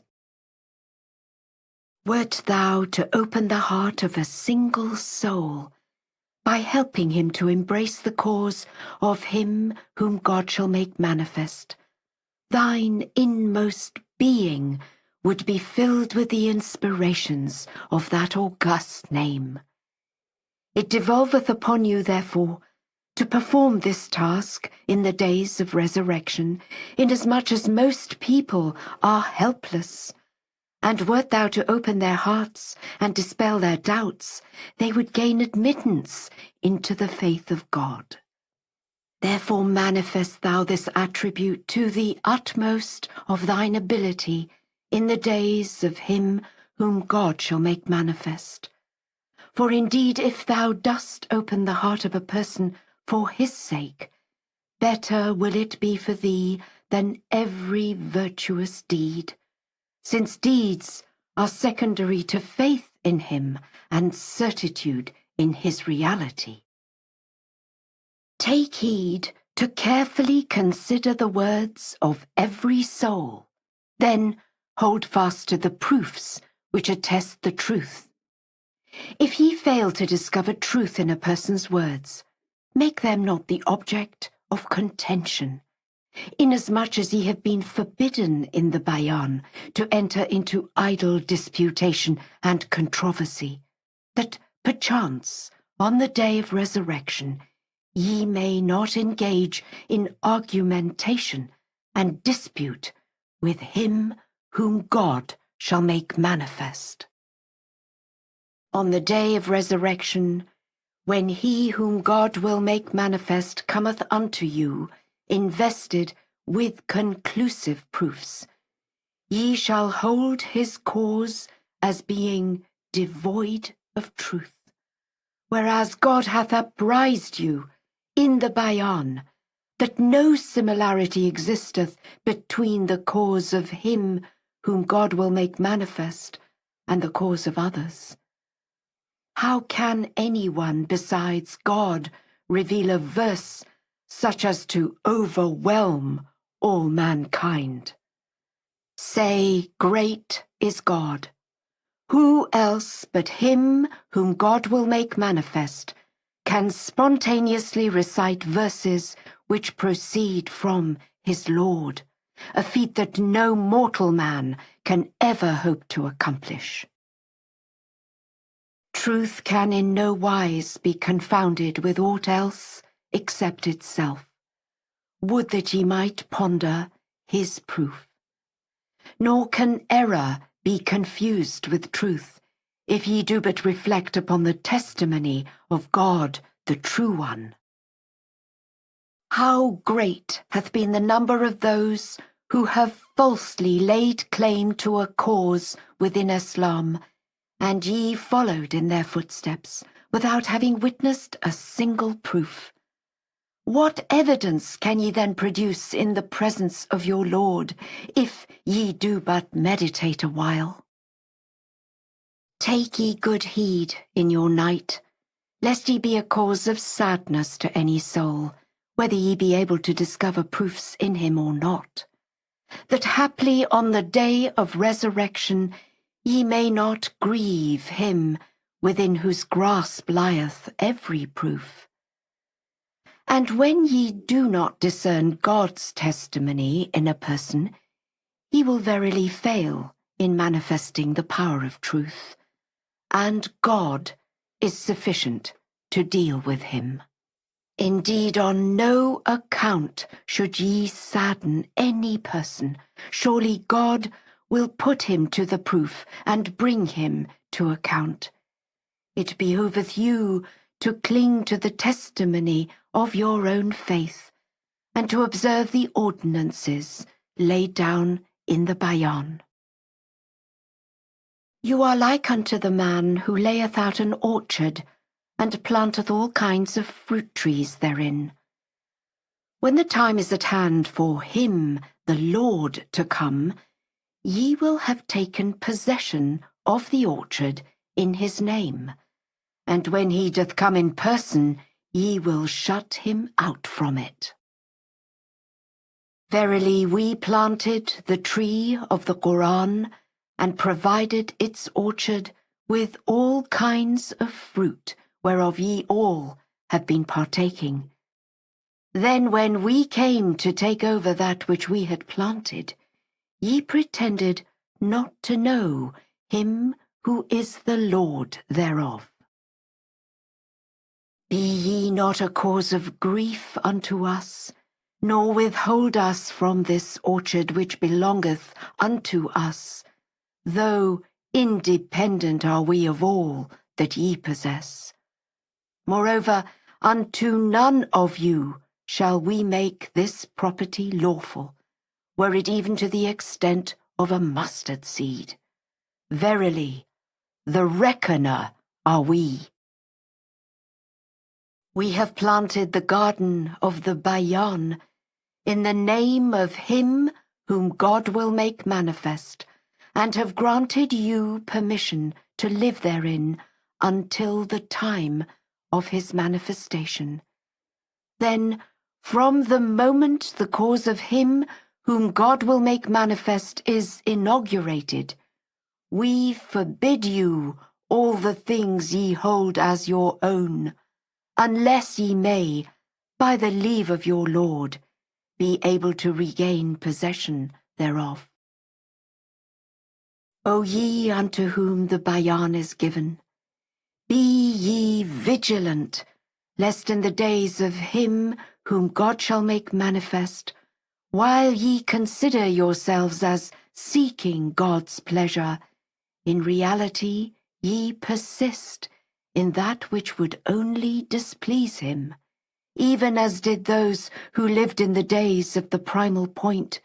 A: Wert thou to open the heart of a single soul, by helping him to embrace the cause of him whom God shall make manifest, thine inmost being would be filled with the inspirations of that august name. It devolveth upon you, therefore, to perform this task in the days of resurrection, inasmuch as most people are helpless. And wert thou to open their hearts and dispel their doubts, they would gain admittance into the faith of God. Therefore manifest thou this attribute to the utmost of thine ability in the days of him whom God shall make manifest. For indeed, if thou dost open the heart of a person for his sake, better will it be for thee than every virtuous deed, since deeds are secondary to faith in him and certitude in his reality. Take heed to carefully consider the words of every soul, then hold fast to the proofs which attest the truth. If ye fail to discover truth in a person's words, make them not the object of contention, inasmuch as ye have been forbidden in the Bayan to enter into idle disputation and controversy, that perchance on the day of resurrection ye may not engage in argumentation and dispute with him whom God shall make manifest. On the day of resurrection, when he whom God will make manifest cometh unto you, invested with conclusive proofs, ye shall hold his cause as being devoid of truth, whereas God hath uprised you in the Bayan, that no similarity existeth between the cause of him whom God will make manifest and the cause of others. How can anyone besides God reveal a verse such as to overwhelm all mankind? Say, great is God. Who else but him whom God will make manifest can spontaneously recite verses which proceed from his Lord, a feat that no mortal man can ever hope to accomplish. Truth can in no wise be confounded with aught else except itself. Would that ye might ponder his proof. Nor can error be confused with truth, if ye do but reflect upon the testimony of God, the true one. How great hath been the number of those who have falsely laid claim to a cause within Islam, and ye followed in their footsteps, without having witnessed a single proof. What evidence can ye then produce in the presence of your Lord, if ye do but meditate a while? Take ye good heed in your night, lest ye be a cause of sadness to any soul, whether ye be able to discover proofs in him or not, that haply on the day of resurrection ye may not grieve him within whose grasp lieth every proof. And when ye do not discern God's testimony in a person, he will verily fail in manifesting the power of truth, and God is sufficient to deal with him. Indeed, on no account should ye sadden any person. Surely God will put him to the proof and bring him to account. It behoveth you to cling to the testimony of your own faith, and to observe the ordinances laid down in the Bayan. You are like unto the man who layeth out an orchard, and planteth all kinds of fruit trees therein. When the time is at hand for him, the Lord, to come, ye will have taken possession of the orchard in his name, and when he doth come in person, ye will shut him out from it. Verily we planted the tree of the Quran, and provided its orchard with all kinds of fruit, whereof ye all have been partaking. Then when we came to take over that which we had planted, ye pretended not to know him who is the Lord thereof. Be ye not a cause of grief unto us, nor withhold us from this orchard which belongeth unto us, though independent are we of all that ye possess. Moreover, unto none of you shall we make this property lawful, were it even to the extent of a mustard seed. Verily, the reckoner are we. We have planted the garden of the Bayan in the name of him whom God will make manifest, and have granted you permission to live therein until the time of his manifestation. Then, from the moment the cause of him whom God will make manifest is inaugurated, we forbid you all the things ye hold as your own, unless ye may, by the leave of your Lord, be able to regain possession thereof. O ye unto whom the Bayan is given, be ye vigilant, lest in the days of him whom God shall make manifest, while ye consider yourselves as seeking God's pleasure, in reality ye persist in that which would only displease him, even as did those who lived in the days of the primal point,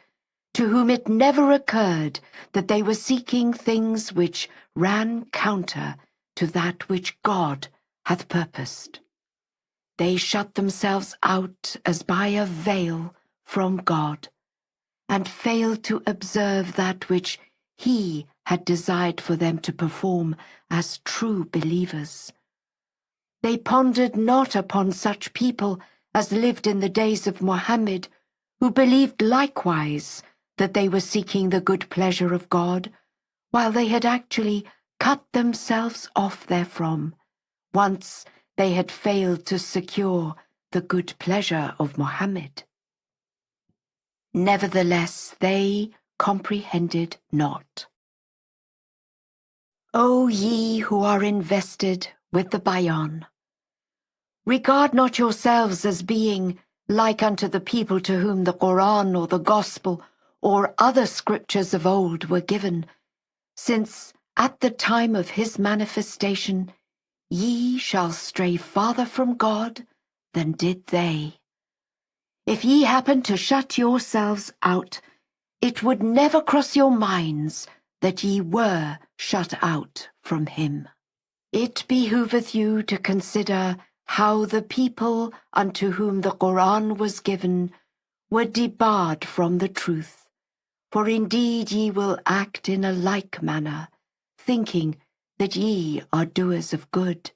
A: to whom it never occurred that they were seeking things which ran counter to that which God hath purposed. They shut themselves out as by a veil from God, and failed to observe that which he had desired for them to perform as true believers. They pondered not upon such people as lived in the days of Mohammed, who believed likewise that they were seeking the good pleasure of God, while they had actually cut themselves off therefrom, once they had failed to secure the good pleasure of Mohammed. Nevertheless, they comprehended not. O ye who are invested with the Bayan, regard not yourselves as being like unto the people to whom the Quran or the Gospel or other scriptures of old were given, since at the time of his manifestation ye shall stray farther from God than did they. If ye happen to shut yourselves out, it would never cross your minds that ye were shut out from him. It behoveth you to consider how the people unto whom the Quran was given were debarred from the truth. For indeed ye will act in a like manner, thinking that ye are doers of good.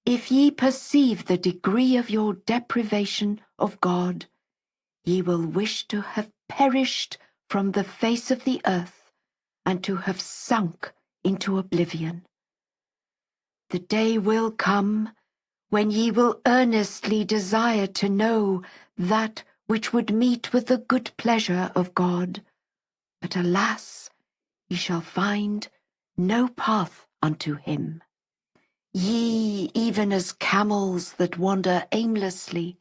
A: If ye perceive the degree of your deprivation of God, ye will wish to have perished from the face of the earth and to have sunk into oblivion. The day will come when ye will earnestly desire to know that which would meet with the good pleasure of God. But alas, ye shall find no path unto him. Ye, even as camels that wander aimlessly,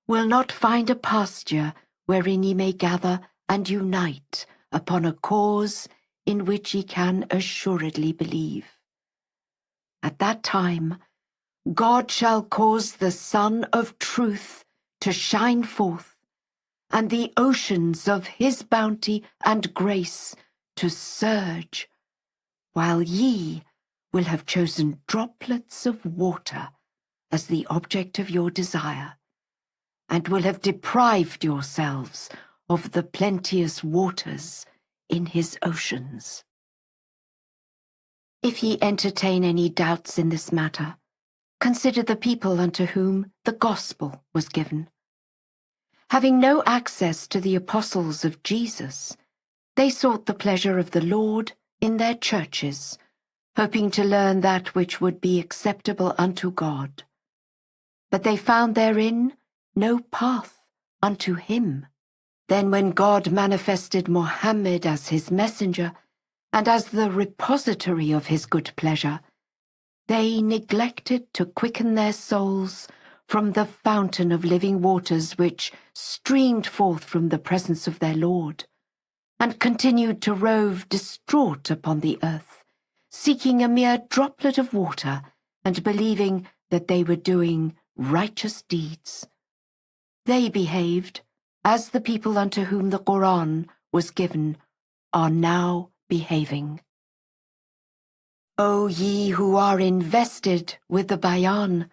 A: will not find a pasture wherein ye may gather and unite upon a cause in which ye can assuredly believe. At that time, God shall cause the sun of truth to shine forth, and the oceans of his bounty and grace to surge, while ye will have chosen droplets of water as the object of your desire, and will have deprived yourselves of the plenteous waters in his oceans. If ye entertain any doubts in this matter, consider the people unto whom the gospel was given. Having no access to the apostles of Jesus, they sought the pleasure of the Lord in their churches, hoping to learn that which would be acceptable unto God. But they found therein no path unto him. Then when God manifested Mohammed as his messenger, and as the repository of his good pleasure, they neglected to quicken their souls from the fountain of living waters which streamed forth from the presence of their Lord, and continued to rove distraught upon the earth, seeking a mere droplet of water and believing that they were doing righteous deeds. They behaved as the people unto whom the Quran was given are now behaving. O ye who are invested with the Bayan,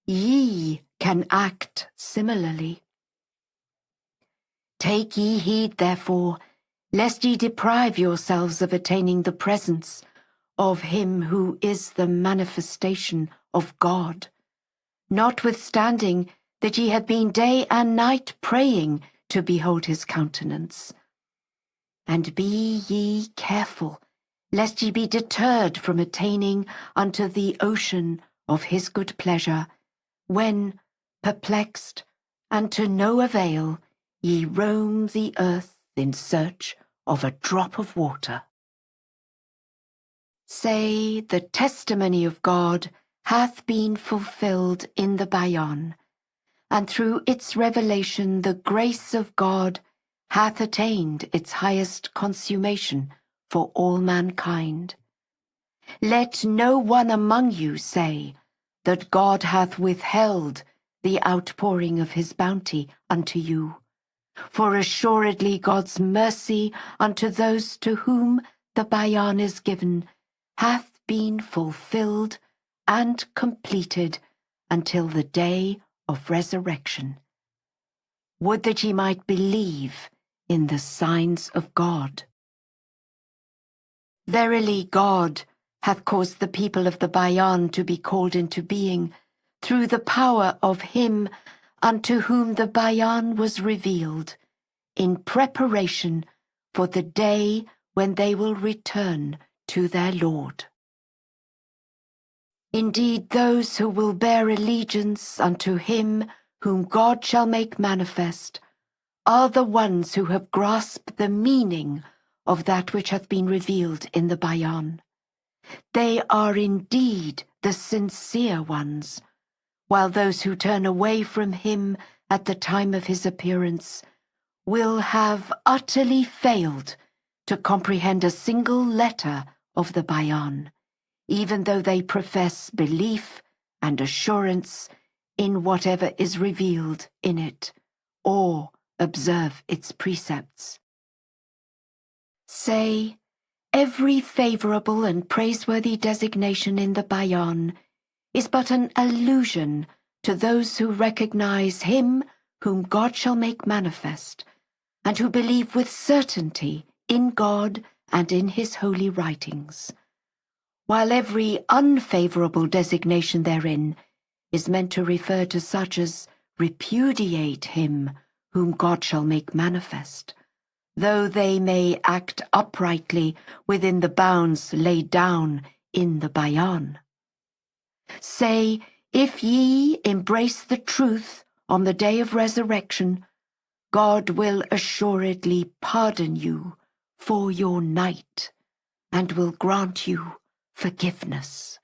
A: ye can act similarly. Take ye heed, therefore, lest ye deprive yourselves of attaining the presence of him who is the manifestation of God, notwithstanding that ye have been day and night praying to behold his countenance. And be ye careful, lest ye be deterred from attaining unto the ocean of his good pleasure, when, perplexed, and to no avail, ye roam the earth in search of a drop of water. Say, the testimony of God hath been fulfilled in the Bayan, and through its revelation the grace of God hath attained its highest consummation for all mankind. Let no one among you say that God hath withheld the outpouring of his bounty unto you, for assuredly God's mercy unto those to whom the Bayan is given hath been fulfilled and completed until the day of resurrection. Would that ye might believe in the signs of God. Verily God hath caused the people of the Bayan to be called into being through the power of him unto whom the Bayan was revealed, in preparation for the day when they will return to their Lord. Indeed, those who will bear allegiance unto him whom God shall make manifest are the ones who have grasped the meaning of that which hath been revealed in the Bayan. They are indeed the sincere ones, while those who turn away from him at the time of his appearance will have utterly failed to comprehend a single letter of the Bayan, even though they profess belief and assurance in whatever is revealed in it, or observe its precepts. Say, every favorable and praiseworthy designation in the Bayan is but an allusion to those who recognize him whom God shall make manifest, and who believe with certainty in God and in his holy writings, while every unfavorable designation therein is meant to refer to such as repudiate him whom God shall make manifest, though they may act uprightly within the bounds laid down in the Bayan. Say, if ye embrace the truth on the day of resurrection, God will assuredly pardon you for your night, and will grant you forgiveness.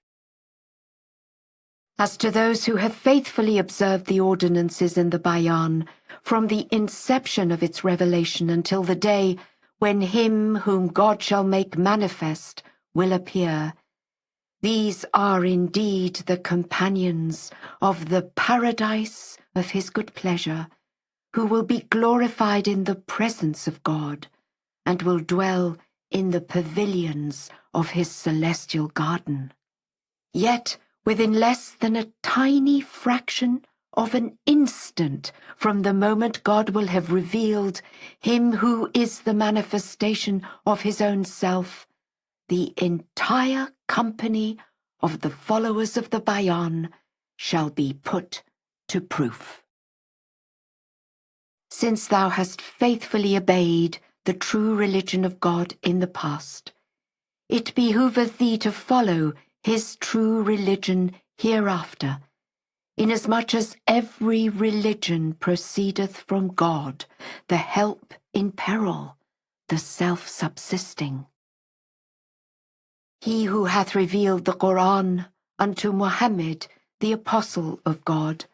A: As to those who have faithfully observed the ordinances in the Bayan, from the inception of its revelation until the day when him whom God shall make manifest will appear, these are indeed the companions of the paradise of his good pleasure, who will be glorified in the presence of God, and will dwell in the pavilions of his celestial garden. Yet, within less than a tiny fraction of an instant from the moment God will have revealed him who is the manifestation of his own self, the entire company of the followers of the Bayan shall be put to proof. Since thou hast faithfully obeyed the true religion of God in the past, it behoveth thee to follow his true religion hereafter, inasmuch as every religion proceedeth from God, the help in peril, the self-subsisting. He who hath revealed the Quran unto Muhammad, the apostle of God,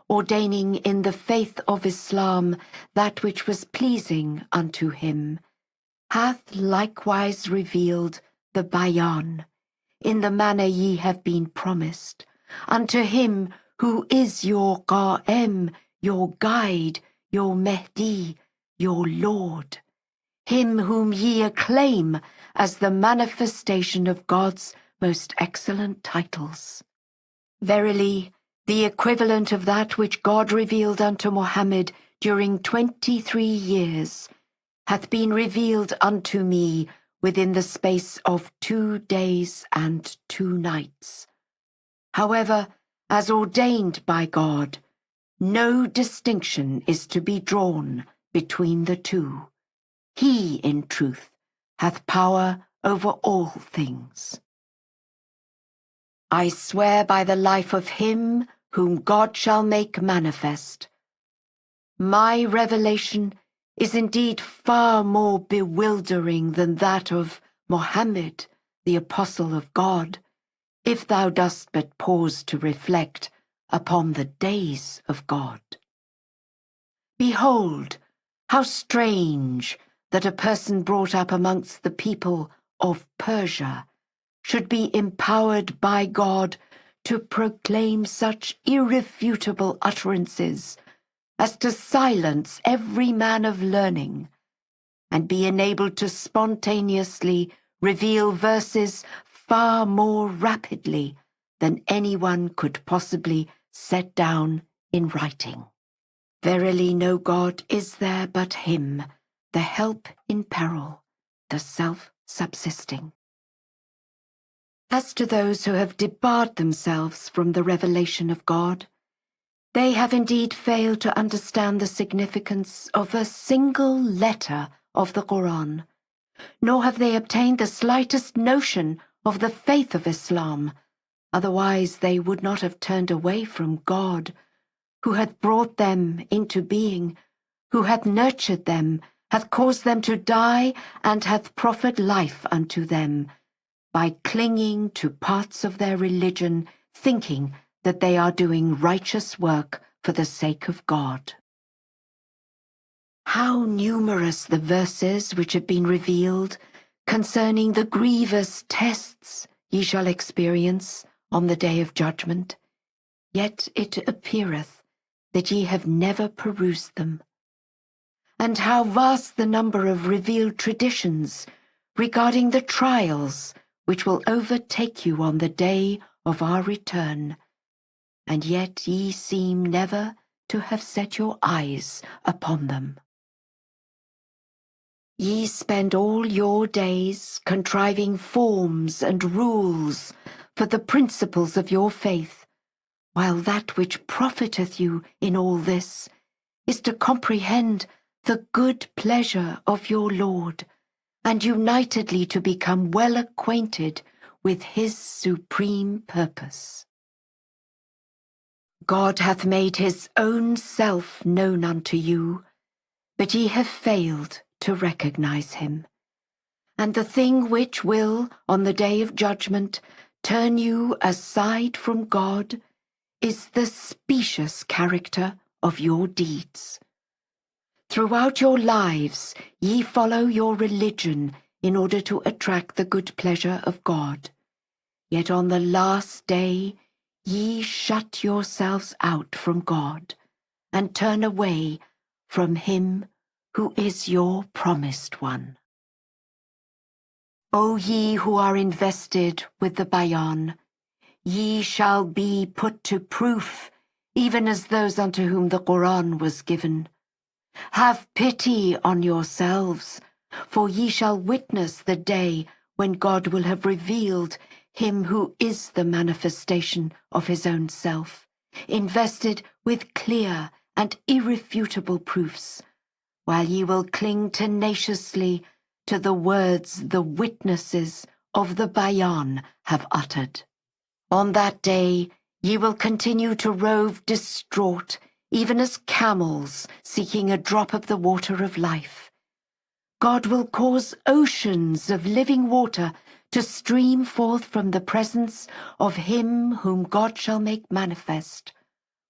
A: ordaining in the faith of Islam that which was pleasing unto him, hath likewise revealed the Bayan, in the manner ye have been promised, unto him who is your Qa'im, your guide, your Mehdi, your Lord, him whom ye acclaim as the manifestation of God's most excellent titles. Verily, the equivalent of that which God revealed unto Muhammad during 23 years hath been revealed unto me within the space of 2 days and 2 nights. However, as ordained by God, no distinction is to be drawn between the two. He, in truth, hath power over all things. I swear by the life of him whom God shall make manifest. My revelation is indeed far more bewildering than that of Mohammed, the apostle of God, if thou dost but pause to reflect upon the days of God. Behold, how strange that a person brought up amongst the people of Persia should be empowered by God to proclaim such irrefutable utterances as to silence every man of learning, and be enabled to spontaneously reveal verses far more rapidly than anyone could possibly set down in writing. Verily no God is there but him, the help in peril, the self-subsisting. As to those who have debarred themselves from the revelation of God, they have indeed failed to understand the significance of a single letter of the Quran, nor have they obtained the slightest notion of the faith of Islam, Otherwise they would not have turned away from God, who hath brought them into being, who hath nurtured them, hath caused them to die, and hath proffered life unto them, by clinging to parts of their religion, thinking that they are doing righteous work for the sake of God. How numerous the verses which have been revealed concerning the grievous tests ye shall experience on the day of judgment, yet it appeareth that ye have never perused them. And how vast the number of revealed traditions regarding the trials which will overtake you on the day of our return, and yet ye seem never to have set your eyes upon them. Ye spend all your days contriving forms and rules for the principles of your faith, while that which profiteth you in all this is to comprehend the good pleasure of your Lord, and unitedly to become well acquainted with his supreme purpose. God hath made his own self known unto you, but ye have failed to recognize him. And the thing which will, on the day of judgment, turn you aside from God is the specious character of your deeds. Throughout your lives ye follow your religion in order to attract the good pleasure of God. Yet on the last day ye shut yourselves out from God, and turn away from him who is your promised one. O ye who are invested with the Bayan, ye shall be put to proof, even as those unto whom the Quran was given. Have pity on yourselves, for ye shall witness the day when God will have revealed him who is the manifestation of his own self, invested with clear and irrefutable proofs, while ye will cling tenaciously to the words the witnesses of the Bayan have uttered. On that day ye will continue to rove distraught, even as camels seeking a drop of the water of life. God will cause oceans of living water to stream forth from the presence of him whom God shall make manifest,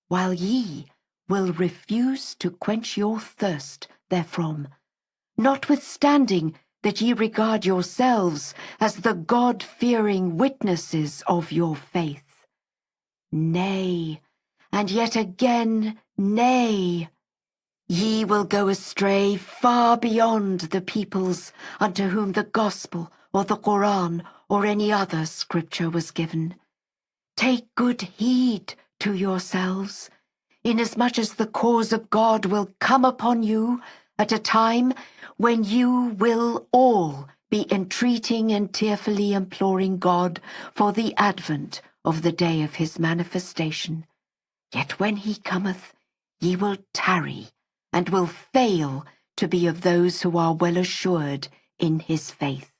A: while ye will refuse to quench your thirst therefrom, notwithstanding that ye regard yourselves as the God-fearing witnesses of your faith. Nay, and yet again, nay, ye will go astray far beyond the peoples unto whom the gospel or the Quran or any other scripture was given. Take good heed to yourselves, inasmuch as the cause of God will come upon you at a time when you will all be entreating and tearfully imploring God for the advent of the day of his manifestation. Yet when he cometh, ye will tarry, and will fail to be of those who are well assured in his faith.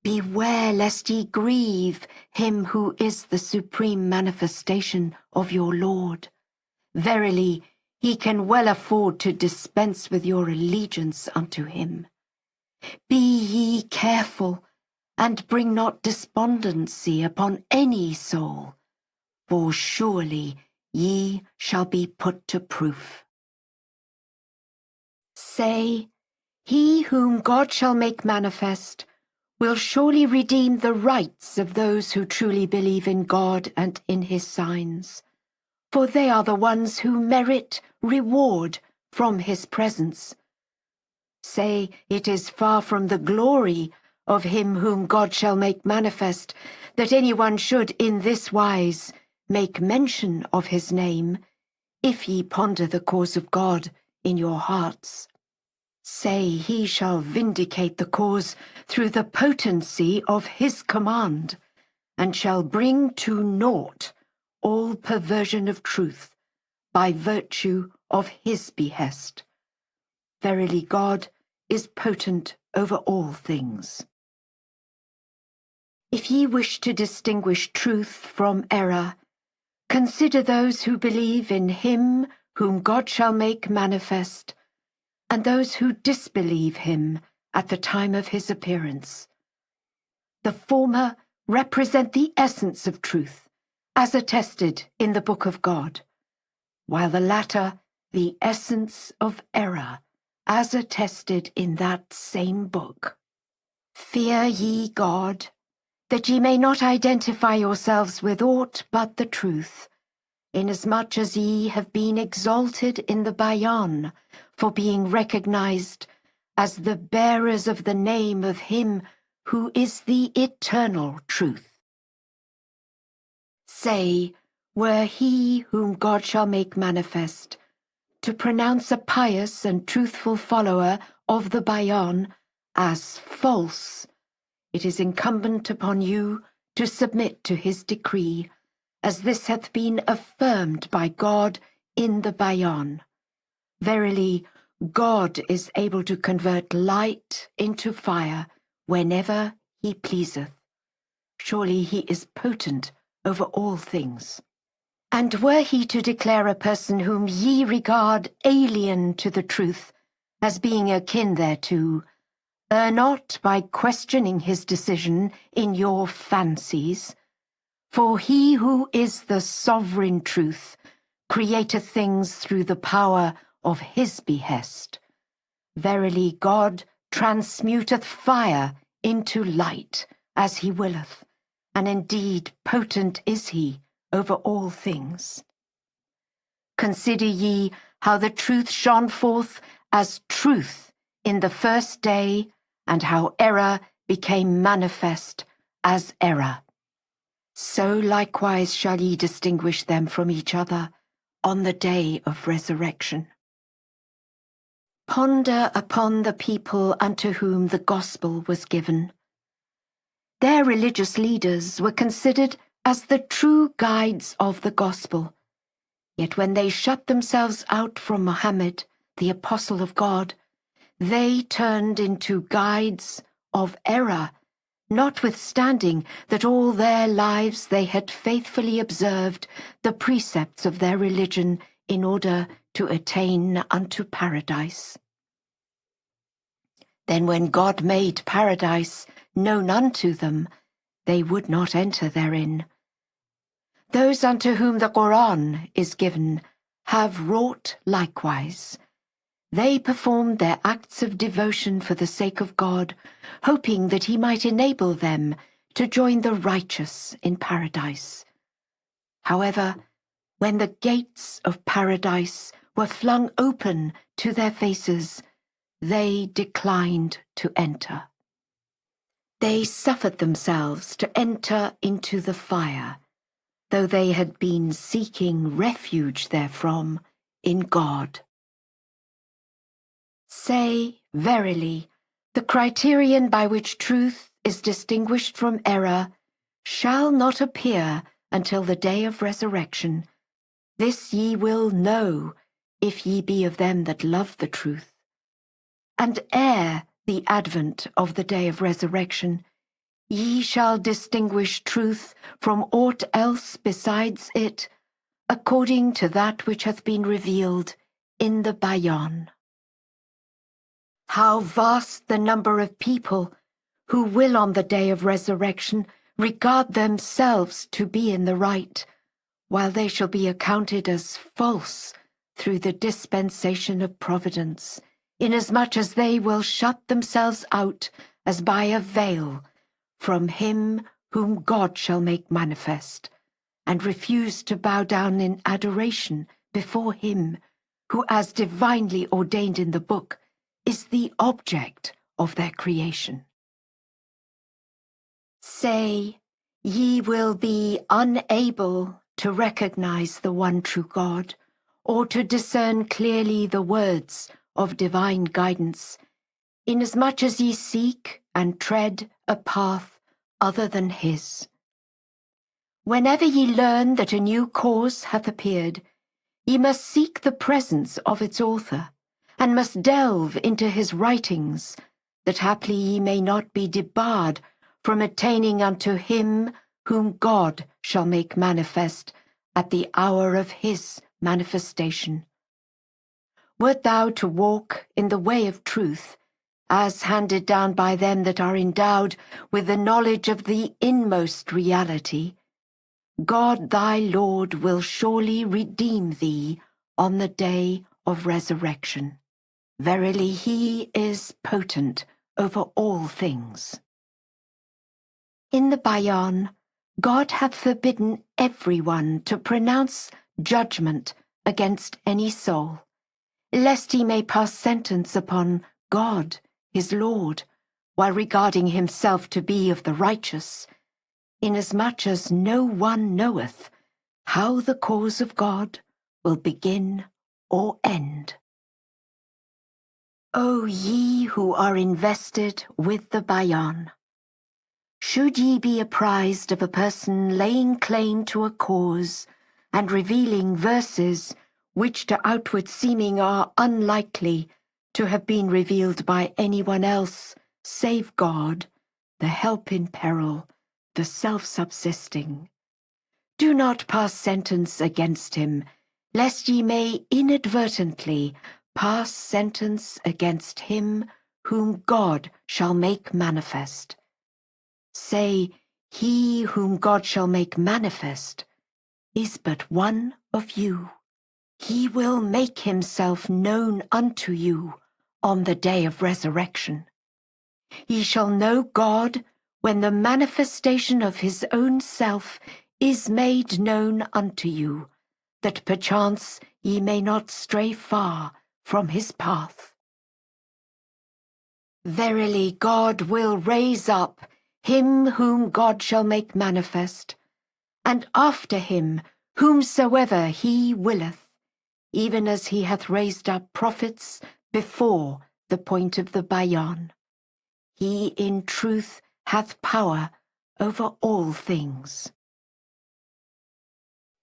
A: Beware lest ye grieve him who is the supreme manifestation of your Lord. Verily, he can well afford to dispense with your allegiance unto him. Be ye careful, and bring not despondency upon any soul, for surely ye shall be put to proof. Say, he whom God shall make manifest will surely redeem the rights of those who truly believe in God and in his signs, for they are the ones who merit reward from his presence. Say, it is far from the glory of him whom God shall make manifest that anyone should in this wise make mention of his name, if ye ponder the cause of God in your hearts. Say, he shall vindicate the cause through the potency of his command, and shall bring to naught all perversion of truth by virtue of his behest. Verily God is potent over all things. If ye wish to distinguish truth from error, consider those who believe in him whom God shall make manifest, and those who disbelieve him at the time of his appearance. The former represent the essence of truth, as attested in the book of God, while the latter the essence of error, as attested in that same book. Fear ye God, that ye may not identify yourselves with aught but the truth, inasmuch as ye have been exalted in the Bayan for being recognized as the bearers of the name of him who is the eternal truth. Say, were he whom God shall make manifest, to pronounce a pious and truthful follower of the Bayan as false, it is incumbent upon you to submit to his decree, as this hath been affirmed by God in the Bayan. Verily, God is able to convert light into fire whenever he pleaseth. Surely he is potent over all things. And were he to declare a person whom ye regard alien to the truth as being akin thereto, err not by questioning his decision in your fancies, for he who is the sovereign truth createth things through the power of his behest. Verily God transmuteth fire into light as he willeth, and indeed potent is he over all things. Consider ye how the truth shone forth as truth in the first day, and how error became manifest as error. So likewise shall ye distinguish them from each other on the day of resurrection. Ponder upon the people unto whom the gospel was given. Their religious leaders were considered as the true guides of the gospel. Yet when they shut themselves out from Muhammad, the apostle of God, they turned into guides of error, notwithstanding that all their lives they had faithfully observed the precepts of their religion in order to attain unto paradise. Then when God made paradise known unto them, they would not enter therein. Those unto whom the Quran is given have wrought likewise. They performed their acts of devotion for the sake of God, hoping that he might enable them to join the righteous in paradise. However, when the gates of paradise were flung open to their faces, they declined to enter. They suffered themselves to enter into the fire, though they had been seeking refuge therefrom in God. Say, verily, the criterion by which truth is distinguished from error shall not appear until the day of resurrection. This ye will know, if ye be of them that love the truth. And ere the advent of the day of resurrection, ye shall distinguish truth from aught else besides it, according to that which hath been revealed in the Bayan. How vast the number of people who will on the day of resurrection regard themselves to be in the right, while they shall be accounted as false through the dispensation of providence, inasmuch as they will shut themselves out as by a veil from him whom God shall make manifest, and refuse to bow down in adoration before him who, as divinely ordained in the book, is the object of their creation. Say, ye will be unable to recognize the one true God, or to discern clearly the words of divine guidance, inasmuch as ye seek and tread a path other than his. Whenever ye learn that a new cause hath appeared, ye must seek the presence of its author, and must delve into his writings, that haply ye may not be debarred from attaining unto him whom God shall make manifest at the hour of his manifestation. Wert thou to walk in the way of truth, as handed down by them that are endowed with the knowledge of the inmost reality, God thy Lord will surely redeem thee on the day of resurrection. Verily he is potent over all things. In the Bayan, God hath forbidden everyone to pronounce judgment against any soul, lest he may pass sentence upon God, his Lord, while regarding himself to be of the righteous, inasmuch as no one knoweth how the cause of God will begin or end. O ye who are invested with the Bayan, should ye be apprised of a person laying claim to a cause and revealing verses which to outward seeming are unlikely to have been revealed by anyone else save God, the help in peril, the self-subsisting, do not pass sentence against him, lest ye may inadvertently pass sentence against him whom God shall make manifest. Say, he whom God shall make manifest is but one of you. He will make himself known unto you on the day of resurrection. Ye shall know God when the manifestation of his own self is made known unto you, that perchance ye may not stray far from his path. Verily God will raise up him whom God shall make manifest, and after him whomsoever he willeth, even as he hath raised up prophets before the point of the Bayan. He in truth hath power over all things.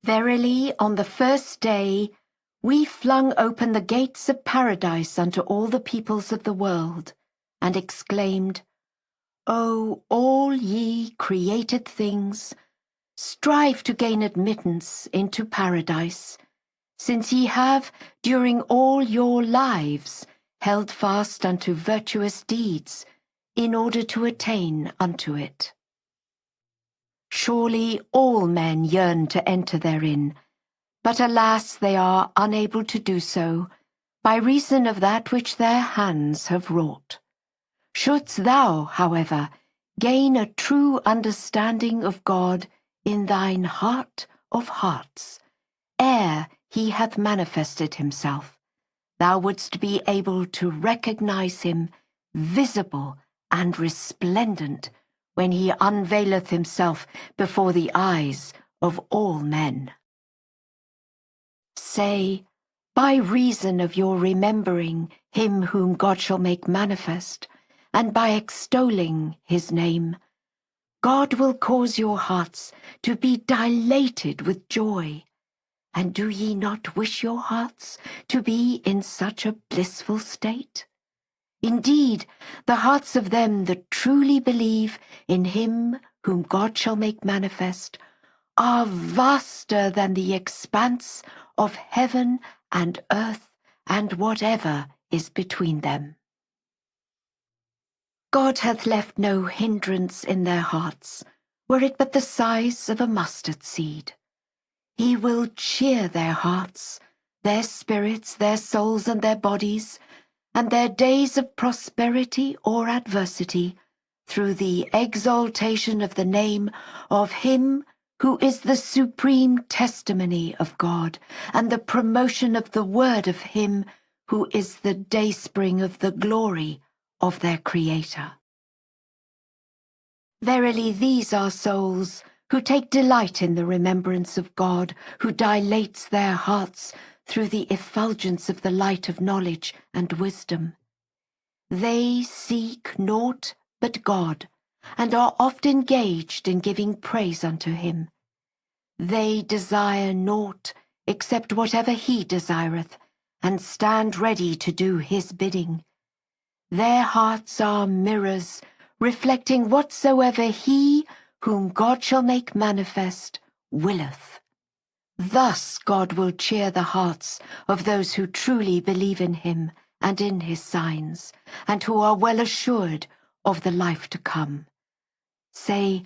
A: Verily, on the first day we flung open the gates of paradise unto all the peoples of the world, and exclaimed, O all ye created things, strive to gain admittance into paradise, since ye have during all your lives held fast unto virtuous deeds, in order to attain unto it. Surely all men yearn to enter therein, but alas, they are unable to do so, by reason of that which their hands have wrought. Shouldst thou, however, gain a true understanding of God in thine heart of hearts, ere he hath manifested himself, thou wouldst be able to recognize him visible and resplendent when he unveileth himself before the eyes of all men. Say, by reason of your remembering him whom God shall make manifest, and by extolling his name, God will cause your hearts to be dilated with joy. And do ye not wish your hearts to be in such a blissful state? Indeed, the hearts of them that truly believe in him whom God shall make manifest are vaster than the expanse of heaven and earth and whatever is between them. God hath left no hindrance in their hearts, were it but the size of a mustard seed. He will cheer their hearts, their spirits, their souls, and their bodies, and their days of prosperity or adversity, through the exaltation of the name of him who is the supreme testimony of God, and the promotion of the word of him who is the dayspring of the glory of their Creator. Verily these are souls who take delight in the remembrance of God, who dilates their hearts through the effulgence of the light of knowledge and wisdom. They seek naught but God, and are oft engaged in giving praise unto him. They desire naught except whatever he desireth, and stand ready to do his bidding. Their hearts are mirrors reflecting whatsoever he, whom God shall make manifest, willeth. Thus God will cheer the hearts of those who truly believe in him and in his signs, and who are well assured of the life to come. Say,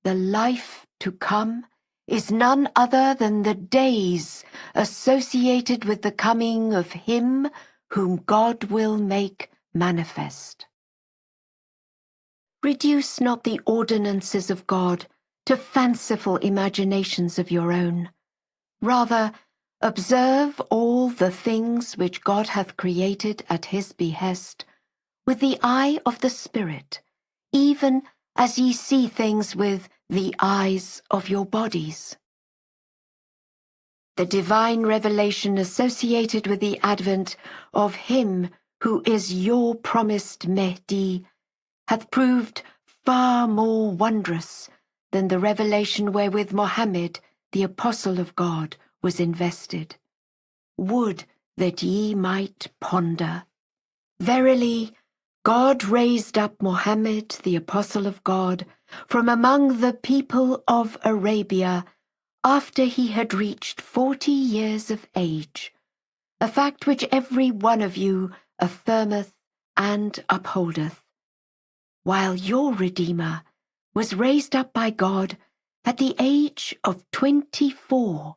A: the life to come is none other than the days associated with the coming of him whom God will make manifest. Reduce not the ordinances of God to fanciful imaginations of your own. Rather, observe all the things which God hath created at his behest, with the eye of the Spirit, even as ye see things with the eyes of your bodies. The divine revelation associated with the advent of him who is your promised Mehdi hath proved far more wondrous than the revelation wherewith Mohammed, the apostle of God, was invested. Would that ye might ponder. Verily, God raised up Mohammed, the apostle of God, from among the people of Arabia after he had reached 40 years of age, a fact which every one of you affirmeth and upholdeth, while your Redeemer was raised up by God at the age of 24,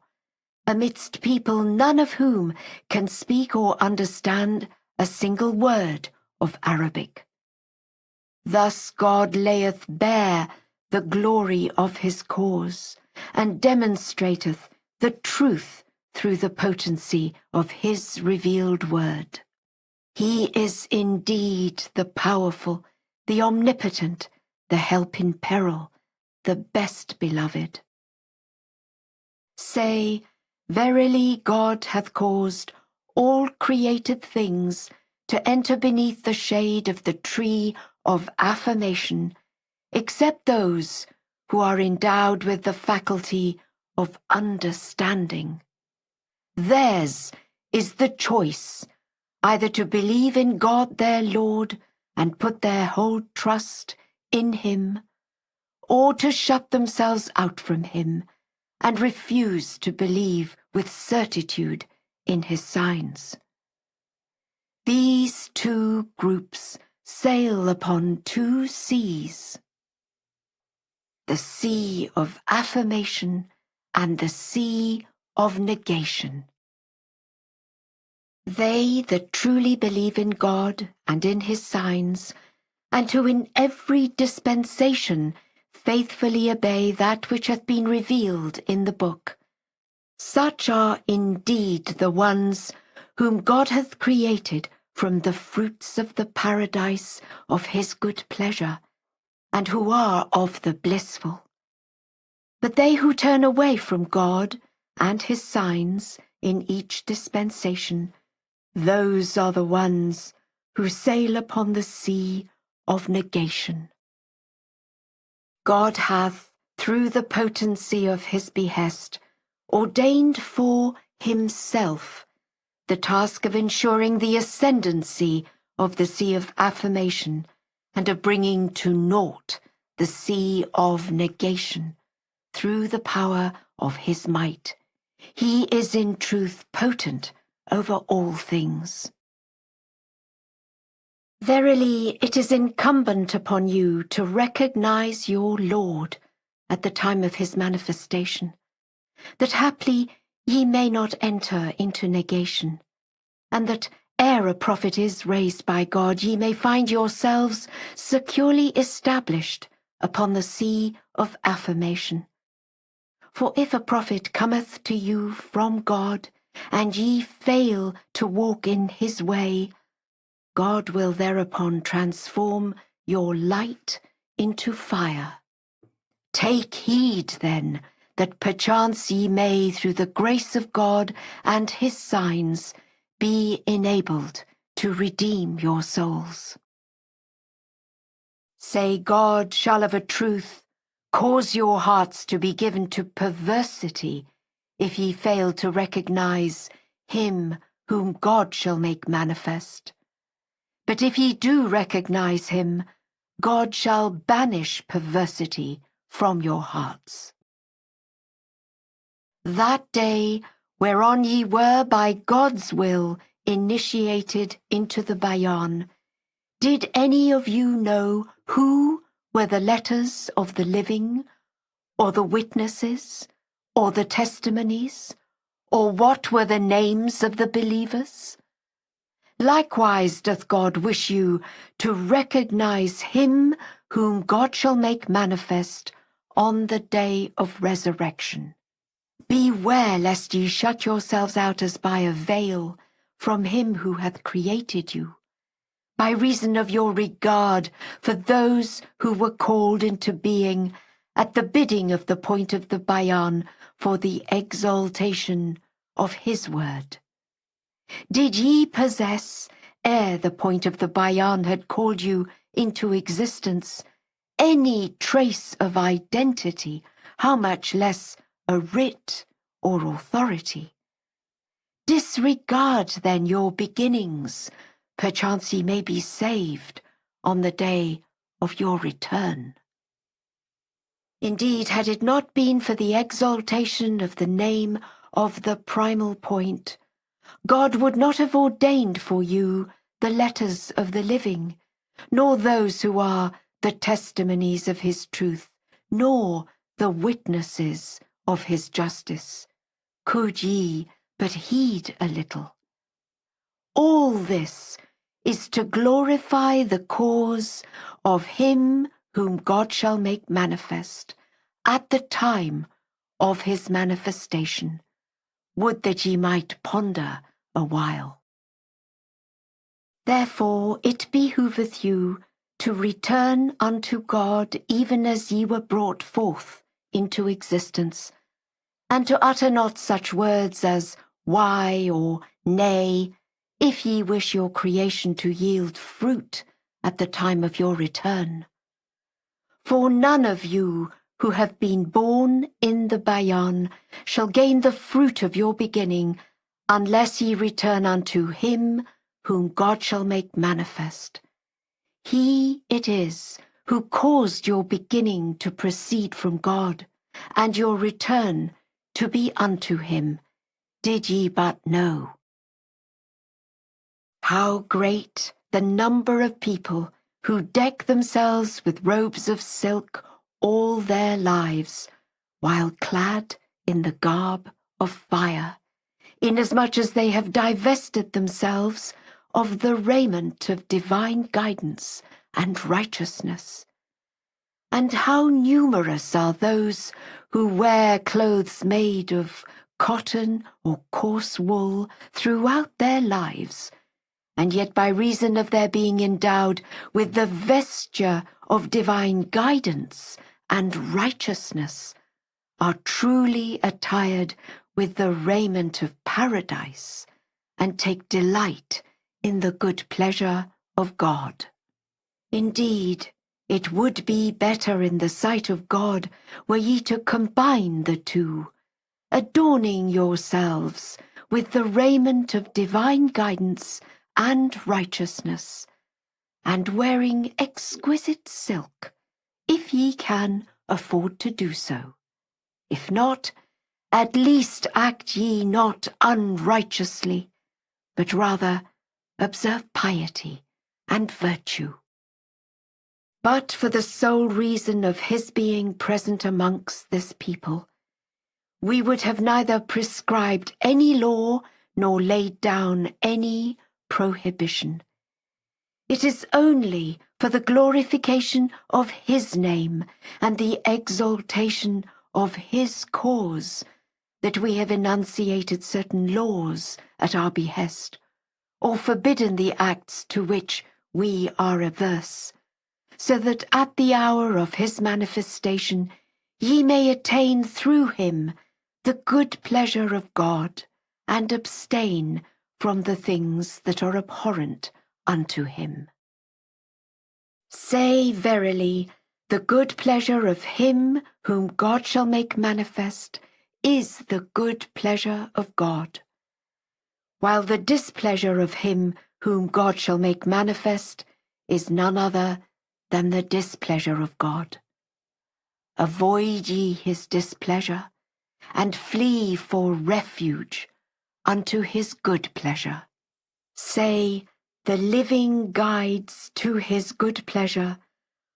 A: amidst people none of whom can speak or understand a single word of Arabic. Thus God layeth bare the glory of his cause, and demonstrateth the truth through the potency of his revealed word. He is indeed the powerful, the omnipotent, the help in peril, the best beloved. Say, verily God hath caused all created things to enter beneath the shade of the tree of affirmation, except those who are endowed with the faculty of understanding. Theirs is the choice, either to believe in God their Lord and put their whole trust in him, or to shut themselves out from him and refuse to believe with certitude in his signs. These two groups sail upon two seas, the sea of affirmation and the sea of negation. They that truly believe in God and in his signs, and who in every dispensation faithfully obey that which hath been revealed in the book, such are indeed the ones whom God hath created from the fruits of the paradise of his good pleasure, and who are of the blissful. But they who turn away from God and his signs in each dispensation, those are the ones who sail upon the sea of negation. God hath, through the potency of his behest, ordained for himself the task of ensuring the ascendancy of the sea of affirmation and of bringing to naught the sea of negation through the power of his might. He is in truth potent over all things. Verily, it is incumbent upon you to recognize your Lord at the time of his manifestation, that haply ye may not enter into negation, and that ere a prophet is raised by God, ye may find yourselves securely established upon the sea of affirmation. For if a prophet cometh to you from God, and ye fail to walk in his way, God will thereupon transform your light into fire. Take heed, then, that perchance ye may, through the grace of God and his signs, be enabled to redeem your souls. Say, God shall of a truth cause your hearts to be given to perversity, if ye fail to recognize him whom God shall make manifest. But if ye do recognize him, God shall banish perversity from your hearts. That day whereon ye were by God's will initiated into the Bayan, did any of you know who were the letters of the living, or the witnesses, or the testimonies, or what were the names of the believers? Likewise doth God wish you to recognize him whom God shall make manifest on the day of resurrection. Beware lest ye shut yourselves out as by a veil from him who hath created you, by reason of your regard for those who were called into being at the bidding of the point of the Bayan for the exaltation of his word. Did ye possess, ere the point of the Bayan had called you into existence, any trace of identity, how much less a writ or authority? Disregard then your beginnings, perchance ye may be saved on the day of your return. Indeed, had it not been for the exaltation of the name of the primal point, God would not have ordained for you the letters of the living, nor those who are the testimonies of his truth, nor the witnesses of his justice, could ye but heed a little. All this is to glorify the cause of him whom God shall make manifest at the time of his manifestation. Would that ye might ponder a while. Therefore it behoveth you to return unto God even as ye were brought forth into existence, and to utter not such words as why or nay, if ye wish your creation to yield fruit at the time of your return. For none of you who have been born in the Bayan shall gain the fruit of your beginning, unless ye return unto him whom God shall make manifest. He it is who caused your beginning to proceed from God, and your return to be unto him, did ye but know. How great the number of people who deck themselves with robes of silk all their lives, while clad in the garb of fire, inasmuch as they have divested themselves of the raiment of divine guidance and righteousness. And how numerous are those who wear clothes made of cotton or coarse wool throughout their lives, and yet by reason of their being endowed with the vesture of divine guidance and righteousness, are truly attired with the raiment of paradise, and take delight in the good pleasure of God. Indeed, it would be better in the sight of God were ye to combine the two, adorning yourselves with the raiment of divine guidance and righteousness, and wearing exquisite silk, if ye can afford to do so. If not, at least act ye not unrighteously, but rather observe piety and virtue. But for the sole reason of his being present amongst this people, we would have neither prescribed any law nor laid down any prohibition. It is only for the glorification of his name and the exaltation of his cause that we have enunciated certain laws at our behest, or forbidden the acts to which we are averse, so that at the hour of his manifestation ye may attain through him the good pleasure of God, and abstain from the things that are abhorrent unto him. Say verily, the good pleasure of him whom God shall make manifest is the good pleasure of God, while the displeasure of him whom God shall make manifest is none other than the displeasure of God. Avoid ye his displeasure, and flee for refuge unto his good pleasure. Say, the living guides to his good pleasure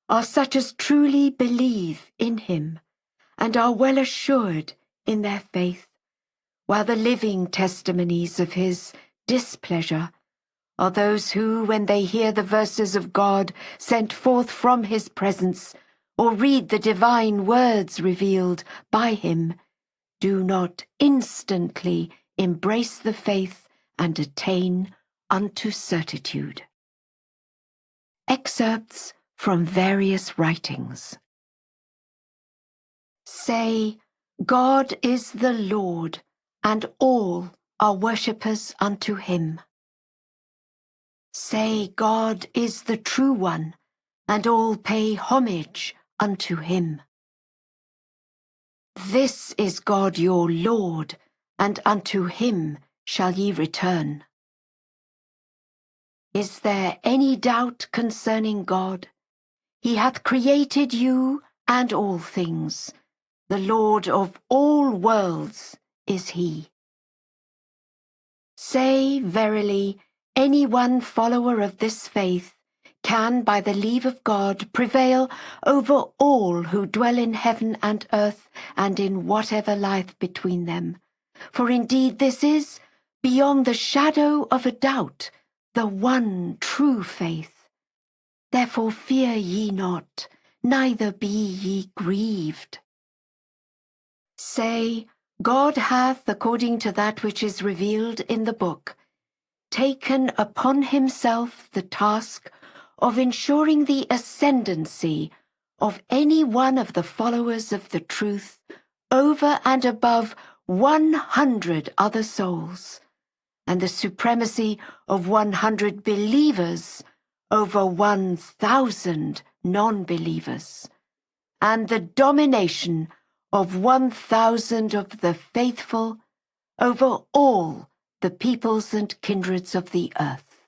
A: are such as truly believe in him, and are well assured in their faith, while the living testimonies of his displeasure are those who, when they hear the verses of God sent forth from his presence, or read the divine words revealed by him, do not instantly embrace the faith and attain unto certitude. Excerpts from various writings. Say, God is the Lord, and all are worshippers unto him. Say, God is the true one, and all pay homage unto him. This is God your Lord, and unto him shall ye return. Is there any doubt concerning God? He hath created you and all things. The Lord of all worlds is he. Say, verily, any one follower of this faith can, by the leave of God, prevail over all who dwell in heaven and earth, and in whatever lieth between them. For indeed this is, beyond the shadow of a doubt, the one true faith. Therefore fear ye not, neither be ye grieved. Say, God hath, according to that which is revealed in the book, taken upon himself the task of ensuring the ascendancy of any one of the followers of the truth over and above 100 other souls, and the supremacy of 100 believers over 1,000 non-believers, and the domination of 1,000 of the faithful over all the peoples and kindreds of the earth.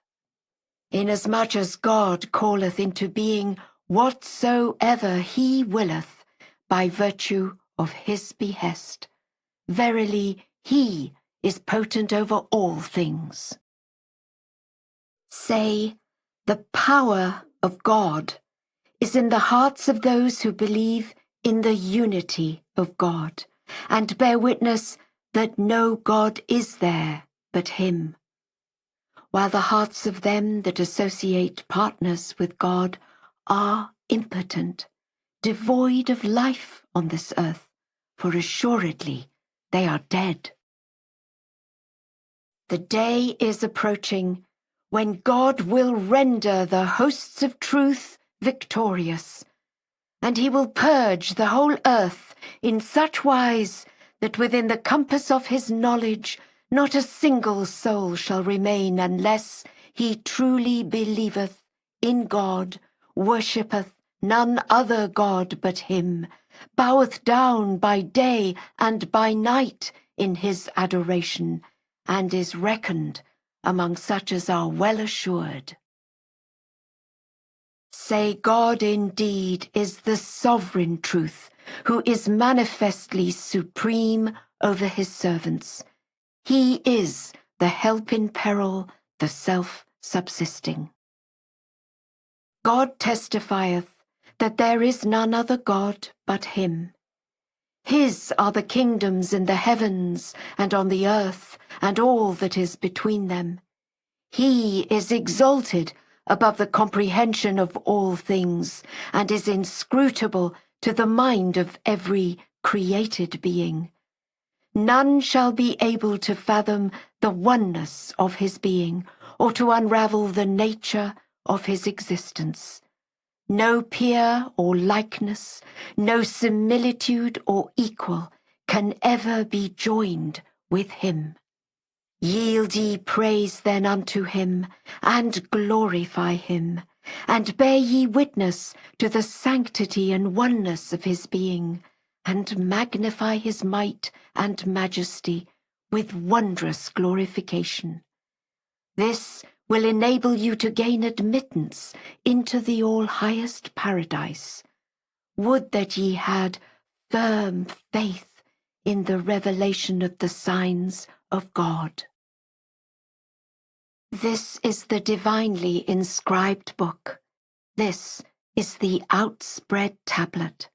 A: Inasmuch as God calleth into being whatsoever he willeth by virtue of his behest, verily he is potent over all things. Say, the power of God is in the hearts of those who believe in the unity of God, and bear witness that no God is there but him, while the hearts of them that associate partners with God are impotent, devoid of life on this earth, for assuredly they are dead. The day is approaching when God will render the hosts of truth victorious, and he will purge the whole earth in such wise that within the compass of his knowledge not a single soul shall remain unless he truly believeth in God, worshippeth none other God but him, boweth down by day and by night in his adoration, and is reckoned among such as are well assured. Say, God indeed is the sovereign truth, who is manifestly supreme over his servants. He is the help in peril, the self-subsisting. God testifieth that there is none other God but him. His are the kingdoms in the heavens and on the earth, and all that is between them. He is exalted above the comprehension of all things, and is inscrutable to the mind of every created being. None shall be able to fathom the oneness of his being, or to unravel the nature of his existence. No peer or likeness, no similitude or equal can ever be joined with him. Yield ye praise then unto him, and glorify him, and bear ye witness to the sanctity and oneness of his being, and magnify his might and majesty with wondrous glorification. This will enable you to gain admittance into the all-highest paradise. Would that ye had firm faith in the revelation of the signs of God. This is the divinely inscribed book. This is the outspread tablet.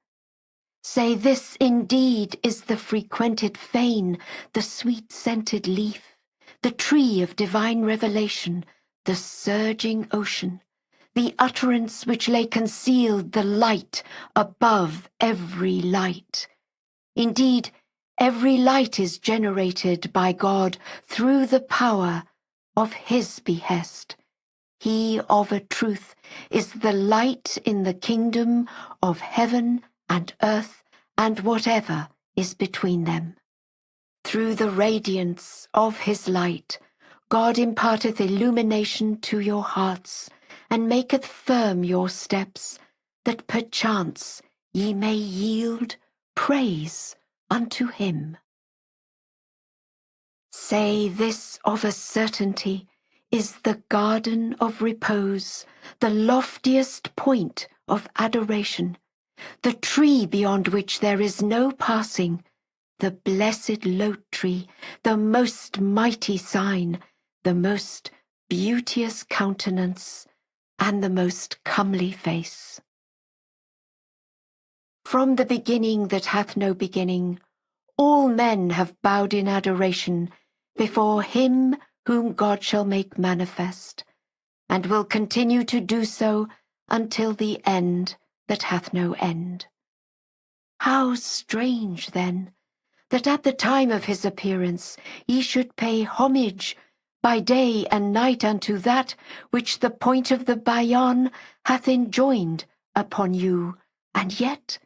A: Say, this indeed is the frequented fane, the sweet-scented leaf, the tree of divine revelation, the surging ocean, the utterance which lay concealed, the light above every light. Indeed, every light is generated by God through the power of His behest. He of a truth is the light in the kingdom of heaven and earth and whatever is between them. Through the radiance of His light, God imparteth illumination to your hearts, and maketh firm your steps, that perchance ye may yield praise unto Him. Say, this of a certainty is the garden of repose, the loftiest point of adoration, the tree beyond which there is no passing, the blessed lote tree, the most mighty sign, the most beauteous countenance, and the most comely face. From the beginning that hath no beginning, all men have bowed in adoration before Him whom God shall make manifest, and will continue to do so until the end that hath no end. How strange, then, that at the time of His appearance ye should pay homage by day and night unto that which the point of the Bayan hath enjoined upon you, and yet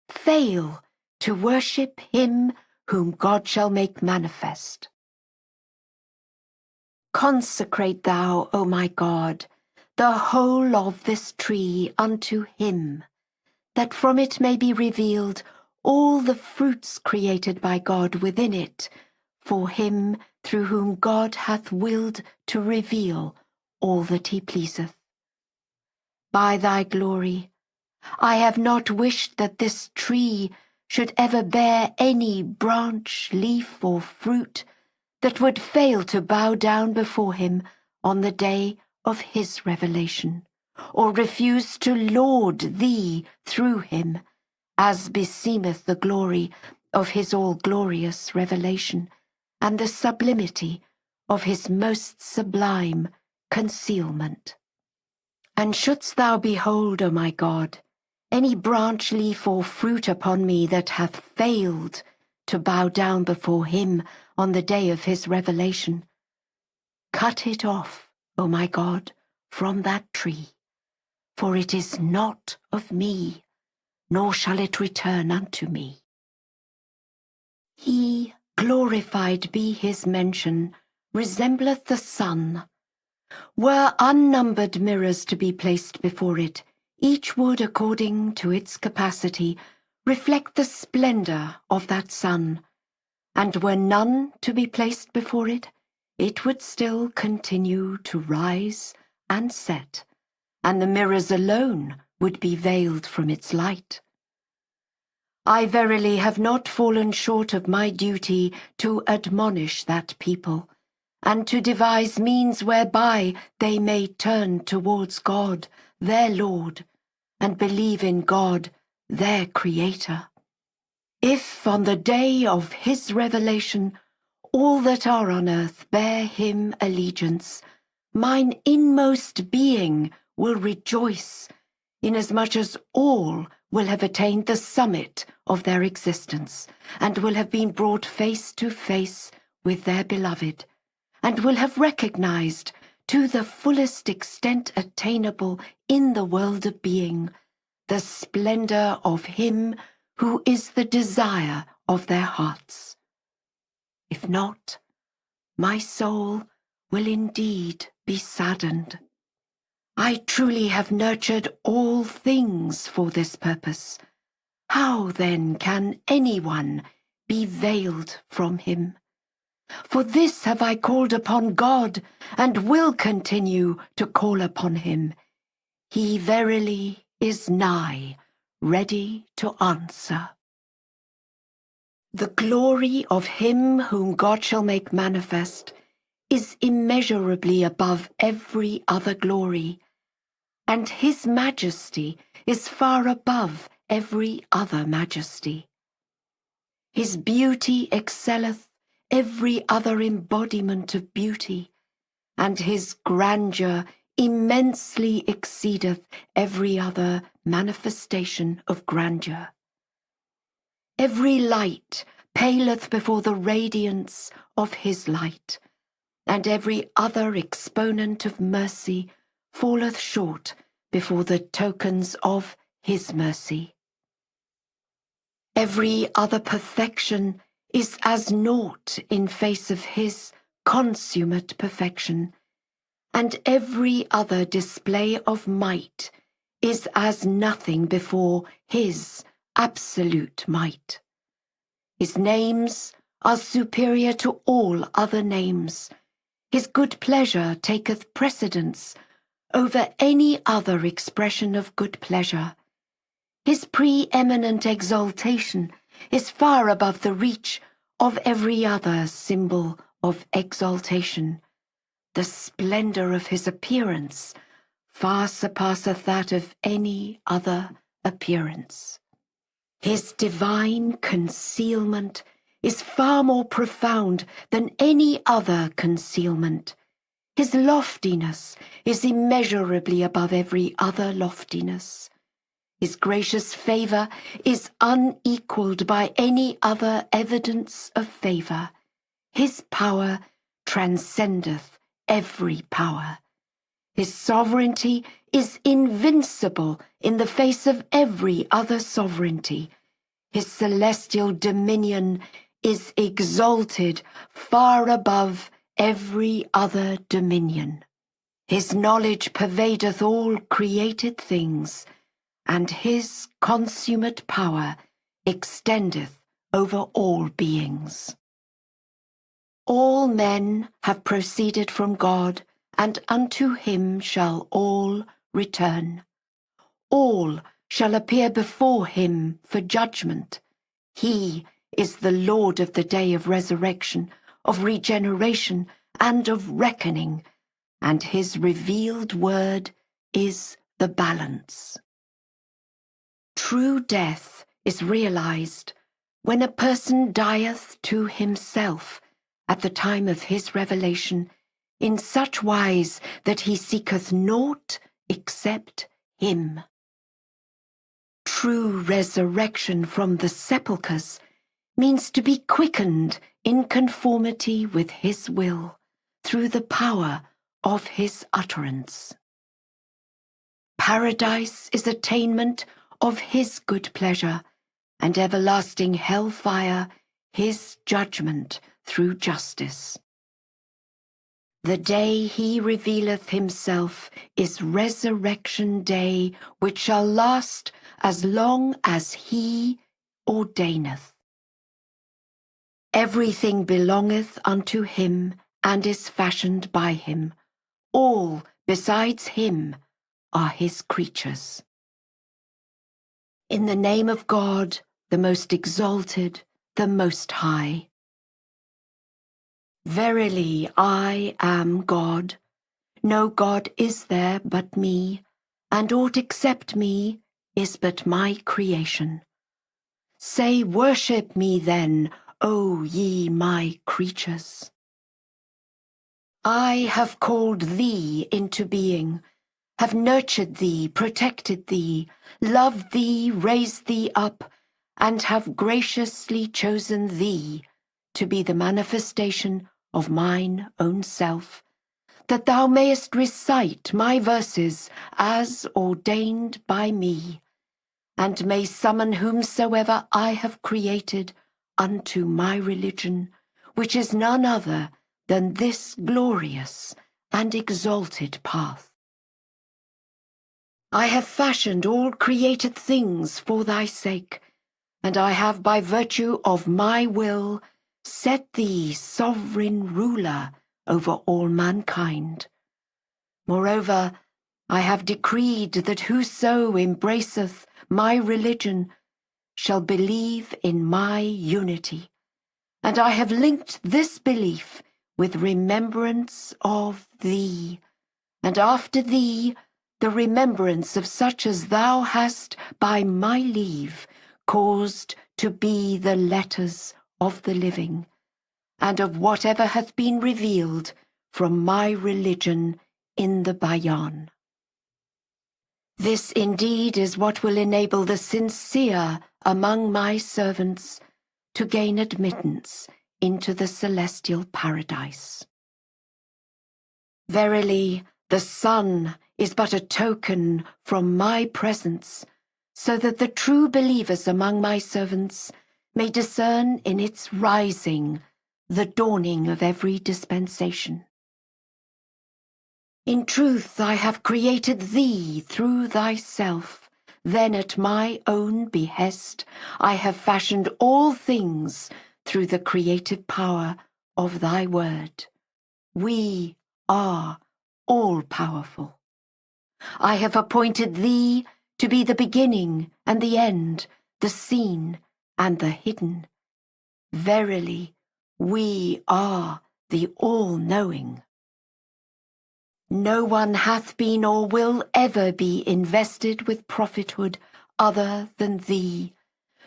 A: fail to worship Him whom God shall make manifest. Consecrate thou, O my God, the whole of this tree unto Him, that from it may be revealed all the fruits created by God within it, for Him through whom God hath willed to reveal all that He pleaseth. By thy glory, I have not wished that this tree should ever bear any branch, leaf, or fruit that would fail to bow down before Him on the day of His revelation, or refuse to laud thee through Him, as beseemeth the glory of His all-glorious revelation, and the sublimity of His most sublime concealment. And shouldst thou behold, O my God, any branch, leaf, or fruit upon me that hath failed to bow down before Him on the day of His revelation, cut it off, O my God, from that tree, for it is not of me, nor shall it return unto me. He, glorified be His mention, resembleth the sun. Were unnumbered mirrors to be placed before it, each would, according to its capacity, reflect the splendor of that sun, and were none to be placed before it, it would still continue to rise and set, and the mirrors alone would be veiled from its light. I verily have not fallen short of my duty to admonish that people, and to devise means whereby they may turn towards God, their Lord, and believe in God, their Creator. If on the day of His revelation all that are on earth bear Him allegiance, mine inmost being will rejoice, inasmuch as all will have attained the summit of their existence, and will have been brought face to face with their beloved, and will have recognized, to the fullest extent attainable in the world of being, the splendor of Him who is the desire of their hearts. If not, my soul will indeed be saddened. I truly have nurtured all things for this purpose. How then can anyone be veiled from Him? For this have I called upon God, and will continue to call upon him. He verily is nigh, ready to answer. The glory of him whom God shall make manifest is immeasurably above every other glory, and his majesty is far above every other majesty. His beauty excelleth every other embodiment of beauty, and his grandeur immensely exceedeth every other manifestation of grandeur. Every light paleth before the radiance of his light, and every other exponent of mercy falleth short before the tokens of his mercy. Every other perfection is as naught in face of his consummate perfection, and every other display of might is as nothing before his absolute might. His names are superior to all other names. His good pleasure taketh precedence over any other expression of good pleasure. His preeminent exaltation is far above the reach of every other symbol of exaltation. The splendor of his appearance far surpasseth that of any other appearance. His divine concealment is far more profound than any other concealment. His loftiness is immeasurably above every other loftiness. His gracious favor is unequaled by any other evidence of favor. His power transcendeth every power. His sovereignty is invincible in the face of every other sovereignty. His celestial dominion is exalted far above every other dominion. His knowledge pervadeth all created things, and his consummate power extendeth over all beings. All men have proceeded from God, and unto him shall all return. All shall appear before him for judgment. He is the Lord of the day of resurrection, of regeneration, and of reckoning, and his revealed word is the balance. True death is realized when a person dieth to himself at the time of his revelation, in such wise that he seeketh naught except him. True resurrection from the sepulchres means to be quickened in conformity with his will through the power of his utterance. Paradise is attainment of his good pleasure, and everlasting hellfire his judgment through justice. The day he revealeth himself is resurrection day, which shall last as long as he ordaineth. Everything belongeth unto him, and is fashioned by him. All besides him are his creatures. In the name of God, the most exalted, the most high. Verily I am God. No God is there but me, and aught except me is but my creation. Say, worship me then, O ye my creatures. I have called thee into being, have nurtured thee, protected thee, loved thee, raised thee up, and have graciously chosen thee to be the manifestation of mine own self, that thou mayest recite my verses as ordained by me, and may summon whomsoever I have created unto my religion, which is none other than this glorious and exalted path. I have fashioned all created things for thy sake, and I have by virtue of my will set thee sovereign ruler over all mankind. Moreover, I have decreed that whoso embraceth my religion shall believe in my unity, and I have linked this belief with remembrance of thee, and after thee the remembrance of such as thou hast by my leave caused to be the letters of the living, and of whatever hath been revealed from my religion in the Bayan. This indeed is what will enable the sincere among my servants to gain admittance into the celestial paradise. Verily, the sun is but a token from my presence, so that the true believers among my servants may discern in its rising the dawning of every dispensation. In truth, I have created thee through thyself, then at my own behest I have fashioned all things through the creative power of thy word. We are all-powerful. I have appointed thee to be the beginning and the end, the seen and the hidden. Verily, we are the all-knowing. No one hath been or will ever be invested with prophethood other than thee,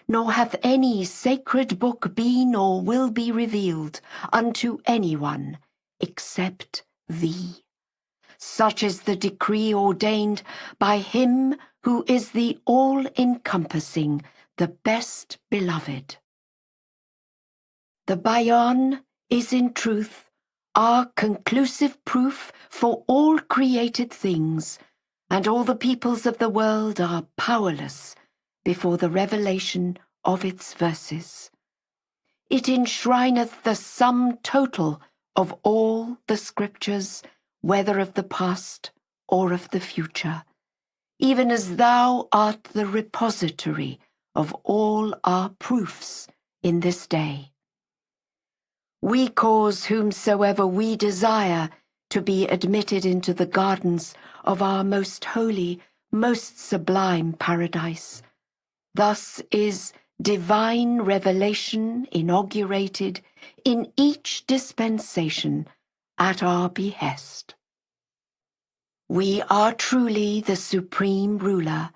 A: nor hath any sacred book been or will be revealed unto anyone except thee. Such is the decree ordained by him who is the all-encompassing, the best beloved. The Bayan is in truth our conclusive proof for all created things, and all the peoples of the world are powerless before the revelation of its verses. It enshrineth the sum total of all the scriptures, whether of the past or of the future, even as thou art the repository of all our proofs in this day. We cause whomsoever we desire to be admitted into the gardens of our most holy, most sublime paradise. Thus is divine revelation inaugurated in each dispensation at our behest. We are truly the supreme ruler.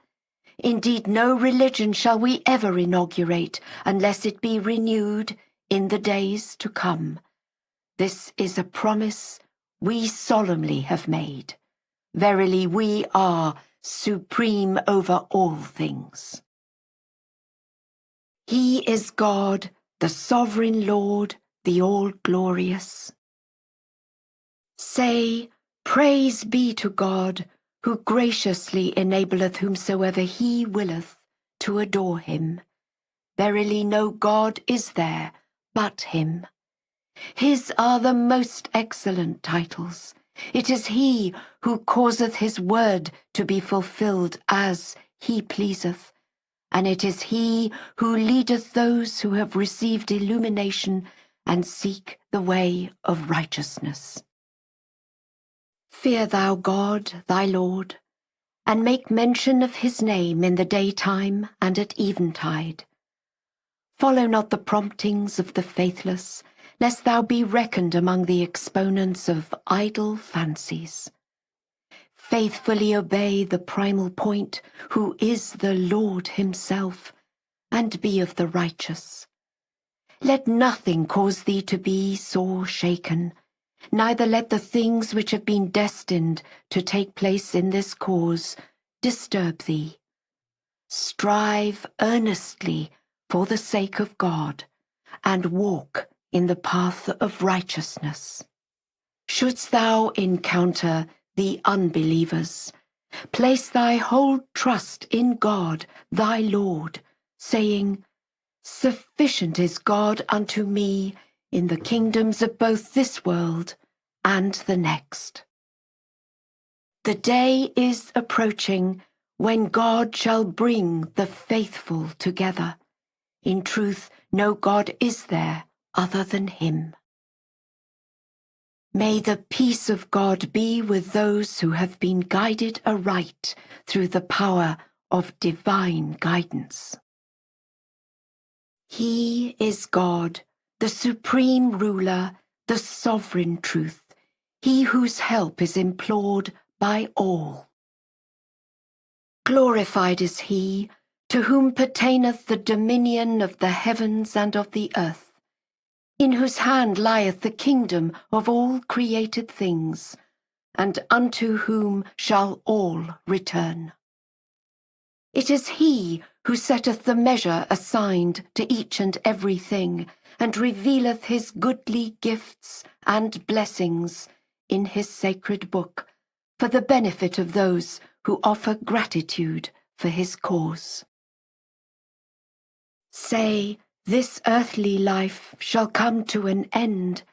A: Indeed, no religion shall we ever inaugurate unless it be renewed in the days to come. This is a promise we solemnly have made. Verily, we are supreme over all things. He is God, the sovereign Lord, the all-glorious. Say, praise be to God, who graciously enableth whomsoever he willeth to adore him. Verily, no God is there but him. His are the most excellent titles. It is he who causeth his word to be fulfilled as he pleaseth, and it is he who leadeth those who have received illumination and seek the way of righteousness. Fear thou God, thy Lord, and make mention of his name in the daytime and at eventide. Follow not the promptings of the faithless, lest thou be reckoned among the exponents of idle fancies. Faithfully obey the primal point, who is the Lord himself, and be of the righteous. Let nothing cause thee to be sore shaken, neither let the things which have been destined to take place in this cause disturb thee. Strive earnestly for the sake of God, and walk in the path of righteousness. Shouldst thou encounter the unbelievers, place thy whole trust in God thy Lord, saying, Sufficient is God unto me in the kingdoms of both this world and the next. The day is approaching when God shall bring the faithful together. In truth, no God is there other than him. May the peace of God be with those who have been guided aright through the power of divine guidance. He is God, the supreme ruler, the sovereign truth, he whose help is implored by all. Glorified is he, to whom pertaineth the dominion of the heavens and of the earth, in whose hand lieth the kingdom of all created things, and unto whom shall all return. It is he who setteth the measure assigned to each and every thing, and revealeth his goodly gifts and blessings in his sacred book, for the benefit of those who offer gratitude for his cause. Say, this earthly life shall come to an end,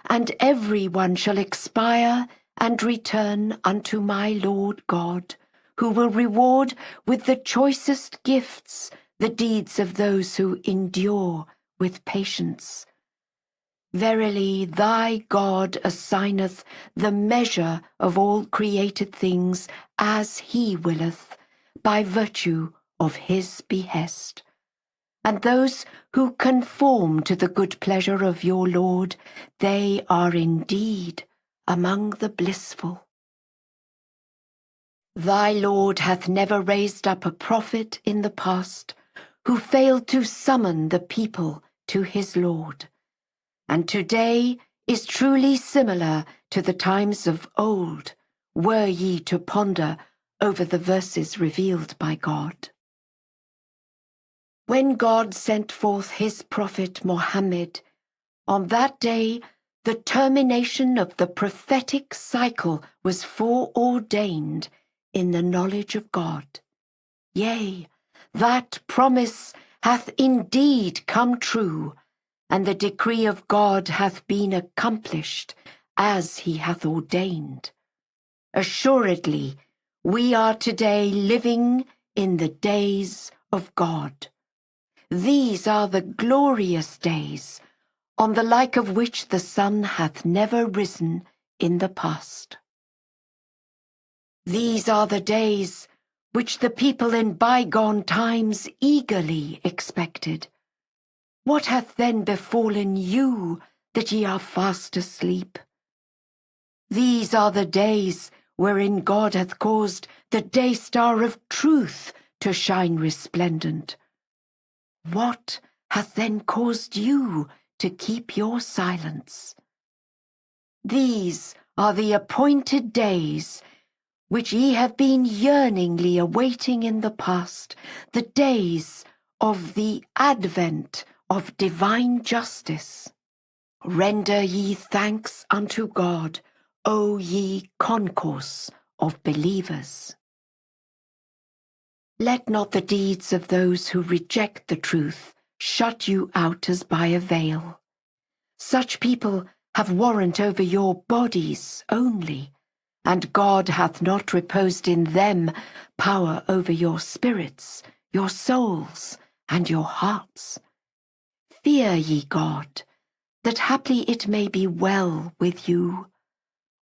A: and every one shall expire and return unto my Lord God, who will reward with the choicest gifts the deeds of those who endure with patience. Verily, thy God assigneth the measure of all created things as he willeth, by virtue of his behest. And those who conform to the good pleasure of your Lord, they are indeed among the blissful. Thy Lord hath never raised up a prophet in the past who failed to summon the people to his Lord, and today is truly similar to the times of old, were ye to ponder over the verses revealed by God. When God sent forth his prophet Mohammed, on that day the termination of the prophetic cycle was foreordained in the knowledge of God. Yea, that promise hath indeed come true, and the decree of God hath been accomplished as he hath ordained. Assuredly, we are today living in the days of God. These are the glorious days, on the like of which the sun hath never risen in the past. These are the days which the people in bygone times eagerly expected. What hath then befallen you, that ye are fast asleep? These are the days wherein God hath caused the day-star of truth to shine resplendent. What hath then caused you to keep your silence? These are the appointed days which ye have been yearningly awaiting in the past, the days of the advent of divine justice. Render ye thanks unto God, O ye concourse of believers. Let not the deeds of those who reject the truth shut you out as by a veil. Such people have warrant over your bodies only, and God hath not reposed in them power over your spirits, your souls, and your hearts. Fear ye God, that haply it may be well with you.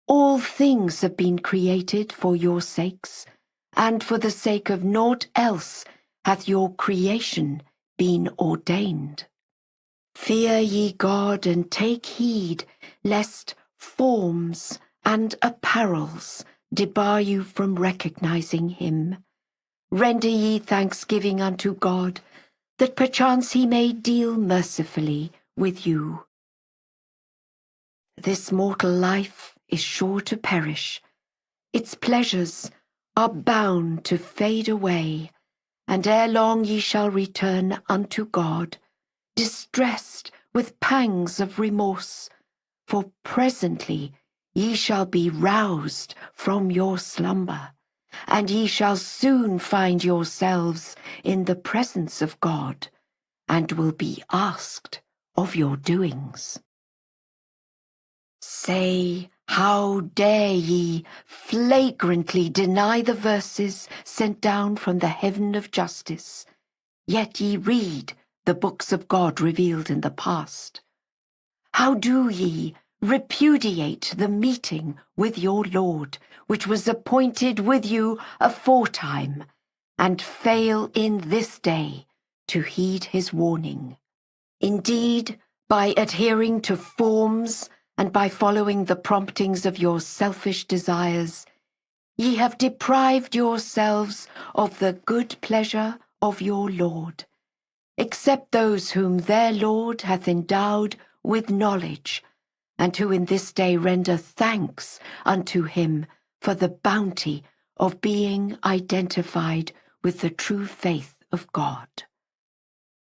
A: All things have been created for your sakes, and for the sake of naught else hath your creation been ordained. Fear ye God, and take heed, lest forms and apparels debar you from recognizing him. Render ye thanksgiving unto God, that perchance he may deal mercifully with you. This mortal life is sure to perish. Its pleasures are bound to fade away, and ere long ye shall return unto God, distressed with pangs of remorse, for presently ye shall be roused from your slumber, and ye shall soon find yourselves in the presence of God, and will be asked of your doings. Say, how dare ye flagrantly deny the verses sent down from the heaven of justice, yet ye read the books of God revealed in the past? How do ye repudiate the meeting with your Lord, which was appointed with you aforetime, and fail in this day to heed his warning? Indeed, by adhering to forms and by following the promptings of your selfish desires, ye have deprived yourselves of the good pleasure of your Lord, except those whom their Lord hath endowed with knowledge, and who in this day render thanks unto him for the bounty of being identified with the true faith of God.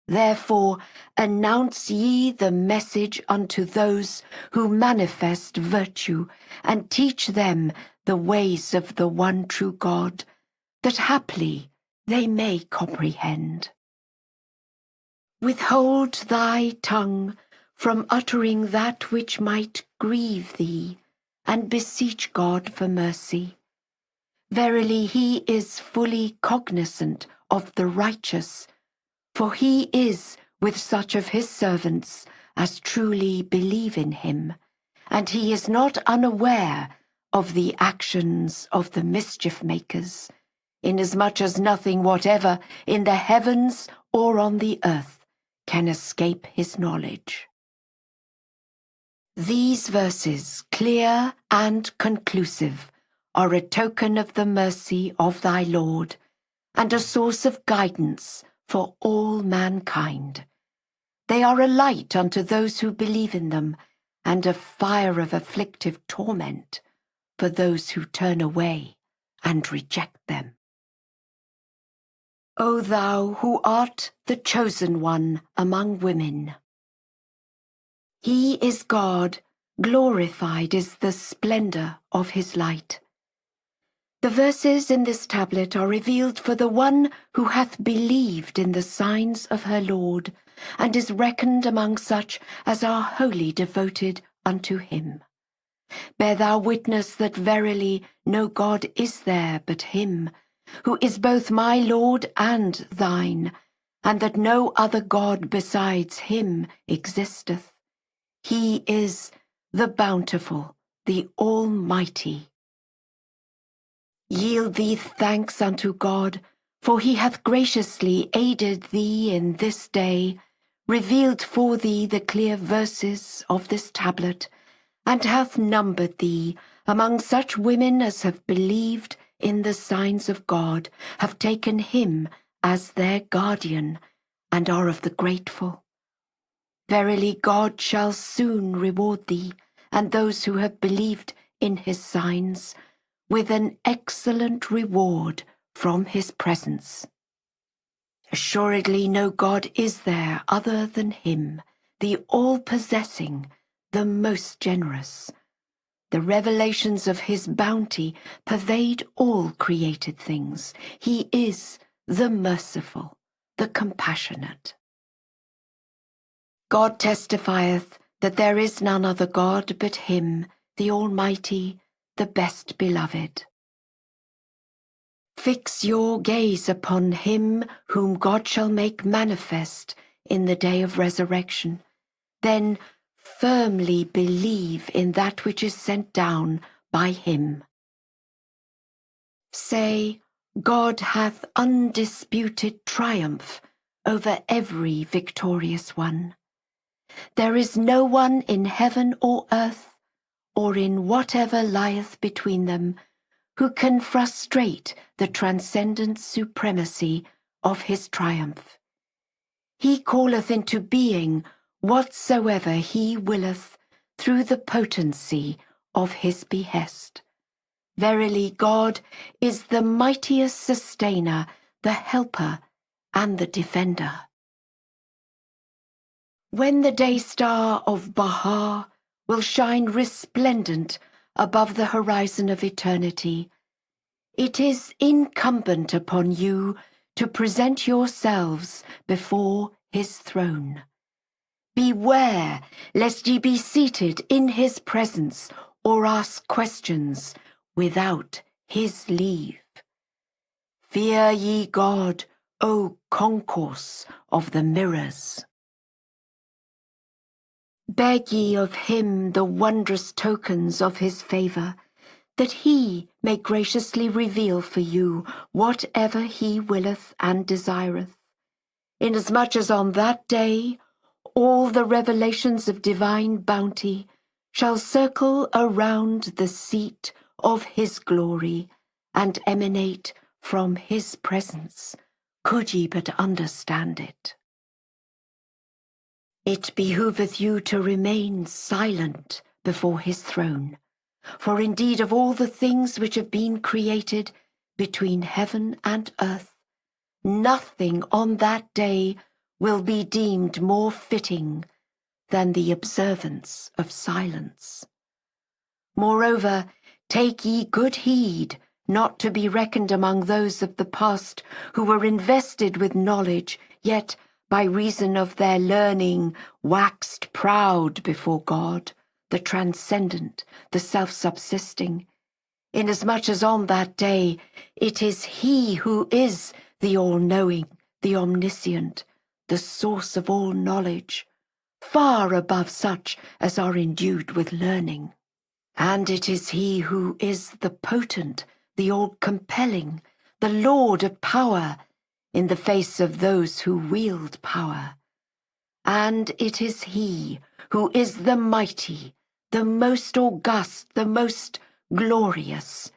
A: Therefore announce ye the message unto those who manifest virtue, and teach them the ways of the one true God, that haply they may comprehend. Withhold thy tongue from uttering that which might grieve thee, and beseech God for mercy. Verily he is fully cognizant of the righteous, for he is with such of his servants as truly believe in him, and he is not unaware of the actions of the mischief makers, inasmuch as nothing whatever in the heavens or on the earth can escape his knowledge. These verses, clear and conclusive, are a token of the mercy of thy Lord, and a source of guidance for all mankind. They are a light unto those who believe in them, and a fire of afflictive torment for those who turn away and reject them. O thou who art the chosen one among women, he is God, glorified is the splendor of his light. The verses in this tablet are revealed for the one who hath believed in the signs of her Lord, and is reckoned among such as are wholly devoted unto him. Bear thou witness that verily no God is there but him, who is both my Lord and thine, and that no other God besides him existeth. He is the bountiful, the almighty. Yield thee thanks unto God, for he hath graciously aided thee in this day, revealed for thee the clear verses of this tablet, and hath numbered thee among such women as have believed in the signs of God, have taken him as their guardian, and are of the grateful. Verily God shall soon reward thee, and those who have believed in his signs, with an excellent reward from his presence. Assuredly no God is there other than him, the all-possessing, the most generous. The revelations of his bounty pervade all created things. He is the merciful, the compassionate. God testifieth that there is none other God but him, the Almighty, the best beloved. Fix your gaze upon him whom God shall make manifest in the day of resurrection. Then firmly believe in that which is sent down by him. Say, God hath undisputed triumph over every victorious one. There is no one in heaven or earth, or in whatever lieth between them, who can frustrate the transcendent supremacy of his triumph. He calleth into being whatsoever he willeth through the potency of his behest. Verily God is the mightiest sustainer, the helper, and the defender. When the day star of Baha will shine resplendent above the horizon of eternity, it is incumbent upon you to present yourselves before his throne. Beware lest ye be seated in his presence or ask questions without his leave. Fear ye God, O concourse of the mirrors. Beg ye of him the wondrous tokens of his favour, that he may graciously reveal for you whatever he willeth and desireth, inasmuch as on that day all the revelations of divine bounty shall circle around the seat of his glory and emanate from his presence, could ye but understand it. It behoveth you to remain silent before his throne, for indeed of all the things which have been created between heaven and earth, nothing on that day will be deemed more fitting than the observance of silence. Moreover, take ye good heed not to be reckoned among those of the past who were invested with knowledge, yet by reason of their learning waxed proud before God, the transcendent, the self-subsisting, inasmuch as on that day it is he who is the all-knowing, the omniscient, the source of all knowledge, far above such as are endued with learning. And it is he who is the potent, the all-compelling, the Lord of power in the face of those who wield power. And it is he who is the mighty, the most august, the most glorious,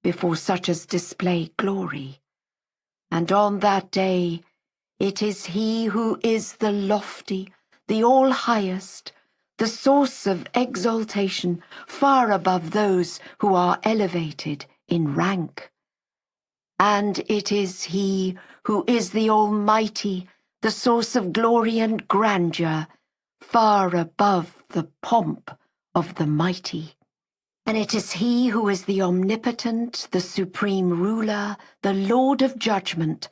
A: before such as display glory. And on that day it is he who is the lofty, the all-highest, the source of exaltation far above those who are elevated in rank. And it is he who is the Almighty, the source of glory and grandeur, far above the pomp of the mighty. And it is he who is the omnipotent, the supreme ruler, the Lord of judgment,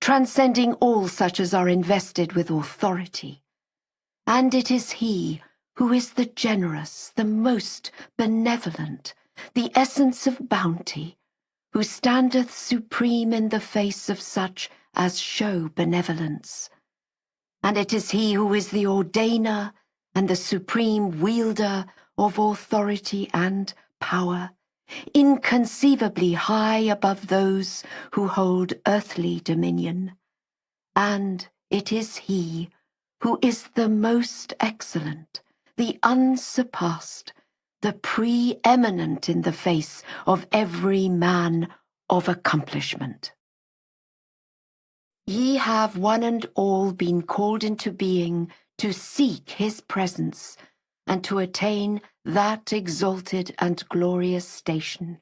A: transcending all such as are invested with authority. And it is he who is the generous, the most benevolent, the essence of bounty, who standeth supreme in the face of such as show benevolence. And it is he who is the ordainer and the supreme wielder of authority and power, inconceivably high above those who hold earthly dominion. And it is he who is the most excellent, the unsurpassed, the preeminent in the face of every man of accomplishment. Ye have one and all been called into being to seek his presence and to attain that exalted and glorious station.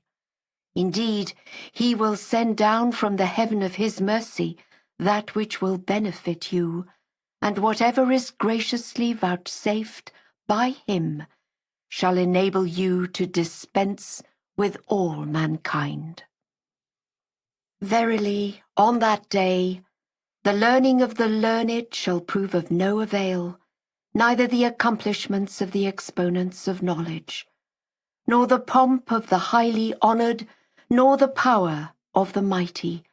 A: Indeed, he will send down from the heaven of his mercy that which will benefit you, and whatever is graciously vouchsafed by him shall enable you to dispense with all mankind. Verily, on that day, the learning of the learned shall prove of no avail, neither the accomplishments of the exponents of knowledge, nor the pomp of the highly honoured, nor the power of the mighty,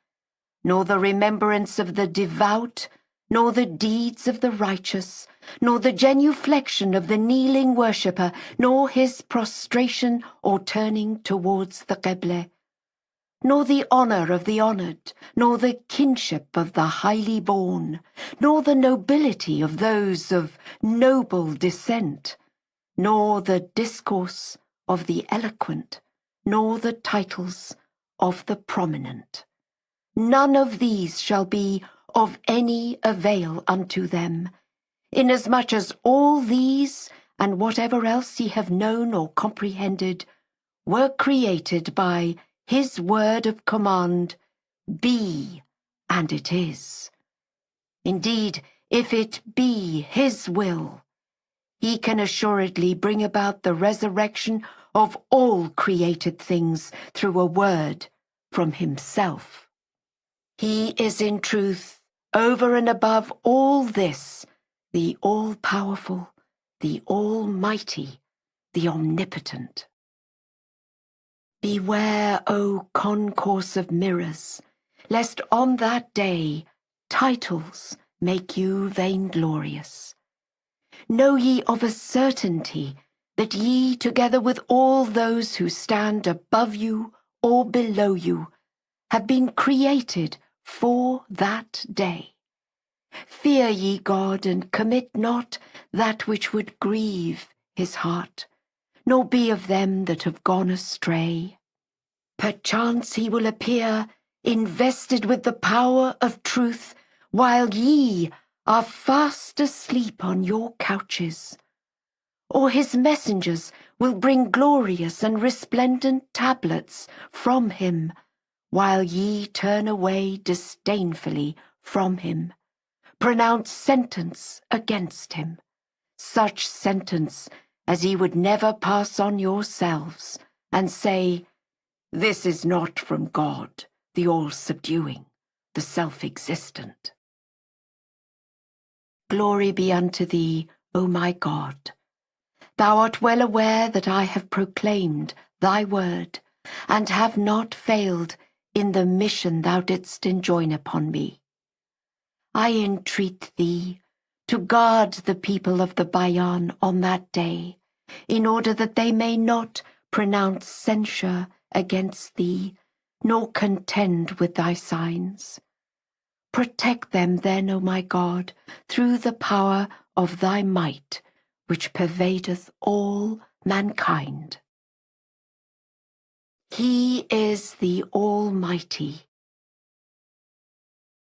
A: nor the remembrance of the devout, nor the deeds of the righteous, nor the genuflection of the kneeling worshipper, nor his prostration or turning towards the Qibla, nor the honour of the honoured, nor the kinship of the highly born, nor the nobility of those of noble descent, nor the discourse of the eloquent, nor the titles of the prominent. None of these shall be of any avail unto them, inasmuch as all these, and whatever else ye have known or comprehended, were created by his word of command, be, and it is. Indeed, if it be his will, he can assuredly bring about the resurrection of all created things through a word from himself. He is in truth, over and above all this, the all-powerful, the almighty, the omnipotent. Beware, O concourse of mirrors, lest on that day titles make you vainglorious. Know ye of a certainty that ye, together with all those who stand above you or below you, have been created for that day. Fear ye God, and commit not that which would grieve his heart, nor be of them that have gone astray. Perchance he will appear invested with the power of truth, while ye are fast asleep on your couches. Or his messengers will bring glorious and resplendent tablets from him, while ye turn away disdainfully from him. Pronounce sentence against him, such sentence as ye would never pass on yourselves, and say, This is not from God, the all-subduing, the self-existent. Glory be unto thee, O my God. Thou art well aware that I have proclaimed thy word, and have not failed in the mission thou didst enjoin upon me. I entreat thee to guard the people of the Bayan on that day, in order that they may not pronounce censure against thee, nor contend with thy signs. Protect them then, O my God, through the power of thy might, which pervadeth all mankind. He is the Almighty.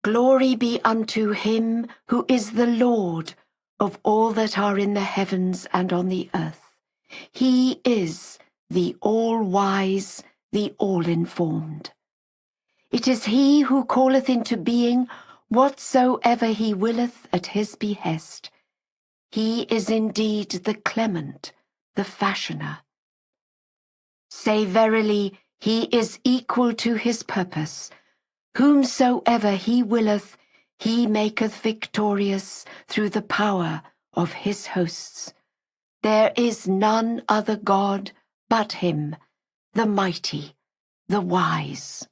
A: Glory be unto him who is the Lord of all that are in the heavens and on the earth. He is the all-wise, the all-informed. It is he who calleth into being whatsoever he willeth at his behest. He is indeed the clement, the fashioner. Say verily, he is equal to his purpose. Whomsoever he willeth, he maketh victorious through the power of his hosts. There is none other God but him, the mighty, the wise.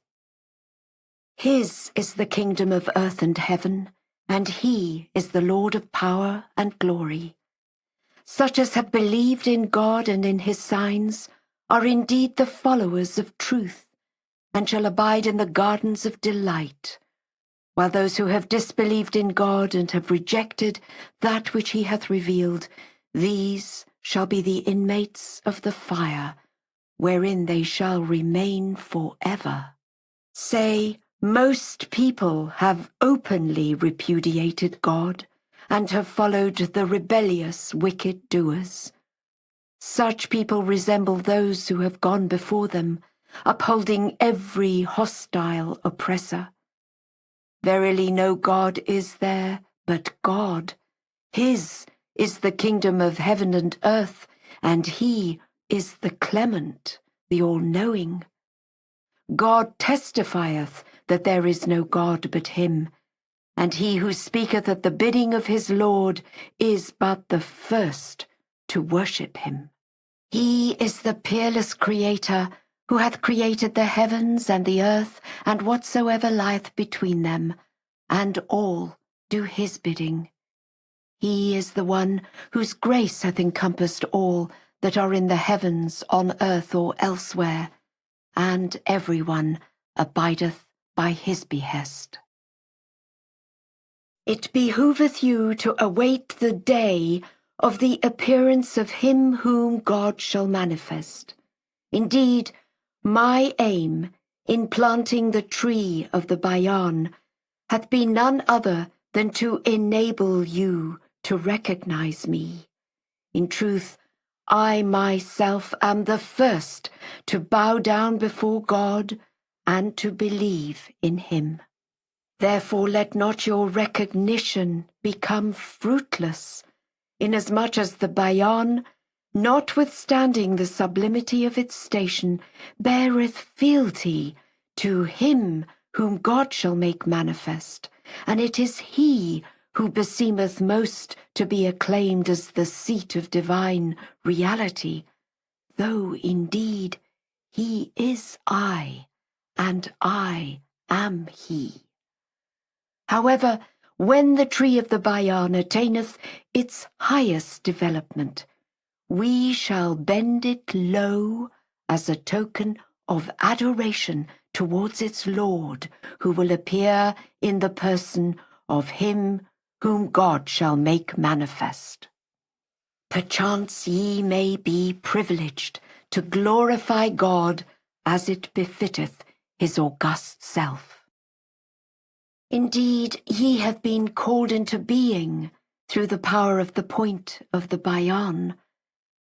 A: His is the kingdom of earth and heaven, and he is the Lord of power and glory. Such as have believed in God and in his signs are indeed the followers of truth, and shall abide in the gardens of delight, while those who have disbelieved in God and have rejected that which he hath revealed, these shall be the inmates of the fire, wherein they shall remain forever. Say, most people have openly repudiated God, and have followed the rebellious wicked doers. Such people resemble those who have gone before them, upholding every hostile oppressor. Verily no God is there but God. His is the kingdom of heaven and earth, and he is the clement, the all-knowing. God testifieth that there is no God but him, and he who speaketh at the bidding of his Lord is but the first to worship him. He is the peerless Creator, who hath created the heavens and the earth, and whatsoever lieth between them, and all do his bidding. He is the one whose grace hath encompassed all that are in the heavens, on earth, or elsewhere, and every one abideth by his behest. It behoveth you to await the day of the appearance of him whom God shall manifest. Indeed, my aim in planting the tree of the Bayan hath been none other than to enable you to recognize me. In truth, I myself am the first to bow down before God and to believe in him. Therefore let not your recognition become fruitless, inasmuch as the Bayan, notwithstanding the sublimity of its station, beareth fealty to him whom God shall make manifest, and it is he who beseemeth most to be acclaimed as the seat of divine reality, though indeed he is I, and I am he. However, when the tree of the Bayan attaineth its highest development, we shall bend it low as a token of adoration towards its Lord, who will appear in the person of him whom God shall make manifest. Perchance ye may be privileged to glorify God as it befitteth his august self. Indeed, ye have been called into being through the power of the point of the Bayan,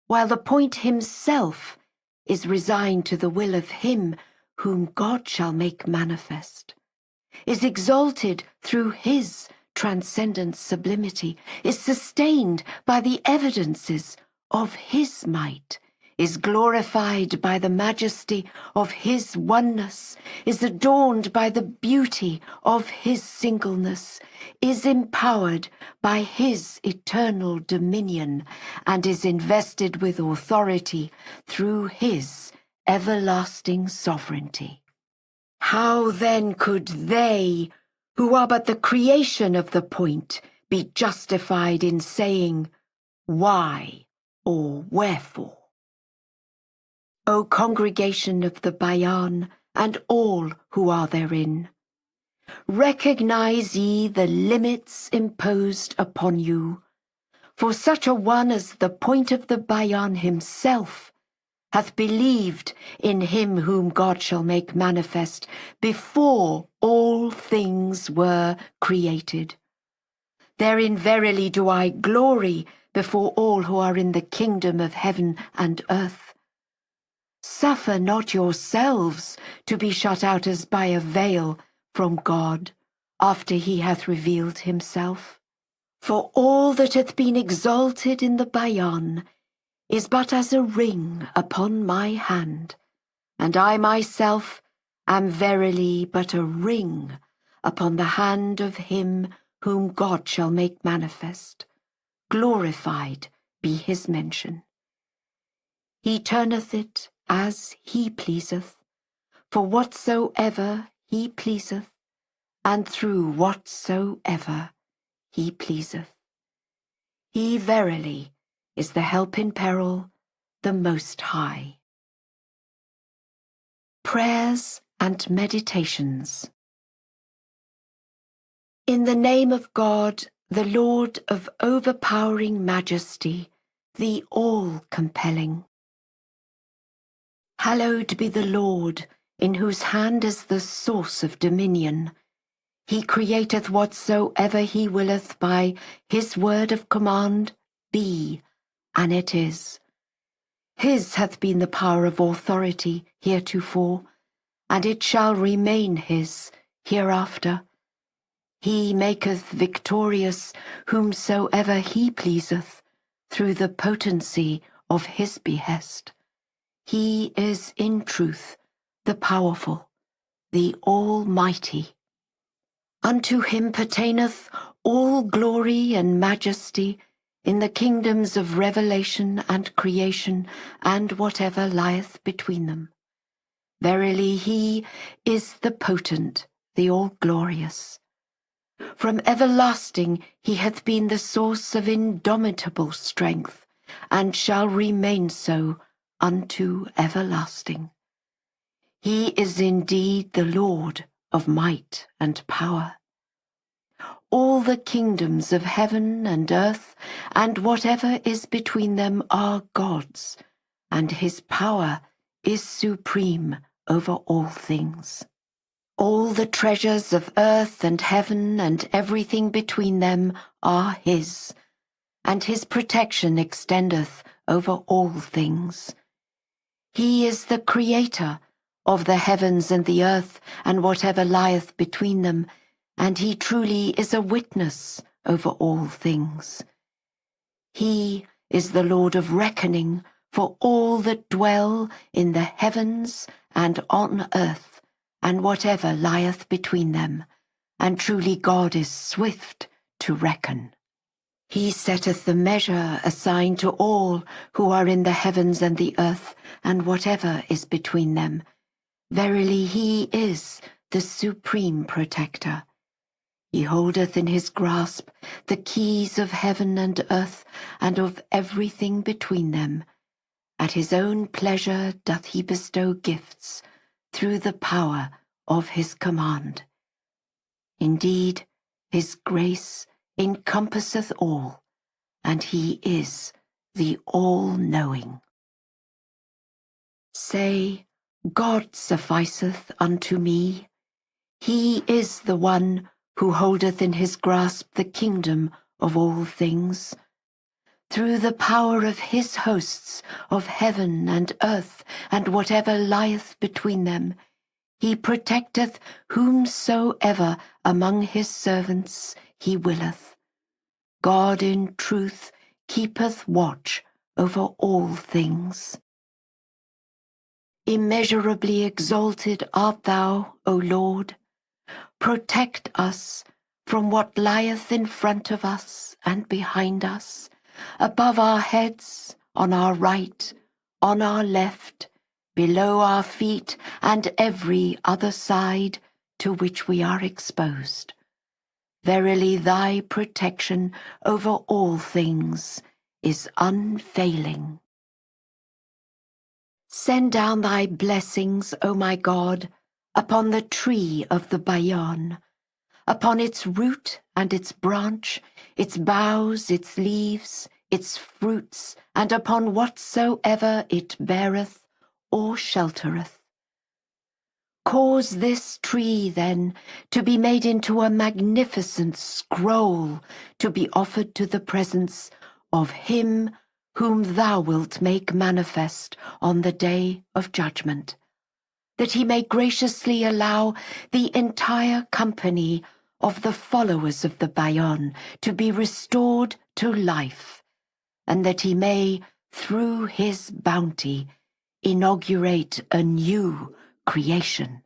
A: while the point himself is resigned to the will of him whom God shall make manifest, is exalted through his transcendent sublimity, is sustained by the evidences of his might, is glorified by the majesty of his oneness, is adorned by the beauty of his singleness, is empowered by his eternal dominion, and is invested with authority through his everlasting sovereignty. How then could they, who are but the creation of the point, be justified in saying, why or wherefore? O congregation of the Bayan, and all who are therein, recognize ye the limits imposed upon you, for such a one as the point of the Bayan himself hath believed in him whom God shall make manifest before all things were created. Therein verily do I glory before all who are in the kingdom of heaven and earth. Suffer not yourselves to be shut out as by a veil from God, after he hath revealed himself. For all that hath been exalted in the Bayan is but as a ring upon my hand, and I myself am verily but a ring upon the hand of him whom God shall make manifest. Glorified be his mention. He turneth it as he pleaseth, for whatsoever he pleaseth, and through whatsoever he pleaseth. He verily is the help in peril, the Most High. Prayers and Meditations. In the name of God, the Lord of overpowering majesty, the all-compelling. Hallowed be the Lord, in whose hand is the source of dominion. He createth whatsoever he willeth by his word of command, be, and it is. His hath been the power of authority heretofore, and it shall remain his hereafter. He maketh victorious whomsoever he pleaseth, through the potency of his behest. He is in truth the powerful, the almighty. Unto him pertaineth all glory and majesty in the kingdoms of revelation and creation, and whatever lieth between them. Verily he is the potent, the all-glorious. From everlasting he hath been the source of indomitable strength, and shall remain so unto everlasting. He is indeed the Lord of might and power. All the kingdoms of heaven and earth, and whatever is between them, are God's, and his power is supreme over all things. All the treasures of earth and heaven and everything between them are his, and his protection extendeth over all things. He is the creator of the heavens and the earth, and whatever lieth between them, and he truly is a witness over all things. He is the Lord of reckoning for all that dwell in the heavens and on earth, and whatever lieth between them, and truly God is swift to reckon. He setteth the measure assigned to all who are in the heavens and the earth, and whatever is between them. Verily he is the supreme protector. He holdeth in his grasp the keys of heaven and earth, and of everything between them. At his own pleasure doth he bestow gifts, through the power of his command. Indeed, his grace encompasseth all, and he is the all-knowing. Say, God sufficeth unto me. He is the one who holdeth in his grasp the kingdom of all things. Through the power of his hosts of heaven and earth, and whatever lieth between them, he protecteth whomsoever among his servants he willeth. God in truth keepeth watch over all things. Immeasurably exalted art thou, O Lord. Protect us from what lieth in front of us and behind us, above our heads, on our right, on our left, below our feet, and every other side to which we are exposed. Verily thy protection over all things is unfailing. Send down thy blessings, O my God, upon the tree of the Bayan, upon its root and its branch, its boughs, its leaves, its fruits, and upon whatsoever it beareth or sheltereth. Cause this tree, then, to be made into a magnificent scroll, to be offered to the presence of him whom thou wilt make manifest on the day of judgment, that he may graciously allow the entire company of the followers of the Bayan to be restored to life, and that he may, through his bounty, inaugurate a new creation.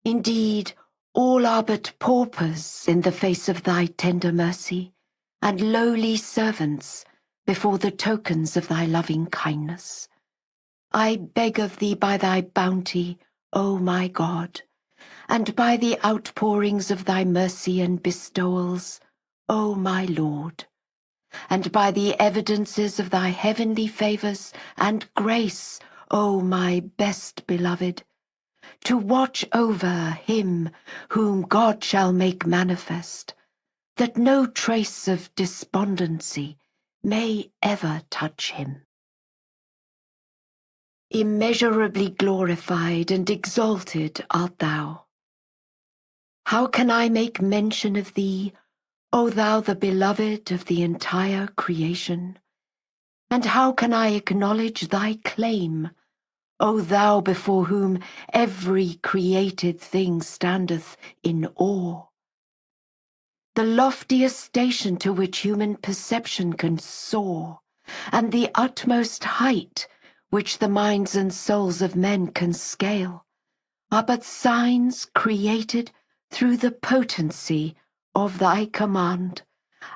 A: Indeed, all are but paupers in the face of thy tender mercy, and lowly servants before the tokens of thy loving kindness. I beg of thee by thy bounty, O my God, and by the outpourings of thy mercy and bestowals, O my Lord, and by the evidences of thy heavenly favours and grace, O my best beloved, to watch over him whom God shall make manifest, that no trace of despondency may ever touch him. Immeasurably glorified and exalted art thou. How can I make mention of thee, O thou the beloved of the entire creation? And how can I acknowledge thy claim, O thou before whom every created thing standeth in awe? The loftiest station to which human perception can soar, and the utmost height which the minds and souls of men can scale, are but signs created through the potency of thy command,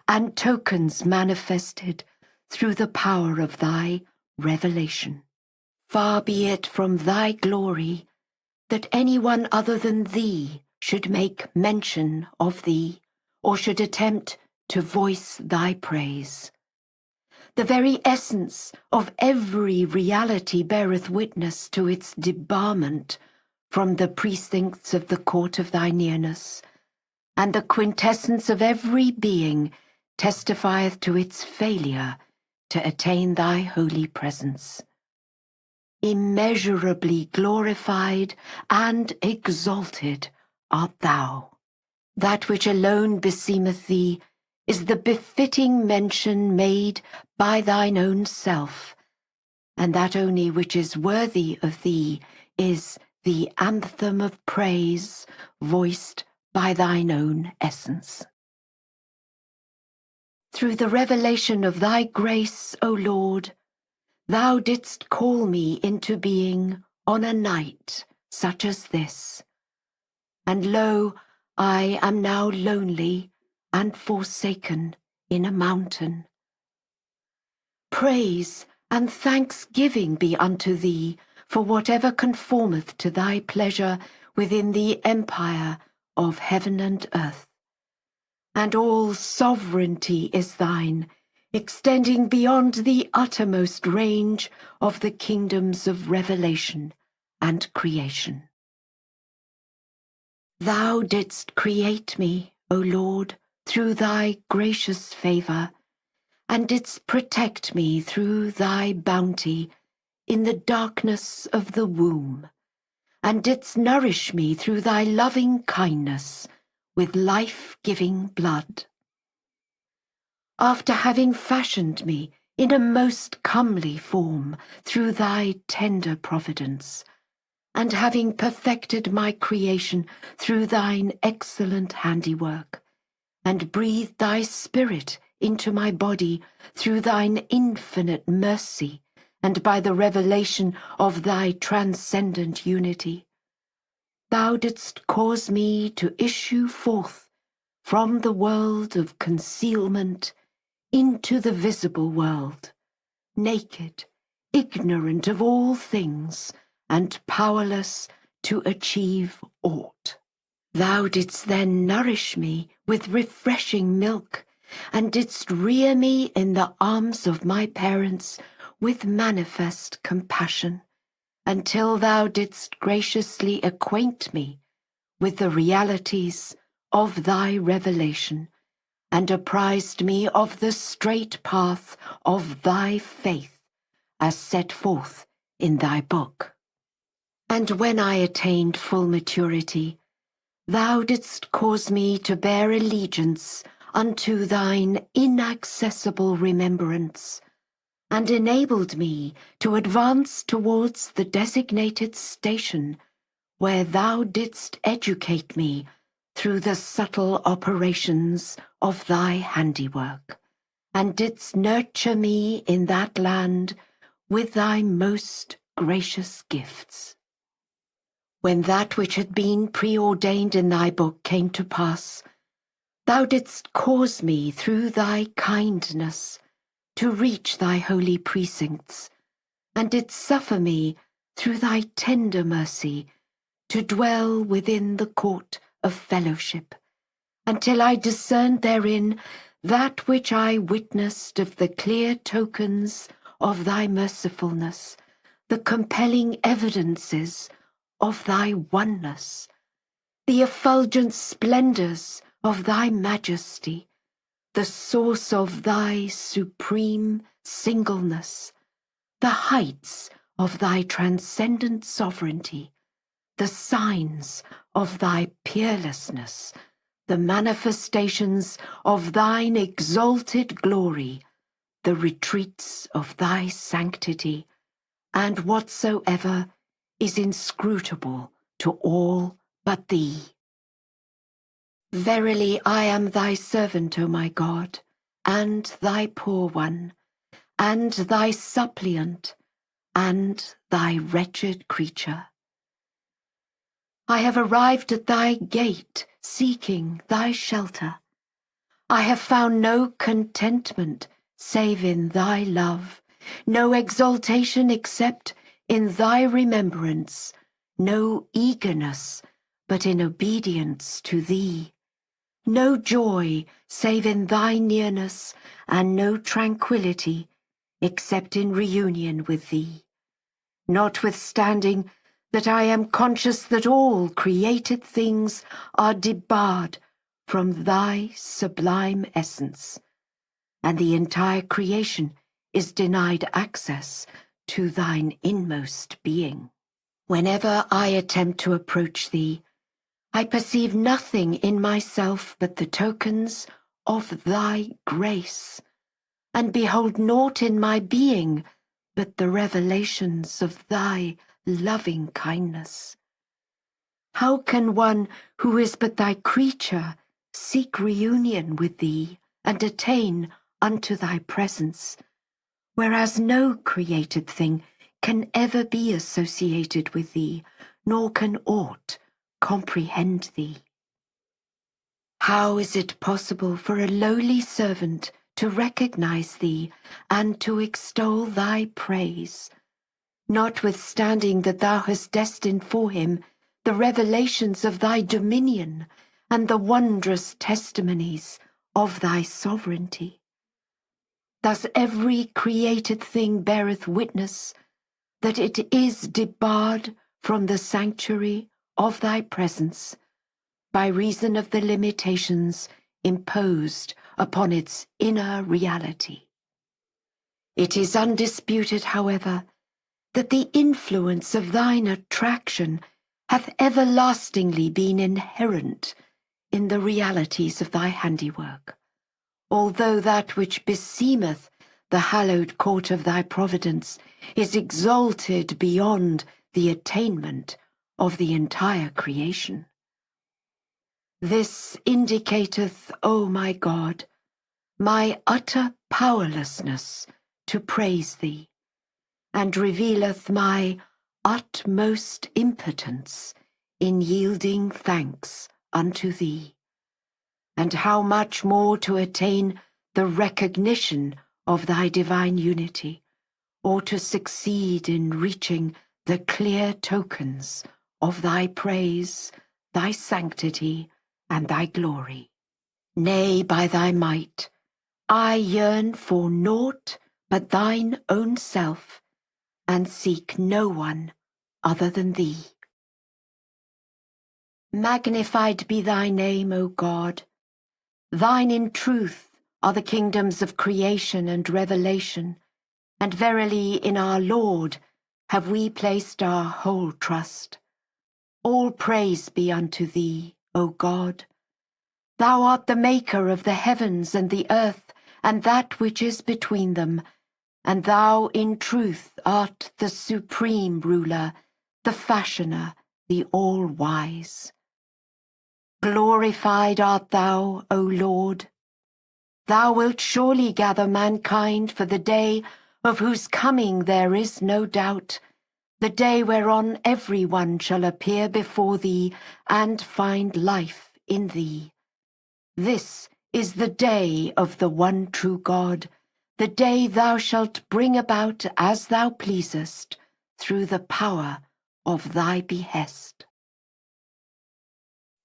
A: and tokens manifested through the power of thy revelation. Far be it from thy glory that anyone other than thee should make mention of thee, or should attempt to voice thy praise. The very essence of every reality beareth witness to its debarment from the precincts of the court of thy nearness, and the quintessence of every being testifieth to its failure to attain thy holy presence. Immeasurably glorified and exalted art thou. That which alone beseemeth thee is the befitting mention made by thine own self, and that only which is worthy of thee is the anthem of praise voiced by thine own essence. Through the revelation of thy grace, O Lord, thou didst call me into being on a night such as this, and lo, I am now lonely and forsaken in a mountain. Praise and thanksgiving be unto thee for whatever conformeth to thy pleasure within the empire of heaven and earth. And all sovereignty is thine, extending beyond the uttermost range of the kingdoms of revelation and creation. Thou didst create me, O Lord, through thy gracious favour, and didst protect me through thy bounty in the darkness of the womb, and didst nourish me through thy loving kindness with life-giving blood. After having fashioned me in a most comely form through thy tender providence, and having perfected my creation through thine excellent handiwork, and breathed thy spirit into my body through thine infinite mercy, and by the revelation of thy transcendent unity, thou didst cause me to issue forth from the world of concealment into the visible world, naked, ignorant of all things, and powerless to achieve aught. Thou didst then nourish me with refreshing milk, and didst rear me in the arms of my parents with manifest compassion, until thou didst graciously acquaint me with the realities of thy revelation, and apprised me of the straight path of thy faith, as set forth in thy book. And when I attained full maturity, thou didst cause me to bear allegiance unto thine inaccessible remembrance, and enabled me to advance towards the designated station where thou didst educate me through the subtle operations of thy handiwork, and didst nurture me in that land with thy most gracious gifts. When that which had been preordained in thy book came to pass, thou didst cause me through thy kindness to reach thy holy precincts, and didst suffer me through thy tender mercy to dwell within the court of fellowship, until I discerned therein that which I witnessed of the clear tokens of thy mercifulness, the compelling evidences of thy oneness, the effulgent splendours of thy majesty, the source of thy supreme singleness, the heights of thy transcendent sovereignty, the signs of thy peerlessness, the manifestations of thine exalted glory, the retreats of thy sanctity, and whatsoever is inscrutable to all but thee. Verily I am thy servant, O my God, and thy poor one, and thy suppliant, and thy wretched creature. I have arrived at thy gate, seeking thy shelter. I have found no contentment save in thy love, no exaltation except in thy remembrance, no eagerness but in obedience to thee, no joy save in thy nearness, and no tranquillity except in reunion with thee. Notwithstanding that I am conscious that all created things are debarred from thy sublime essence, and the entire creation is denied access to thine inmost being. Whenever I attempt to approach thee, I perceive nothing in myself but the tokens of thy grace, and behold naught in my being but the revelations of thy loving kindness. How can one who is but thy creature seek reunion with thee and attain unto thy presence, whereas no created thing can ever be associated with thee, nor can aught comprehend thee? How is it possible for a lowly servant to recognize thee and to extol thy praise, notwithstanding that thou hast destined for him the revelations of thy dominion and the wondrous testimonies of thy sovereignty. Thus every created thing beareth witness that it is debarred from the sanctuary of thy presence by reason of the limitations imposed upon its inner reality. It is undisputed, however, that the influence of thine attraction hath everlastingly been inherent in the realities of thy handiwork, although that which beseemeth the hallowed court of thy providence is exalted beyond the attainment of the entire creation. This indicateth, O my God, my utter powerlessness to praise thee, and revealeth my utmost impotence in yielding thanks unto thee, and how much more to attain the recognition of thy divine unity, or to succeed in reaching the clear tokens of thy praise, thy sanctity, and thy glory. Nay, by thy might, I yearn for naught but thine own self, and seek no one other than thee. Magnified be thy name, O God. Thine in truth are the kingdoms of creation and revelation, and verily in our Lord have we placed our whole trust. All praise be unto thee, O God. Thou art the maker of the heavens and the earth, and that which is between them, and thou in truth art the supreme ruler, the fashioner, the all-wise. Glorified art thou, O Lord. Thou wilt surely gather mankind for the day of whose coming there is no doubt, the day whereon every one shall appear before thee and find life in thee. This is the day of the one true God, the day thou shalt bring about as thou pleasest, through the power of thy behest.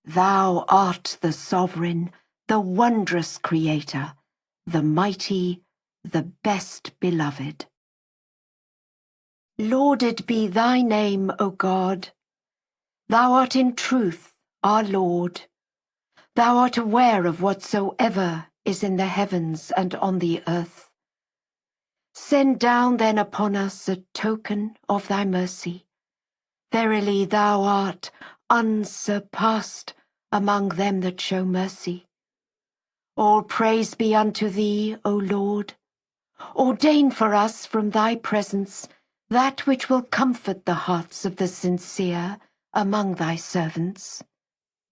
A: Thou art the sovereign, the wondrous Creator, the mighty, the best beloved. Lauded be thy name, O God. Thou art in truth our Lord. Thou art aware of whatsoever is in the heavens and on the earth. Send down then upon us a token of thy mercy. Verily thou art unsurpassed among them that show mercy. All praise be unto thee, O Lord. Ordain for us from thy presence that which will comfort the hearts of the sincere among thy servants.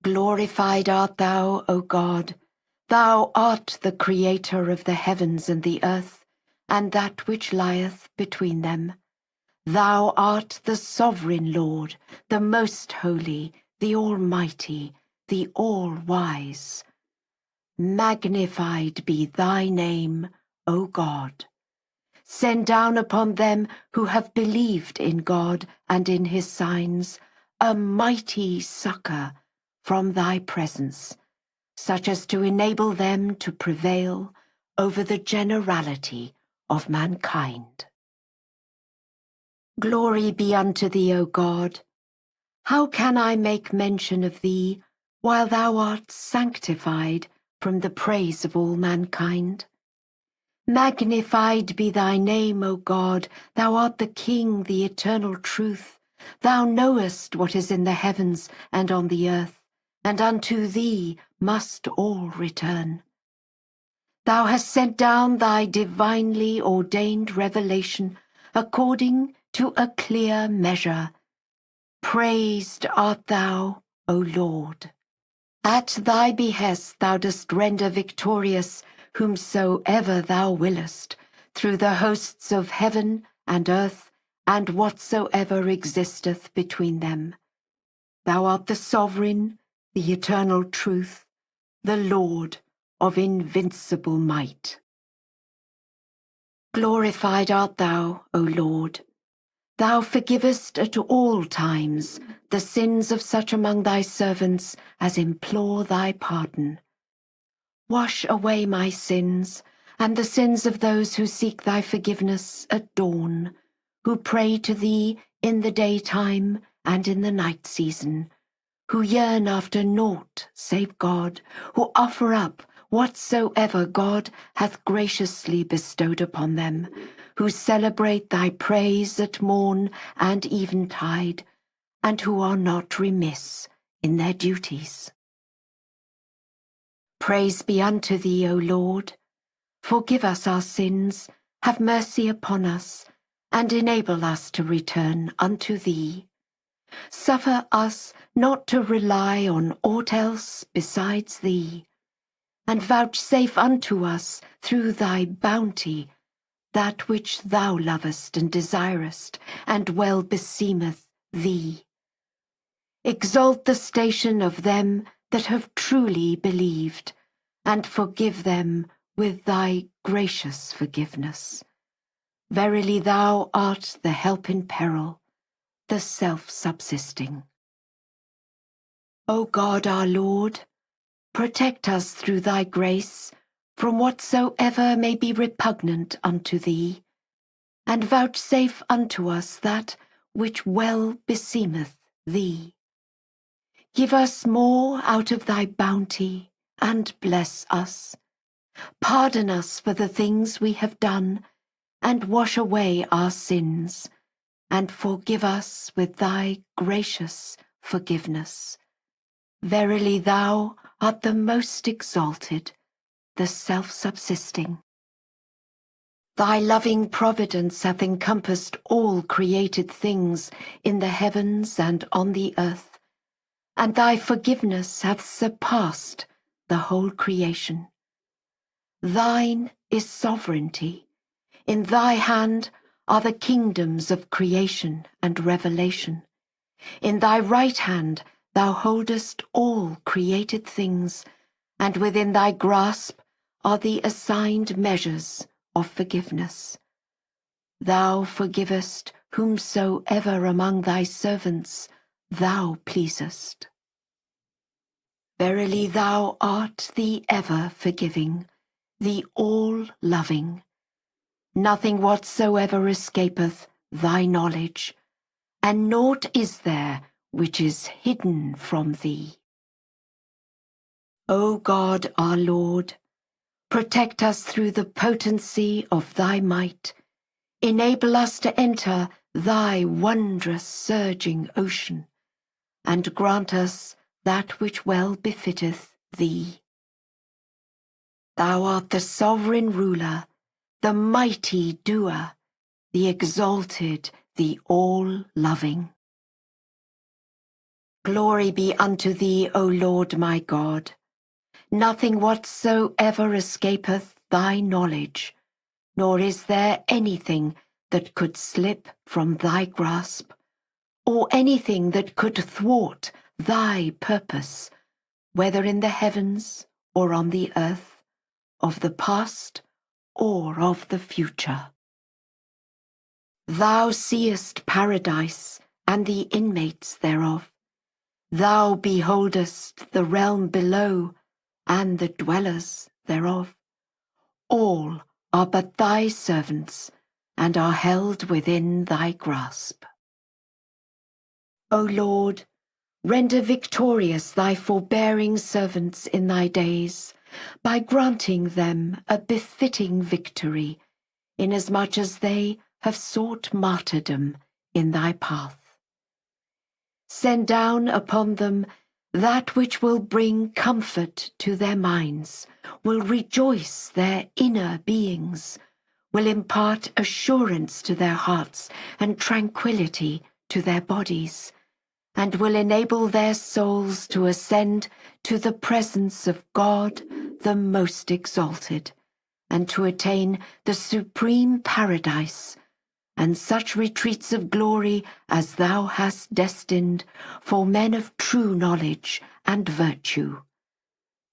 A: Glorified art thou, O God. Thou art the Creator of the heavens and the earth, and that which lieth between them. Thou art the sovereign Lord, the most holy, the almighty, the all-wise. Magnified be thy name, O God. Send down upon them who have believed in God and in his signs a mighty succor from thy presence, such as to enable them to prevail over the generality of mankind. Glory be unto thee, O God. How can I make mention of thee while thou art sanctified from the praise of all mankind? Magnified be thy name, O God. Thou art the King, the eternal truth. Thou knowest what is in the heavens and on the earth, and unto thee must all return. Thou hast sent down thy divinely ordained revelation according to a clear measure. Praised art thou, O Lord. At thy behest thou dost render victorious whomsoever thou willest, through the hosts of heaven and earth, and whatsoever existeth between them. Thou art the sovereign, the eternal truth, the Lord of invincible might. Glorified art thou, O Lord. Thou forgivest at all times the sins of such among thy servants as implore thy pardon. Wash away my sins, and the sins of those who seek thy forgiveness at dawn, who pray to thee in the daytime and in the night season, who yearn after naught save God, who offer up whatsoever God hath graciously bestowed upon them, who celebrate thy praise at morn and eventide, and who are not remiss in their duties. Praise be unto thee, O Lord. Forgive us our sins, have mercy upon us, and enable us to return unto thee. Suffer us not to rely on aught else besides thee, and vouchsafe unto us through thy bounty that which thou lovest and desirest, and well beseemeth thee. Exalt the station of them that have truly believed, and forgive them with thy gracious forgiveness. Verily thou art the help in peril, the self-subsisting. O God our Lord, protect us through thy grace from whatsoever may be repugnant unto thee, and vouchsafe unto us that which well beseemeth thee. Give us more out of thy bounty, and bless us. Pardon us for the things we have done, and wash away our sins, and forgive us with thy gracious forgiveness. Verily thou art the most exalted, the self-subsisting. Thy loving providence hath encompassed all created things in the heavens and on the earth, and thy forgiveness hath surpassed the whole creation. Thine is sovereignty. In thy hand are the kingdoms of creation and revelation. In thy right hand thou holdest all created things, and within thy grasp are the assigned measures of forgiveness. Thou forgivest whomsoever among thy servants thou pleasest. Verily thou art the ever-forgiving, the all-loving. Nothing whatsoever escapeth thy knowledge, and naught is there which is hidden from thee. O God our Lord, protect us through the potency of thy might. Enable us to enter thy wondrous surging ocean, and grant us that which well befitteth thee. Thou art the sovereign ruler, the mighty doer, the exalted, the all-loving. Glory be unto thee, O Lord my God. Nothing whatsoever escapeth thy knowledge, nor is there anything that could slip from thy grasp, or anything that could thwart thy purpose, whether in the heavens or on the earth, of the past or of the future. Thou seest paradise and the inmates thereof. Thou beholdest the realm below and the dwellers thereof. All are but thy servants, and are held within thy grasp. O Lord, render victorious thy forbearing servants in thy days, by granting them a befitting victory, inasmuch as they have sought martyrdom in thy path. Send down upon them that which will bring comfort to their minds, will rejoice their inner beings, will impart assurance to their hearts and tranquility to their bodies, and will enable their souls to ascend to the presence of God the most exalted, and to attain the supreme paradise, and such retreats of glory as thou hast destined for men of true knowledge and virtue.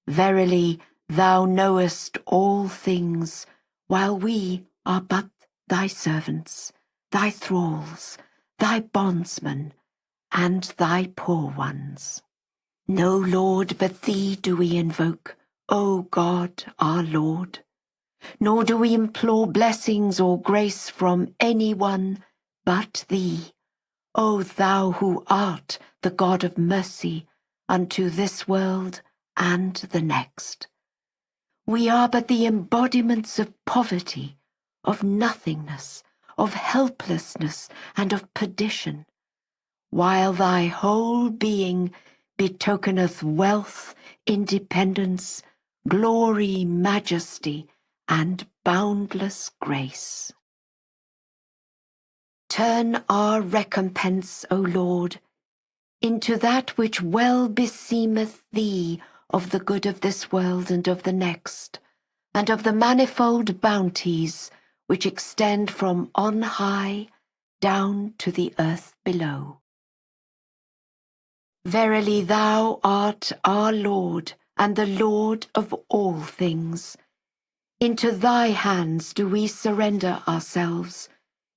A: Verily, thou knowest all things, while we are but thy servants, thy thralls, thy bondsmen, and thy poor ones. No Lord but thee do we invoke, O God our Lord. Nor do we implore blessings or grace from any one but thee, O thou who art the God of mercy unto this world and the next. We are but the embodiments of poverty, of nothingness, of helplessness, and of perdition, while thy whole being betokeneth wealth, independence, glory, majesty, and boundless grace. Turn our recompense, O Lord, into that which well beseemeth thee of the good of this world and of the next, and of the manifold bounties which extend from on high down to the earth below. Verily thou art our Lord, and the Lord of all things. Into thy hands do we surrender ourselves,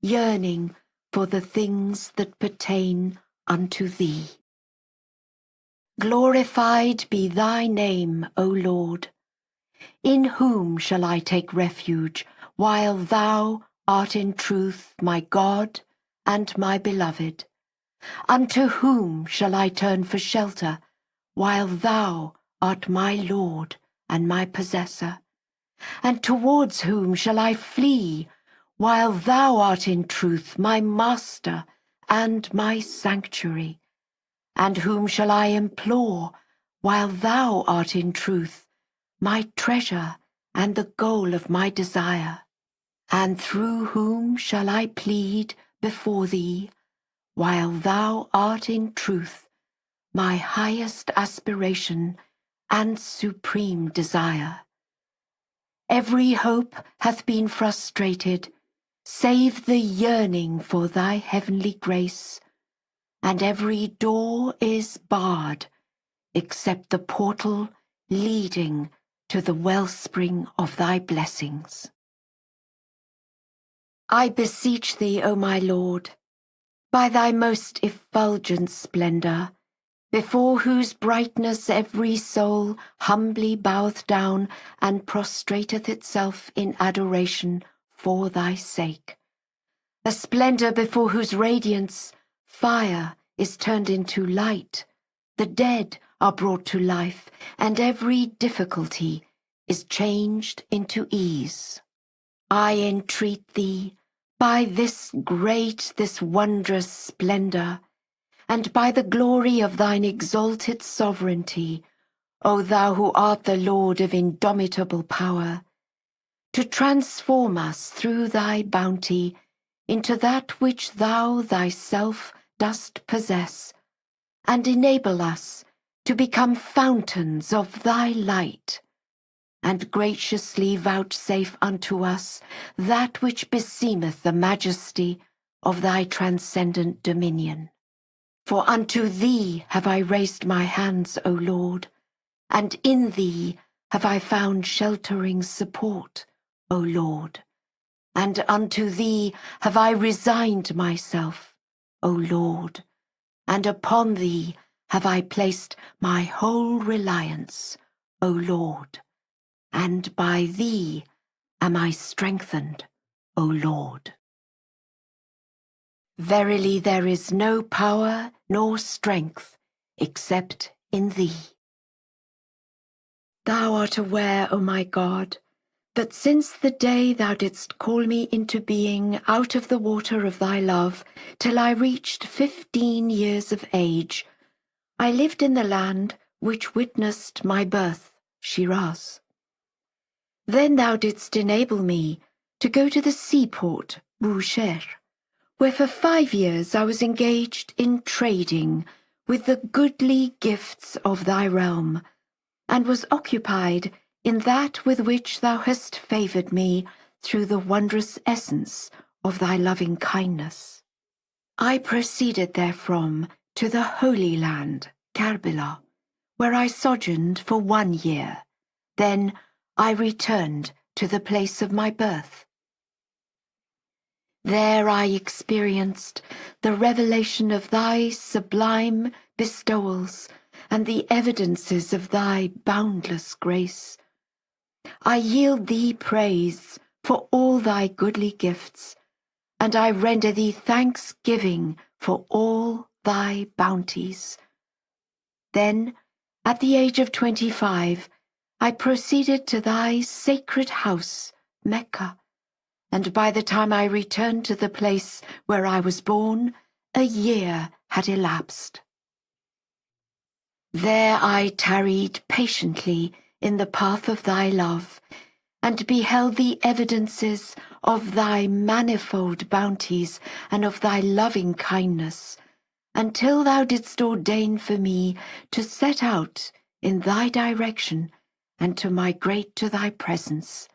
A: yearning for the things that pertain unto thee. Glorified be thy name, O Lord. In whom shall I take refuge, while thou art in truth my God and my beloved? Unto whom shall I turn for shelter, while thou art my Lord and my possessor? And towards whom shall I flee, while thou art in truth my master and my sanctuary? And whom shall I implore, while thou art in truth my treasure and the goal of my desire? And through whom shall I plead before thee, while thou art in truth my highest aspiration and supreme desire? Every hope hath been frustrated, save the yearning for thy heavenly grace, and every door is barred, except the portal leading to the wellspring of thy blessings. I beseech thee, O my Lord, by thy most effulgent splendour, before whose brightness every soul humbly boweth down and prostrateth itself in adoration for thy sake, a splendour before whose radiance fire is turned into light, the dead are brought to life, and every difficulty is changed into ease. I entreat thee, by this great, this wondrous splendour, and by the glory of thine exalted sovereignty, O thou who art the Lord of indomitable power, to transform us through thy bounty into that which thou thyself dost possess, and enable us to become fountains of thy light, and graciously vouchsafe unto us that which beseemeth the majesty of thy transcendent dominion. For unto thee have I raised my hands, O Lord, and in thee have I found sheltering support, O Lord, and unto thee have I resigned myself, O Lord, and upon thee have I placed my whole reliance, O Lord, and by thee am I strengthened, O Lord. Verily there is no power nor strength except in thee. Thou art aware, O my God, that since the day thou didst call me into being out of the water of thy love, till I reached 15 years of age, I lived in the land which witnessed my birth, Shiraz. Then thou didst enable me to go to the seaport, Bushehr, where for 5 years I was engaged in trading with the goodly gifts of thy realm, and was occupied in that with which thou hast favoured me through the wondrous essence of thy loving kindness. I proceeded therefrom to the Holy Land, Karbala, where I sojourned for 1 year. Then I returned to the place of my birth. There I experienced the revelation of thy sublime bestowals and the evidences of thy boundless grace. I yield thee praise for all thy goodly gifts, and I render thee thanksgiving for all thy bounties. Then, at the age of 25, I proceeded to thy sacred house, Mecca, and by the time I returned to the place where I was born, a year had elapsed. There I tarried patiently in the path of thy love, and beheld the evidences of thy manifold bounties and of thy loving kindness, until thou didst ordain for me to set out in thy direction and to migrate to thy presence.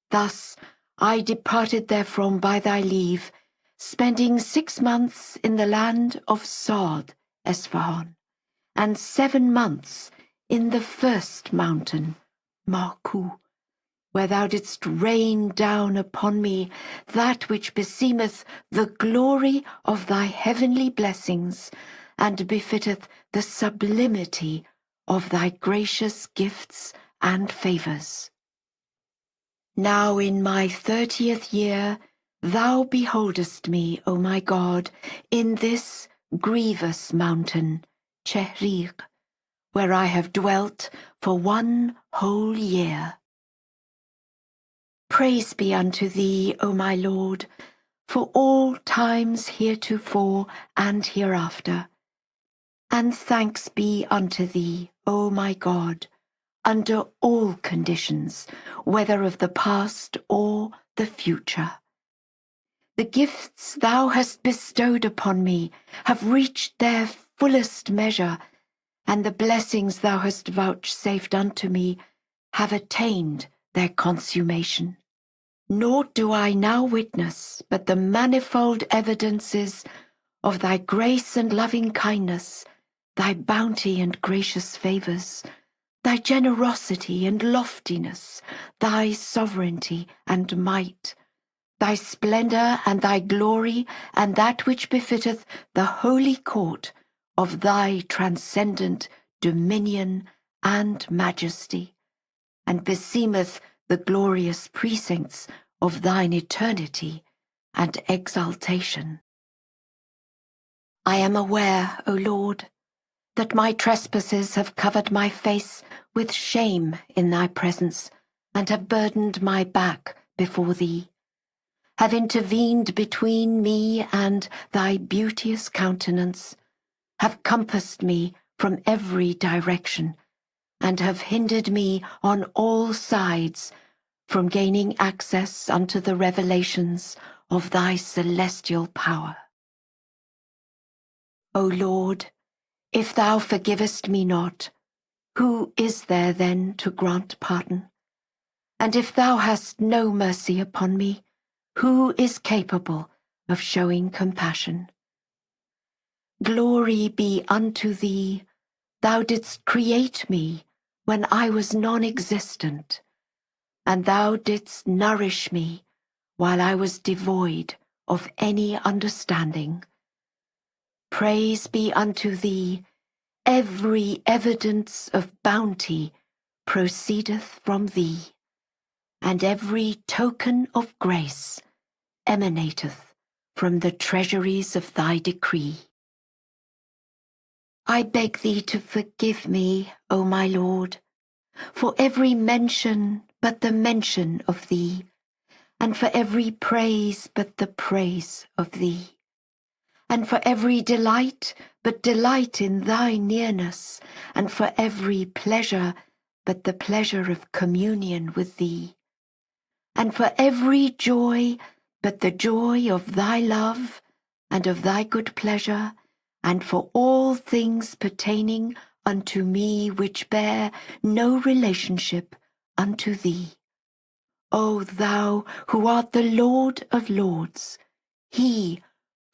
A: Thus I departed therefrom by thy leave, spending 6 months in the land of Sod, Esfahan, and 7 months in the first mountain, Marku, where thou didst rain down upon me that which beseemeth the glory of thy heavenly blessings, and befitteth the sublimity of thy gracious gifts and favours. Now in my 30th year thou beholdest me, O my God, in this grievous mountain, Chehriq, where I have dwelt for 1 whole year. Praise be unto thee, O my Lord, for all times heretofore and hereafter. And thanks be unto thee, O my God, under all conditions, whether of the past or the future. The gifts thou hast bestowed upon me have reached their fullest measure, and the blessings thou hast vouchsafed unto me have attained their consummation. Nor do I now witness but the manifold evidences of thy grace and loving kindness, thy bounty and gracious favours, thy generosity and loftiness, thy sovereignty and might, thy splendour and thy glory, and that which befitteth the holy court of thy transcendent dominion and majesty, and beseemeth the glorious precincts of thine eternity and exaltation. I am aware, O Lord, that my trespasses have covered my face with shame in thy presence, and have burdened my back before thee, have intervened between me and thy beauteous countenance, have compassed me from every direction, and have hindered me on all sides from gaining access unto the revelations of thy celestial power. O Lord, if thou forgivest me not, who is there then to grant pardon? And if thou hast no mercy upon me, who is capable of showing compassion? Glory be unto thee, thou didst create me when I was non-existent, and thou didst nourish me while I was devoid of any understanding. Praise be unto thee, every evidence of bounty proceedeth from thee, and every token of grace emanateth from the treasuries of thy decree. I beg thee to forgive me, O my Lord, for every mention but the mention of thee, and for every praise but the praise of thee, and for every delight but delight in thy nearness, and for every pleasure but the pleasure of communion with thee, and for every joy but the joy of thy love and of thy good pleasure, and for all things pertaining unto me which bear no relationship unto thee. O thou who art the Lord of lords, he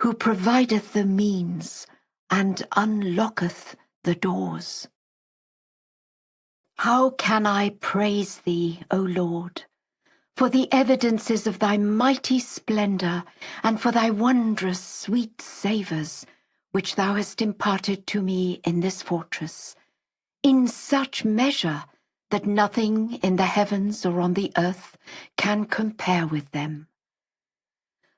A: who provideth the means and unlocketh the doors. How can I praise thee, O Lord, for the evidences of thy mighty splendor, and for thy wondrous sweet savours, which thou hast imparted to me in this fortress, in such measure that nothing in the heavens or on the earth can compare with them.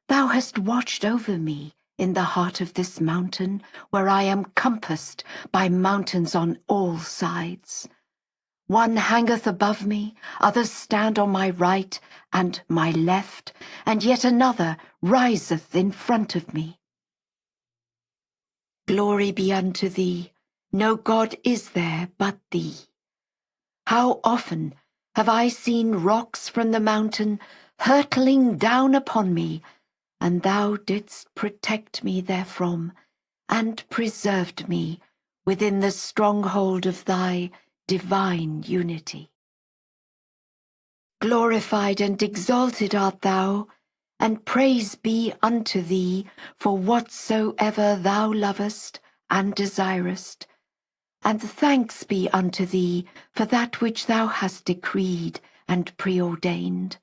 A: Thou hast watched over me in the heart of this mountain, where I am compassed by mountains on all sides. One hangeth above me, others stand on my right and my left, and yet another riseth in front of me. Glory be unto thee, no God is there but thee. How often have I seen rocks from the mountain hurtling down upon me, and thou didst protect me therefrom, and preserved me within the stronghold of thy divine unity. Glorified and exalted art thou, and praise be unto thee for whatsoever thou lovest and desirest, and thanks be unto thee for that which thou hast decreed and preordained.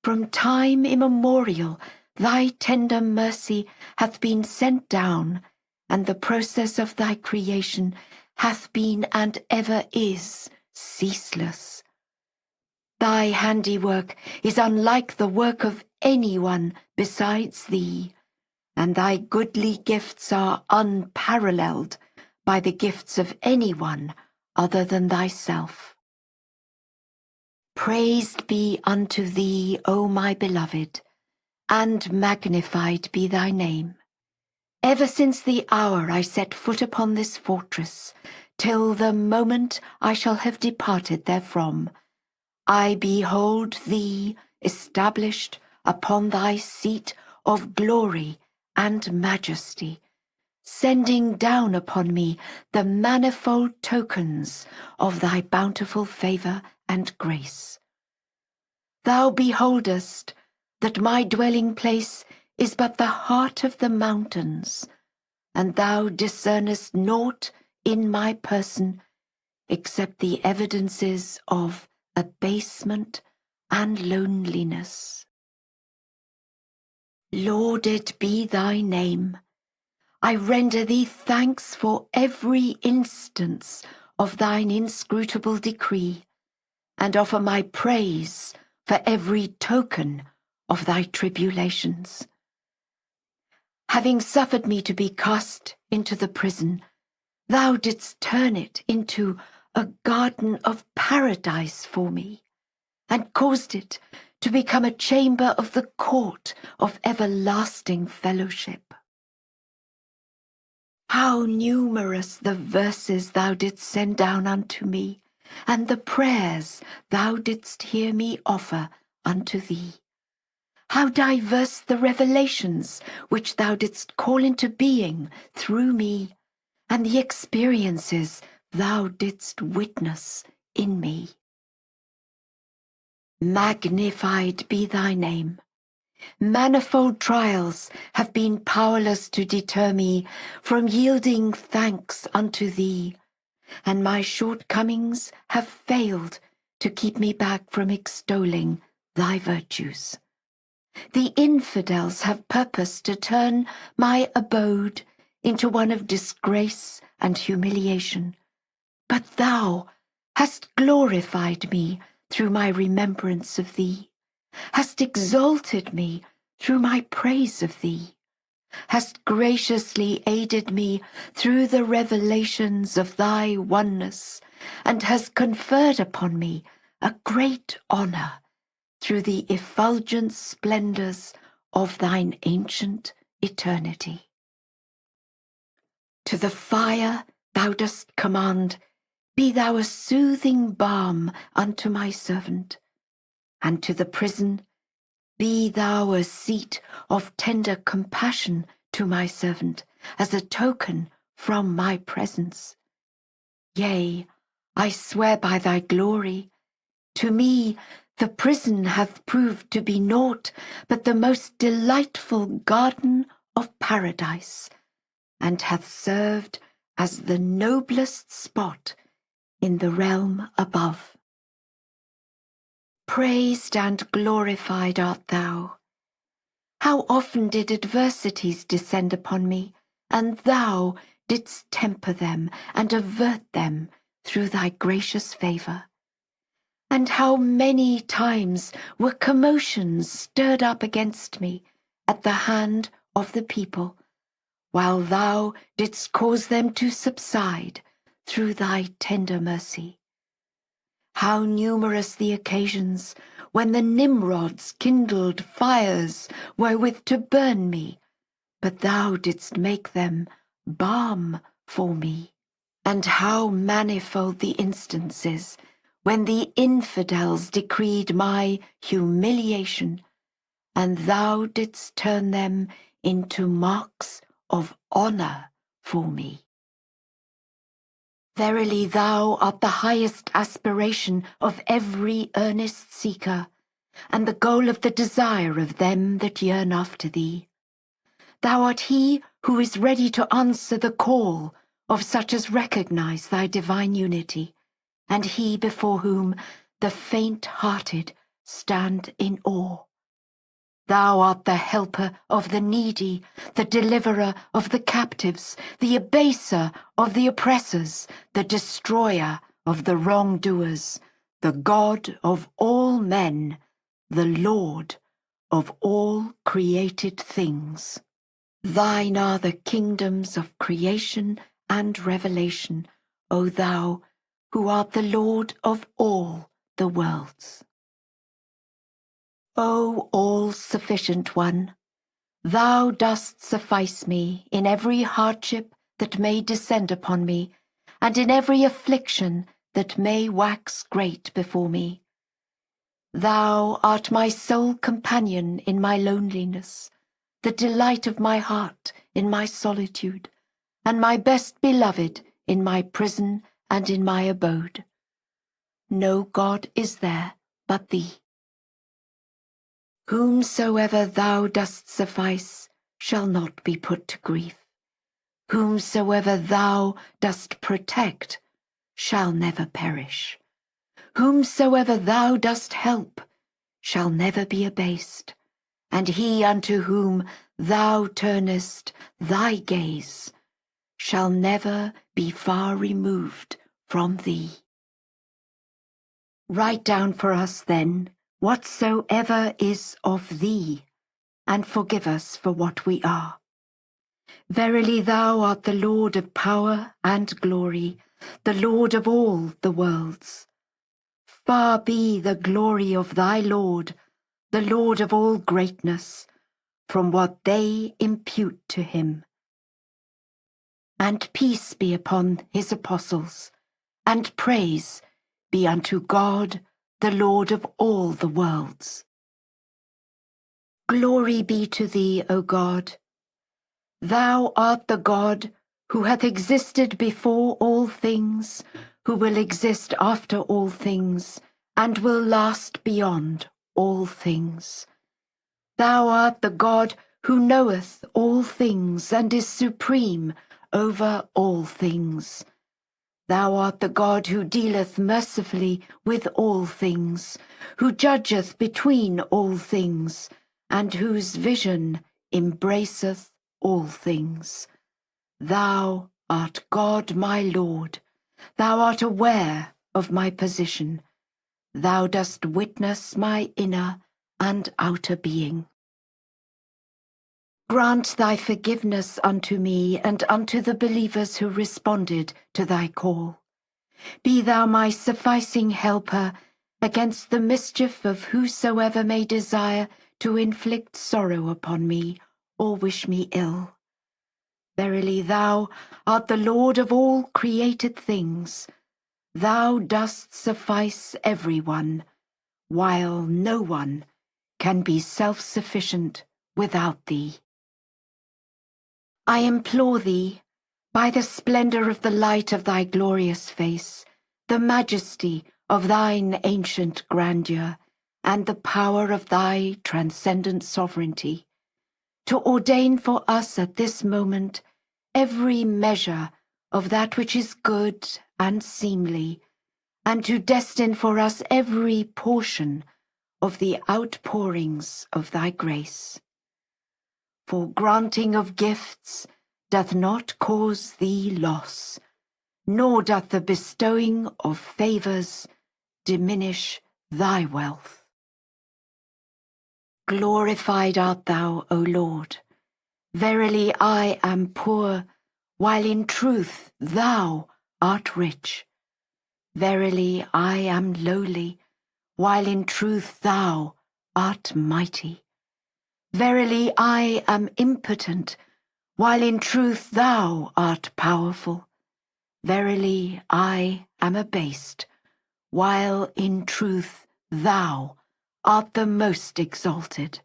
A: From time immemorial thy tender mercy hath been sent down, and the process of thy creation hath been and ever is ceaseless. Thy handiwork is unlike the work of anyone besides thee, and thy goodly gifts are unparalleled by the gifts of anyone other than thyself. Praised be unto thee, O my beloved, and magnified be thy name. Ever since the hour I set foot upon this fortress, till the moment I shall have departed therefrom, I behold thee established upon thy seat of glory and majesty, sending down upon me the manifold tokens of thy bountiful favour and grace. Thou beholdest that my dwelling place is but the heart of the mountains, and thou discernest naught in my person except the evidences of abasement and loneliness. Lauded be thy name. I render thee thanks for every instance of thine inscrutable decree, and offer my praise for every token of thy tribulations. Having suffered me to be cast into the prison, thou didst turn it into a garden of paradise for me, and caused it to become a chamber of the court of everlasting fellowship. How numerous the verses thou didst send down unto me, and the prayers thou didst hear me offer unto thee. How diverse the revelations which thou didst call into being through me, and the experiences thou didst witness in me. Magnified be thy name. Manifold trials have been powerless to deter me from yielding thanks unto thee, and my shortcomings have failed to keep me back from extolling thy virtues. The infidels have purposed to turn my abode into one of disgrace and humiliation, but thou hast glorified me through my remembrance of thee, hast exalted me through my praise of thee, hast graciously aided me through the revelations of thy oneness, and hast conferred upon me a great honour through the effulgent splendours of thine ancient eternity. To the fire thou dost command, be thou a soothing balm unto my servant, and to the prison be thou a seat of tender compassion to my servant, as a token from my presence. Yea, I swear by thy glory, to me the prison hath proved to be naught but the most delightful garden of paradise, and hath served as the noblest spot in the realm above. Praised and glorified art thou. How often did adversities descend upon me, and thou didst temper them and avert them through thy gracious favour. And how many times were commotions stirred up against me at the hand of the people, while thou didst cause them to subside through thy tender mercy. How numerous the occasions when the Nimrods kindled fires wherewith to burn me, but thou didst make them balm for me. And how manifold the instances when the infidels decreed my humiliation, and thou didst turn them into marks of honour for me. Verily thou art the highest aspiration of every earnest seeker, and the goal of the desire of them that yearn after thee. Thou art he who is ready to answer the call of such as recognize thy divine unity, and he before whom the faint-hearted stand in awe. Thou art the helper of the needy, the deliverer of the captives, the abaser of the oppressors, the destroyer of the wrongdoers, the God of all men, the Lord of all created things. Thine are the kingdoms of creation and revelation, O thou, who art the Lord of all the worlds. O all-sufficient one, thou dost suffice me in every hardship that may descend upon me, and in every affliction that may wax great before me. Thou art my sole companion in my loneliness, the delight of my heart in my solitude, and my best beloved in my prison and in my abode. No God is there but thee. Whomsoever thou dost suffice shall not be put to grief. Whomsoever thou dost protect shall never perish. Whomsoever thou dost help shall never be abased, and he unto whom thou turnest thy gaze shall never be far removed from thee. Write down for us, then, whatsoever is of thee, and forgive us for what we are. Verily thou art the Lord of power and glory, the Lord of all the worlds. Far be the glory of thy Lord, the Lord of all greatness, from what they impute to him. And peace be upon his apostles, and praise be unto God, the Lord of all the worlds. Glory be to thee, O God. Thou art the God who hath existed before all things, who will exist after all things, and will last beyond all things. Thou art the God who knoweth all things and is supreme over all things. Thou art the God who dealeth mercifully with all things, who judgeth between all things, and whose vision embraceth all things. Thou art God, my Lord. Thou art aware of my position. Thou dost witness my inner and outer being. Grant thy forgiveness unto me and unto the believers who responded to thy call. Be thou my sufficing helper against the mischief of whosoever may desire to inflict sorrow upon me or wish me ill. Verily thou art the Lord of all created things. Thou dost suffice everyone, while no one can be self-sufficient without thee. I implore thee, by the splendor of the light of thy glorious face, the majesty of thine ancient grandeur, and the power of thy transcendent sovereignty, to ordain for us at this moment every measure of that which is good and seemly, and to destine for us every portion of the outpourings of thy grace. For granting of gifts doth not cause thee loss, nor doth the bestowing of favours diminish thy wealth. Glorified art thou, O Lord. Verily I am poor, while in truth thou art rich. Verily I am lowly, while in truth thou art mighty. Verily I am impotent, while in truth thou art powerful. Verily I am abased, while in truth thou art the most exalted.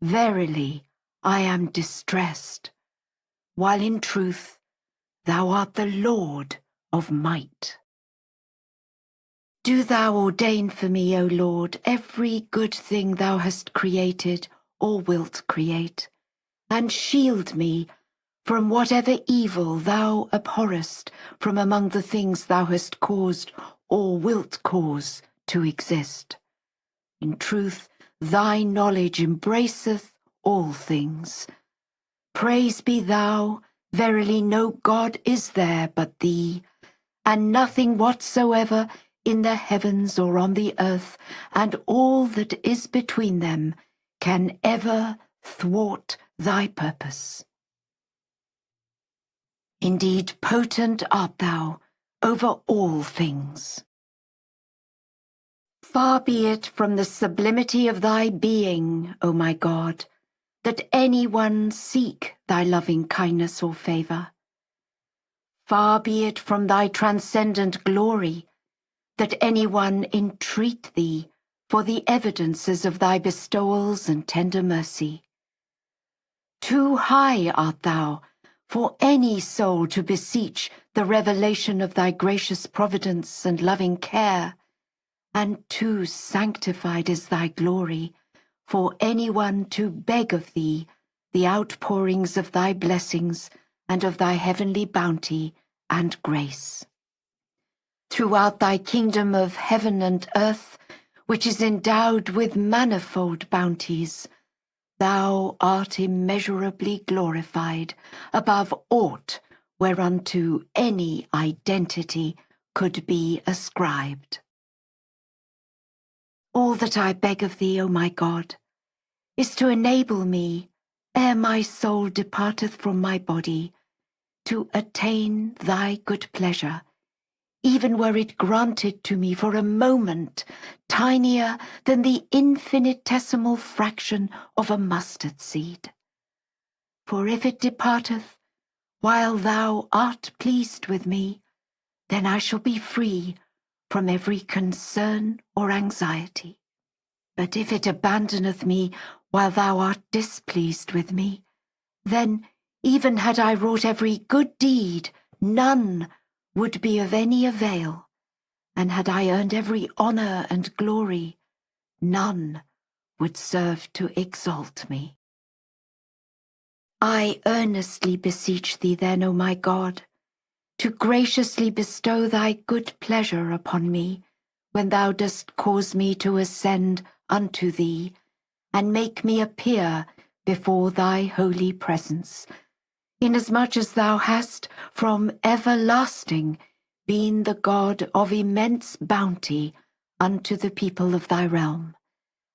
A: Verily I am distressed, while in truth thou art the Lord of might. Do thou ordain for me, O Lord, every good thing thou hast created or wilt create, and shield me from whatever evil thou abhorrest from among the things thou hast caused or wilt cause to exist. In truth, thy knowledge embraceth all things. Praise be thou, verily no God is there but thee, and nothing whatsoever in the heavens or on the earth, and all that is between them, can ever thwart thy purpose. Indeed, potent art thou over all things. Far be it from the sublimity of thy being, O my God, that any one seek thy loving kindness or favour. Far be it from thy transcendent glory, that any one entreat thee for the evidences of thy bestowals and tender mercy. Too high art thou for any soul to beseech the revelation of thy gracious providence and loving care, and too sanctified is thy glory for any one to beg of thee the outpourings of thy blessings and of thy heavenly bounty and grace. Throughout thy kingdom of heaven and earth, which is endowed with manifold bounties, thou art immeasurably glorified above aught whereunto any identity could be ascribed. All that I beg of thee, O my God, is to enable me, ere my soul departeth from my body, to attain thy good pleasure, even were it granted to me for a moment tinier than the infinitesimal fraction of a mustard seed. For if it departeth while thou art pleased with me, then I shall be free from every concern or anxiety. But if it abandoneth me while thou art displeased with me, then, even had I wrought every good deed, none would be of any avail, and had I earned every honour and glory, none would serve to exalt me. I earnestly beseech thee then, O my God, to graciously bestow thy good pleasure upon me, when thou dost cause me to ascend unto thee, and make me appear before thy holy presence, inasmuch as thou hast from everlasting been the God of immense bounty unto the people of thy realm,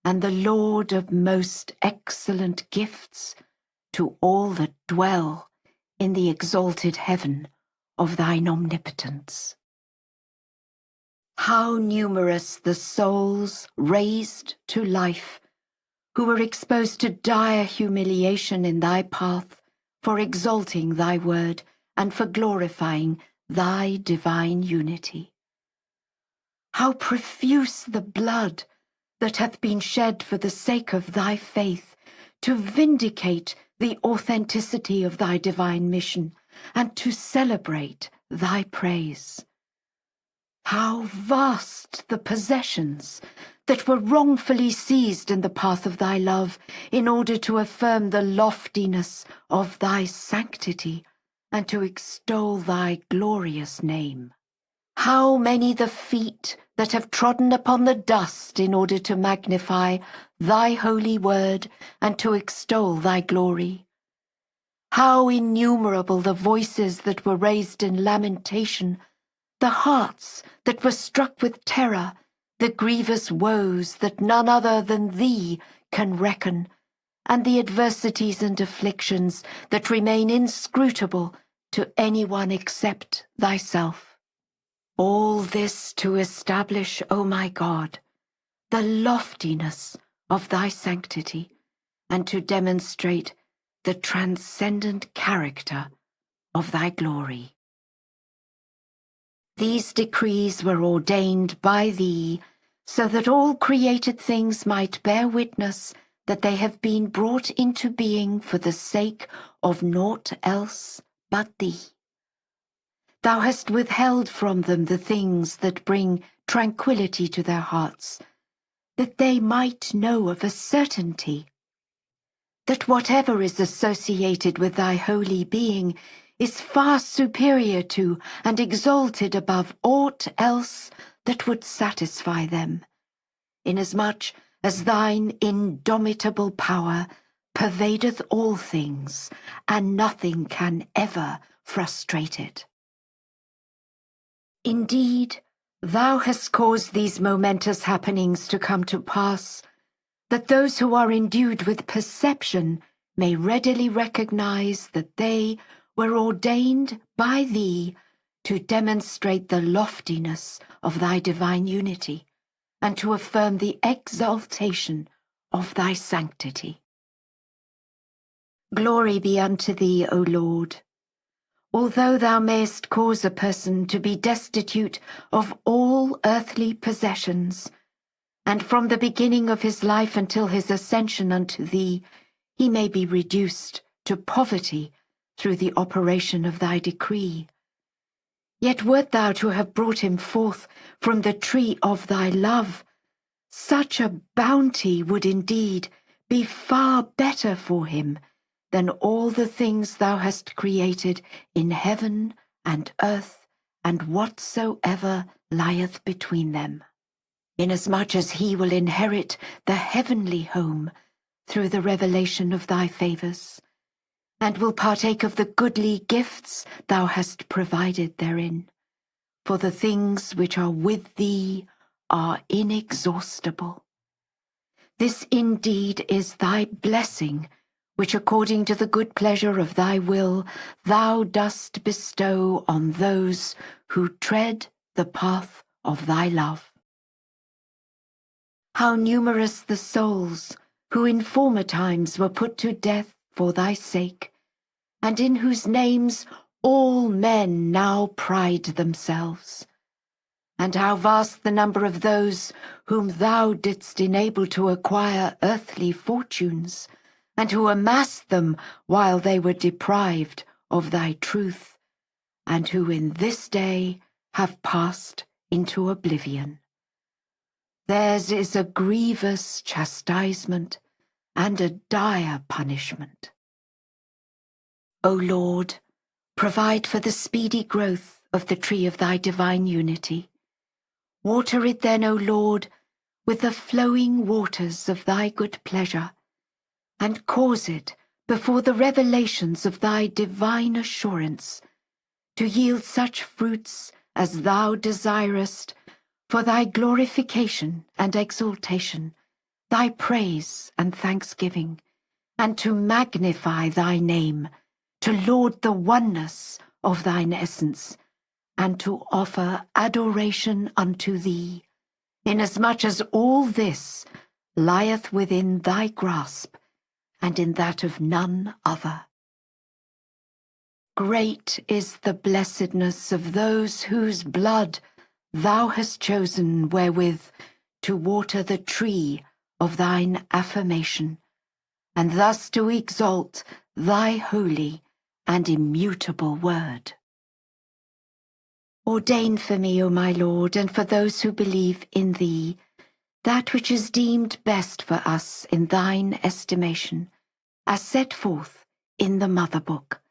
A: and the Lord of most excellent gifts to all that dwell in the exalted heaven of thine omnipotence. How numerous the souls raised to life, who were exposed to dire humiliation in thy path, for exalting thy word and for glorifying thy divine unity. How profuse the blood that hath been shed for the sake of thy faith, to vindicate the authenticity of thy divine mission, and to celebrate thy praise. How vast the possessions that were wrongfully seized in the path of thy love, in order to affirm the loftiness of thy sanctity and to extol thy glorious name. How many the feet that have trodden upon the dust in order to magnify thy holy word and to extol thy glory. How innumerable the voices that were raised in lamentation, the hearts that were struck with terror, the grievous woes that none other than thee can reckon, and the adversities and afflictions that remain inscrutable to anyone except thyself. All this to establish, O my God, the loftiness of thy sanctity, and to demonstrate the transcendent character of thy glory. These decrees were ordained by thee, so that all created things might bear witness that they have been brought into being for the sake of naught else but thee. Thou hast withheld from them the things that bring tranquillity to their hearts, that they might know of a certainty that whatever is associated with thy holy being is far superior to and exalted above aught else that would satisfy them, inasmuch as thine indomitable power pervadeth all things, and nothing can ever frustrate it. Indeed, thou hast caused these momentous happenings to come to pass, that those who are endued with perception may readily recognize that they were ordained by thee to demonstrate the loftiness of thy divine unity, and to affirm the exaltation of thy sanctity. Glory be unto thee, O Lord. Although thou mayest cause a person to be destitute of all earthly possessions, and from the beginning of his life until his ascension unto thee, he may be reduced to poverty through the operation of thy decree. Yet wert thou to have brought him forth from the tree of thy love, such a bounty would indeed be far better for him than all the things thou hast created in heaven and earth and whatsoever lieth between them, inasmuch as he will inherit the heavenly home through the revelation of thy favours, and will partake of the goodly gifts thou hast provided therein. For the things which are with thee are inexhaustible. This indeed is thy blessing, which according to the good pleasure of thy will thou dost bestow on those who tread the path of thy love. How numerous the souls who in former times were put to death for thy sake, and in whose names all men now pride themselves, and how vast the number of those whom thou didst enable to acquire earthly fortunes, and who amassed them while they were deprived of thy truth, and who in this day have passed into oblivion. Theirs is a grievous chastisement and a dire punishment. O Lord, provide for the speedy growth of the tree of thy divine unity. Water it then, O Lord, with the flowing waters of thy good pleasure, and cause it, before the revelations of thy divine assurance, to yield such fruits as thou desirest for thy glorification and exaltation, thy praise and thanksgiving, and to magnify thy name, to laud the oneness of thine essence, and to offer adoration unto thee, inasmuch as all this lieth within thy grasp, and in that of none other. Great is the blessedness of those whose blood thou hast chosen wherewith to water the tree of thine affirmation, and thus to exalt thy holy and immutable word. Ordain for me, O my Lord, and for those who believe in thee, that which is deemed best for us in thine estimation, as set forth in the Mother Book.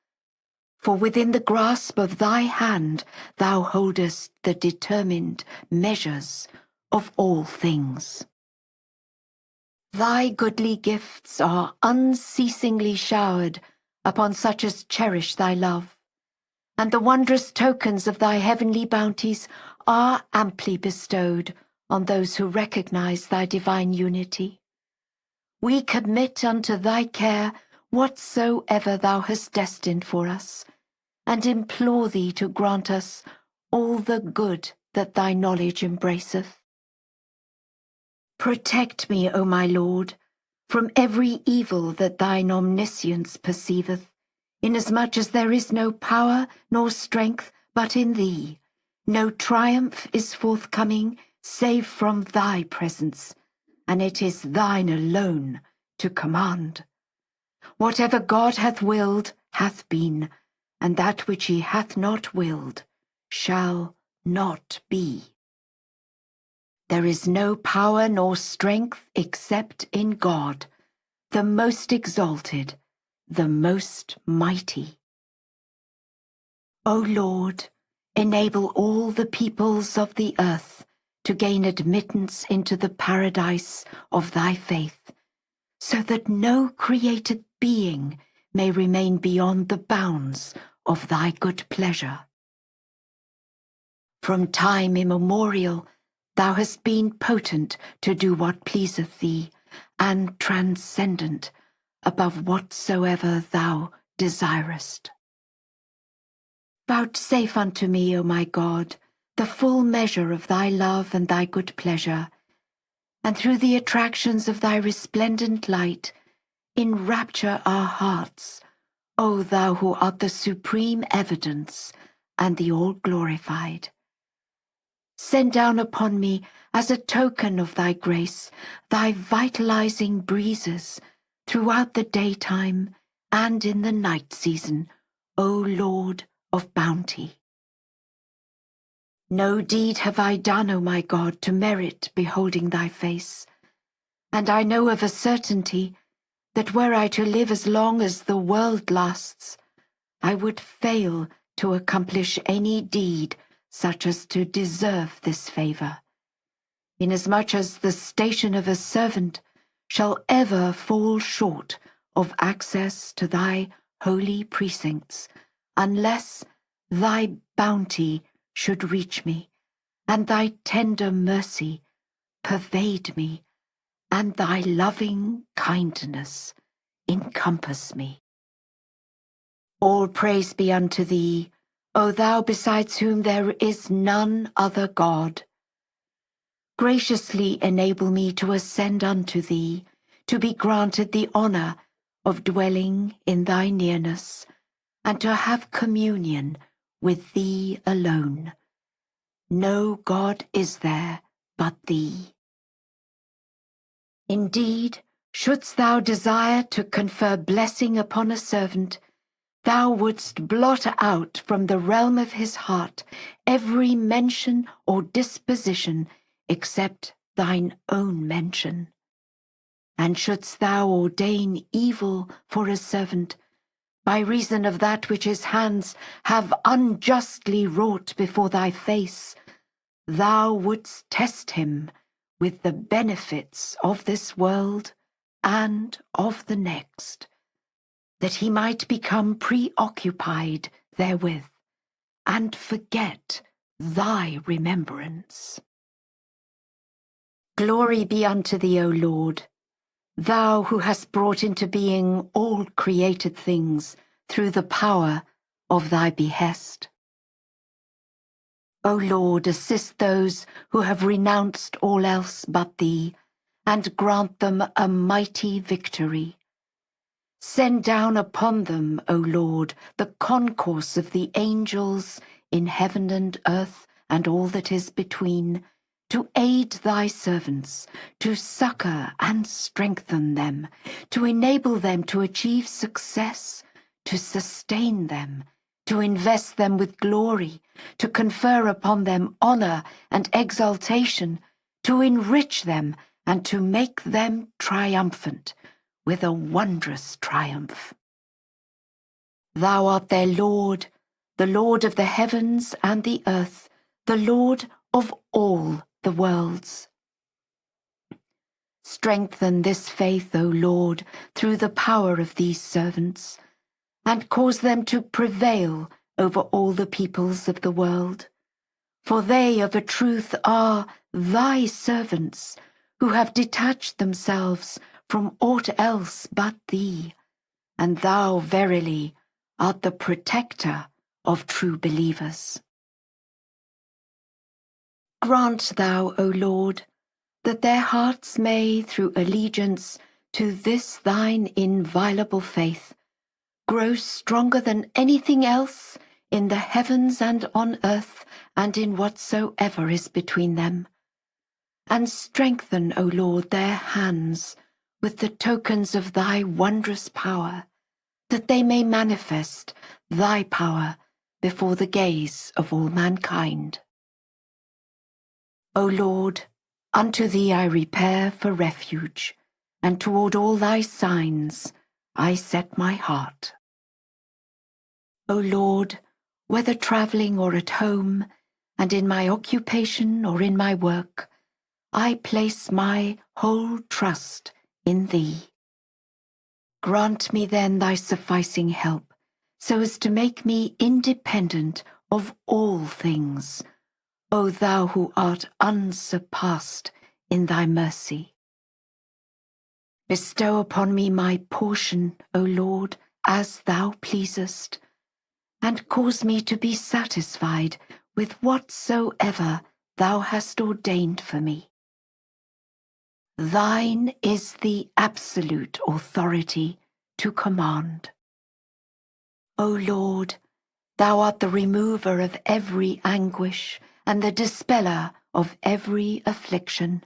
A: For within the grasp of thy hand thou holdest the determined measures of all things. Thy goodly gifts are unceasingly showered upon such as cherish thy love, and the wondrous tokens of thy heavenly bounties are amply bestowed on those who recognize thy divine unity. We commit unto thy care whatsoever thou hast destined for us, and implore thee to grant us all the good that thy knowledge embraceth. Protect me, O my Lord, from every evil that thine omniscience perceiveth, inasmuch as there is no power nor strength but in thee, no triumph is forthcoming save from thy presence, and it is thine alone to command. Whatever God hath willed hath been, and that which he hath not willed shall not be. There is no power nor strength except in God, the most exalted, the most mighty. O Lord, enable all the peoples of the earth to gain admittance into the paradise of thy faith, so that no created being may remain beyond the bounds of thy good pleasure. From time immemorial, thou hast been potent to do what pleaseth thee, and transcendent above whatsoever thou desirest. Vouchsafe unto me, O my God, the full measure of thy love and thy good pleasure, and through the attractions of thy resplendent light, enrapture our hearts, O thou who art the supreme evidence and the all-glorified. Send down upon me, as a token of thy grace, thy vitalizing breezes throughout the daytime and in the night season, O Lord of bounty. No deed have I done, O my God, to merit beholding thy face, and I know of a certainty that were I to live as long as the world lasts, I would fail to accomplish any deed such as to deserve this favor, inasmuch as the station of a servant shall ever fall short of access to thy holy precincts, unless thy bounty should reach me, and thy tender mercy pervade me, and thy loving kindness encompass me. All praise be unto thee, O thou besides whom there is none other God. Graciously enable me to ascend unto thee, to be granted the honor of dwelling in thy nearness, and to have communion with thee alone. No God is there but thee. Indeed, shouldst thou desire to confer blessing upon a servant, thou wouldst blot out from the realm of his heart every mention or disposition except thine own mention. And shouldst thou ordain evil for a servant, by reason of that which his hands have unjustly wrought before thy face, thou wouldst test him with the benefits of this world and of the next, that he might become preoccupied therewith, and forget thy remembrance. Glory be unto thee, O Lord, thou who hast brought into being all created things through the power of thy behest. O Lord, assist those who have renounced all else but thee, and grant them a mighty victory. Send down upon them, O Lord, the concourse of the angels in heaven and earth and all that is between, to aid thy servants, to succor and strengthen them, to enable them to achieve success, to sustain them, to invest them with glory, to confer upon them honor and exaltation, to enrich them and to make them triumphant with a wondrous triumph. Thou art their Lord, the Lord of the heavens and the earth, the Lord of all the worlds. Strengthen this faith, O Lord, through the power of these servants, and cause them to prevail over all the peoples of the world. For they of a truth are thy servants, who have detached themselves from aught else but thee, and thou verily art the protector of true believers. Grant thou, O Lord, that their hearts may, through allegiance to this thine inviolable faith, grow stronger than anything else in the heavens and on earth and in whatsoever is between them. And strengthen, O Lord, their hands with the tokens of thy wondrous power, that they may manifest thy power before the gaze of all mankind. O Lord, unto thee I repair for refuge, and toward all thy signs I set my heart. O Lord, whether travelling or at home, and in my occupation or in my work, I place my whole trust in thee. Grant me then thy sufficing help, so as to make me independent of all things, O thou who art unsurpassed in thy mercy. Bestow upon me my portion, O Lord, as thou pleasest, and cause me to be satisfied with whatsoever thou hast ordained for me. Thine is the absolute authority to command. O Lord, thou art the remover of every anguish and the dispeller of every affliction.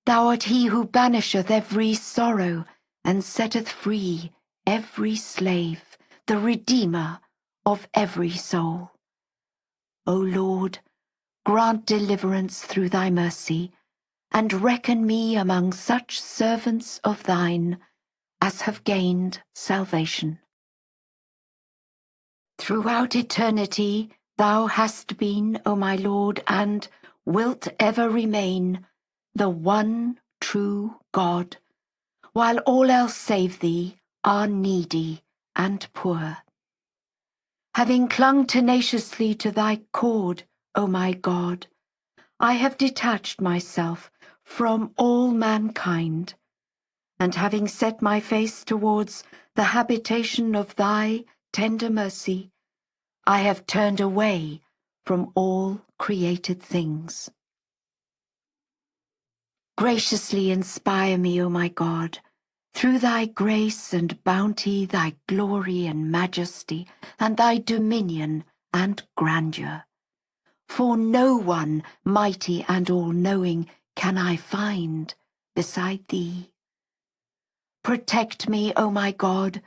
A: Thou art he who banisheth every sorrow and setteth free every slave, the Redeemer of every soul. O Lord, grant deliverance through thy mercy, and reckon me among such servants of thine as have gained salvation. Throughout eternity thou hast been, O my Lord, and wilt ever remain, the one true God, while all else save thee are needy and poor. Having clung tenaciously to thy cord, O my God, I have detached myself from all mankind, and having set my face towards the habitation of thy tender mercy, I have turned away from all created things. Graciously inspire me, O my God, through thy grace and bounty, thy glory and majesty, and thy dominion and grandeur. For no one mighty and all-knowing can I find beside thee. Protect me, O my God,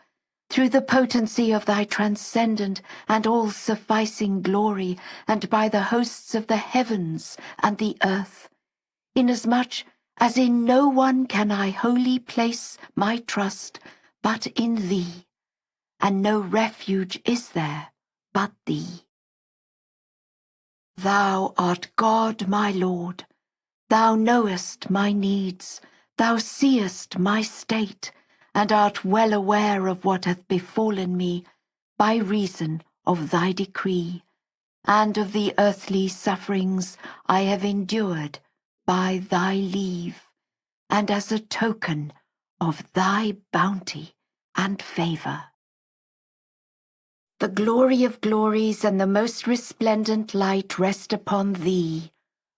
A: through the potency of thy transcendent and all-sufficing glory, and by the hosts of the heavens and the earth, inasmuch as in no one can I wholly place my trust but in thee, and no refuge is there but thee. Thou art God, my Lord. Thou knowest my needs, thou seest my state, and art well aware of what hath befallen me by reason of thy decree, and of the earthly sufferings I have endured by thy leave, and as a token of thy bounty and favour. The glory of glories and the most resplendent light rest upon thee,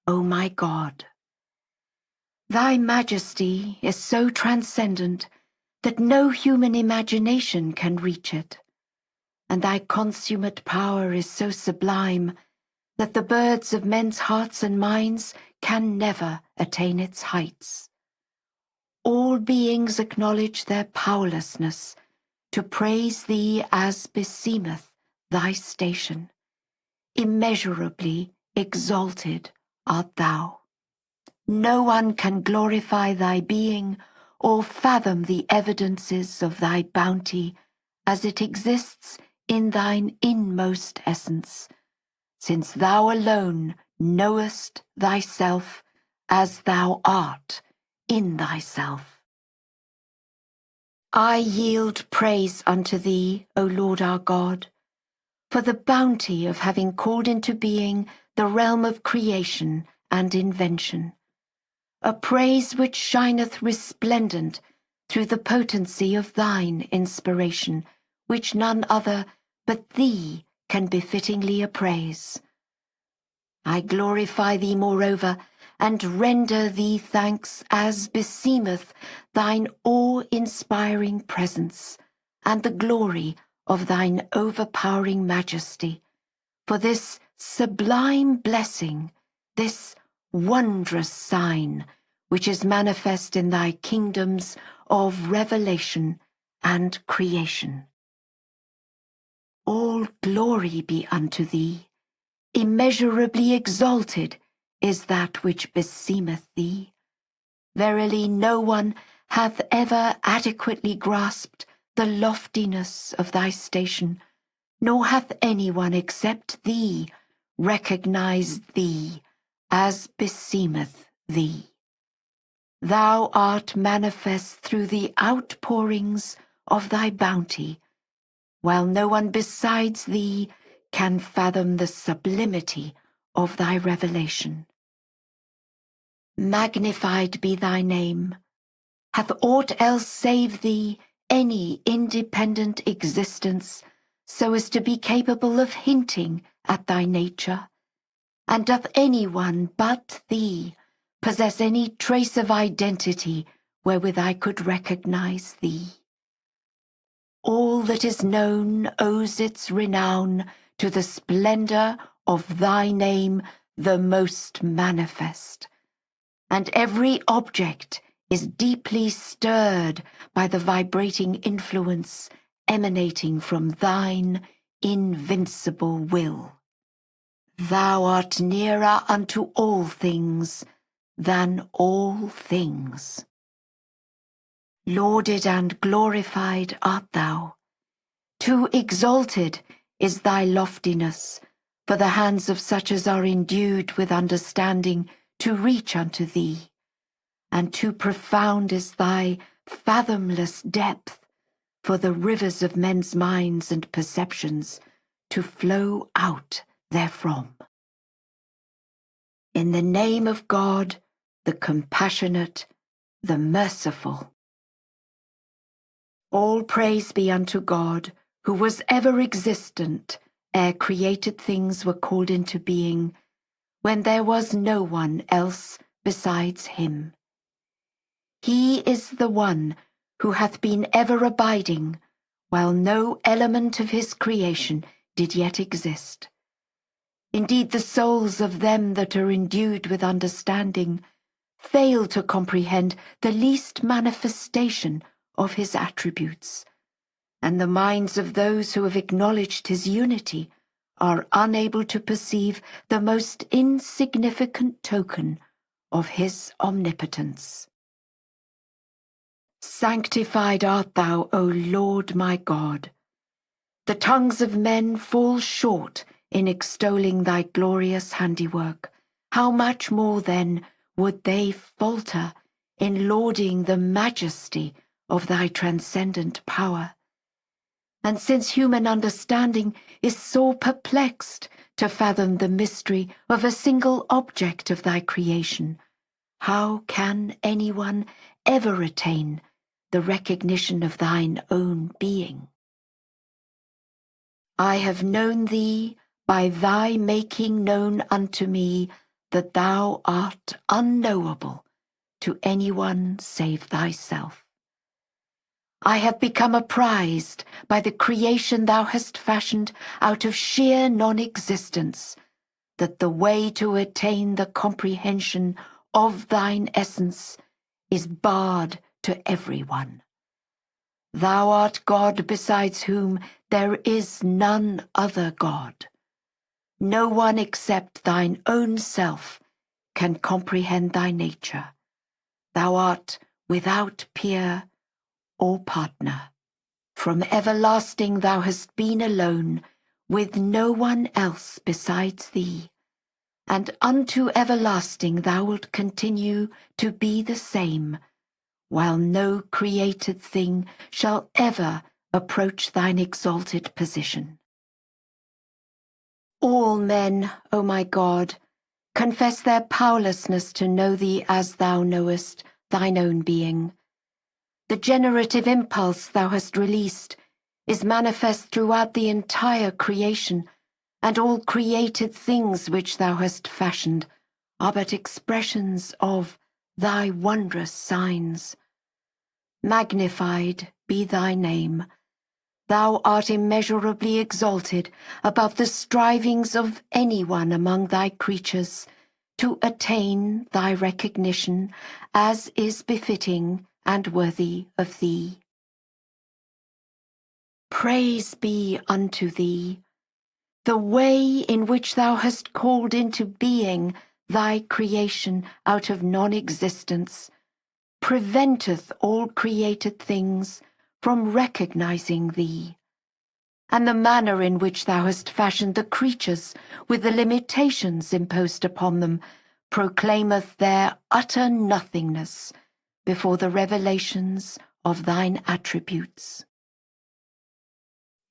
A: O my God. Thy majesty is so transcendent that no human imagination can reach it, and thy consummate power is so sublime that the birds of men's hearts and minds can never attain its heights. All beings acknowledge their powerlessness to praise thee as beseemeth thy station. Immeasurably exalted art thou. No one can glorify thy being or fathom the evidences of thy bounty as it exists in thine inmost essence, since thou alone knowest thyself as thou art in thyself. I yield praise unto thee, O Lord our God, for the bounty of having called into being the realm of creation and invention, a praise which shineth resplendent through the potency of thine inspiration, which none other but thee can befittingly appraise. I glorify thee moreover, and render thee thanks as beseemeth thine awe-inspiring presence, and the glory of thine overpowering majesty, for this sublime blessing, this wondrous sign, which is manifest in thy kingdoms of revelation and creation. All glory be unto thee. Immeasurably exalted is that which beseemeth thee. Verily no one hath ever adequately grasped the loftiness of thy station, nor hath anyone except thee recognized thee as beseemeth thee. Thou art manifest through the outpourings of thy bounty, while no one besides thee can fathom the sublimity of thy revelation. Magnified be thy name. Hath aught else save thee any independent existence, so as to be capable of hinting at thy nature? And doth any one but thee possess any trace of identity wherewith I could recognize thee? All that is known owes its renown to the splendor of thy name, the most manifest, and every object is deeply stirred by the vibrating influence emanating from thine invincible will. Thou art nearer unto all things than all things. Lauded and glorified art thou. Too exalted is thy loftiness for the hands of such as are endued with understanding to reach unto thee, and too profound is thy fathomless depth for the rivers of men's minds and perceptions to flow out therefrom. In the name of God, the compassionate, the merciful. All praise be unto God, who was ever existent ere created things were called into being, when there was no one else besides him. He is the one who hath been ever abiding, while no element of his creation did yet exist. Indeed, the souls of them that are endued with understanding fail to comprehend the least manifestation of his attributes, and the minds of those who have acknowledged his unity are unable to perceive the most insignificant token of his omnipotence. Sanctified art thou, O Lord my God. The tongues of men fall short in extolling thy glorious handiwork. How much more then would they falter in lauding the majesty of thy transcendent power? And since human understanding is sore perplexed to fathom the mystery of a single object of thy creation, how can anyone ever attain the recognition of thine own being? I have known thee by thy making known unto me that thou art unknowable to anyone save thyself. I have become apprised by the creation thou hast fashioned out of sheer non-existence, that the way to attain the comprehension of thine essence is barred to everyone. Thou art God besides whom there is none other God. No one except thine own self can comprehend thy nature. Thou art without peer or partner. From everlasting thou hast been alone, with no one else besides thee, and unto everlasting thou wilt continue to be the same, while no created thing shall ever approach thine exalted position. All men, O my God, confess their powerlessness to know thee as thou knowest thine own being. The generative impulse thou hast released is manifest throughout the entire creation, and all created things which thou hast fashioned are but expressions of thy wondrous signs. Magnified be thy name. Thou art immeasurably exalted above the strivings of anyone among thy creatures to attain thy recognition as is befitting and worthy of thee. Praise be unto thee. The way in which thou hast called into being thy creation out of non-existence preventeth all created things from recognizing thee, and the manner in which thou hast fashioned the creatures with the limitations imposed upon them proclaimeth their utter nothingness before the revelations of thine attributes.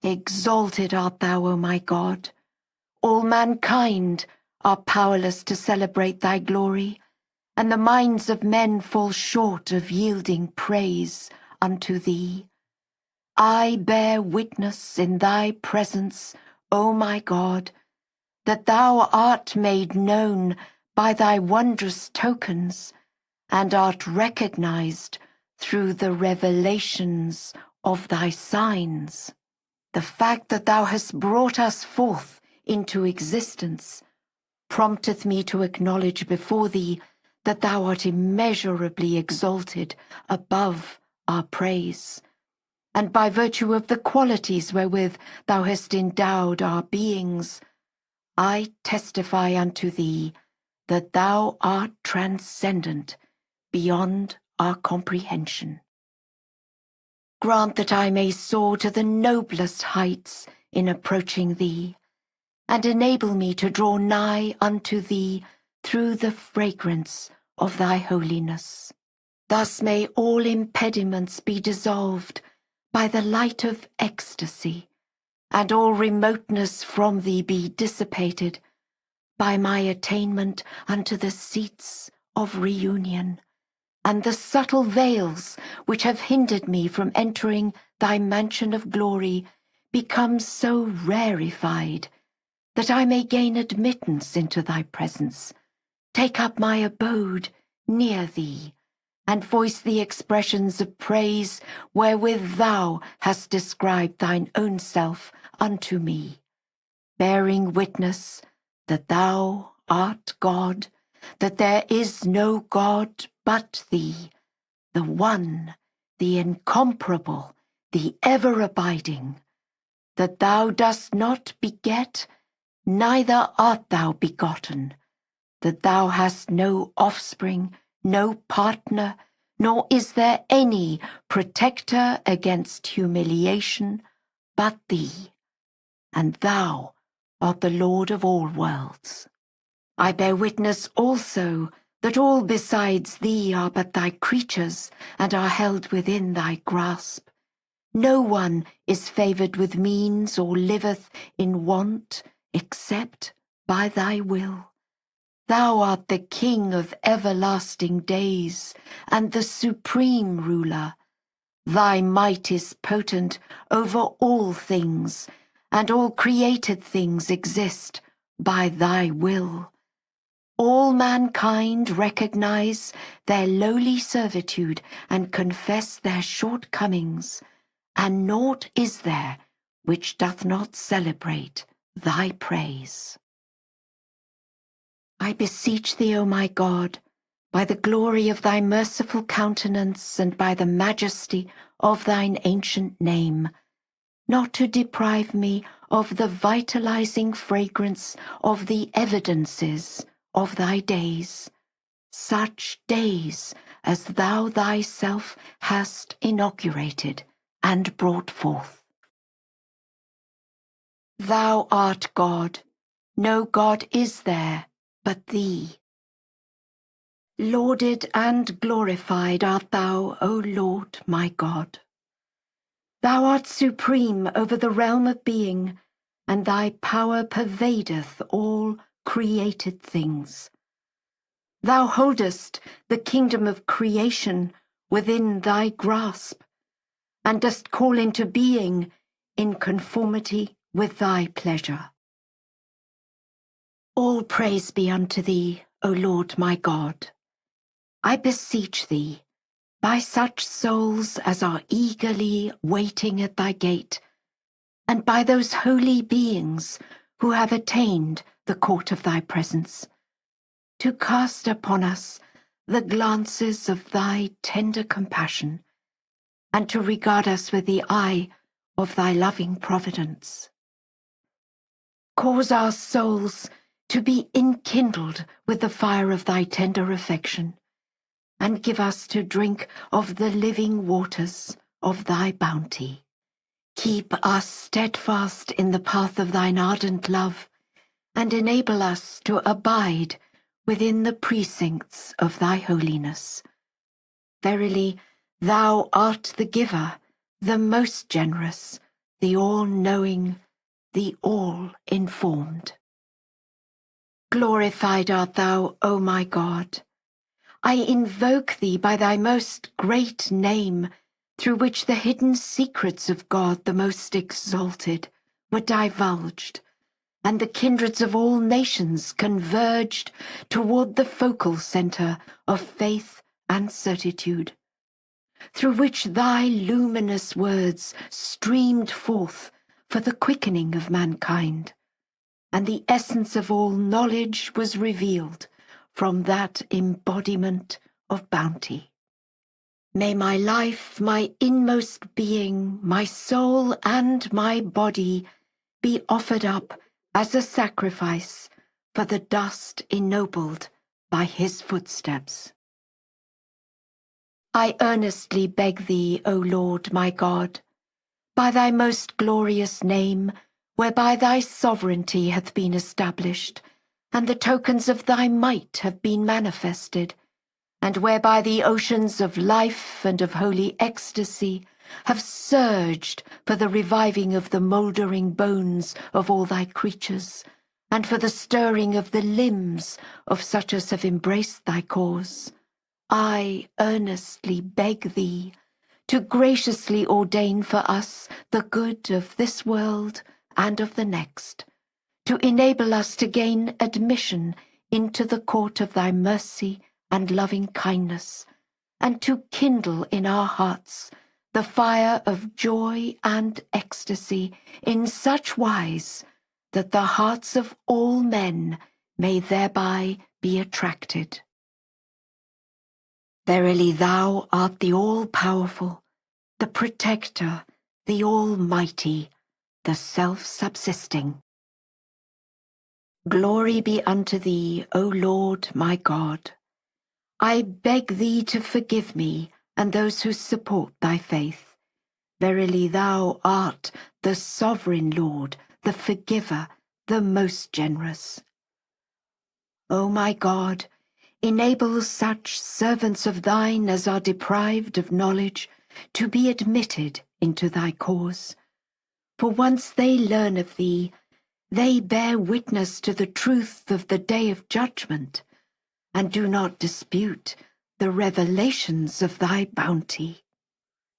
A: Exalted art thou, O my God. All mankind are powerless to celebrate thy glory, and the minds of men fall short of yielding praise unto thee. I bear witness in thy presence, O my God, that thou art made known by thy wondrous tokens, and art recognized through the revelations of thy signs. The fact that thou hast brought us forth into existence prompteth me to acknowledge before thee that thou art immeasurably exalted above our praise, and by virtue of the qualities wherewith thou hast endowed our beings, I testify unto thee that thou art transcendent beyond our comprehension. Grant that I may soar to the noblest heights in approaching thee, and enable me to draw nigh unto thee through the fragrance of thy holiness. Thus may all impediments be dissolved by the light of ecstasy, and all remoteness from thee be dissipated by my attainment unto the seats of reunion, and the subtle veils which have hindered me from entering thy mansion of glory become so rarefied that I may gain admittance into thy presence, take up my abode near thee, and voice the expressions of praise wherewith thou hast described thine own self unto me, bearing witness that thou art God, that there is no God but thee, the one, the incomparable, the ever-abiding, that thou dost not beget, neither art thou begotten, that thou hast no offspring, no partner, nor is there any protector against humiliation but thee, and thou art the Lord of all worlds. I bear witness also that all besides thee are but thy creatures and are held within thy grasp. No one is favoured with means or liveth in want except by thy will. Thou art the King of everlasting days and the supreme ruler. Thy might is potent over all things, and all created things exist by thy will. All mankind recognize their lowly servitude and confess their shortcomings, and naught is there which doth not celebrate thy praise. I beseech thee, O my God, by the glory of thy merciful countenance and by the majesty of thine ancient name, not to deprive me of the vitalizing fragrance of the evidences of thy days, such days as thou thyself hast inaugurated and brought forth. Thou art God, no God is there but thee. Lauded and glorified art thou, O Lord my God. Thou art supreme over the realm of being, and thy power pervadeth all created things. Thou holdest the kingdom of creation within thy grasp, and dost call into being in conformity with thy pleasure. All praise be unto thee, O Lord my God. I beseech thee, by such souls as are eagerly waiting at thy gate, and by those holy beings who have attained the court of thy presence, to cast upon us the glances of thy tender compassion, and to regard us with the eye of thy loving providence. Cause our souls to be enkindled with the fire of thy tender affection, and give us to drink of the living waters of thy bounty. Keep us steadfast in the path of thine ardent love, and enable us to abide within the precincts of thy holiness. Verily, thou art the giver, the most generous, the all-knowing, the all-informed. Glorified art thou, O my God. I invoke thee by thy most great name, through which the hidden secrets of God the most exalted were divulged, and the kindreds of all nations converged toward the focal centre of faith and certitude, through which thy luminous words streamed forth for the quickening of mankind, and the essence of all knowledge was revealed from that embodiment of bounty. May my life, my inmost being, my soul and my body be offered up as a sacrifice for the dust ennobled by his footsteps. I earnestly beg thee, O Lord my God, by thy most glorious name, whereby thy sovereignty hath been established, and the tokens of thy might have been manifested, and whereby the oceans of life and of holy ecstasy have surged for the reviving of the mouldering bones of all thy creatures, and for the stirring of the limbs of such as have embraced thy cause, I earnestly beg thee to graciously ordain for us the good of this world and of the next, to enable us to gain admission into the court of thy mercy and loving kindness, and to kindle in our hearts the fire of joy and ecstasy in such wise that the hearts of all men may thereby be attracted. Verily thou art the all-powerful, the protector, the almighty, the self-subsisting. Glory be unto thee, O Lord my God. I beg thee to forgive me and those who support thy faith. Verily thou art the sovereign Lord, the forgiver, the most generous. O my God, enable such servants of thine as are deprived of knowledge to be admitted into thy cause. For once they learn of thee, they bear witness to the truth of the day of judgment, and do not dispute the revelations of thy bounty.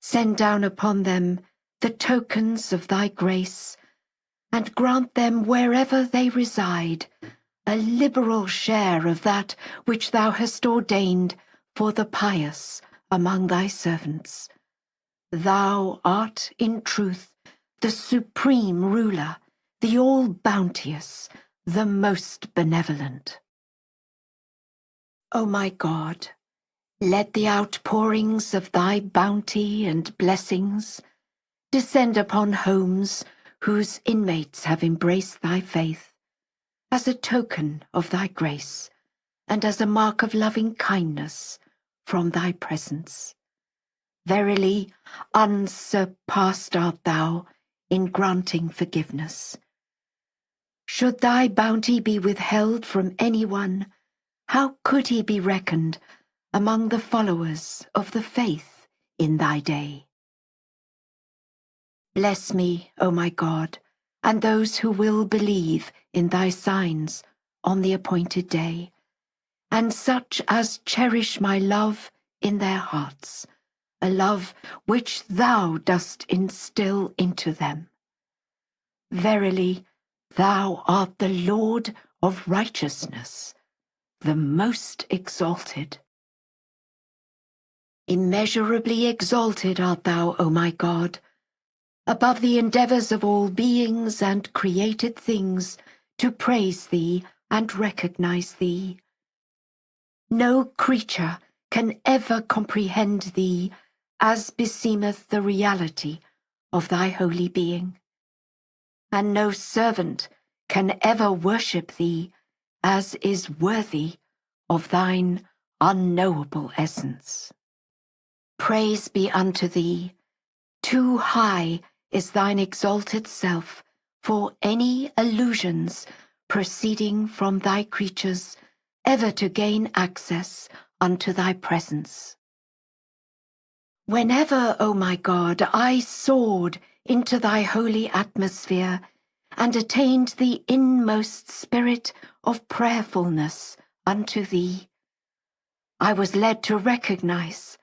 A: Send down upon them the tokens of thy grace, and grant them wherever they reside a liberal share of that which thou hast ordained for the pious among thy servants. Thou art in truth the supreme ruler, the all-bounteous, the most benevolent. O my God, let the outpourings of thy bounty and blessings descend upon homes whose inmates have embraced thy faith, as a token of thy grace, and as a mark of loving kindness from thy presence. Verily, unsurpassed art thou in granting forgiveness. Should thy bounty be withheld from anyone, how could he be reckoned among the followers of the faith in thy day? Bless me, O my God, and those who will believe in thy signs on the appointed day, and such as cherish my love in their hearts, a love which thou dost instill into them. Verily, thou art the Lord of righteousness, the most exalted. Immeasurably exalted art thou, O my God, above the endeavours of all beings and created things to praise thee and recognize thee. No creature can ever comprehend thee as beseemeth the reality of thy holy being, and no servant can ever worship thee as is worthy of thine unknowable essence. Praise be unto thee. Too high is thine exalted self for any illusions proceeding from thy creatures ever to gain access unto thy presence. Whenever, O my God, I soared into thy holy atmosphere and attained the inmost spirit of prayerfulness unto thee, I was led to recognize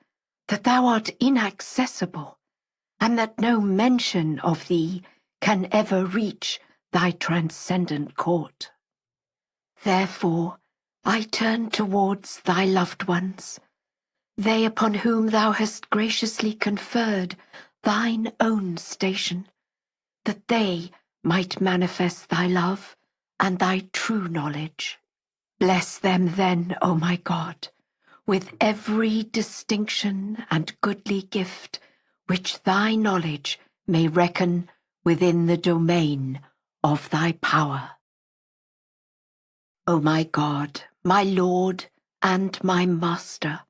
A: that thou art inaccessible, and that no mention of thee can ever reach thy transcendent court. Therefore, I turn towards thy loved ones, they upon whom thou hast graciously conferred thine own station, that they might manifest thy love and thy true knowledge. Bless them then, O my God, with every distinction and goodly gift which thy knowledge may reckon within the domain of thy power. O my God, my Lord, and my Master,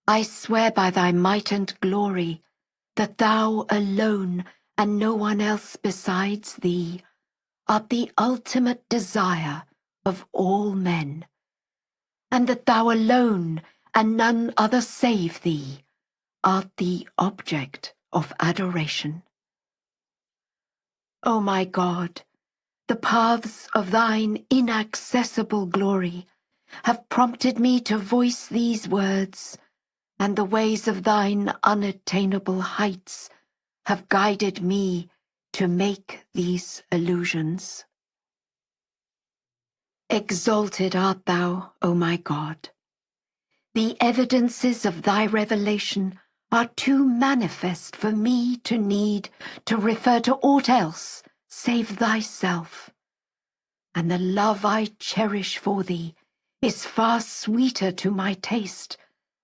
A: I swear by thy might and glory that thou alone and no one else besides thee art the ultimate desire of all men, and that thou alone and none other save thee art the object of adoration. O my God, the paths of thine inaccessible glory have prompted me to voice these words, and the ways of thine unattainable heights have guided me to make these allusions. Exalted art thou, O my God. The evidences of thy revelation are too manifest for me to need to refer to aught else save thyself, and the love I cherish for thee is far sweeter to my taste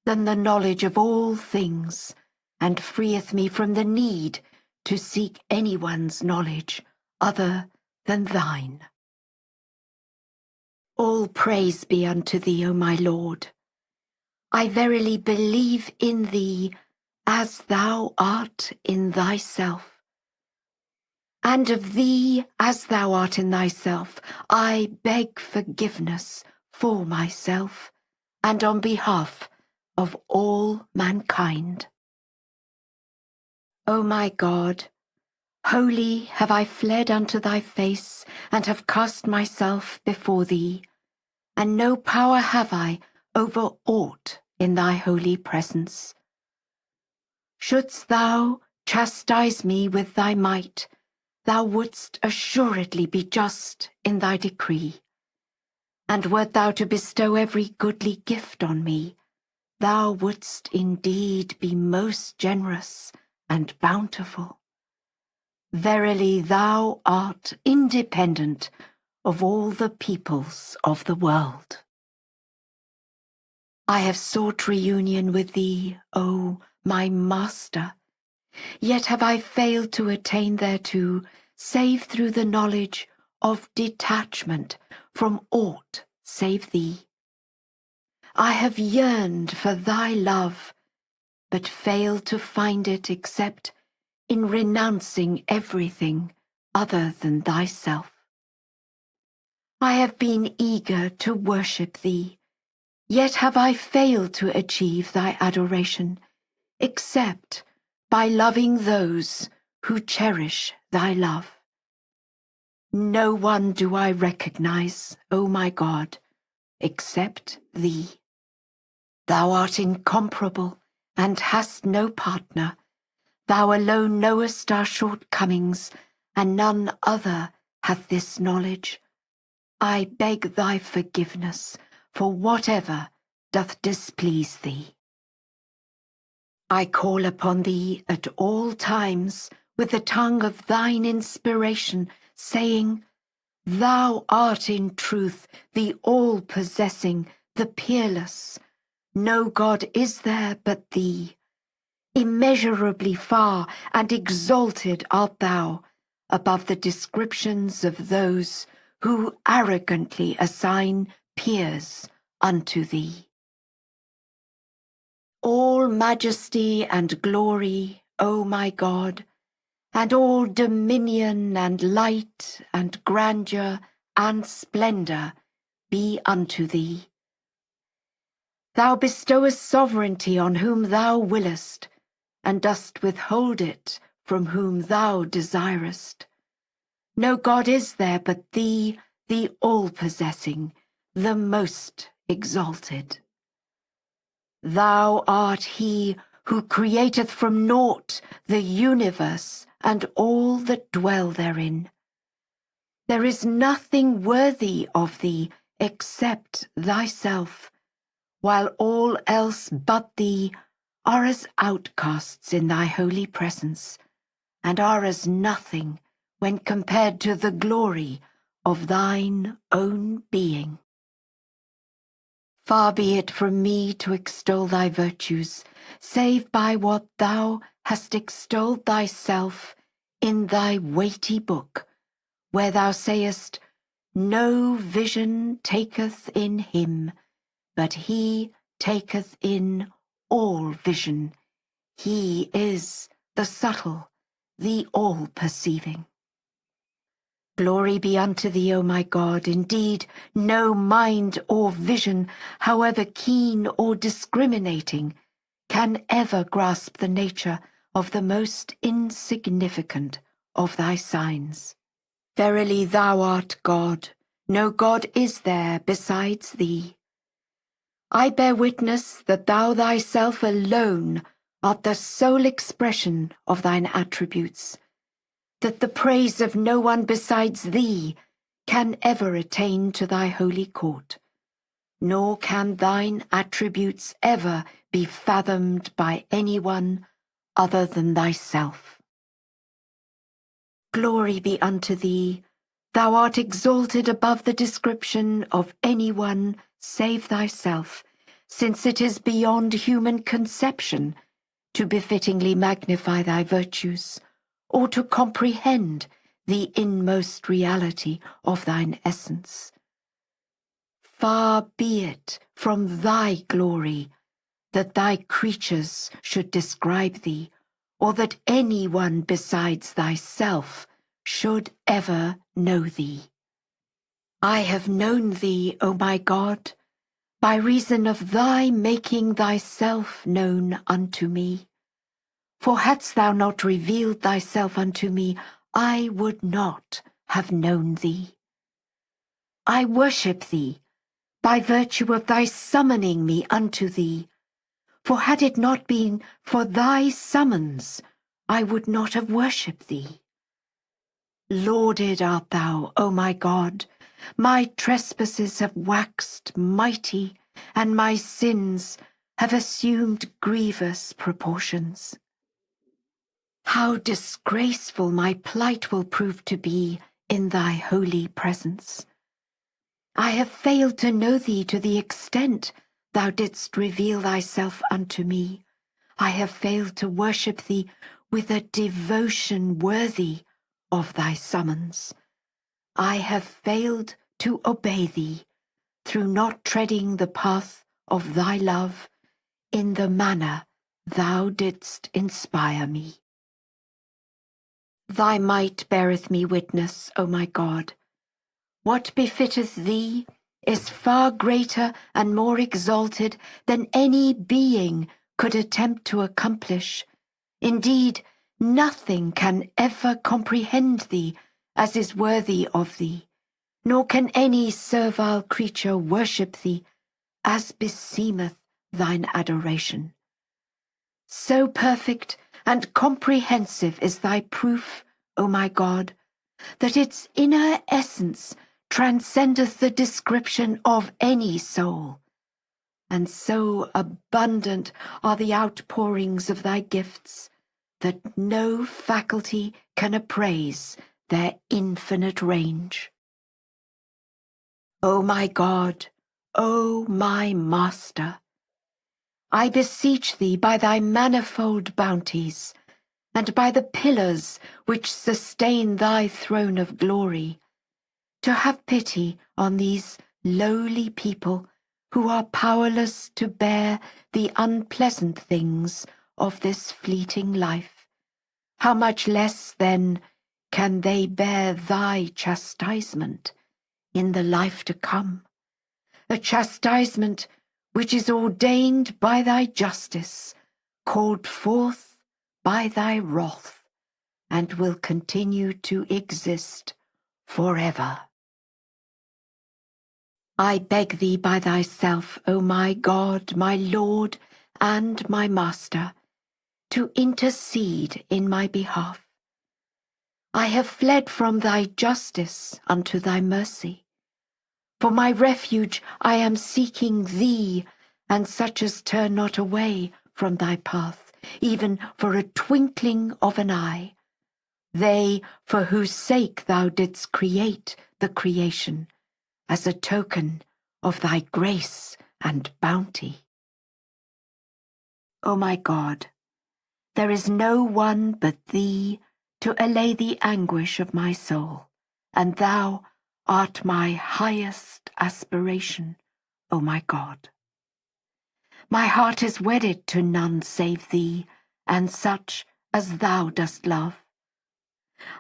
A: than the knowledge of all things, and freeth me from the need to seek anyone's knowledge other than thine. All praise be unto thee, O my Lord. I verily believe in thee as thou art in thyself. And of thee as thou art in thyself, I beg forgiveness for myself and on behalf of all mankind. O my God, wholly have I fled unto thy face and have cast myself before thee, and no power have I over aught in thy holy presence. Shouldst thou chastise me with thy might, thou wouldst assuredly be just in thy decree. And wert thou to bestow every goodly gift on me, thou wouldst indeed be most generous and bountiful. Verily thou art independent of all the peoples of the world. I have sought reunion with thee, O my Master, yet have I failed to attain thereto, save through the knowledge of detachment from aught save thee. I have yearned for thy love, but fail to find it except in renouncing everything other than thyself. I have been eager to worship thee, yet have I failed to achieve thy adoration, except by loving those who cherish thy love. No one do I recognize, O my God, except thee. Thou art incomparable and hast no partner. Thou alone knowest our shortcomings, and none other hath this knowledge. I beg thy forgiveness for whatever doth displease thee. I call upon thee at all times with the tongue of thine inspiration, saying, Thou art in truth the all-possessing, the peerless. No God is there but thee. Immeasurably far and exalted art thou above the descriptions of those who arrogantly assign peers unto thee. All majesty and glory, O my God, and all dominion and light and grandeur and splendor be unto thee. Thou bestowest sovereignty on whom thou willest, and dost withhold it from whom thou desirest. No God is there but thee, the all-possessing, the most exalted. Thou art he who createth from naught the universe and all that dwell therein. There is nothing worthy of thee except thyself, while all else but thee are as outcasts in thy holy presence, and are as nothing when compared to the glory of thine own being. Far be it from me to extol thy virtues, save by what thou hast extolled thyself in thy weighty book, where thou sayest, No vision taketh in him, but he taketh in all vision. He is the subtle, the all-perceiving. Glory be unto thee, O my God. Indeed, no mind or vision, however keen or discriminating, can ever grasp the nature of the most insignificant of thy signs. Verily thou art God. No God is there besides thee. I bear witness that thou thyself alone art the sole expression of thine attributes, that the praise of no one besides thee can ever attain to thy holy court, nor can thine attributes ever be fathomed by anyone other than thyself. Glory be unto thee. Thou art exalted above the description of anyone save thyself, since it is beyond human conception to befittingly magnify thy virtues, or to comprehend the inmost reality of thine essence. Far be it from thy glory that thy creatures should describe thee, or that any one besides thyself should ever know thee. I have known thee, O my God, by reason of thy making thyself known unto me. For hadst thou not revealed thyself unto me, I would not have known thee. I worship thee by virtue of thy summoning me unto thee. For had it not been for thy summons, I would not have worshipped thee. Lauded art thou, O my God. My trespasses have waxed mighty, and my sins have assumed grievous proportions. How disgraceful my plight will prove to be in thy holy presence. I have failed to know thee to the extent thou didst reveal thyself unto me. I have failed to worship thee with a devotion worthy of thy summons. I have failed to obey thee through not treading the path of thy love in the manner thou didst inspire me. Thy might beareth me witness, O my God. What befitteth thee is far greater and more exalted than any being could attempt to accomplish. Indeed, nothing can ever comprehend thee as is worthy of thee, nor can any servile creature worship thee as beseemeth thine adoration. So perfect and comprehensive is thy proof, O my God, that its inner essence transcendeth the description of any soul. And so abundant are the outpourings of thy gifts, that no faculty can appraise their infinite range. O my God, O my Master, I beseech thee by thy manifold bounties, and by the pillars which sustain thy throne of glory, to have pity on these lowly people who are powerless to bear the unpleasant things of this fleeting life. How much less, then, can they bear thy chastisement in the life to come, a chastisement which is ordained by thy justice, called forth by thy wrath, and will continue to exist forever. I beg thee by thyself, O my God, my Lord, and my Master, to intercede in my behalf. I have fled from thy justice unto thy mercy. For my refuge I am seeking thee, and such as turn not away from thy path, even for a twinkling of an eye. They for whose sake thou didst create the creation, as a token of thy grace and bounty. O my God, there is no one but thee to allay the anguish of my soul, and thou art my highest aspiration, O my God. My heart is wedded to none save thee, and such as thou dost love.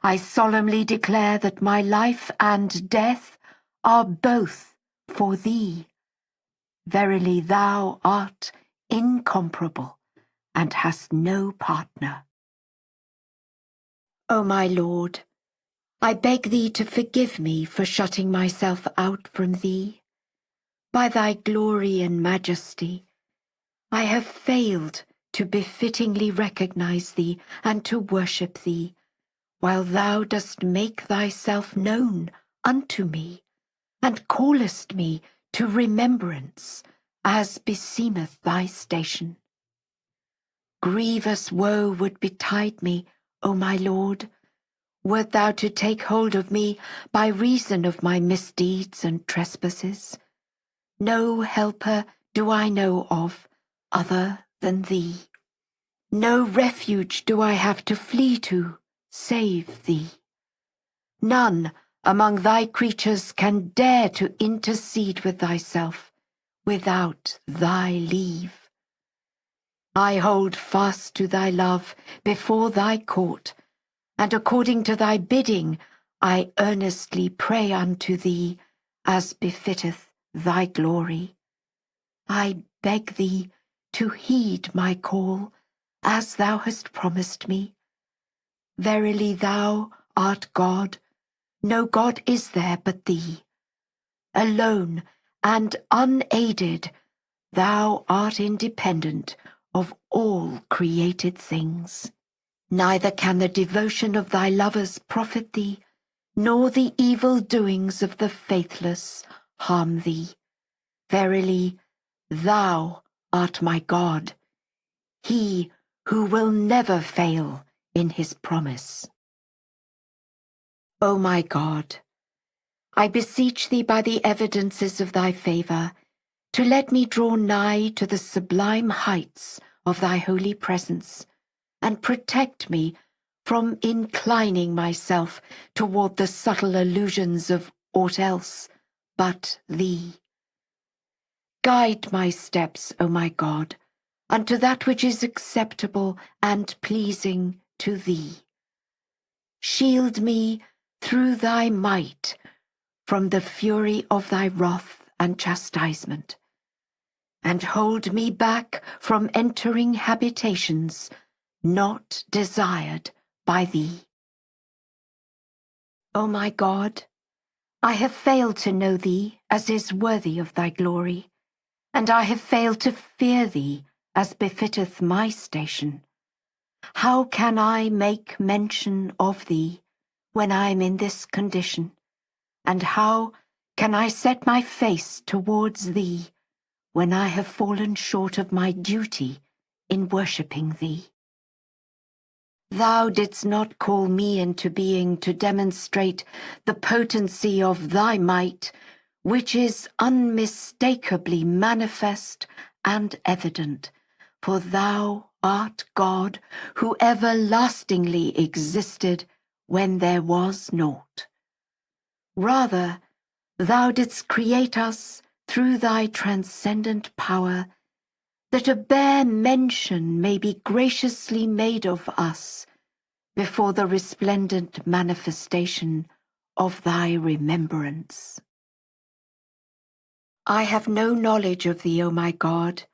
A: I solemnly declare that my life and death are both for thee. Verily thou art incomparable, and hast no partner. O my Lord, I beg thee to forgive me for shutting myself out from thee. By thy glory and majesty, I have failed to befittingly recognize thee and to worship thee, while thou dost make thyself known unto me, and callest me to remembrance, as beseemeth thy station. Grievous woe would betide me, O my Lord, wert thou to take hold of me by reason of my misdeeds and trespasses. No helper do I know of other than thee. No refuge do I have to flee to save thee. None among thy creatures can dare to intercede with thyself without thy leave. I hold fast to thy love before thy court, and according to thy bidding I earnestly pray unto thee, as befitteth thy glory. I beg thee to heed my call, as thou hast promised me. Verily thou art God, no God is there but thee. Alone and unaided, thou art independent of all created things. Neither can the devotion of thy lovers profit thee, nor the evil doings of the faithless harm thee. Verily, thou art my God, he who will never fail in his promise. O my God, I beseech thee by the evidences of thy favour, to let me draw nigh to the sublime heights of thy holy presence, and protect me from inclining myself toward the subtle illusions of aught else but thee. Guide my steps, O my God, unto that which is acceptable and pleasing to thee. Shield me through thy might from the fury of thy wrath and chastisement, and hold me back from entering habitations not desired by thee. O my God, I have failed to know thee as is worthy of thy glory, and I have failed to fear thee as befitteth my station. How can I make mention of thee when I am in this condition? And how can I set my face towards thee when I have fallen short of my duty in worshipping thee? Thou didst not call me into being to demonstrate the potency of thy might, which is unmistakably manifest and evident, for thou art God who everlastingly existed when there was naught. Rather, thou didst create us through thy transcendent power, that a bare mention may be graciously made of us before the resplendent manifestation of thy remembrance. I have no knowledge of thee, O my God,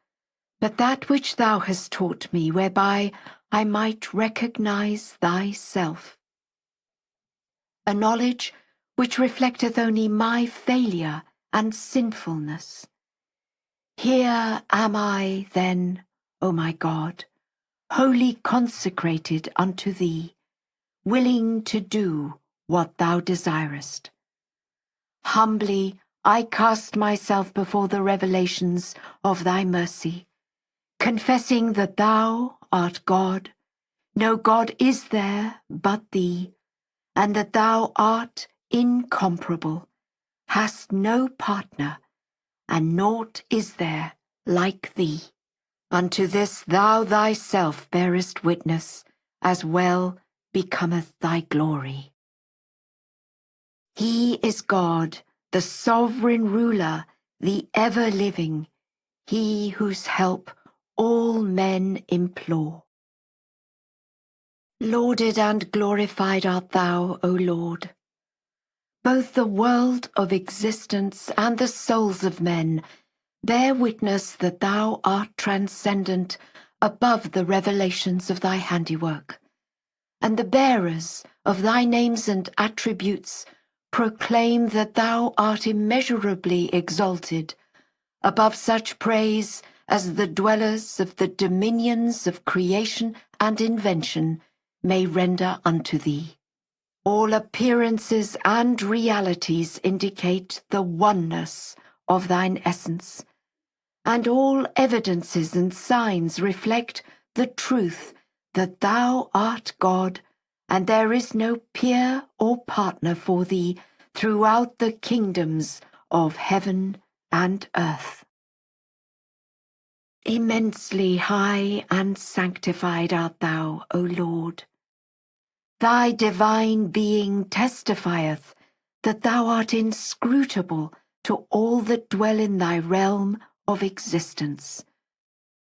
A: but that which thou hast taught me, whereby I might recognize thyself. A knowledge which reflecteth only my failure and sinfulness. Here am I, then, O my God, wholly consecrated unto thee, willing to do what thou desirest. Humbly I cast myself before the revelations of thy mercy, confessing that thou art God, no God is there but thee, and that thou art incomparable, hast no partner, and naught is there like thee. Unto this thou thyself bearest witness, as well becometh thy glory. He is God, the sovereign ruler, the ever-living, he whose help all men implore. Lauded and glorified art thou, O Lord. Both the world of existence and the souls of men bear witness that thou art transcendent above the revelations of thy handiwork, and the bearers of thy names and attributes proclaim that thou art immeasurably exalted above such praise as the dwellers of the dominions of creation and invention may render unto thee. All appearances and realities indicate the oneness of thine essence, and all evidences and signs reflect the truth that thou art God, and there is no peer or partner for thee throughout the kingdoms of heaven and earth. Immensely high and sanctified art thou, O Lord. Thy divine being testifieth that thou art inscrutable to all that dwell in thy realm of existence,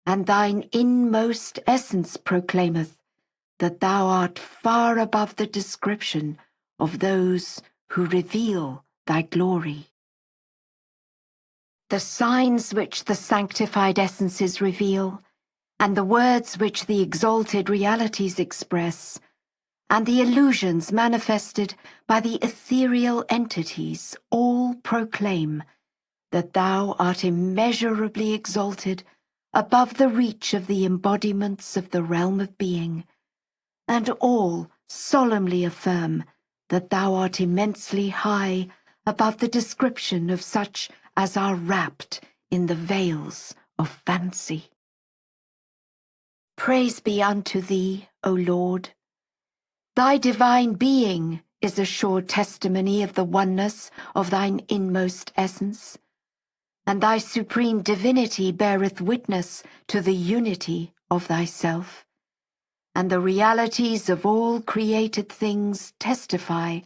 A: and thine inmost essence proclaimeth that thou art far above the description of those who reveal thy glory. The signs which the sanctified essences reveal, and the words which the exalted realities express, and the illusions manifested by the ethereal entities all proclaim that thou art immeasurably exalted above the reach of the embodiments of the realm of being, and all solemnly affirm that thou art immensely high above the description of such as are wrapped in the veils of fancy. Praise be unto thee, O Lord. Thy divine being is a sure testimony of the oneness of thine inmost essence, and thy supreme divinity beareth witness to the unity of thyself, and the realities of all created things testify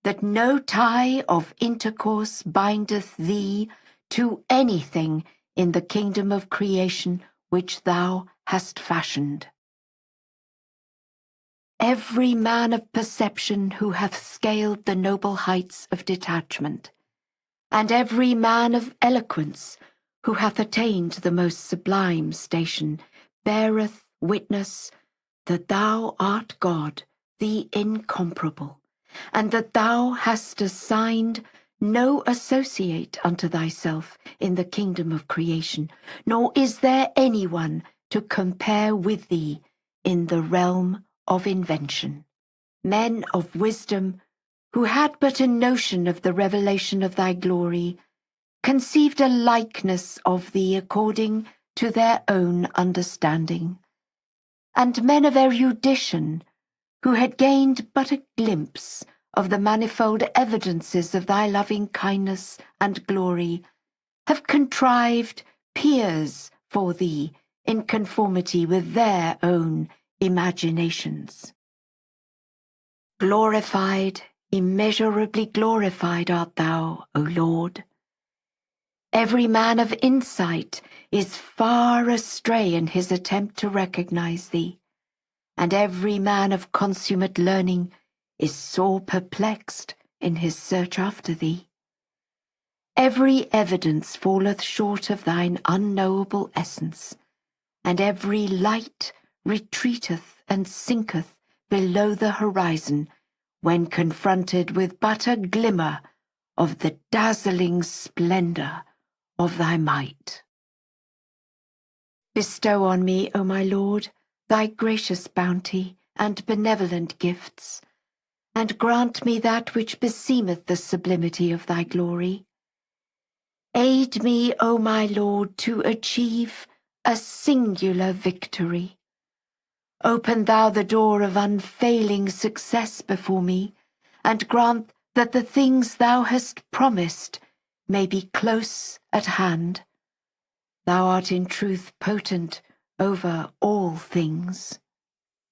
A: that no tie of intercourse bindeth thee to anything in the kingdom of creation which thou hast fashioned. Every man of perception who hath scaled the noble heights of detachment, and every man of eloquence who hath attained the most sublime station, beareth witness that thou art God, the incomparable, and that thou hast assigned no associate unto thyself in the kingdom of creation, nor is there anyone to compare with thee in the realm of invention. Men of wisdom, who had but a notion of the revelation of thy glory, conceived a likeness of thee according to their own understanding. And men of erudition, who had gained but a glimpse of the manifold evidences of thy loving kindness and glory, have contrived peers for thee in conformity with their own imaginations. Glorified, immeasurably glorified art thou, O Lord. Every man of insight is far astray in his attempt to recognize thee, and every man of consummate learning is sore perplexed in his search after thee. Every evidence falleth short of thine unknowable essence, and every light retreateth and sinketh below the horizon when confronted with but a glimmer of the dazzling splendor of thy might. Bestow on me, O my Lord, thy gracious bounty and benevolent gifts, and grant me that which beseemeth the sublimity of thy glory. Aid me, O my Lord, to achieve a singular victory. Open thou the door of unfailing success before me, and grant that the things thou hast promised may be close at hand. Thou art in truth potent over all things.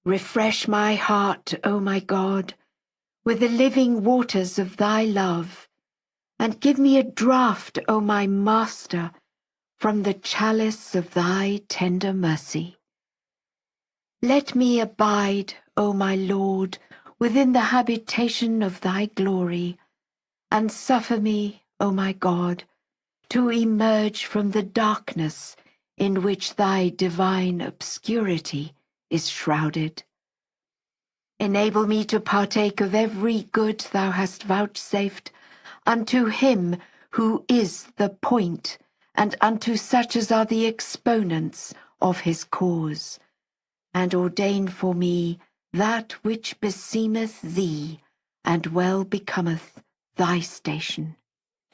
A: Refresh my heart, O my God, with the living waters of thy love, and give me a draught, O my Master, from the chalice of thy tender mercy. Let me abide, O my Lord, within the habitation of thy glory, and suffer me, O my God, to emerge from the darkness in which thy divine obscurity is shrouded. Enable me to partake of every good thou hast vouchsafed unto him who is the point, and unto such as are the exponents of his cause, and ordain for me that which beseemeth thee, and well becometh thy station.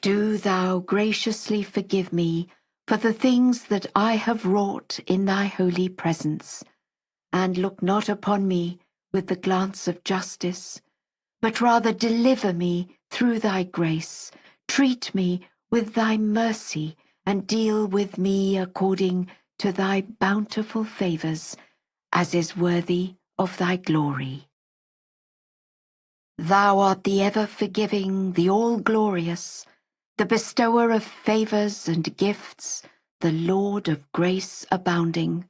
A: Do thou graciously forgive me for the things that I have wrought in thy holy presence, and look not upon me with the glance of justice, but rather deliver me through thy grace, treat me with thy mercy, and deal with me according to thy bountiful favours, as is worthy of thy glory. Thou art the ever-forgiving, the all-glorious, the bestower of favours and gifts, the Lord of grace abounding.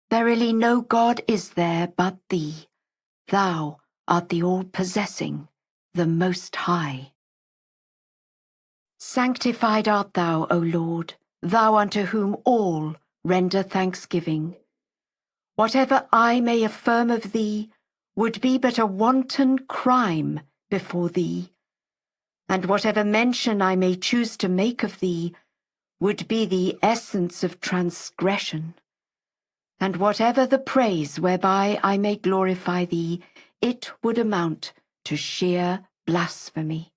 A: Verily no God is there but thee. Thou art the all-possessing, the Most High. Sanctified art thou, O Lord, thou unto whom all render thanksgiving. Whatever I may affirm of thee would be but a wanton crime before thee, and whatever mention I may choose to make of thee would be the essence of transgression. And whatever the praise whereby I may glorify thee, it would amount to sheer blasphemy.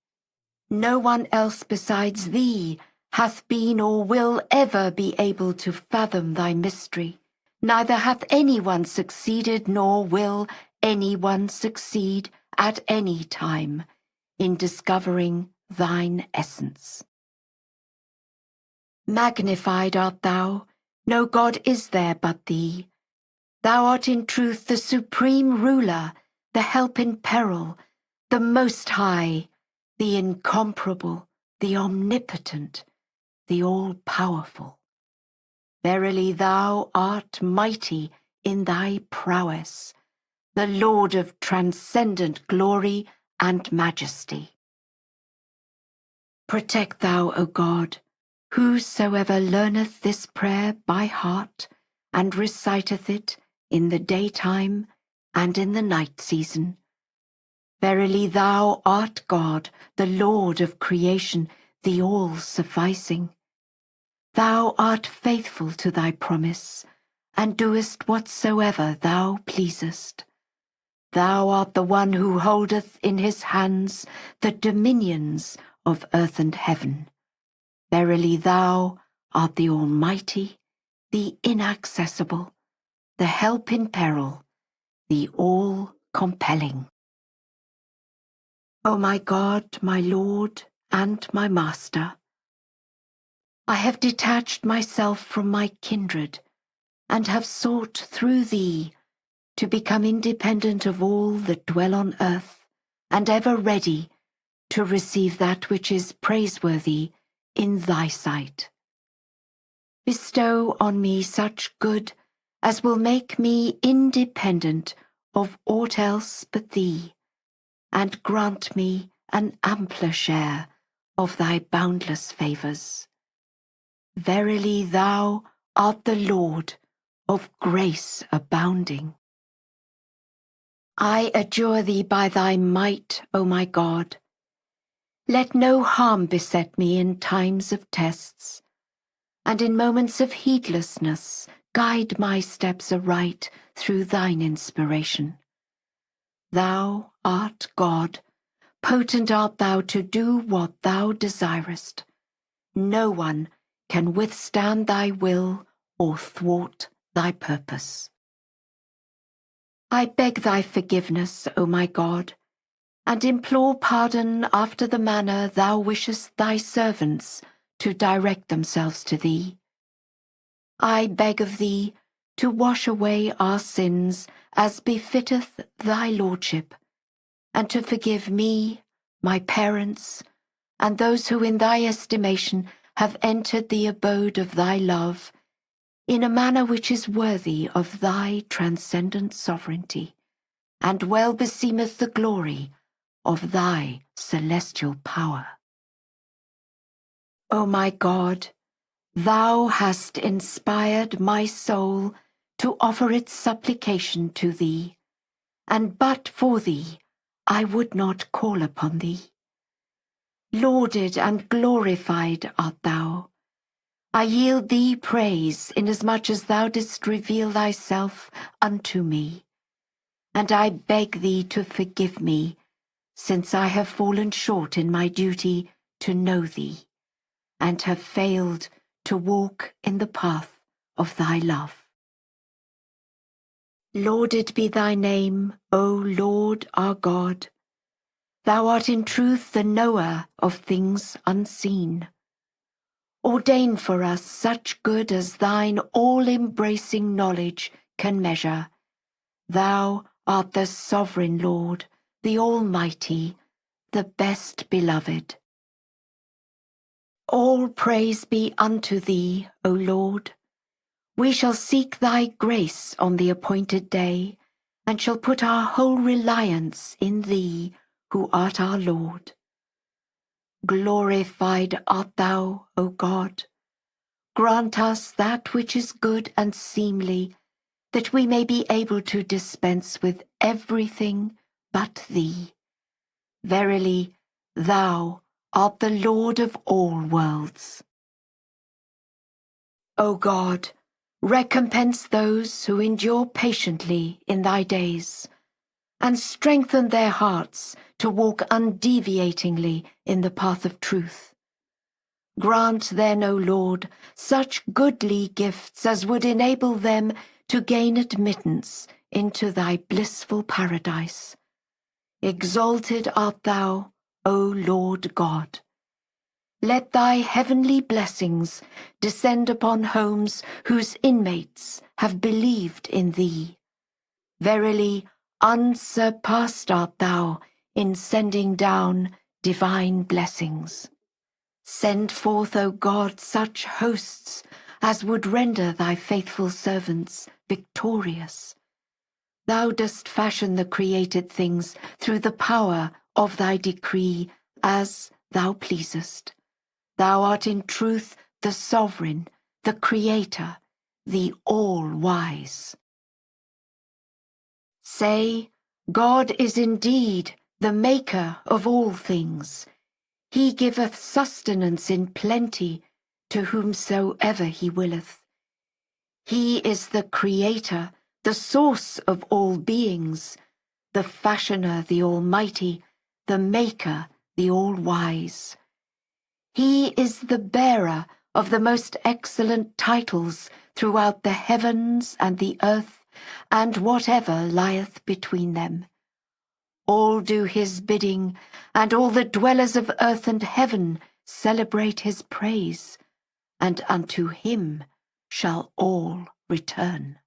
A: No one else besides thee hath been or will ever be able to fathom thy mystery. Neither hath anyone succeeded, nor will anyone succeed at any time in discovering thine essence. Magnified art thou, no God is there but thee. Thou art in truth the supreme ruler, the help in peril, the Most High, the incomparable, the omnipotent, the all-powerful. Verily thou art mighty in thy prowess, the Lord of transcendent glory and majesty. Protect thou, O God, whosoever learneth this prayer by heart, and reciteth it in the daytime and in the night season. Verily thou art God, the Lord of creation, the all-sufficing. Thou art faithful to thy promise, and doest whatsoever thou pleasest. Thou art the one who holdeth in his hands the dominions of earth and heaven. Verily thou art the Almighty, the inaccessible, the help in peril, the all-compelling. O my God, my Lord, and my Master, I have detached myself from my kindred, and have sought through thee to become independent of all that dwell on earth, and ever ready to receive that which is praiseworthy in thy sight. Bestow on me such good as will make me independent of aught else but thee, and grant me an ampler share of thy boundless favours. Verily thou art the Lord of grace abounding. I adjure thee by thy might, O my God. Let no harm beset me in times of tests, and in moments of heedlessness guide my steps aright through thine inspiration. Thou art God, potent art thou to do what thou desirest. No one can withstand thy will or thwart thy purpose. I beg thy forgiveness, O my God, and implore pardon after the manner thou wishest thy servants to direct themselves to thee. I beg of thee to wash away our sins as befitteth thy lordship, and to forgive me, my parents, and those who in thy estimation have entered the abode of thy love, in a manner which is worthy of thy transcendent sovereignty, and well beseemeth the glory of thy celestial power. O my God, thou hast inspired my soul to offer its supplication to thee, and but for thee I would not call upon thee. Lauded and glorified art thou. I yield thee praise inasmuch as thou didst reveal thyself unto me, and I beg thee to forgive me, since I have fallen short in my duty to know thee, and have failed to walk in the path of thy love. Lauded be thy name, O Lord our God. Thou art in truth the knower of things unseen. Ordain for us such good as thine all-embracing knowledge can measure. Thou art the sovereign Lord, the Almighty, the best beloved. All praise be unto thee, O Lord. We shall seek thy grace on the appointed day, and shall put our whole reliance in thee, who art our Lord. Glorified art thou, O God. Grant us that which is good and seemly, that we may be able to dispense with everything but thee. Verily, thou art the Lord of all worlds. O God, recompense those who endure patiently in thy days, and strengthen their hearts to walk undeviatingly in the path of truth. Grant then, O Lord, such goodly gifts as would enable them to gain admittance into thy blissful paradise. Exalted art thou, O Lord God. Let thy heavenly blessings descend upon homes whose inmates have believed in thee. Verily, unsurpassed art thou in sending down divine blessings. Send forth, O God, such hosts as would render thy faithful servants victorious. Thou dost fashion the created things through the power of thy decree as thou pleasest. Thou art in truth the sovereign, the creator, the all-wise. Say, God is indeed the maker of all things. He giveth sustenance in plenty to whomsoever he willeth. He is the creator, the source of all beings, the fashioner, the almighty, the maker, the all-wise. He is the bearer of the most excellent titles throughout the heavens and the earth, and whatever lieth between them. All do his bidding, and all the dwellers of earth and heaven celebrate his praise, and unto him shall all return.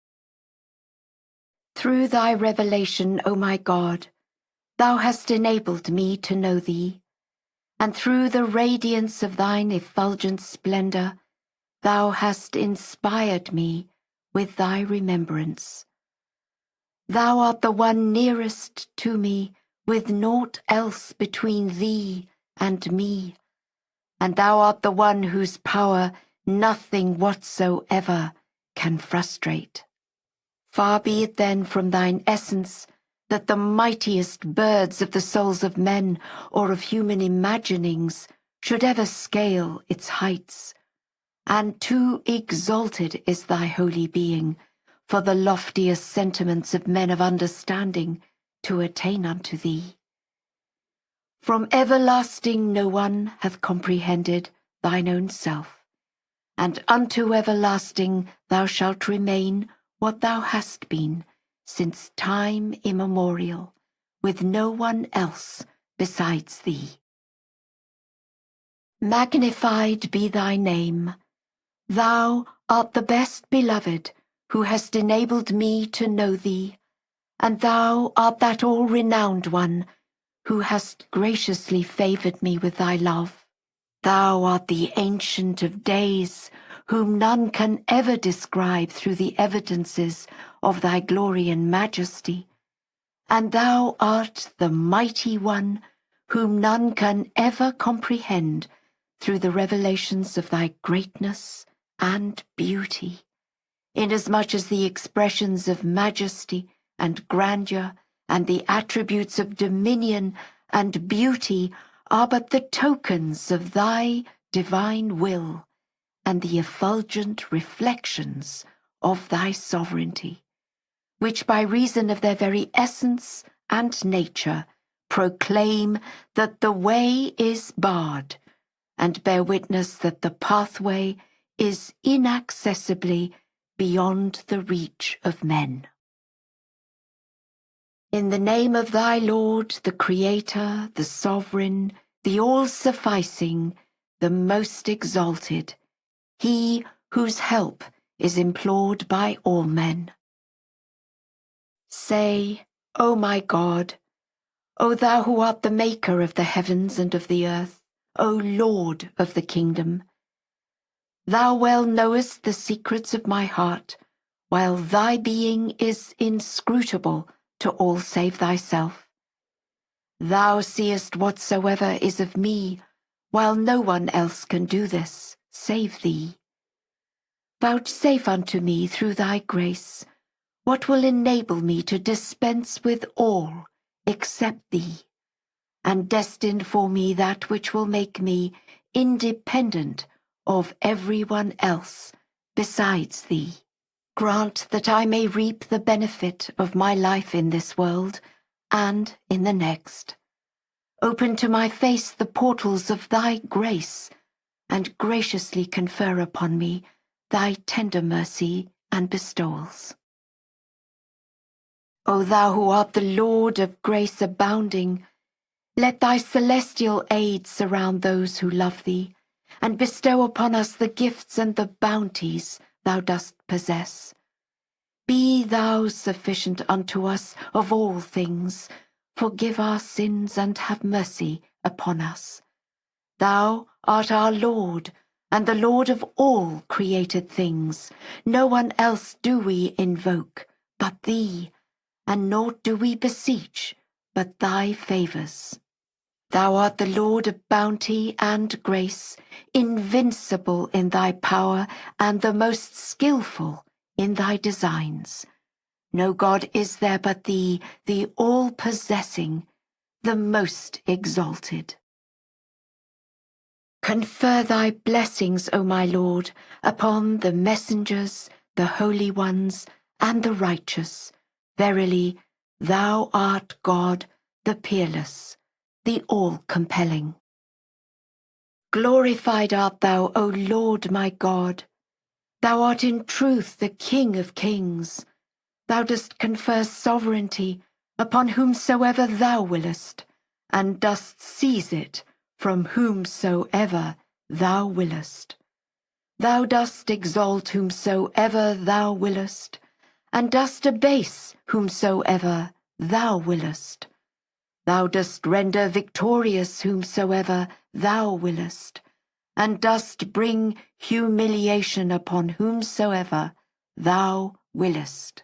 A: Through thy revelation, O my God, thou hast enabled me to know thee, and through the radiance of thine effulgent splendor, thou hast inspired me with thy remembrance. Thou art the one nearest to me, with naught else between thee and me, and thou art the one whose power nothing whatsoever can frustrate. Far be it then from thine essence that the mightiest birds of the souls of men or of human imaginings should ever scale its heights, and too exalted is thy holy being for the loftiest sentiments of men of understanding to attain unto thee. From everlasting no one hath comprehended thine own self, and unto everlasting thou shalt remain what thou hast been since time immemorial, with no one else besides thee. Magnified be thy name. Thou art the best beloved, who hast enabled me to know thee, and thou art that all-renowned one, who hast graciously favoured me with thy love. Thou art the Ancient of Days, whom none can ever describe through the evidences of thy glory and majesty, and thou art the Mighty One, whom none can ever comprehend through the revelations of thy greatness and beauty, inasmuch as the expressions of majesty and grandeur and the attributes of dominion and beauty are but the tokens of thy divine will and the effulgent reflections of thy sovereignty, which by reason of their very essence and nature proclaim that the way is barred, and bear witness that the pathway is inaccessibly beyond the reach of men. In the name of thy Lord, the Creator, the Sovereign, the all-sufficing, the most exalted, he whose help is implored by all men. Say, O my God, O thou who art the maker of the heavens and of the earth, O Lord of the kingdom, thou well knowest the secrets of my heart, while thy being is inscrutable to all save thyself. Thou seest whatsoever is of me, while no one else can do this, save thee. Vouchsafe unto me through thy grace what will enable me to dispense with all except thee, and destine for me that which will make me independent of everyone else besides thee. Grant that I may reap the benefit of my life in this world and in the next. Open to my face the portals of thy grace, and graciously confer upon me thy tender mercy and bestowals. O thou who art the Lord of grace abounding, let thy celestial aid surround those who love thee, and bestow upon us the gifts and the bounties thou dost possess. Be thou sufficient unto us of all things, forgive our sins and have mercy upon us. Thou art our Lord, and the Lord of all created things. No one else do we invoke but thee, and naught do we beseech but thy favours. Thou art the Lord of bounty and grace, invincible in thy power, and the most skilful in thy designs. No God is there but thee, the all-possessing, the most exalted. Confer thy blessings, O my Lord, upon the messengers, the holy ones, and the righteous. Verily, thou art God, the peerless, the all-compelling. Glorified art thou, O Lord my God. Thou art in truth the King of kings. Thou dost confer sovereignty upon whomsoever thou willest, and dost seize it from whomsoever thou willest. Thou dost exalt whomsoever thou willest, and dost abase whomsoever thou willest. Thou dost render victorious whomsoever thou willest, and dost bring humiliation upon whomsoever thou willest.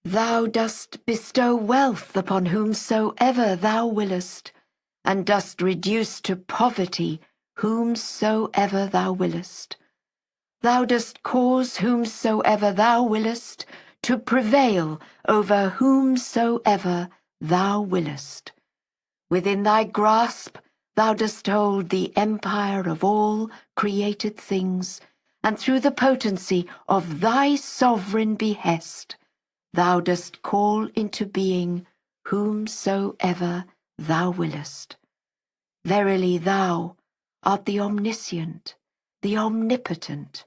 A: Thou dost bestow wealth upon whomsoever thou willest, and dost reduce to poverty whomsoever thou willest. Thou dost cause whomsoever thou willest to prevail over whomsoever thou willest. Within thy grasp thou dost hold the empire of all created things, and through the potency of thy sovereign behest, thou dost call into being whomsoever thou willest. Verily thou art the omniscient, the omnipotent,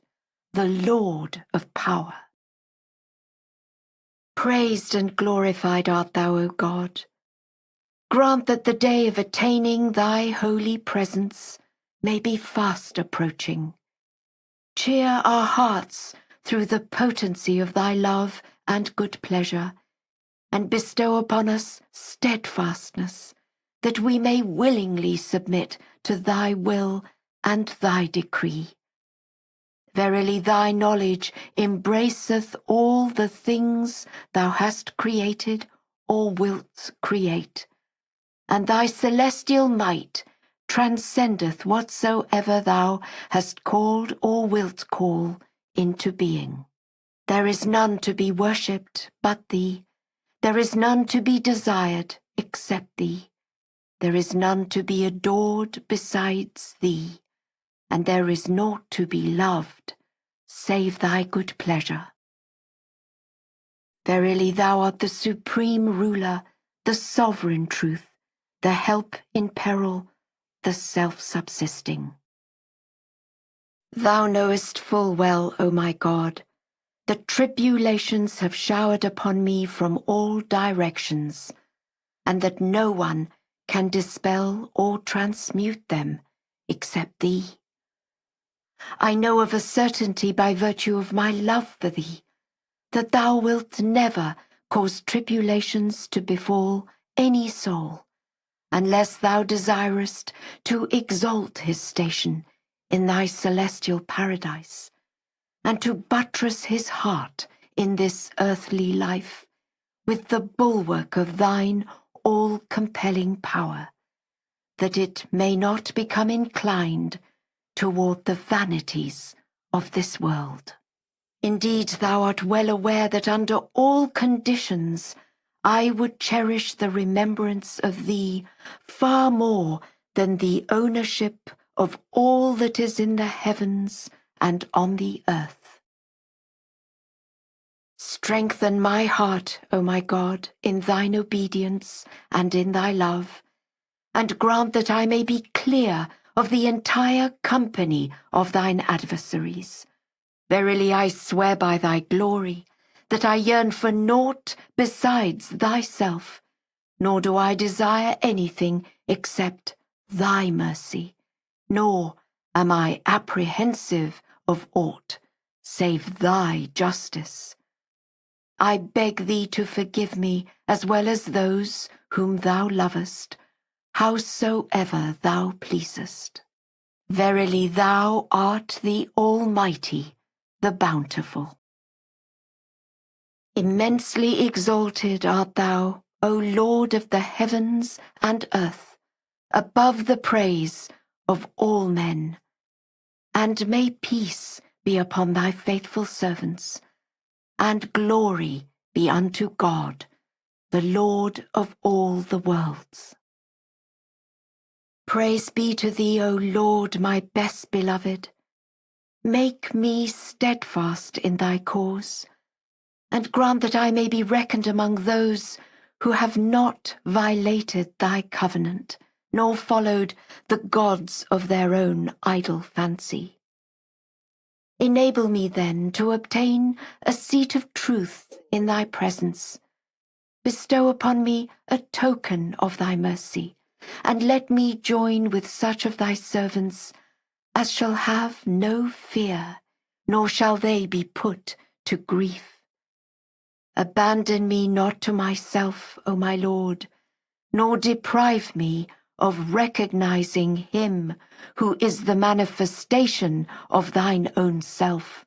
A: the Lord of power. Praised and glorified art thou, O God. Grant that the day of attaining thy holy presence may be fast approaching. Cheer our hearts through the potency of thy love and good pleasure, and bestow upon us steadfastness, that we may willingly submit to thy will and thy decree. Verily thy knowledge embraceth all the things thou hast created or wilt create, and thy celestial might transcendeth whatsoever thou hast called or wilt call into being. There is none to be worshipped but thee. There is none to be desired except thee. There is none to be adored besides thee, and there is naught to be loved save thy good pleasure. Verily thou art the supreme ruler, the sovereign truth, the help in peril, the self-subsisting. Thou knowest full well, O my God, that tribulations have showered upon me from all directions, and that no one can dispel or transmute them except thee. I know of a certainty by virtue of my love for thee, that thou wilt never cause tribulations to befall any soul, unless thou desirest to exalt his station in thy celestial paradise, and to buttress his heart in this earthly life with the bulwark of thine all-compelling power, that it may not become inclined toward the vanities of this world. Indeed, thou art well aware that under all conditions I would cherish the remembrance of thee far more than the ownership of all that is in the heavens and on the earth. Strengthen my heart, O my God, in thine obedience and in thy love, and grant that I may be clear of the entire company of thine adversaries. Verily I swear by thy glory that I yearn for naught besides thyself, nor do I desire anything except thy mercy, nor am I apprehensive of aught save thy justice. I beg thee to forgive me as well as those whom thou lovest, howsoever thou pleasest. Verily thou art the Almighty, the Bountiful. Immensely exalted art thou, O Lord of the heavens and earth, above the praise of all men. And may peace be upon thy faithful servants, and glory be unto God, the Lord of all the worlds. Praise be to thee, O Lord, my best beloved. Make me steadfast in thy cause, and grant that I may be reckoned among those who have not violated thy covenant, nor followed the gods of their own idle fancy. Enable me then to obtain a seat of truth in thy presence. Bestow upon me a token of thy mercy, and let me join with such of thy servants as shall have no fear, nor shall they be put to grief. Abandon me not to myself, O my Lord, nor deprive me of recognizing him who is the manifestation of thine own self,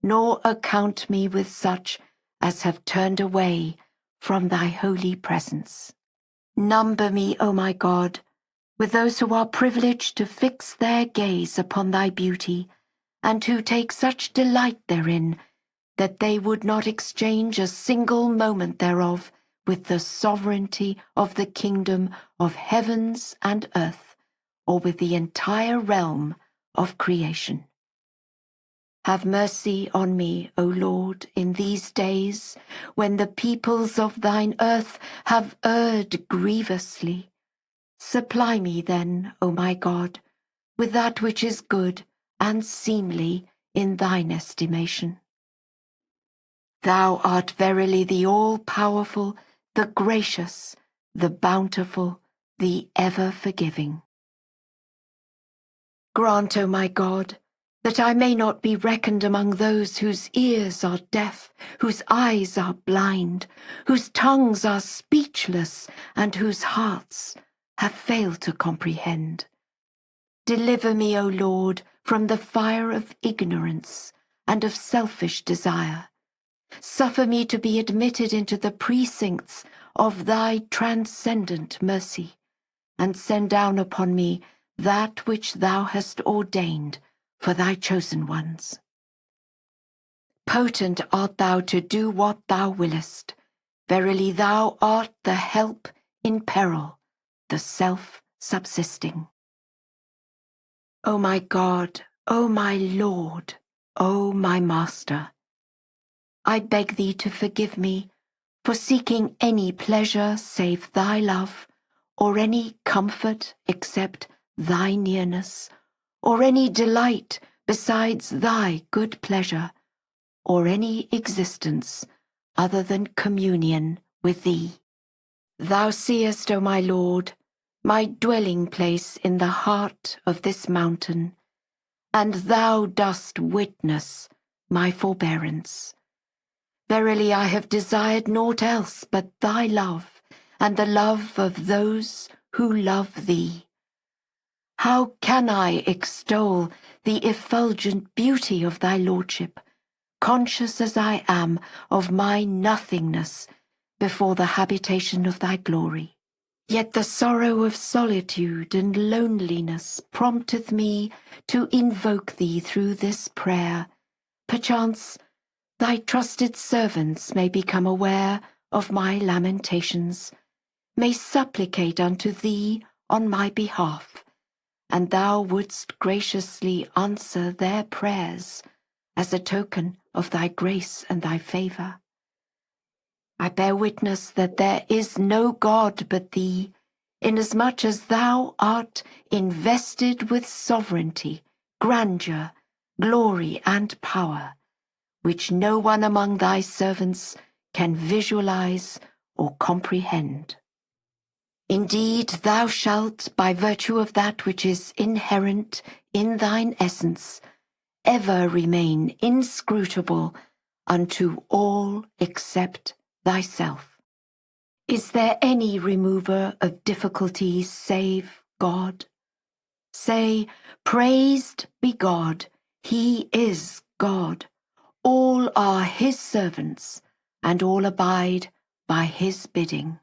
A: nor account me with such as have turned away from thy holy presence. Number me, O my God, with those who are privileged to fix their gaze upon thy beauty, and who take such delight therein, that they would not exchange a single moment thereof with the sovereignty of the kingdom of heavens and earth, or with the entire realm of creation. Have mercy on me, O Lord, in these days, when the peoples of thine earth have erred grievously. Supply me then, O my God, with that which is good and seemly in thine estimation. Thou art verily the all-powerful, the gracious, the bountiful, the ever-forgiving. Grant, O my God, that I may not be reckoned among those whose ears are deaf, whose eyes are blind, whose tongues are speechless, and whose hearts have failed to comprehend. Deliver me, O Lord, from the fire of ignorance and of selfish desire. Suffer me to be admitted into the precincts of thy transcendent mercy, and send down upon me that which thou hast ordained for thy chosen ones. Potent art thou to do what thou willest. Verily thou art the help in peril, the self-subsisting. O my God, O my Lord, O my Master, I beg thee to forgive me for seeking any pleasure save thy love, or any comfort except thy nearness, or any delight besides thy good pleasure, or any existence other than communion with thee. Thou seest, O my Lord, my dwelling place in the heart of this mountain, and thou dost witness my forbearance. Verily I have desired naught else but thy love, and the love of those who love thee. How can I extol the effulgent beauty of thy lordship, conscious as I am of my nothingness before the habitation of thy glory? Yet the sorrow of solitude and loneliness prompteth me to invoke thee through this prayer. Perchance thy trusted servants may become aware of my lamentations, may supplicate unto thee on my behalf, and thou wouldst graciously answer their prayers as a token of thy grace and thy favour. I bear witness that there is no God but thee, inasmuch as thou art invested with sovereignty, grandeur, glory, and power, which no one among thy servants can visualize or comprehend. Indeed, thou shalt, by virtue of that which is inherent in thine essence, ever remain inscrutable unto all except thyself. Is there any remover of difficulties save God? Say, praised be God, he is God. All are his servants, and all abide by his bidding.